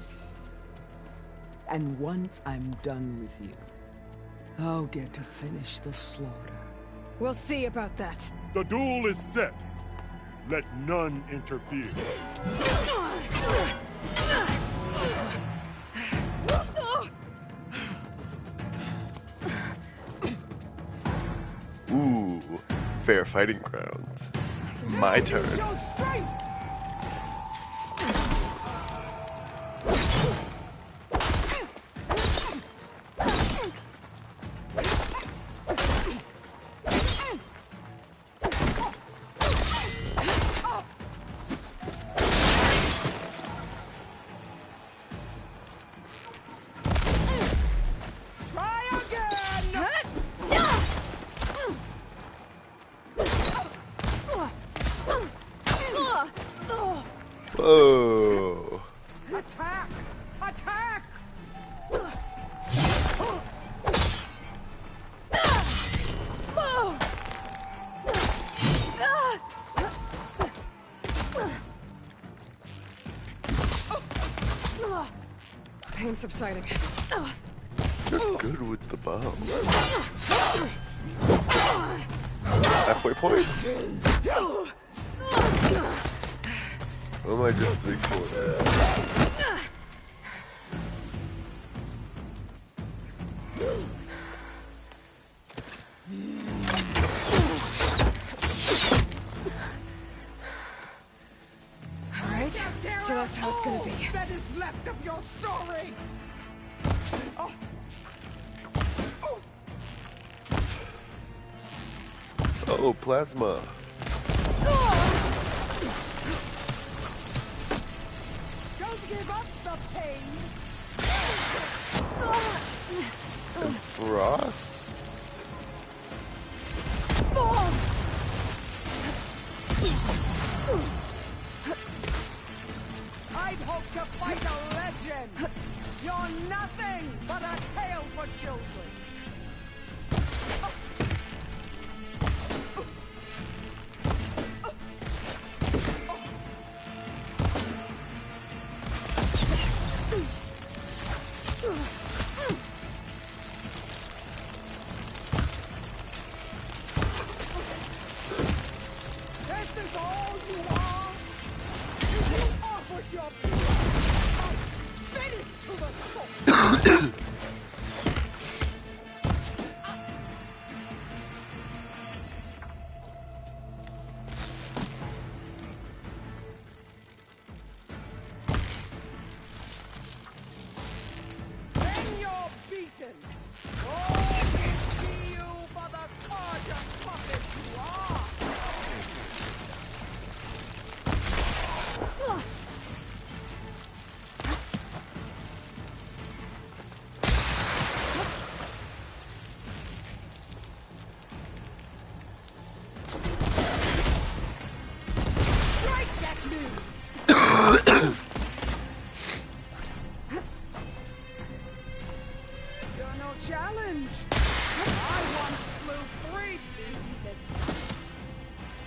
Speaker 12: And once I'm done with you, I'll get to finish the slaughter.
Speaker 3: We'll see about that.
Speaker 1: The duel is set. Let none interfere.
Speaker 4: Ooh, fair fighting grounds. My turn. Whoa.
Speaker 12: Attack! Attack!
Speaker 3: Pain subsiding.
Speaker 4: You're good with the bow. Halfway point? What am I just big for?
Speaker 3: Alright, so that's how it's gonna be.
Speaker 12: That is left of your story!
Speaker 4: Oh, plasma.
Speaker 12: Don't give up the pain!
Speaker 4: Ross?
Speaker 22: I'd hoped to fight a legend. You're nothing but a tale for children.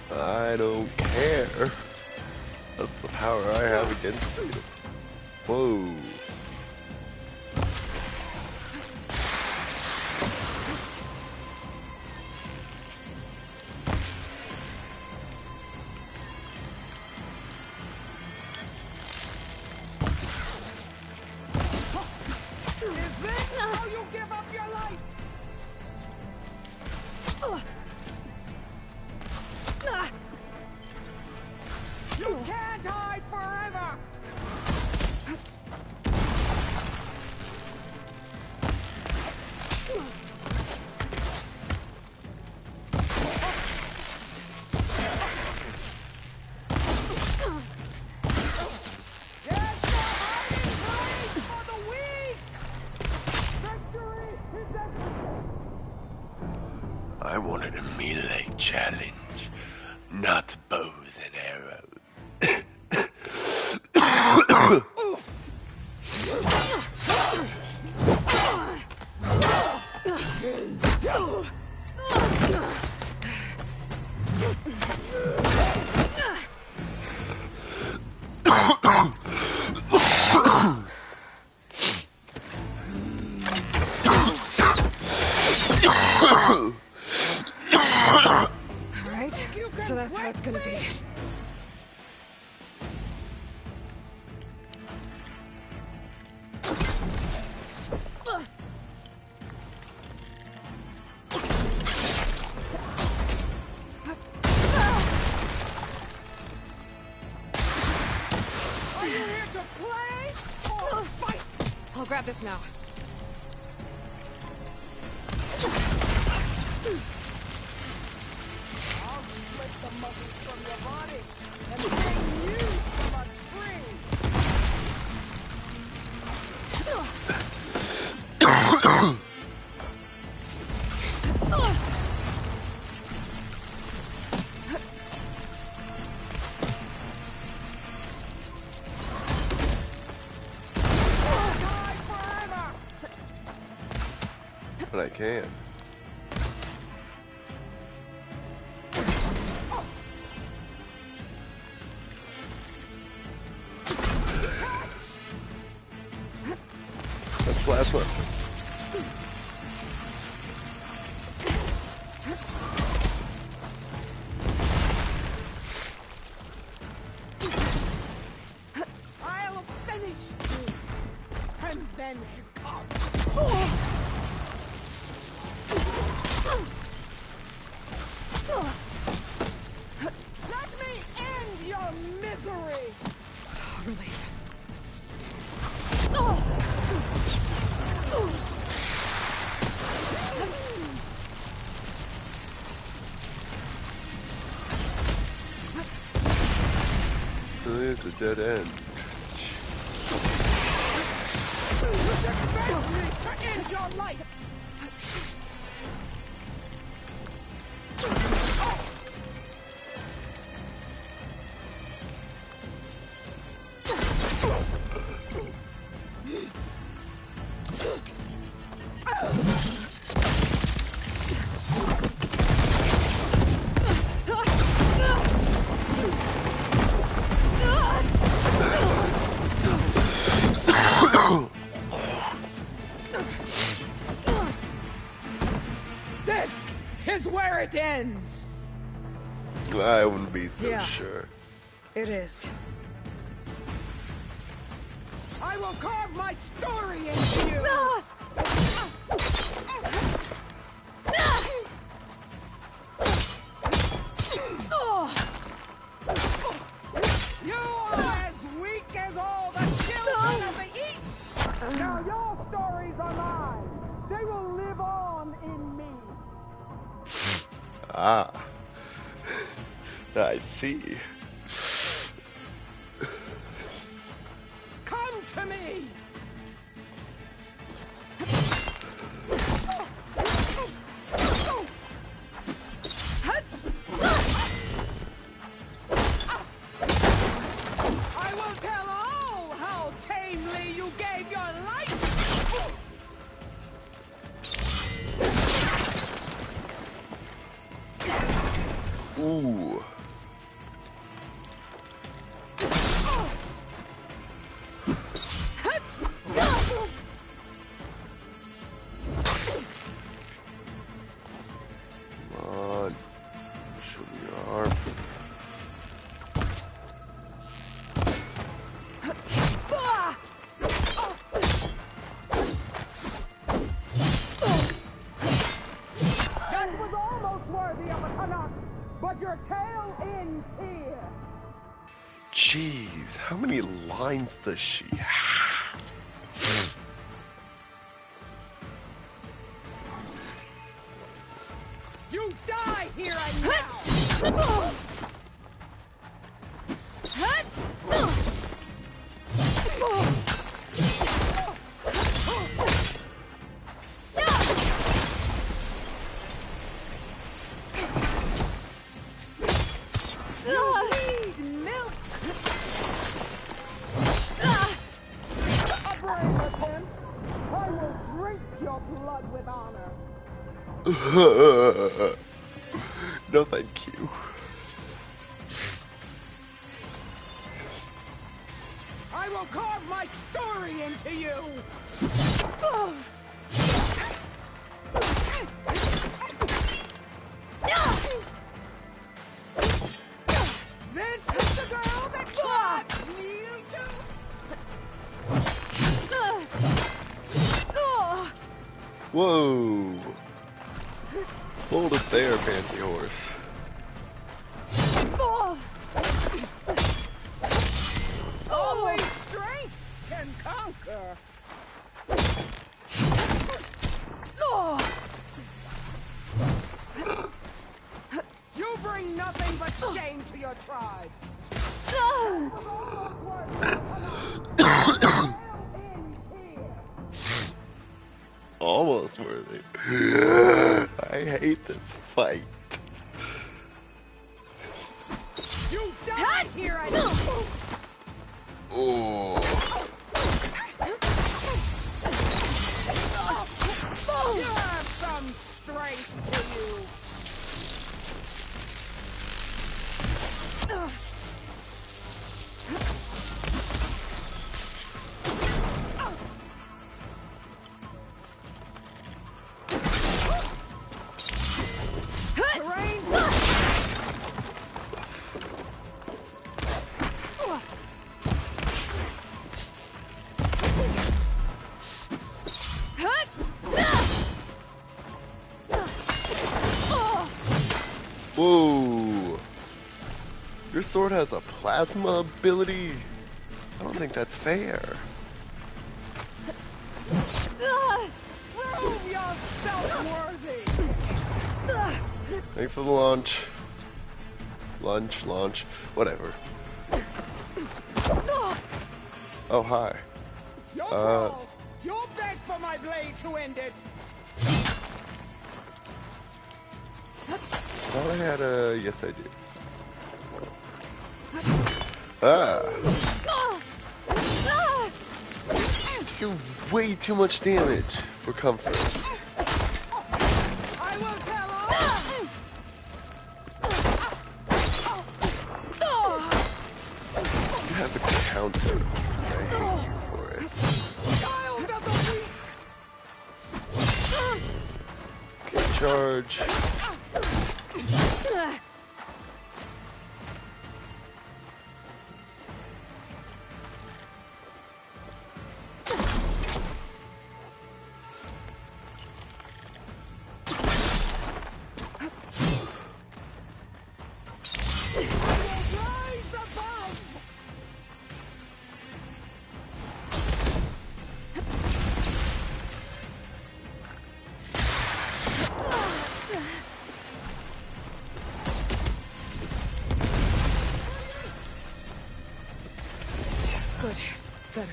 Speaker 4: I don't care. That's the power I have against you. Whoa.
Speaker 22: Is this how you give up your life? You can't hide forever!
Speaker 4: I wanted a melee challenge, not bows and arrows.
Speaker 3: Alright, so that's how it's gonna be.
Speaker 22: Are you here to play or fight?
Speaker 3: I'll grab this now.
Speaker 22: I'll split the muscles from your body and hang you from a tree.
Speaker 4: But I can. That's the last one.
Speaker 22: I'll finish you, and then come. Let me end your misery.
Speaker 3: Relief.
Speaker 4: It's a dead end.
Speaker 22: Expect me to end your life. This is where it ends.
Speaker 4: I wouldn't be so
Speaker 3: Yeah.
Speaker 4: sure.
Speaker 3: It is.
Speaker 22: I will carve my story into you. You are as weak as all the children of the East. Now your stories are mine. They will live on in me.
Speaker 4: Ah. I see.
Speaker 22: Come to me. I will tell all how tamely you gave your life.
Speaker 4: Ooh. Come on. Show me your arm.
Speaker 22: That was almost worthy of a Canuck, but your tail ends here.
Speaker 4: Jeez, how many lines does she have?
Speaker 22: You die here and now. You need milk. A brave attempt. I will drink your blood with honor.
Speaker 4: No, thank you.
Speaker 22: I will carve my story into you. This is the girl that God kneeled to.
Speaker 4: Whoa. Hold it there, fancy horse.
Speaker 22: Only strength can conquer. You bring nothing but shame to your tribe.
Speaker 4: Almost worthy. I hate this fight.
Speaker 22: You die here and
Speaker 4: Oh.
Speaker 22: you have some strength to you.
Speaker 4: Whoa. Your sword has a plasma ability? I don't think that's fair.
Speaker 22: Prove yourself worthy.
Speaker 4: Thanks for the launch. Launch. Whatever. Oh, hi.
Speaker 22: Your brawl. You'll beg for my blade to end it.
Speaker 4: Thought I had a... Yes, I do. Ah! Do way too much damage for comfort.
Speaker 22: I will tell all.
Speaker 4: You have a counter. I hate you for it.
Speaker 22: Child of the weak.
Speaker 4: Okay, charge.
Speaker 3: Good. Better.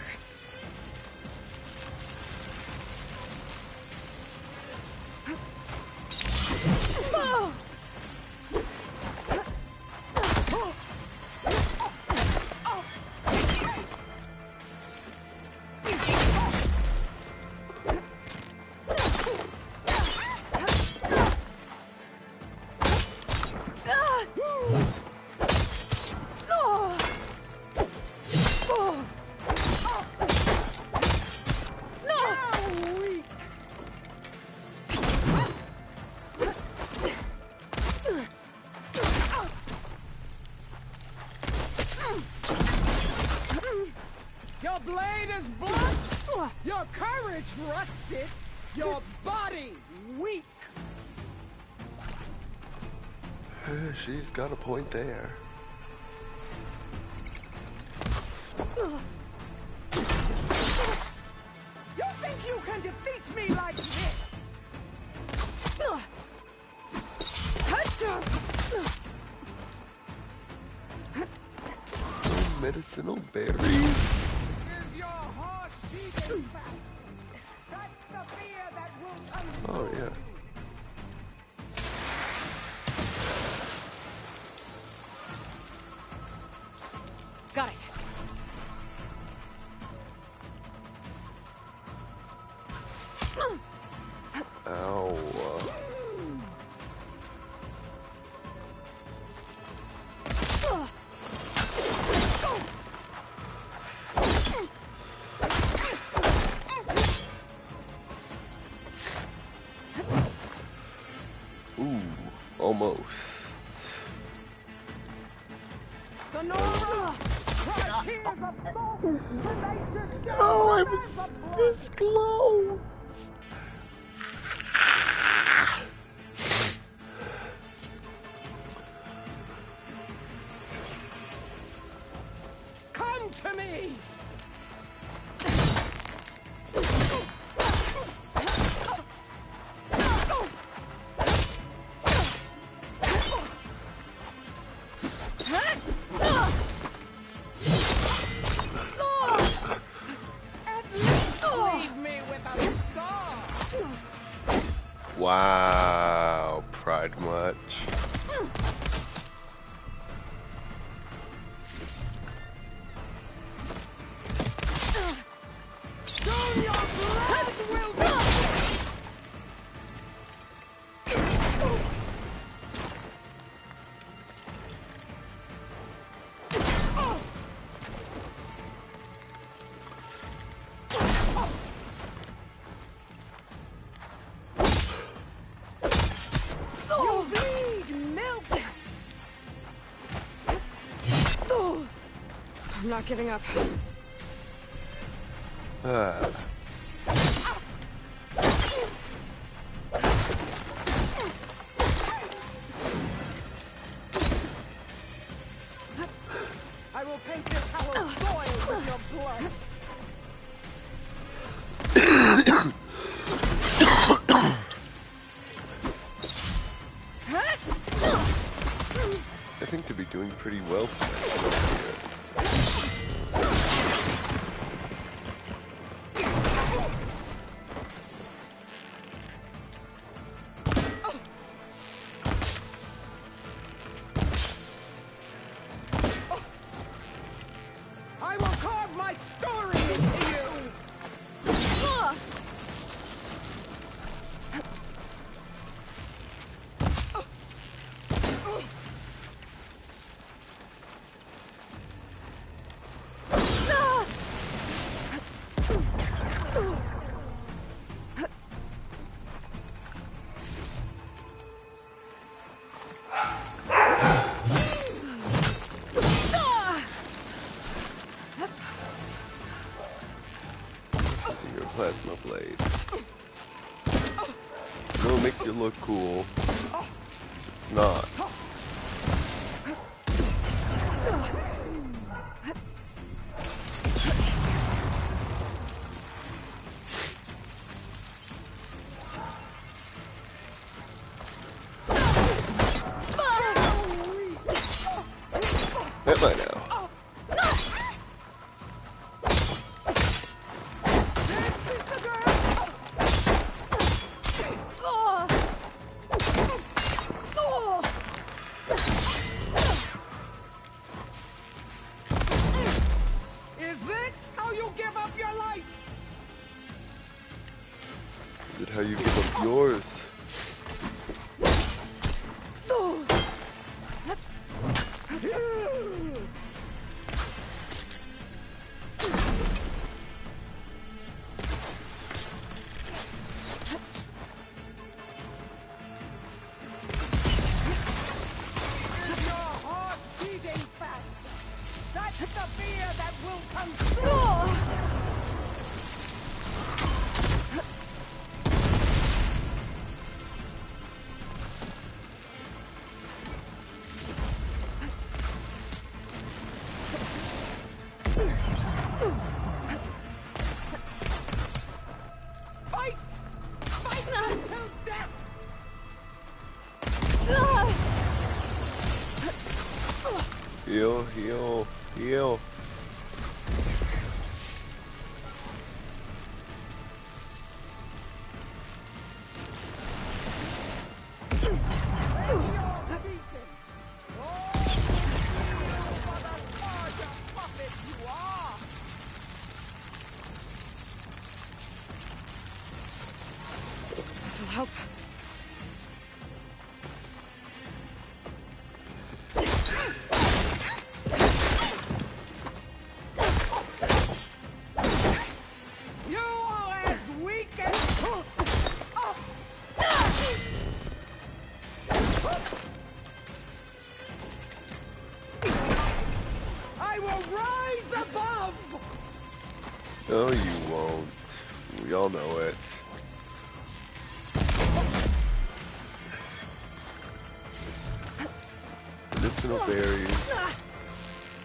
Speaker 22: Your blade is blunt, your courage rusted, your body weak.
Speaker 4: She's got a point there.
Speaker 22: You think you can defeat me like this?
Speaker 4: Medicinal berries.
Speaker 22: Is your heart beating fast? That's the fear that will come.
Speaker 4: Oh yeah.
Speaker 3: Got it.
Speaker 4: Ow. Ooh, almost.
Speaker 22: Sonora! Cry tears of smoke!
Speaker 4: Oh, I was this close.
Speaker 22: Come to me! Leave me with a star!
Speaker 4: Wow, pride much.
Speaker 22: Soon your blood will be... You bleed milk!
Speaker 3: I'm not giving up.
Speaker 4: Ah.
Speaker 22: I will paint this tower soiled with your blood.
Speaker 4: I think to be doing pretty well. plasma blade. It'll make you look cool. It's not. Am I now?
Speaker 22: Is this how you give up your life?
Speaker 4: Is it how you give up yours? Heal, heal, heal.
Speaker 3: This'll help.
Speaker 22: You are as weak as... I will rise above!
Speaker 4: No, you won't. We all know it. Medicinal berries.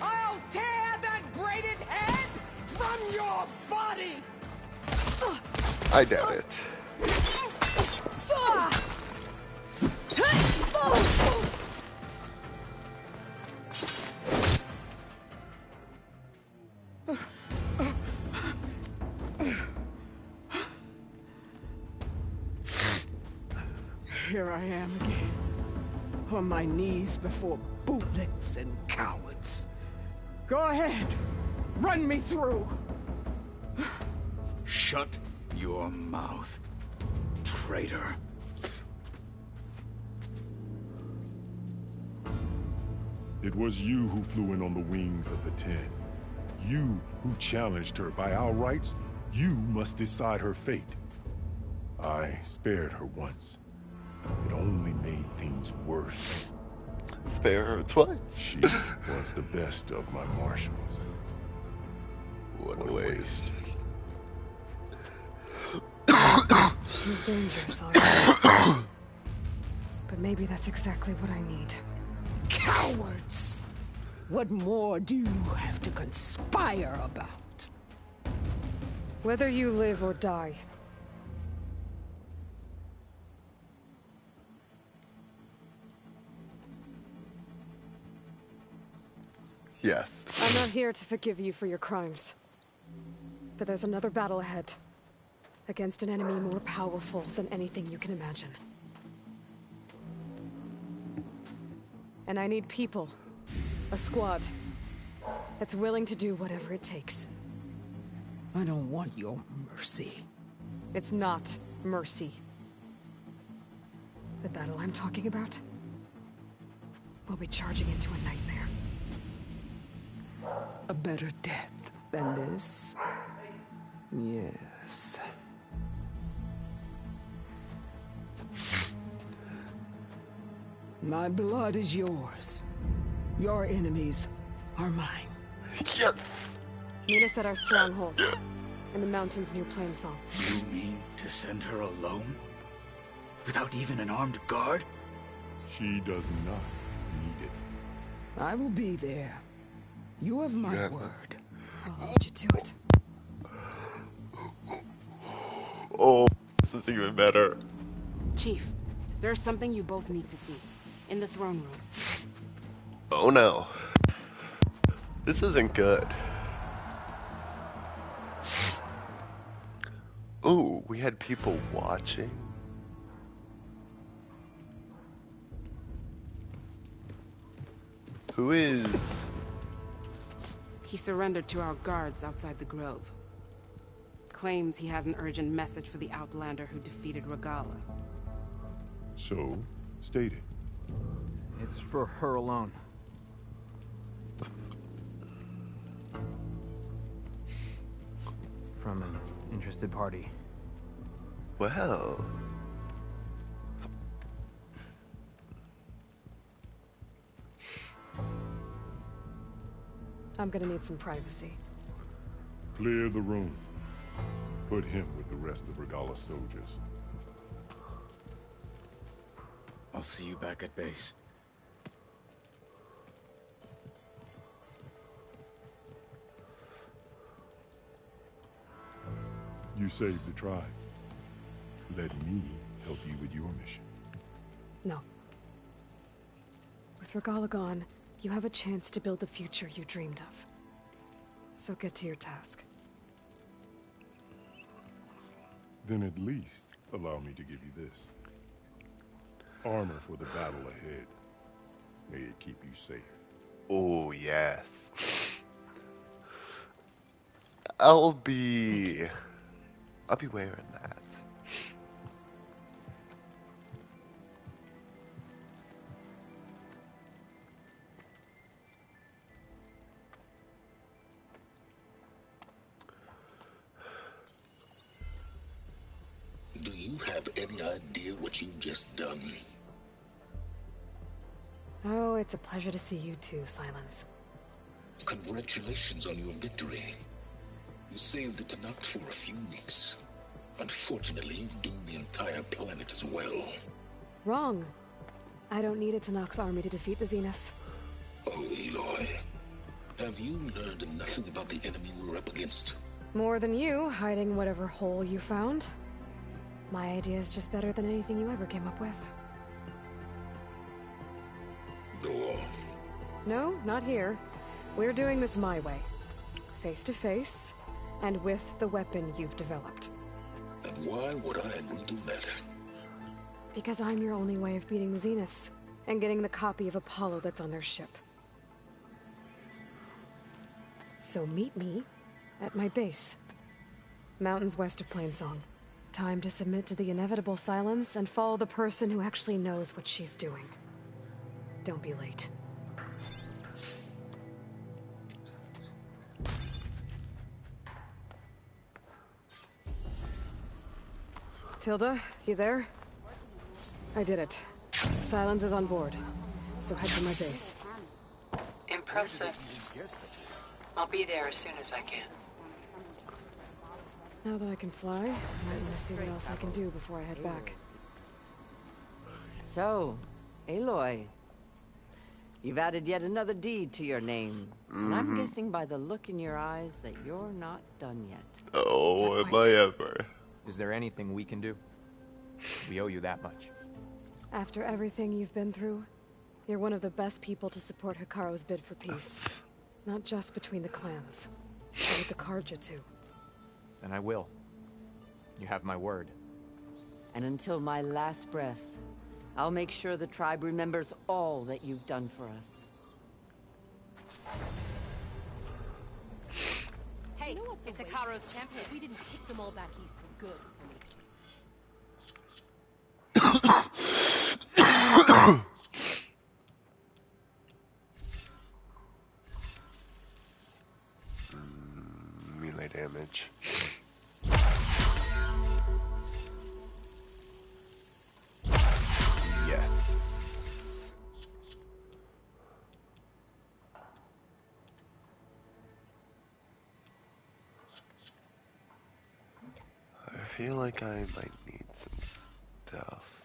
Speaker 22: I'll tear that braided head from your body!
Speaker 4: I doubt it.
Speaker 22: Here I am again, on my knees before bootlets and cowards. Go ahead, run me through.
Speaker 9: Shut your mouth, traitor.
Speaker 20: It was you who flew in on the wings of the 10. You who challenged her by our rights. You must decide her fate. I spared her once. It only made things worse.
Speaker 4: Spare her twice.
Speaker 20: She was the best of my marshals.
Speaker 4: What a waste.
Speaker 3: She was dangerous, all right. But maybe that's exactly what I need.
Speaker 22: Cowards! What more do you have to conspire about?
Speaker 3: Whether you live or die.
Speaker 4: Yes.
Speaker 3: I'm not here to forgive you for your crimes. But there's another battle ahead. Against an enemy more powerful than anything you can imagine. And I need people. A squad. That's willing to do whatever it takes.
Speaker 22: I don't want your mercy.
Speaker 3: It's not mercy. The battle I'm talking about will be charging into a nightmare.
Speaker 22: A better death than this? Yes. My blood is yours. Your enemies are mine.
Speaker 4: Yes!
Speaker 3: Meet us at our stronghold. in the mountains near Plainsong.
Speaker 9: You mean to send her alone? Without even an armed guard?
Speaker 20: She does not need it.
Speaker 12: I will be there. You have my word.
Speaker 3: I'll hold you to it.
Speaker 4: Oh, this is even better.
Speaker 13: Chief, there's something you both need to see. In the throne room.
Speaker 4: Oh no. This isn't good. Ooh, we had people watching. Who is...
Speaker 13: He surrendered to our guards outside the grove. Claims he has an urgent message for the Outlander who defeated Regala.
Speaker 20: So, state it.
Speaker 17: It's for her alone. From an interested party.
Speaker 4: Well...
Speaker 3: I'm gonna need some privacy.
Speaker 20: Clear the room. Put him with the rest of Regala's soldiers.
Speaker 9: I'll see you back at base.
Speaker 20: You saved the tribe. Let me help you with your mission.
Speaker 3: No. With Regala gone, you have a chance to build the future you dreamed of. So get to your task.
Speaker 20: Then at least allow me to give you this. Armor for the battle ahead. May it keep you safe.
Speaker 4: Oh, yes. I'll be wearing that.
Speaker 15: Do you have any idea what you've just done?
Speaker 3: Oh, it's a pleasure to see you too, Silence.
Speaker 15: Congratulations on your victory. You saved the Tenakth for a few weeks. Unfortunately, you've doomed the entire planet as well.
Speaker 3: Wrong. I don't need a Tenakth army to defeat the Zeniths.
Speaker 15: Oh, Aloy. Have you learned nothing about the enemy we're up against?
Speaker 3: More than you, hiding whatever hole you found. My idea is just better than anything you ever came up with.
Speaker 15: Go on.
Speaker 3: No, not here. We're doing this my way. Face to face, and with the weapon you've developed.
Speaker 15: And why would I agree to that?
Speaker 3: Because I'm your only way of beating the Zeniths, and getting the copy of Apollo that's on their ship. So meet me at my base. Mountains west of Plainsong. Time to submit to the inevitable silence and follow the person who actually knows what she's doing. Don't be late. Tilda, you there? I did it. Silence is on board, so head to my base.
Speaker 2: Impressive. I'll be there as soon as I can.
Speaker 3: Now that I can fly, I might want to see what else I can do before I head back.
Speaker 23: So, Aloy, you've added yet another deed to your name. And I'm guessing by the look in your eyes that you're not done yet.
Speaker 4: Oh, am I ever.
Speaker 24: Is there anything we can do? We owe you that much.
Speaker 3: After everything you've been through, you're one of the best people to support Hikaru's bid for peace. Not just between the clans, but with the Carja too.
Speaker 24: And I will. You have my word.
Speaker 23: And until my last breath, I'll make sure the tribe remembers all that you've done for us.
Speaker 25: Hey, it's Hikaru's champion. We didn't kick them all back east for good.
Speaker 4: Melee damage. Yes. feel like I might need some stuff.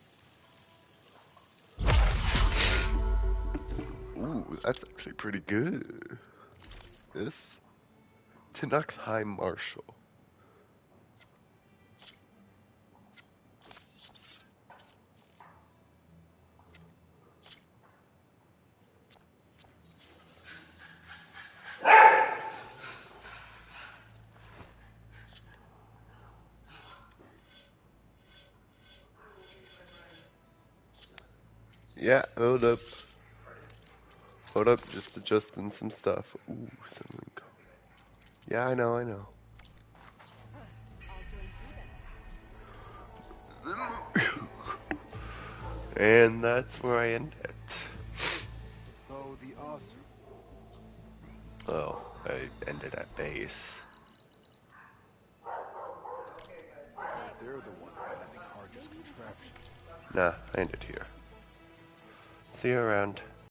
Speaker 4: Ooh, that's actually pretty good. This Tinox High Marshal. Yeah, hold up. Hold up, just adjusting some stuff. Ooh, something. Yeah, I know. And that's where I end it.
Speaker 1: Oh, the awesome.
Speaker 4: Oh, I ended at base.
Speaker 1: They're the ones behind the Carter's contraption.
Speaker 4: Nah, I ended here. See you around.